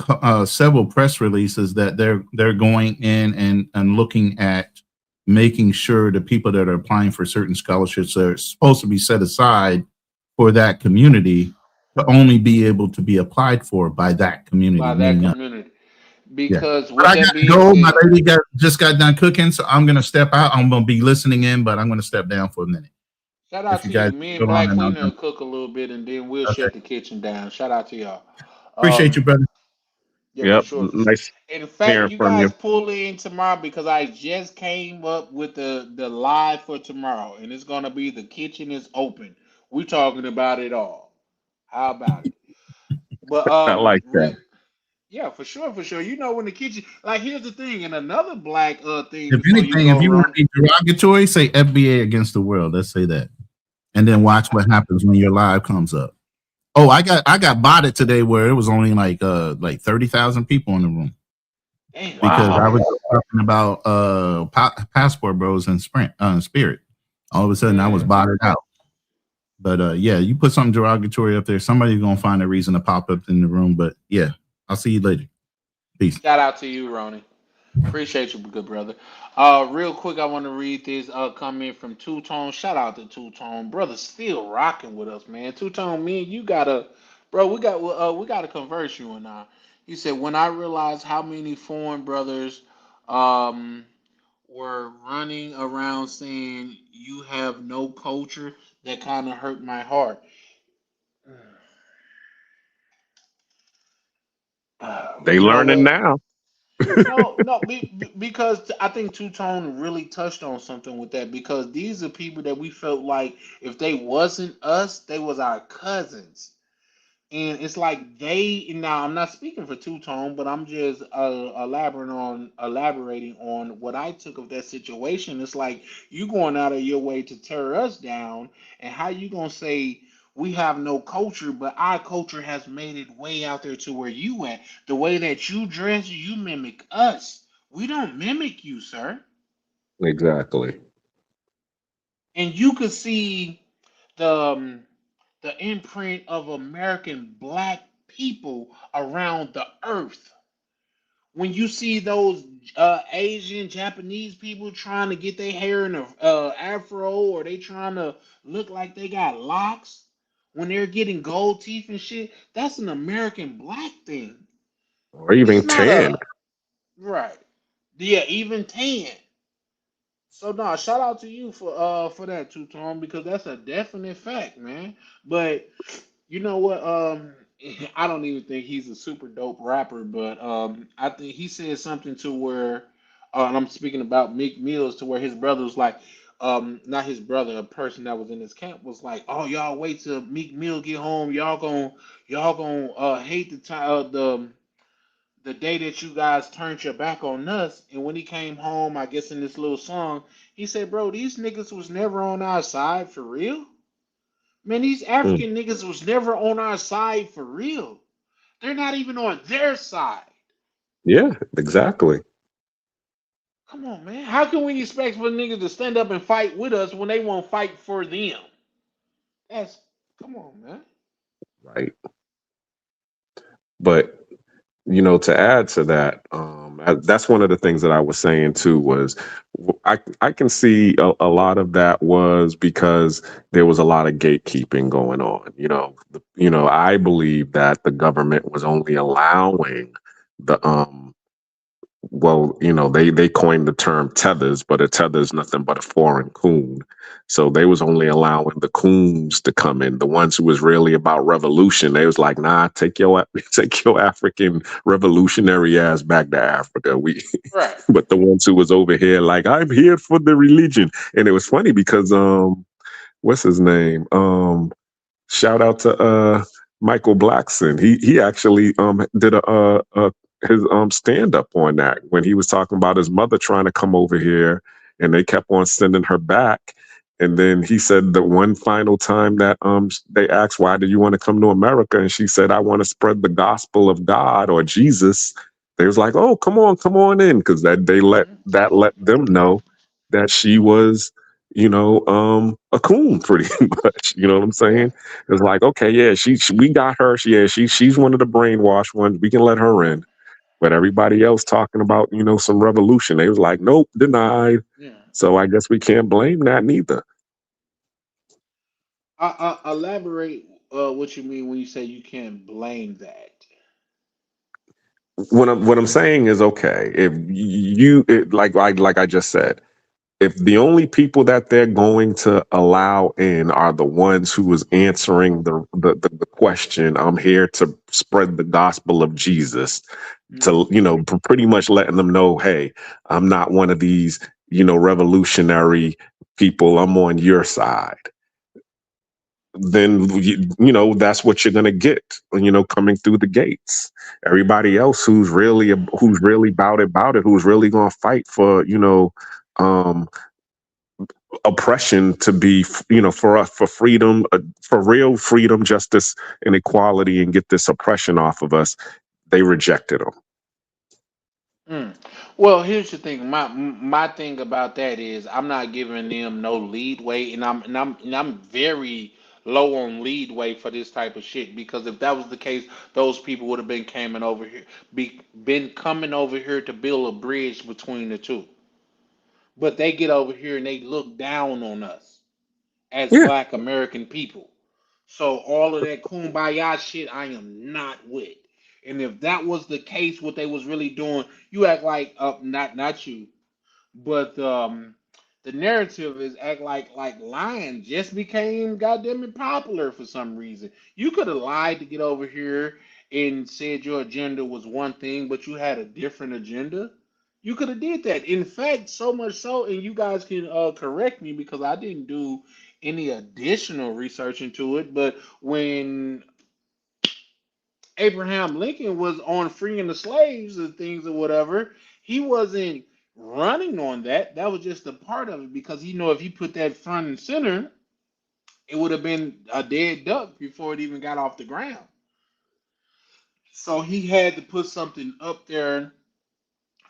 several press releases that they're going in and looking at making sure the people that are applying for certain scholarships that are supposed to be set aside for that community to only be able to be applied for by that community. By that community. Because But with I that got to being go. My said, lady just got done cooking, so I'm gonna step out. I'm gonna be listening in, but I'm gonna step down for a minute. shout If out you to guys you. Me and go on, Black and Queen I'll will cook a little bit, and then we'll okay. shut the kitchen down. Shout out to y'all. Appreciate you, brother. Yeah, for sure, for sure. Nice In fact, hearing you from guys you. pull in tomorrow because I just came up with the live for tomorrow, and it's gonna be the kitchen is open. We're talking about it all. How about it? But I like that. yeah, for sure, for sure. You know when the kitchen, like, here's the thing, and another black thing If before you anything, if go, you want Ron. to be derogatory, say FBA against the world. Let's say that, and then watch what happens when your live comes up. Oh, I got botted today where it was only like 30,000 people in the room Damn, because I was nice. talking about passport bros and Spirit. All of a sudden, I was botted out. But yeah, you put something derogatory up there, somebody's gonna find a reason to pop up in the room. But yeah, I'll see you later. Peace. Shout out to you, Ronnie. Appreciate you, good brother. Real quick, I want to read this comment from Two Tone. Shout out to Two Tone, brother. Still rocking with us, man. Two Tone, me and you gotta, bro. We gotta converse, you and I. He said, when I realized how many foreign brothers, um, were running around saying you have no culture, that kind of hurt my heart. They You know learning what? now. No, no, because I think Two Tone really touched on something with that because these are people that we felt like if they wasn't us, they was our cousins. And it's like they now I'm not speaking for Two Tone, but I'm just elaborating on what I took of that situation. It's like you going out of your way to tear us down, and how you gonna say we have no culture, but our culture has made it way out there to where you at. The way that you dress, you mimic us. We don't mimic you, sir. Exactly. And you could see the the imprint of American black people around the earth. When you see those Asian, Japanese people trying to get their hair in a afro, or they trying to look like they got locks, when they're getting gold teeth and shit, that's an American black thing. Or It's even not 10. a right. Yeah, even tan. So no, shout out to you for that, Two Tone, because that's a definite fact, man. But you know what? I don't even think he's a super dope rapper, but I think he said something to where, and I'm speaking about Meek Mills, to where his brother was like, not his brother, a person that was in his camp was like, "Oh, y'all wait till Meek Mill get home, y'all gonna hate the time the day that you guys turned your back on us." And when he came home, I guess in this little song, he said, "Bro, these niggas was never on our side for real." Man, these Mm. African niggas was never on our side for real. They're not even on their side. Yeah, exactly. Come on, man. How can we expect for niggas to stand up and fight with us when they won't fight for them? That's come on, man. Right. But to add to that, that's one of the things that I was saying too. Was I can see a lot of that was because there was a lot of gatekeeping going on. I believe that the government was only allowing the they coined the term tethers, but a tether is nothing but a foreign coon. So they was only allowing the coons to come in. The ones who was really about revolution, they was like, nah, take your take your African revolutionary ass back to Africa. Right. But the ones who was over here, like, I'm here for the religion. And it was funny because what's his name? Shout out to Michael Blackson. He actually did a his stand up on that when he was talking about his mother trying to come over here and they kept on sending her back. And then he said the one final time that they asked, why do you want to come to America? And she said, I want to spread the gospel of God or Jesus. They was like, "Oh, come on in," because that let them know that she was, a coon, pretty much. You know what I'm Yeah. saying? It's like, okay, yeah, we got her. She's one of the brainwashed ones. We can let her in. But everybody else talking about, some revolution. They was like, nope, denied. Yeah. So I guess we can't blame that neither. Elaborate what you mean when you say you can't blame that. What I'm saying is, okay, if like I just said, if the only people that they're going to allow in are the ones who is answering the question, I'm here to spread the gospel of Jesus, Mm. to pretty much letting them know, hey, I'm not one of these revolutionary people. I'm on your side. Then that's what you're going to get, coming through the gates. Everybody else who's really about it, who's really going to fight for um oppression to be, for us, for freedom, for real freedom, justice, and equality, and get this oppression off of us, they rejected them. Mm. Well, here's the thing. My thing about that is I'm not giving them no leadway, and I'm very low on leadway for this type of shit because if that was the case, those people would have been coming over here, been coming over here to build a bridge between the two. But they get over here and they look down on us as Yeah. Black American people. So all of that kumbaya shit, I am not with. And if that was the case, what they was really doing, you act like not you, but the narrative is act like lying just became goddamn it popular for some reason. You could have lied to get over here and said your agenda was one thing, but you had a different agenda. You could have did that. In fact, so much so, and you guys can correct me because I didn't do any additional research into it. But when Abraham Lincoln was on freeing the slaves and things or whatever, he wasn't running on that. That was just a part of it because if he put that front and center, it would have been a dead duck before it even got off the ground. So he had to put something up there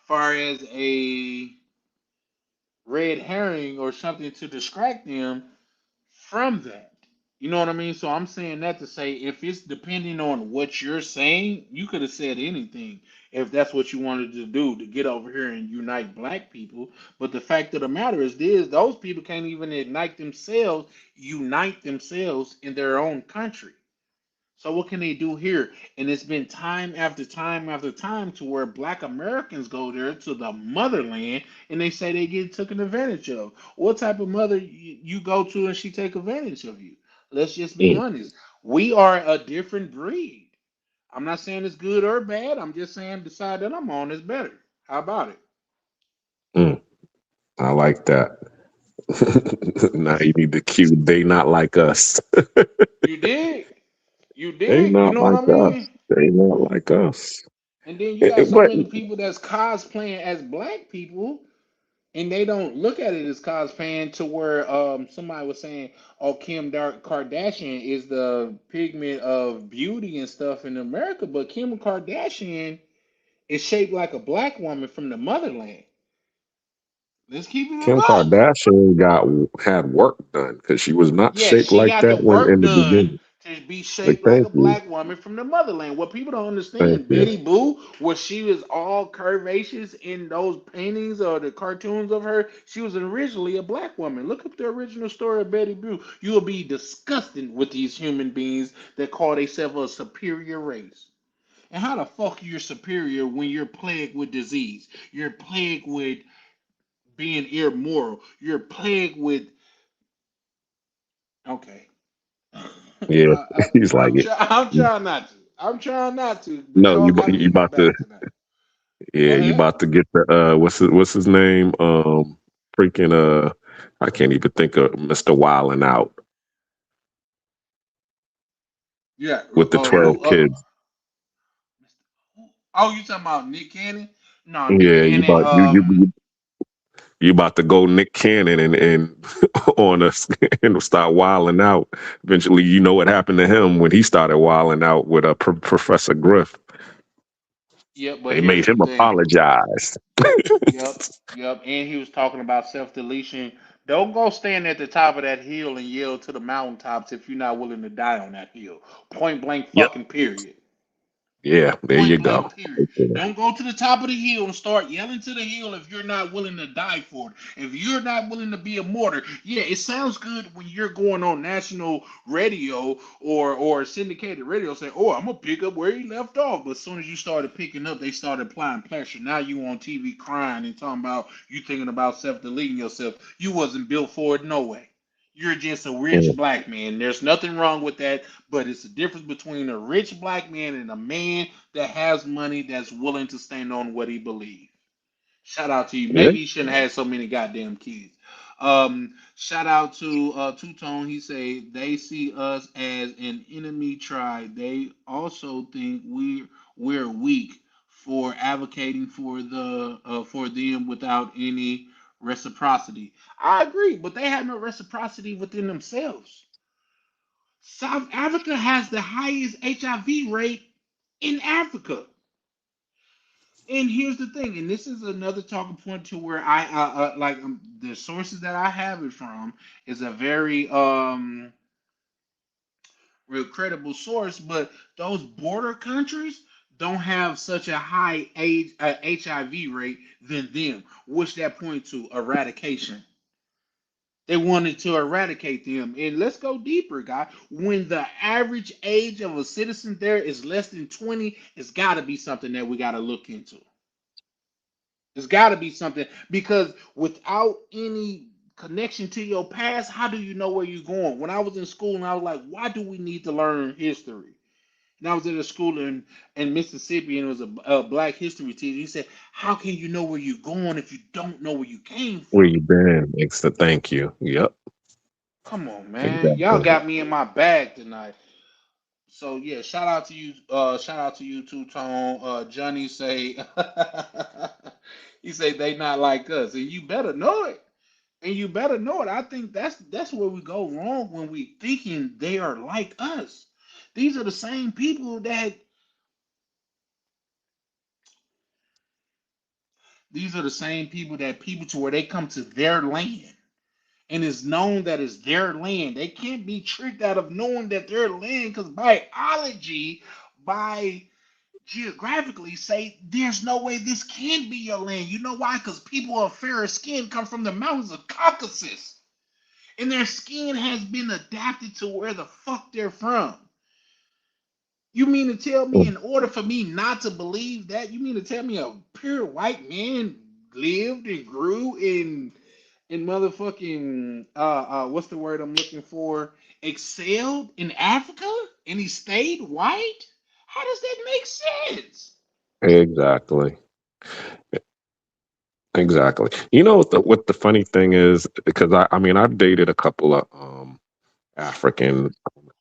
far as a red herring or something to distract them from that. You know what I mean? So I'm saying that to say if it's depending on what you're saying, you could have said anything if that's what you wanted to do to get over here and unite black people. But the fact of the matter is this, those people can't even unite themselves in their own country. So what can they do here? And it's been time after time after time to where black Americans go there to the motherland and they say they get taken advantage of. What type of mother you go to and she take advantage of you? Let's just be Mm, honest. We are a different breed. I'm not saying it's good or bad. I'm just saying the side that I'm on is better. How about it? mm, I like that. Now you need to cue. They not like us. You dig? You They dig? You not know what like I us. mean? They not like us. And then you got so But many people that's cosplaying as black people and they don't look at it as cosplaying to where somebody was saying, "Oh, Kardashian is the pigment of beauty and stuff in America," but Kim Kardashian is shaped like a black woman from the motherland. Let's keep it a Kim buck. Kardashian had work done because she was not Yes, shaped she like got the that when work in the done beginning. to be Like, shaped like thank a you, black woman from the motherland. What people don't thank understand, you. Betty Boo, where she was all curvaceous in those paintings or the cartoons of her, she was originally a black woman. Look up the original story of Betty Boo. You will be disgusted with these human beings that call themselves a superior race. And how the fuck you're superior when you're plagued with disease? You're plagued with being immoral. You're plagued with okay. Yeah, he's like it. I'm trying not to. I'm trying not to, but No, y'all you got me you in the about to. back tonight. Go Yeah, you ahead. about to get the what's his name? Freaking I can't even think of Mr. Wildin' Out Yeah. with the 12 Who? kids. Oh, you talking about Nick Cannon? No, Nick Yeah, you Cannon. about you about to go Nick Cannon and on us and start wilding out. Eventually, you know what happened to him when he started wilding out with Professor Griff. Yep, but They here's made the him thing. apologize. Yep, yep. And he was talking about self deletion. Don't go stand at the top of that hill and yell to the mountaintops if you're not willing to die on that hill. Point blank, Yep. fucking period. Yeah, there you Point go. blank, period. Don't go to the top of the hill and start yelling to the hill if you're not willing to die for it. If you're not willing to be a martyr, yeah, it sounds good when you're going on national radio or syndicated radio saying, "Oh, I'm gonna pick up where he left off." But as soon as you started picking up, they started applying pressure. Now you on TV crying and talking about you thinking about self deleting yourself. You wasn't built for it no way. You're just a rich Mm, black man. There's nothing wrong with that, but it's the difference between a rich black man and a man that has money that's willing to stand on what he believes. Shout out to you. yeah, Maybe you shouldn't have so many goddamn kids. Shout out to Two Tone. He say they see us as an enemy tribe. They also think we're weak for advocating for them without any reciprocity. I agree, but they have no reciprocity within themselves. South Africa has the highest HIV rate in Africa. And here's the thing, and this is another talking point to where the sources that I have it from is a very real credible source, but those border countries don't have such a high HIV rate than them, which that point to eradication. They wanted to eradicate them. And let's go deeper, guy. When the average age of a citizen there is less than 20, it's got to be something that we got to look into. It's got to be something because without any connection to your past, how do you know where you're going? When I was in school and I was like, why do we need to learn history? And I was at a school in Mississippi and it was a black history teacher. He said, how can you know where you're going if you don't know where you came where from? you been? Thank you. Yep, Come on, man. Y'all exactly. got me in my bag tonight. So yeah, shout out to you too, Tone. Johnny say he say they not like us, and you better know it. And you better know it. I think that's where we go wrong when we thinking they are like us. These are the same people that these are the same people that people to where they come to their land and it's known that it's their land. They can't be tricked out of knowing that their land because biology, by geographically say there's no way this can be your land. You know why? Because people of fairer skin come from the mountains of Caucasus. And their skin has been adapted to where the fuck they're from. You mean to tell me Mm, in order for me not to believe that, you mean to tell me a pure white man lived and grew in motherfucking what's the word I'm looking for? Excelled in Africa and he stayed white? How does that make sense? exactly. Exactly. You know what the funny thing is, because I mean I've dated a couple of African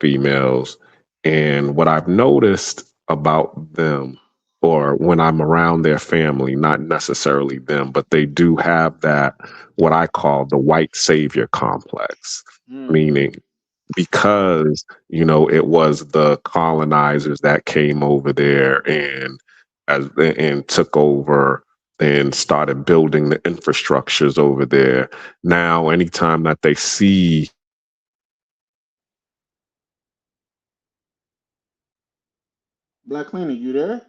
females, and what I've noticed about them, or when I'm around their family, not necessarily them, but they do have that what I call the white savior complex, Mm. meaning because it was the colonizers that came over there and took over and started building the infrastructures over there. Now anytime that they see Black Cleaner, you there?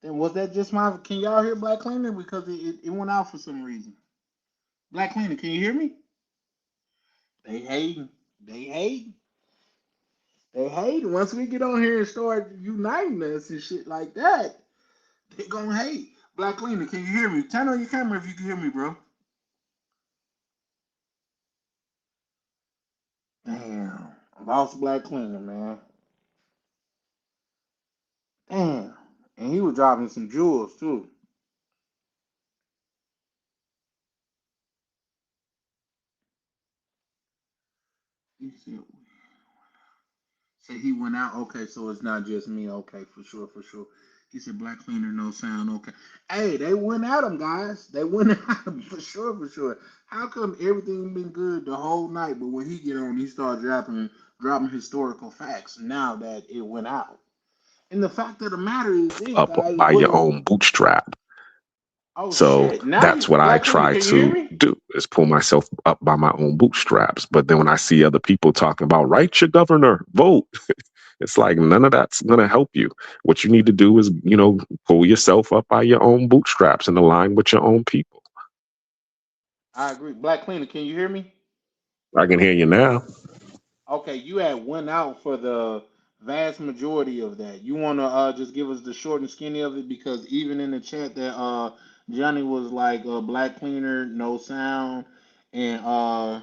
And was that just my? Can y'all hear Black Cleaner because it went out for some reason? Black Cleaner, can you hear me? They hating. They hating. They hate. Once we get on here and start uniting us and shit like that, they gonna hate. Black Cleaner, can you hear me? Turn on your camera if you can hear me, bro. Damn. I lost Black Cleaner, man. Damn. And he was dropping some jewels too. He said, so he went out. Okay, so it's not just me. Okay, for sure, for sure. He said Black Cleaner, no sound. Okay. Hey, they went at him, guys. They went at him for sure, for sure. How come everything been good the whole night, but when he get on, he start dropping historical facts now that it went out. And the fact of the matter is this, up guys. by your own bootstrap. Oh So shit! Now that's you, what I Black Cleaner, try can you hear to me? do is pull myself up by my own bootstraps. But then when I see other people talking about write your governor, vote, it's like none of that's gonna help you. What you need to do is, pull yourself up by your own bootstraps and align with your own people. I agree. Black Cleaner, can you hear me? I can hear you now. Okay, you had went out for the vast majority of that. You want to just give us the short and skinny of it because even in the chat that Johnny was like Black Cleaner, no sound, and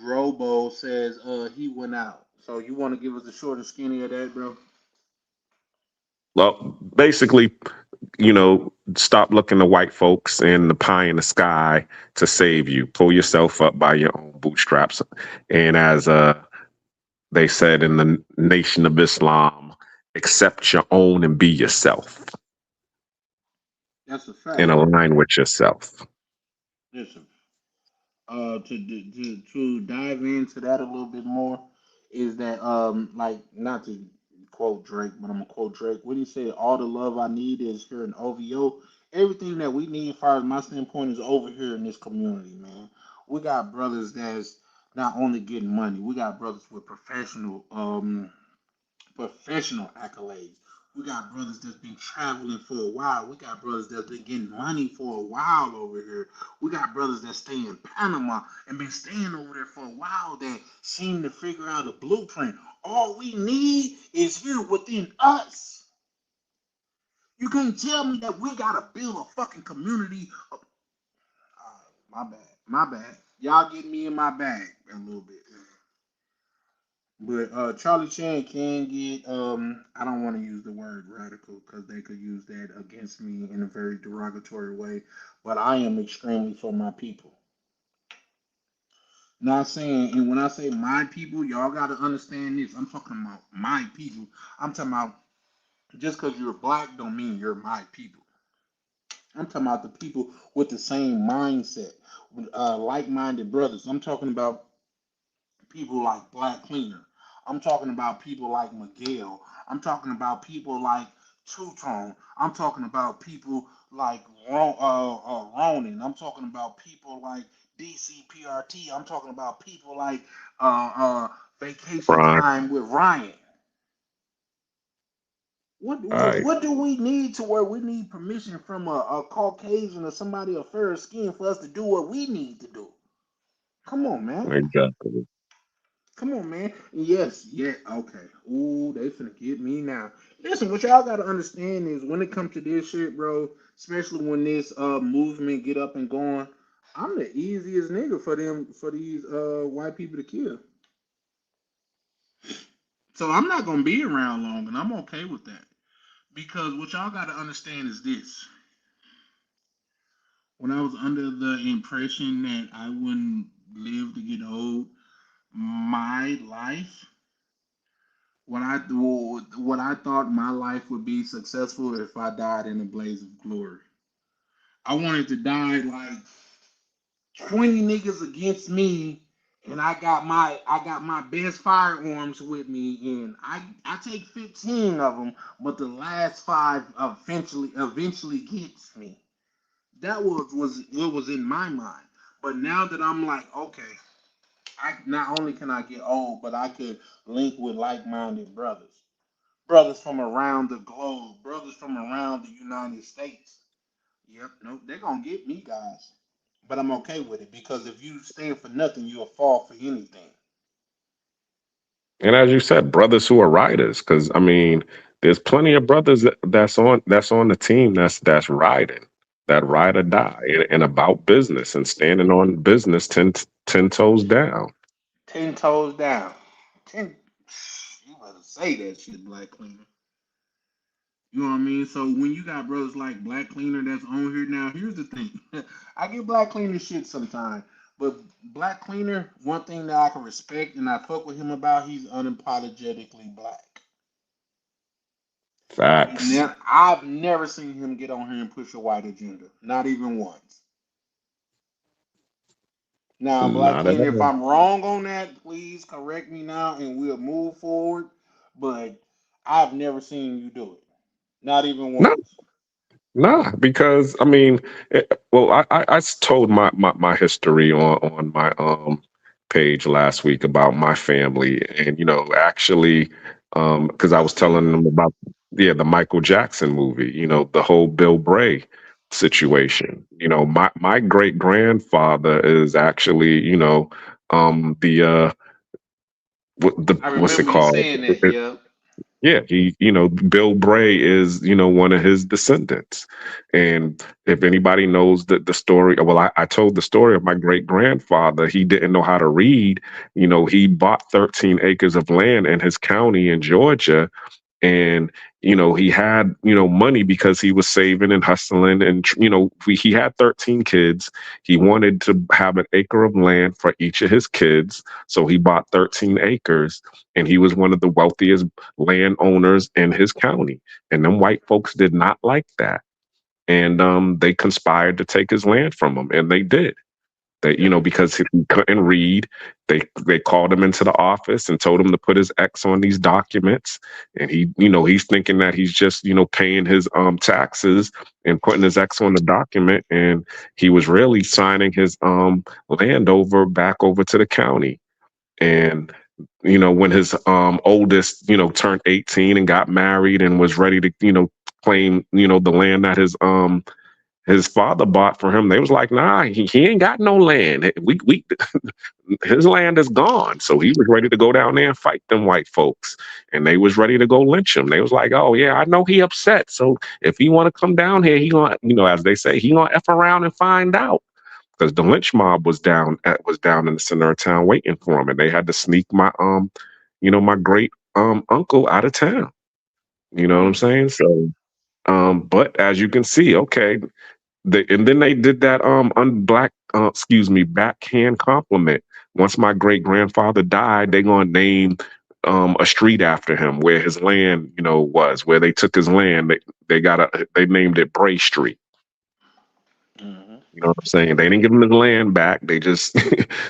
Robo says he went out. So you want to give us the short and skinny of that, bro? Well, basically, stop looking to white folks and the pie in the sky to save you. Pull yourself up by your own bootstraps. And as they said in the Nation of Islam, accept your own and be yourself That's a and fact. align with yourself. Listen, to dive into that a little bit more is that like not to quote Drake, but I'm gonna quote Drake. What he said, all the love I need is here in OVO. Everything that we need, as far as my standpoint, is over here in this community, man. We got brothers that's not only getting money, we got brothers with professional accolades. We got brothers that's been traveling for a while. We got brothers that's been getting money for a while over here. We got brothers that stay in Panama and been staying over there for a while that seem to figure out a blueprint. All we need is here within us. You can't tell me that we gotta build a fucking community. My bad. My bad. Y'all get me in my bag a little bit. But Charlie Chan can get I don't want to use the word radical because they could use that against me in a very derogatory way. But I am extremely for my people. Not saying, and when I say my people, y'all gotta understand this. I'm talking about my people. I'm talking about just because you're black don't mean you're my people. I'm talking about the people with the same mindset, like-minded brothers. I'm talking about people like Black Cleaner. I'm talking about people like Miguel. I'm talking about people like Two Tone. I'm talking about people like Ronin. I'm talking about people like DCPRT. I'm talking about people like uh, uh, Vacation Right. Time with Ryan. What, All what right. what do we need to where we need permission from a Caucasian or somebody of fairer skin for us to do what we need to do? Come on, man. Exactly. Come on, man. Yes, yeah, okay. Ooh, they finna get me now. Listen, what y'all gotta understand is when it comes to this shit, bro, especially when this movement get up and going, I'm the easiest nigga for them for these white people to kill. So I'm not gonna be around long, and I'm okay with that. Because what y'all gotta understand is this. When I was under the impression that I wouldn't live to get old, my life what I thought my life would be successful if I died in a blaze of glory. I wanted to die like 20 niggas against me, and I got my best firearms with me, and I take 15 of them, but the last five eventually gets me. That was what was in my mind. But now that I'm like, okay, I not only can I get old, but I could link with like-minded brothers from around the globe, brothers from around the United States. Yep, nope, they're gonna get me, guys. But I'm okay with it because if you stand for nothing, you'll fall for anything. And as you said, brothers who are riders, because I mean, there's plenty of brothers that's on the team that's riding, that ride or die, and about business and standing on business ten toes down. 10 toes down. Ten. You better say that shit, Black Cleaner. You know what I mean? So when you got brothers like Black Cleaner that's on here now, here's the thing. I get Black Cleaner shit sometimes, but Black Cleaner, one thing that I can respect and I fuck with him about, he's unapologetically black. Facts. I've never seen him get on here and push a white agenda, not even once. Now, Black Not at Cleaner, if all. I'm wrong on that, please correct me now and we'll move forward. But I've never seen you do it. Not even No, once. nah, because I mean, well, told my history on my page last week about my family, and actually, because I I was seen telling that. them about the Michael Jackson movie, the whole Bill Bray situation. My great grandfather is actually the I what's it remember you called? saying that. Yeah. Yeah, Bill Bray is, one of his descendants. And if anybody knows the story, well, I told the story of my great grandfather. He didn't know how to read. He bought 13 acres of land in his county in Georgia, and he had money because he was saving and hustling, and he had 13 kids. He wanted to have an acre of land for each of his kids, so he bought 13 acres, and he was one of the wealthiest landowners in his county. And them white folks did not like that, and they conspired to take his land from him, and they did. Yeah. Because he couldn't read, they called him into the office and told him to put his X on these documents. And he's thinking that he's just, paying his taxes and putting his X on the document. And he was really signing his land over back over to the county. And when his oldest, turned 18 and got married and was ready to, claim, the land that his father bought for him, they was like, nah, he ain't got no land. We his land is gone. So he was ready to go down there and fight them white folks. And they was ready to go lynch him. They was like, oh yeah, I know he upset. So if he want to come down here, he gonna, as they say, he gonna F around and find out. Because the lynch mob was down in the center of town waiting for him. And they had to sneak my great uncle out of town. You know what I'm Mm. saying? So but as you can see, okay, and then they did that backhand compliment. Once my great grandfather died, they gonna name a street after him where his land, was where they took his land. They named it Bray Street. Hmm. You know what I'm saying? They didn't give him his land back. They just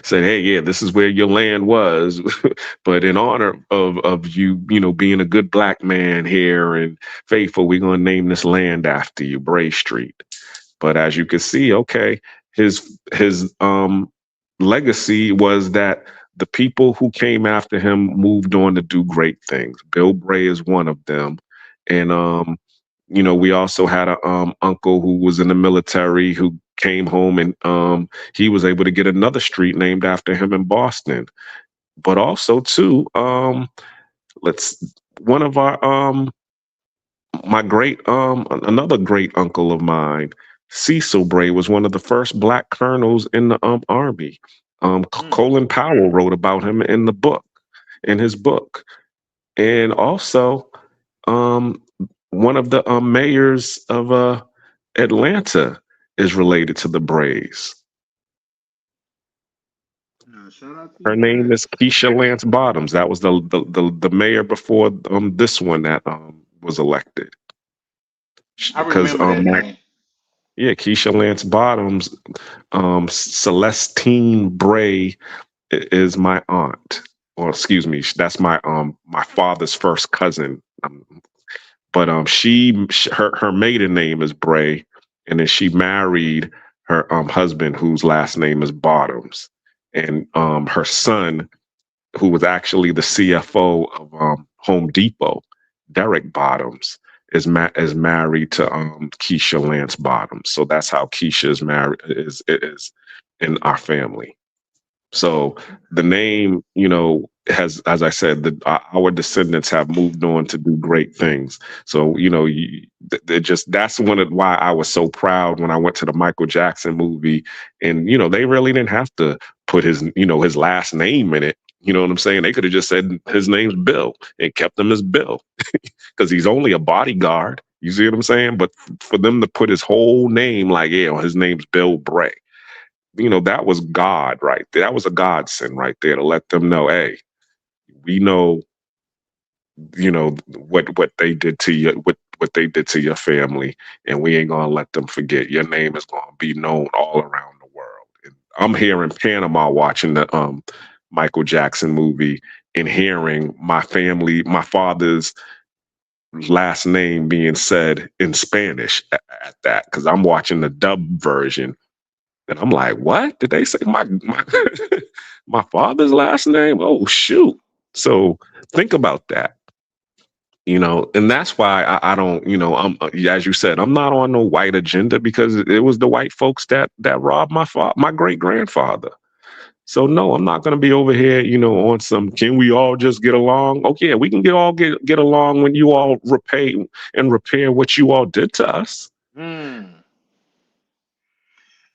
said, "Hey, yeah, this is where your land was, but in honor of you, being a good black man here and faithful, we're gonna name this land after you, Bray Street." But as you can see, okay, his legacy was that the people who came after him moved on to do great things. Bill Bray is one of them. And we also had a uncle who was in the military who came home, and he was able to get another street named after him in Boston. But also too, let's one of our my great another great uncle of mine, Cecil Bray, was one of the first black colonels in the army. Mm. Colin Powell wrote about him in his book. And also um one of the mayors of Atlanta is related to the Brays. Shout out to Her you for name that. is Keisha Lance Bottoms. That was the mayor before this one that was elected. I Because remember that name. yeah, Keisha Lance Bottoms, Celestine Bray is my aunt, or excuse me, that's my father's first cousin. But her maiden name is Bray, and then she married her husband, whose last name is Bottoms, and her son, who was actually the CFO of Home Depot, Derek Bottoms, is married to Keisha Lance Bottoms. So that's how Keisha is in our family. So the name, has, as I said, our descendants have moved on to do great things. So that's one of why I was so proud when I went to the Michael Jackson movie, and they really didn't have to put his last name in it. You know what I'm saying? They could have just said his name's Bill and kept him as Bill because he's only a bodyguard. You see what I'm saying? But for them to put his whole name, like, yeah, his name's Bill Bray, that was God right there. That was a godsend right there to let them know, hey, we know, what they did to you, what they did to your family, and we ain't gonna let them forget. Your name is gonna be known all around the world. And I'm here in Panama watching the Michael Jackson movie and hearing my family, my father's last name being said in Spanish at that, because I'm watching the dub version and I'm like, what did they say? My my father's last name? Oh shoot! So think about that. And that's why I don't, I'm as you said, I'm not on no white agenda because it was the white folks that robbed my great grandfather. So no, I'm not going to be over here, on some. Can we all just get along? Oh yeah, we can get along when you all repay and repair what you all did to us. Mm.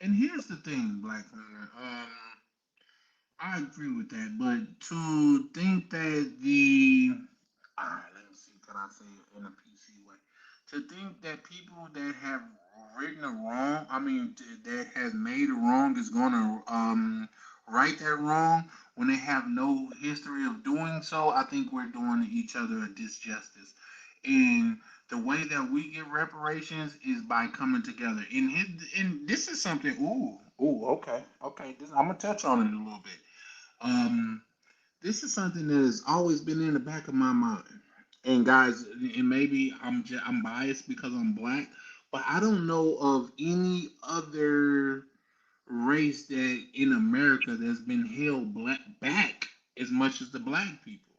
And here's the thing, Black man. I agree with that, but to think that all right, let me see, can I say it in a PC way? To think that people that have written a wrong, that has made a wrong, is gonna right that wrong when they have no history of doing so, I think we're doing each other a disjustice. And the way that we get reparations is by coming together. And this is something. Okay. I'm gonna touch on it a little bit. Um, this is something that has always been in the back of my mind. And guys, and maybe I'm biased because I'm black, but I don't know of any other race that in America that's been held back as much as the black people.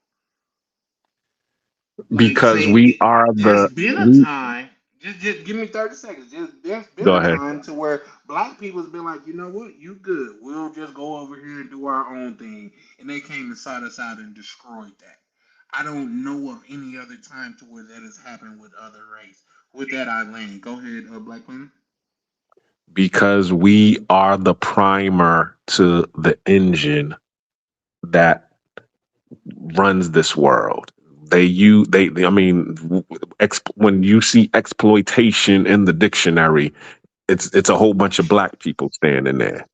Like, Because say, we are there's the been a we time. Just give me 30 seconds. There's been Go a ahead. time to where black people's been like, you know what, you good. We'll just go over here and do our own thing, and they came and sought us out and destroyed that. I don't know of any other time to where that has happened with other race. With that, I land. Go ahead, Black Planet. Because we are the primer to the engine that runs this world. When you see exploitation in the dictionary, it's a whole bunch of black people standing there.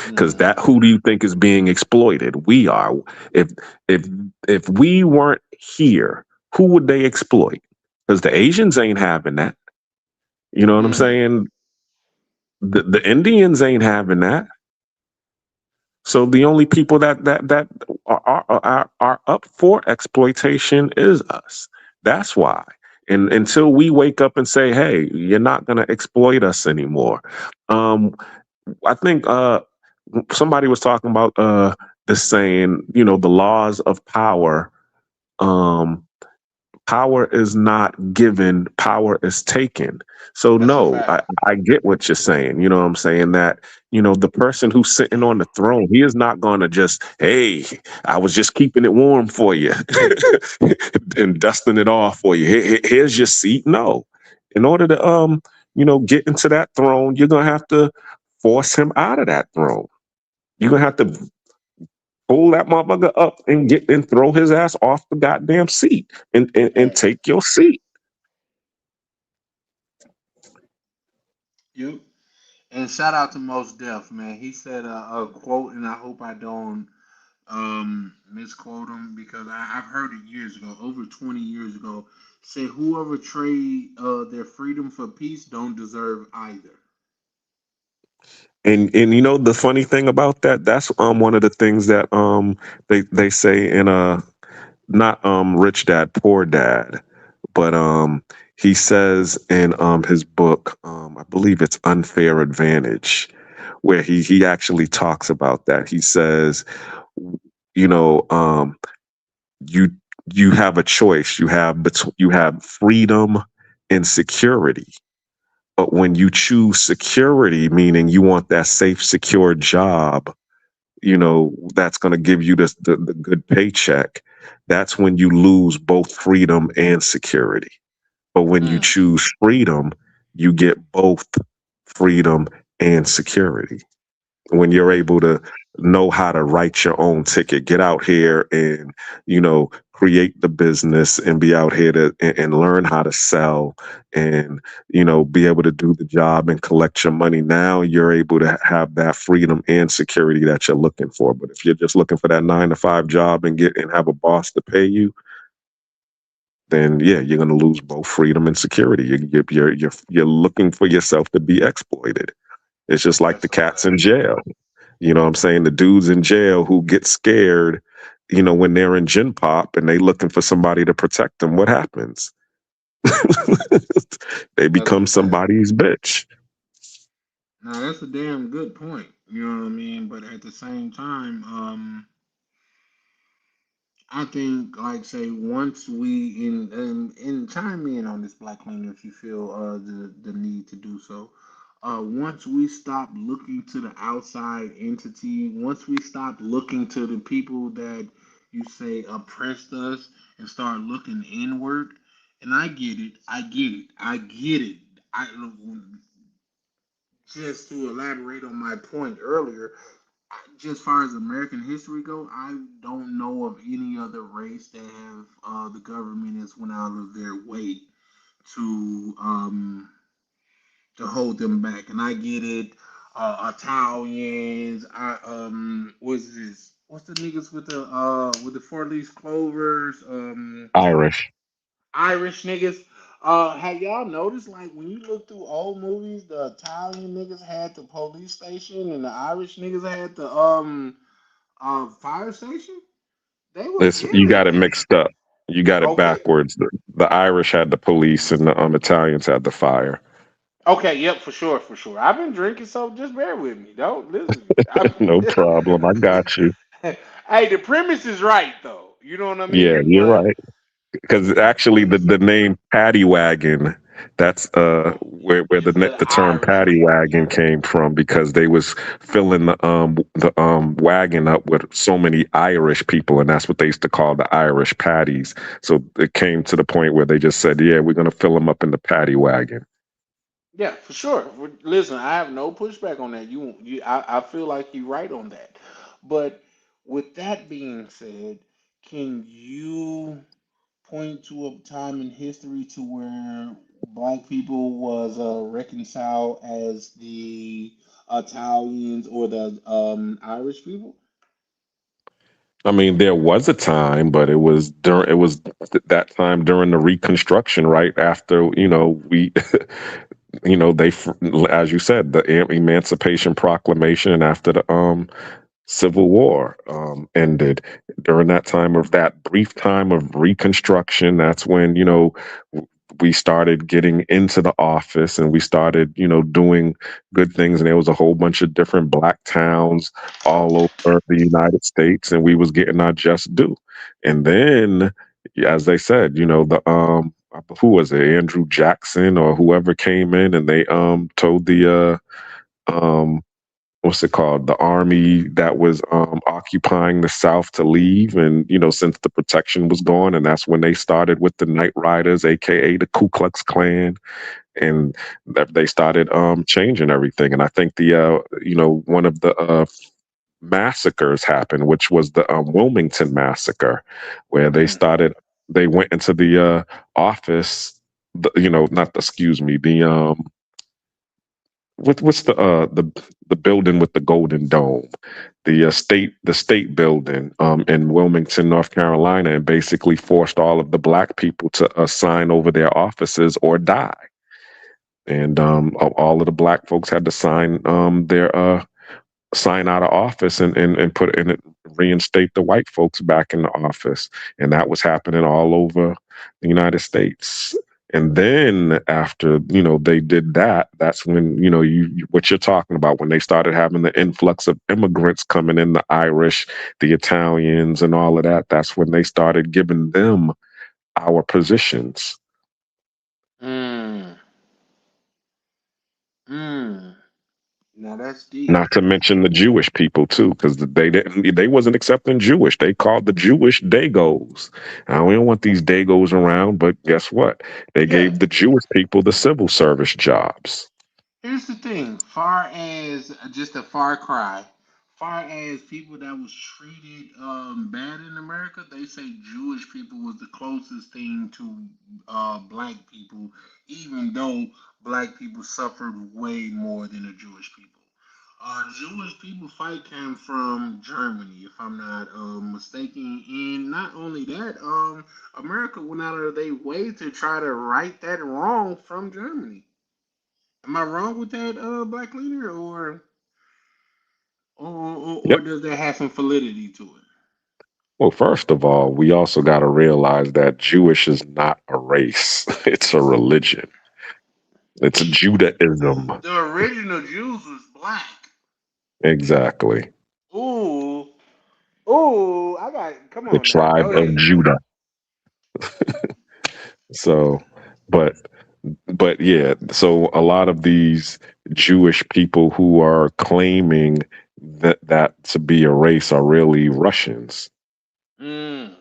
Because Mm-hmm. that who do you think is being exploited? We are. If if if we weren't here, who would they exploit? Because the Asians ain't having that. You know what I'm Mm. saying? The Indians ain't having that. So the only people that are up for exploitation is us. That's why. And until we wake up and say, "Hey, you're not going to exploit us anymore," um, I think somebody was talking about this saying, the laws of power. Um, Power is not given, power is taken. So That's a no, fact. I get what you're saying. You know what I'm saying? That, the person who's sitting on the throne, he is not gonna just, hey, I was just keeping it warm for you and dusting it off for you. Here's your seat. No. In order to get into that throne, you're gonna have to force him out of that throne. You're gonna have to pull that motherfucker up and get and throw his ass off the goddamn seat and Mm. take your seat. Yep. And shout out to Most Def, man. He said a quote, and I hope I don't misquote him because I've heard it years ago, over 20 years ago. Said whoever trade their freedom for peace don't deserve either. And the funny thing about that's one of the things that they say in not Rich Dad Poor Dad, but he says in his book, I believe it's Unfair Advantage, where he actually talks about that. He says, you know, you you have a choice. You have freedom and security. But when you choose security, meaning you want that safe, secure job, that's going to give you the good paycheck, that's when you lose both freedom and security. But when you Mm, choose freedom, you get both freedom and security. When you're mm, able to know how to write your own ticket, get out here and, create the business and be out here and learn how to sell and, be able to do the job and collect your money. Now you're able to have that freedom and security that you're looking for. But if you're just looking for that 9 to 5 job and have a boss to pay you, then yeah, you're going to lose both freedom and security. You're looking for yourself to be exploited. It's just like that's the a cats fact. in jail. You know what I'm saying? The dudes in jail who get scared, when they're in gin pop and they looking for somebody to protect them. What happens? They That's a become fact. somebody's bitch. Now that's a damn good point. You know what I mean? But at the same time, I think, like, say, once we and chime in on this, Black Cleaner, if you feel the need to do so. Once we stop looking to the outside entity, once we stop looking to the people that you say oppressed us, and start looking inward, and I get it, I get it, I get it. I Just to elaborate on my point earlier, just far as American history go, I don't know of any other race that have the government has went out of their way to um to hold them back. And I get it. Italians, what's this? What's the niggas with the four leaf clovers? Irish. Irish niggas. Have y'all noticed, like, when you look through old movies, the Italian niggas had the police station and the Irish niggas had the fire station? They was It's you giving got it that. mixed up. You got it Okay. backwards. The Irish had the police and the Italians had the fire. Okay, yep, for sure, for sure. I've been drinking, so just bear with me. Don't listen. No problem. I got you. Hey, the premise is right though. You know what I Yeah, mean? you're But right. Because the actually, premise the name paddy wagon, that's where is the the term Irish paddy niggas. wagon came from, because they was filling the wagon up with so many Irish people, and that's what they used to call the Irish paddies. So it came to the point where they just said, yeah, we're gonna fill them up in the paddy wagon. Yeah, for sure. Listen, I have no pushback on that. I feel like you're right on that. But with that being said, can you point to a time in history to where black people was reconciled as the Italians or the Irish people? I mean, there was a time, but it was that time during the Reconstruction, right after we, they, as you said, the Emancipation Proclamation, and after the Civil War ended. During that time of that brief time of Reconstruction, that's when we started getting into the office, and we started doing good things, and there was a whole bunch of different black towns all over the United States, and we was getting our just due. And then, as they said, the who was it, Andrew Jackson or whoever came in, and they told the what's it called, the army that was occupying the South, to leave, and since the protection was gone, and that's when they started with the Night Riders, aka the Ku Klux Klan, and they started changing everything. And I think the one of the massacres happened, which was the Wilmington massacre, where Mm. they went into the office, not the, excuse me, the what's the building with the golden dome, the state building in Wilmington, North Carolina, and basically forced all of the black people to sign over their offices or die. And all of the black folks had to their sign out of office, and put in it, reinstate the white folks back in the office. And that was happening all over the United States. And then after they did that, that's when what you're talking about, when they started having the influx of immigrants coming in, the Irish, the Italians, and all of that. That's when they started giving them our positions. Mm. Mm. Now that's deep. Not to mention the Jewish people too, because they wasn't accepting Jewish. They called the Jewish Dagos. Now we don't want these Dagos around, but guess what? They Yeah. gave the Jewish people the civil service jobs. Here's the thing, far as just a far cry, far as people that was treated bad in America, they say Jewish people was the closest thing to black people, even though black people suffered way more than the Jewish people. Jewish people fight came from Germany, if I'm not mistaken, and not only that, America went out of their way to try to right that wrong from Germany. Am I wrong with that, black leader, or Yep. does that have some validity to it? Well, first of all, we also got to realize that Jewish is not a race; it's a religion. It's Judaism. The original Jews was black. Exactly. Ooh, ooh, I got. Come The on now, tribe go of ahead. Judah. So, but yeah, so a lot of these Jewish people who are claiming that to be a race are really Russians. Mm.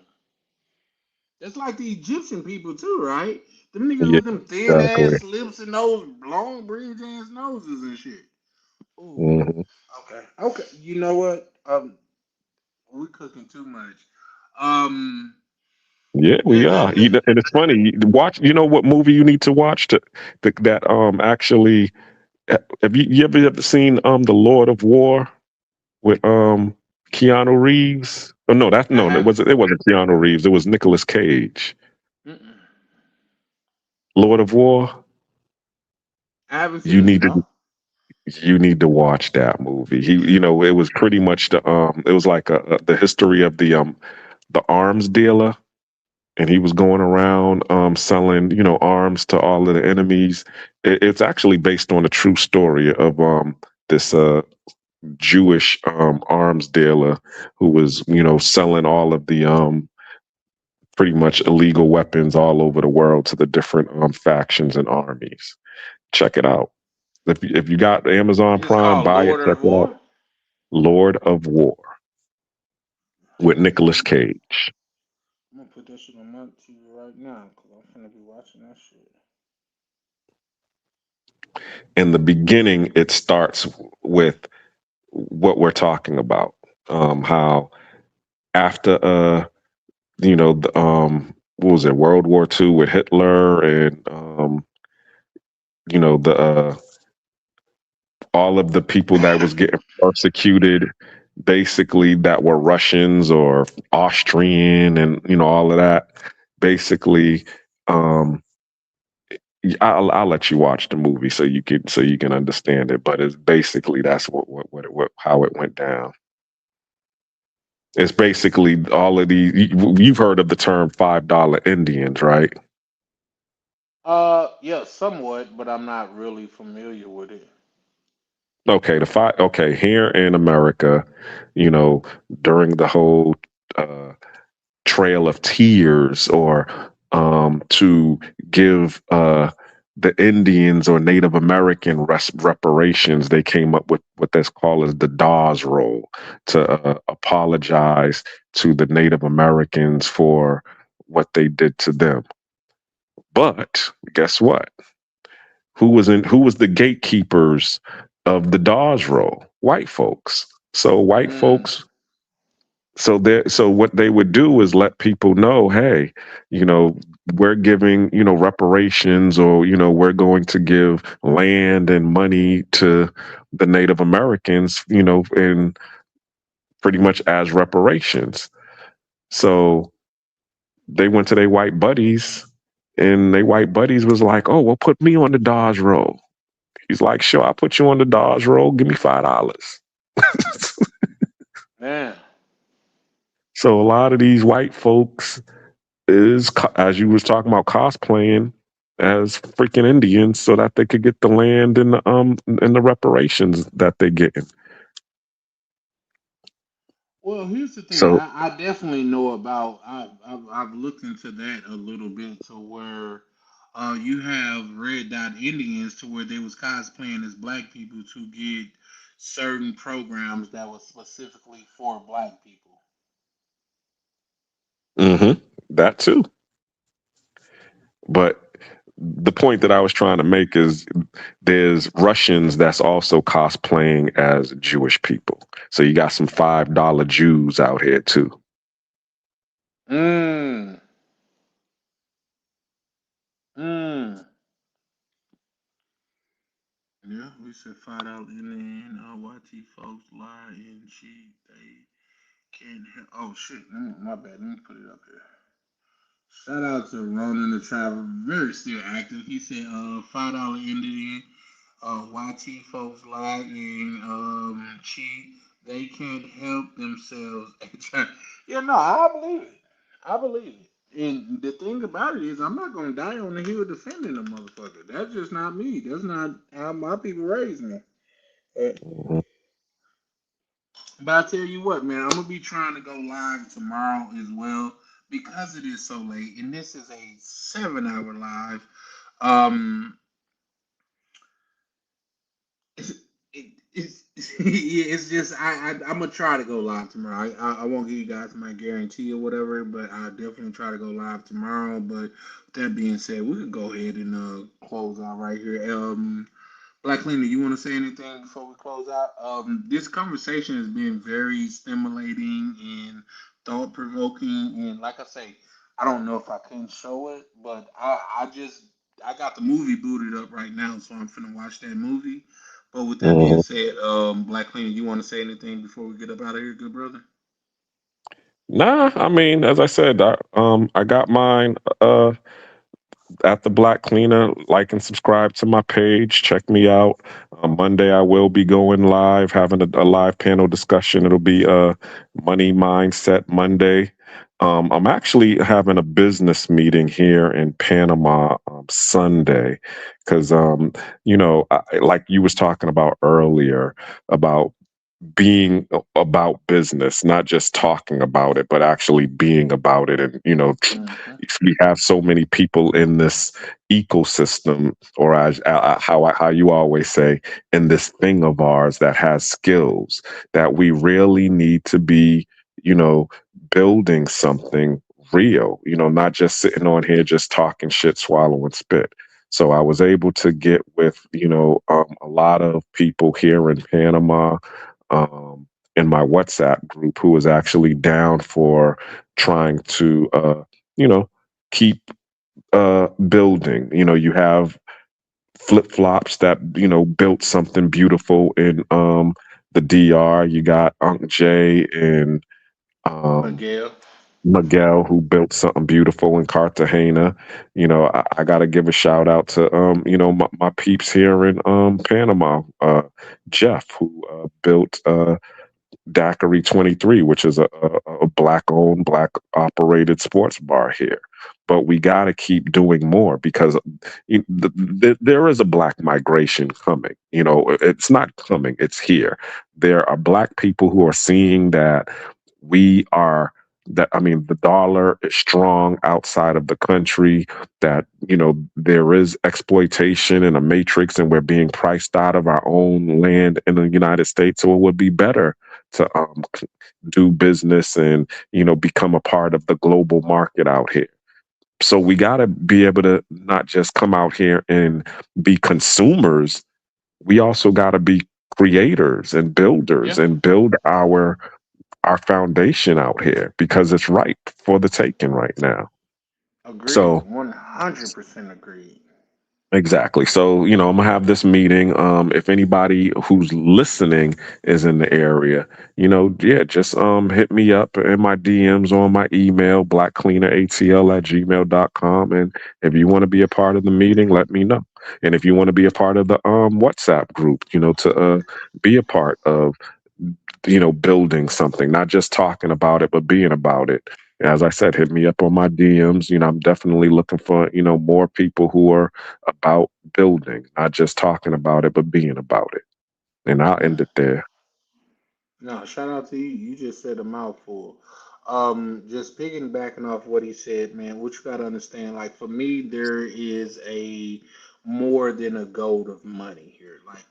That's like the Egyptian people too, right? Them niggas Yeah, with them thin exactly. ass lips and those long bridge ass noses and shit. Ooh. Hmm. Okay. Okay. You know what? We cooking too much. Um. Yeah, we are. And it's funny. Watch. You know what movie you need to watch that actually. Have you ever seen the Lord of War with Keanu Reeves? Oh no, that I no, haven't. it wasn't Keanu Reeves. It was Nicolas Cage. Mm-mm. Lord of War. I haven't You seen it. need to No. you need to watch that movie. It was pretty much it was like the history of the arms dealer, and he was going around selling arms to all of the enemies. It's actually based on a true story of this Jewish arms dealer who was selling all of the pretty much illegal weapons all over the world to the different factions and armies. Check it out. If you got Amazon It's Prime, called buy it. Lord Check of it out. War. Lord of War with Nicolas Cage. I'm gonna put that shit on my TV right now because I'm gonna be watching that shit. In the beginning, it starts with what we're talking about. How after what was it, World War II with Hitler and the all of the people that was getting persecuted, basically that were Russians or Austrian and all of that. Basically, um, I'll let you watch the movie so you can understand it. But it's basically that's what how it went down. It's basically all of these. You've heard of the term $5 Indians, right? Yeah, somewhat, but I'm not really familiar with it. Okay, the five. Okay, here in America, you know, during the whole uh, Trail of Tears, or to give the Indians or Native American reparations, they came up with what that's called as the Dawes Roll to apologize to the Native Americans for what they did to them. But guess what? Who was the gatekeepers of the Dawes Roll? White folks. So white Mm. folks, so what they would do is let people know, hey, you know, we're giving, reparations, or we're going to give land and money to the Native Americans, and pretty much as reparations. So they went to their white buddies, and their white buddies was like, oh, well, put me on the Dodge roll. He's like, sure, I'll put you on the Dodge roll. Give me $5. Man. So a lot of these white folks is, as you was talking about, cosplaying as freaking Indians so that they could get the land and the reparations that they getting. Well, here's the thing. So I definitely know about. I've looked into that a little bit to where you have red dot Indians to where they was cosplaying as black people to get certain programs that was specifically for black people. that too. But the point that I was trying to make is there's Russians that's also cosplaying as Jewish people. So you got some $5 Jews out here too. Mm. Mm. Yeah, we said $5 Indian. YT folks lie and cheat. They can't help. Oh shit! My bad. Let me put it up here. Shout out to Ronan the Traveler, very still active. He said, $5 Indian, YT folks lie and cheat. They can't help themselves. Yeah, no, I believe it. I believe it. And the thing about it is, I'm not gonna die on the hill defending a motherfucker. That's just not me. That's not how my people raised me. Uh, But I tell you what, man, I'm gonna be trying to go live tomorrow as well because it is so late, and this is a 7 hour live. Um, it's, yeah, it's just I'm gonna try to go live tomorrow. I won't give you guys my guarantee or whatever, but I definitely try to go live tomorrow. But with that being said, we could go ahead and close out right here. Black Lena, you want to say anything before we close out? This conversation has been very stimulating and thought provoking, and like I say, I don't know if I can show it, but I got the movie booted up right now, so I'm finna watch that movie. But with that being Mhm. said, Black Lena, you want to say anything before we get up out of here, good brother? Nah, I mean, as I said, I got mine. At the Black Cleaner. Like and subscribe to my page. Check me out. Monday, I will be going live, having a live panel discussion. It'll be Money Mindset Monday. I'm actually having a business meeting here in Panama Sunday because, like you was talking about earlier about being about business, not just talking about it, but actually being about it. And, Mm-hmm. we have so many people in this ecosystem, or as how you always say, in this thing of ours that has skills that we really need to be, you know, building something real, not just sitting on here just talking shit, swallowing spit. So I was able to get with, a lot of people here in Panama, in my WhatsApp group, who was actually down for trying to, you know, keep building. You have flip flops that built something beautiful in the DR. You got Unc J and um, Miguel. Miguel, who built something beautiful in Cartagena. I got to give a shout out to my peeps here in Panama. Jeff, who built Daiquiri 23, which is a black owned, black operated sports bar here. But we got to keep doing more because there is a black migration coming. It's not coming, it's here. There are black people who are seeing that we are. That I mean, the dollar is strong outside of the country. That there is exploitation in a matrix, and we're being priced out of our own land in the United States. So it would be better to do business and become a part of the global market out here. So we got to be able to not just come out here and be consumers. We also got to be creators and builders Yeah, and build our foundation out here because it's ripe for the taking right now. agreed. So 100% agreed. exactly. So, I'm gonna have this meeting. If anybody who's listening is in the area, yeah, just hit me up in my DMs or my email, blackcleaneratl@gmail.com. And if you want to be a part of the meeting, let me know. And if you want to be a part of the WhatsApp group, to be a part of building something, not just talking about it, but being about it. As I said, hit me up on my DMs. I'm definitely looking for, more people who are about building, not just talking about it, but being about it. And I'll end it there. No, shout out to you. You just said a mouthful. Just piggybacking off what he said, man, what you gotta understand, like for me, there is a more than a goal of money here. Like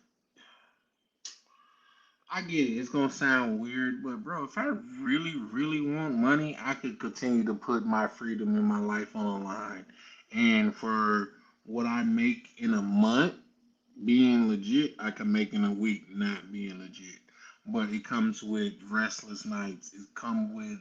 I get it, it's gonna sound weird, but bro, if I really, really want money, I could continue to put my freedom in my life on the line. And for what I make in a month being legit, I can make in a week not being legit. But it comes with restless nights. It comes with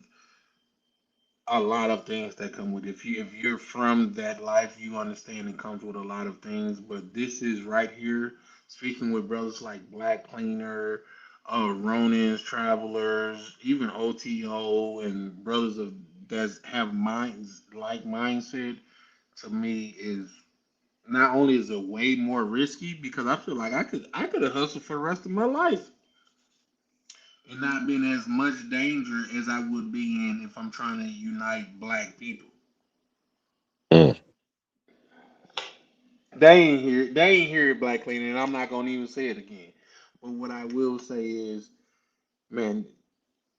a lot of things that come with it. If you're from that life, you understand it comes with a lot of things. But this is right here, speaking with brothers like Black Cleaner, Ronins, Travelers, even OTO, and brothers of that have minds like mindset. To me, is not only is it way more risky because I feel like I could have hustled for the rest of my life, and not been as much danger as I would be in if I'm trying to unite black people. Mm, They ain't here, Black Cleaner, and I'm not gonna even say it again. But what I will say is, man,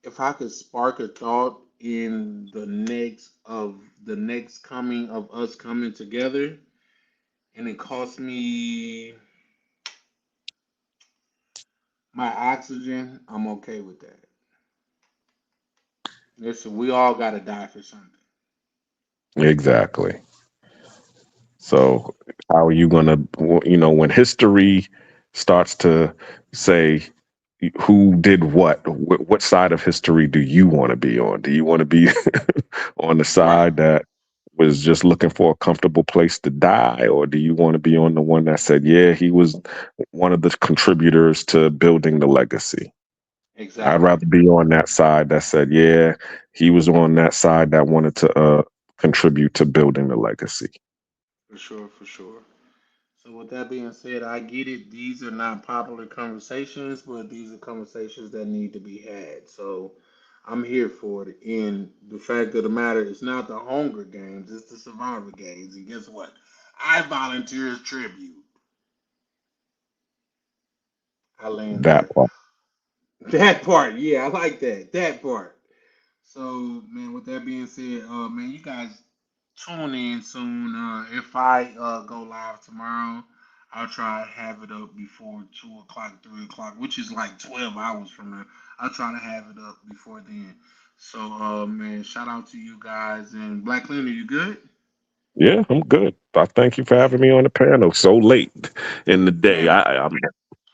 if I could spark a thought in the next coming of us coming together, and it cost me my oxygen, I'm okay with that. Listen, we all gotta die for something. exactly. So how are you gonna, when history starts to say who did what side of history do you want to be on? Do you want to be on the Right. side that was just looking for a comfortable place to die, or do you want to be on the one that said, yeah, he was one of the contributors to building the legacy? I'd Exactly. rather be on that side that said, yeah, he was on that side that wanted to contribute to building the legacy. For sure, for sure. So with that being said, I get it. These are not popular conversations, but these are conversations that need to be had. So I'm here for it. And the fact of the matter, it's not the Hunger Games, it's the Survivor Games. And guess what? I volunteer as tribute. I land That there. part. That part, yeah, I like that. That part. So, man, with that being said, man, you guys tune in soon. If I go live tomorrow, I'll try to have it up before 2 o'clock, 3 o'clock, which is like 12 hours from now. I'll try to have it up before then. So, man, shout out to you guys. And Black Cleaner, you good? Yeah, I'm good. I thank you for having me on the panel so late in the day. Man,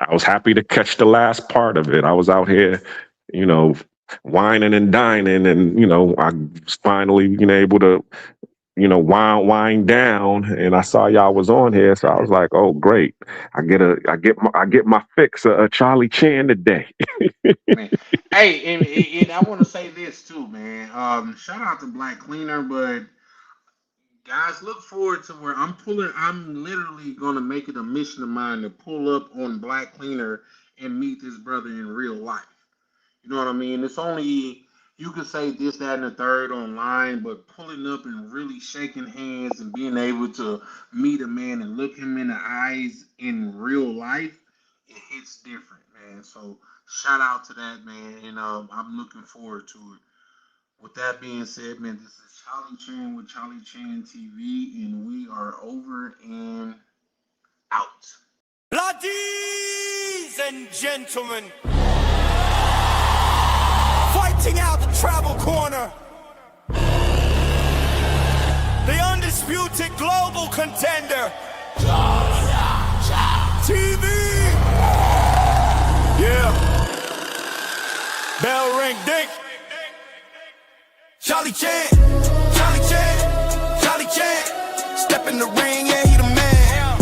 I was happy to catch the last part of it. I was out here, you know, whining and dining, and I was finally, able to, wind down. And I saw y'all was on here, so I was like, oh, great! I get my fix of Charlie Chan today. man. Hey, and I want to say this too, man. Shout out to Black Cleaner, but guys, look forward to where I'm literally gonna make it a mission of mine to pull up on Black Cleaner and meet this brother in real life. You know what I mean? It's only you could say this, that, and the third online, but pulling up and really shaking hands and being able to meet a man and look him in the eyes in real life, it hits different, man. So shout out to that, man, and I'm looking forward to it. With that being said, man, this is Charlie Chan with Charlie Chan TV, and we are over and out. Ladies and gentlemen, fighting out the travel corner, the undisputed global contender, TV. Yeah. Bell ring, ding. Charlie Chan, Charlie Chan, Charlie Chan. Step in the ring, yeah, he the man.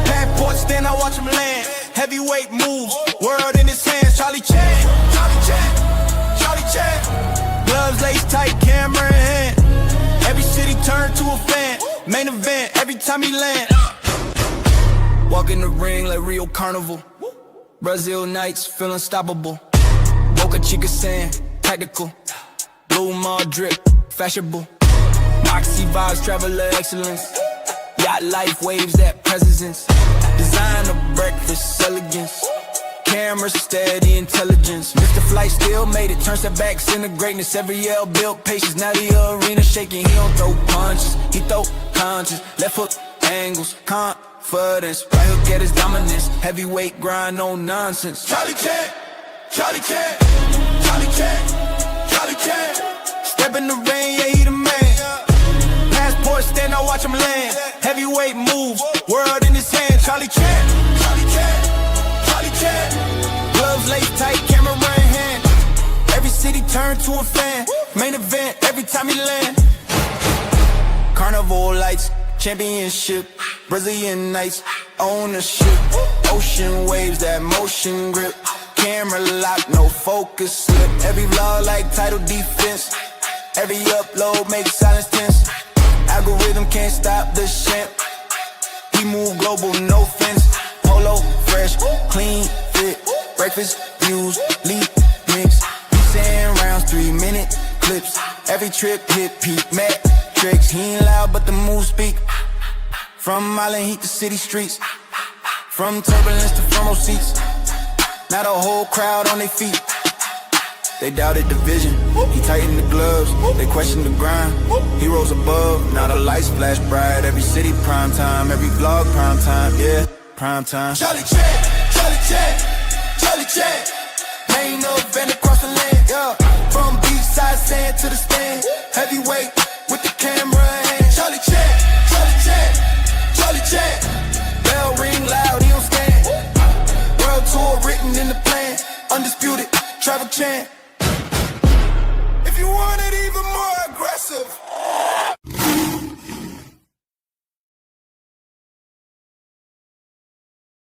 Passport stand, I watch him land. Heavyweight moves, world in his hands. Charlie Chan, Charlie Chan, Charlie Chan. Gloves laced tight, camera in hand. Every city turned to a fan. Main event, every time he land. Walk in the ring like Rio Carnival. Brazil nights, feel unstoppable. Boca Chica sand, tactical. Blue mall drip, fashionable. Moxie vibes, traveler excellence. Yacht life, waves that presence. Designer breakfast, elegance. Camera steady, intelligence. Mr. Flight still made it, turn setbacks into greatness. Every L built patience, now the arena shaking. He don't throw punches, he throw punches. Left hook angles, confidence. Right hook at his dominance. Heavyweight grind, no nonsense. Charlie Chan, Charlie Chan, Charlie Chan, Charlie Chan. Step in the ring, yeah, he the man. Passport stand, I watch him land. Heavyweight moves, world in his hand. Charlie Chan, Charlie Chan, Charlie Chan. Gloves laced tight, camera in hand. Every city turned to a fan. Main event, every time he land. Carnival lights, championship. Brazilian nights, ownership. Ocean waves, that motion grip. Camera lock, no focus slip. Every vlog like title defense. Every upload makes silence tense. Algorithm can't stop the champ. He move global, no fence. Polo, fresh, clean, fit. Breakfast, views, lead, mix. trip, hit peak, Matrix. He ain't loud, but the moves speak. From Island Heat to city streets. From turbulence to front row seats. Now the whole crowd on their feet. They doubted the vision, he tightened the gloves. They questioned the grind, he rose above. Now the lights flash bright, every city prime time. Every vlog prime time, yeah, prime time. Charlie Chan, Charlie Chan, Charlie Chan. Main event across the land, yeah. From B-side sand to the stand. Heavyweight with the camera in hand. Charlie Chan, Charlie Chan, Charlie Chan. Bell ring loud, he on stand. World tour written in the plan. Undisputed, travel chant. If you want it even more.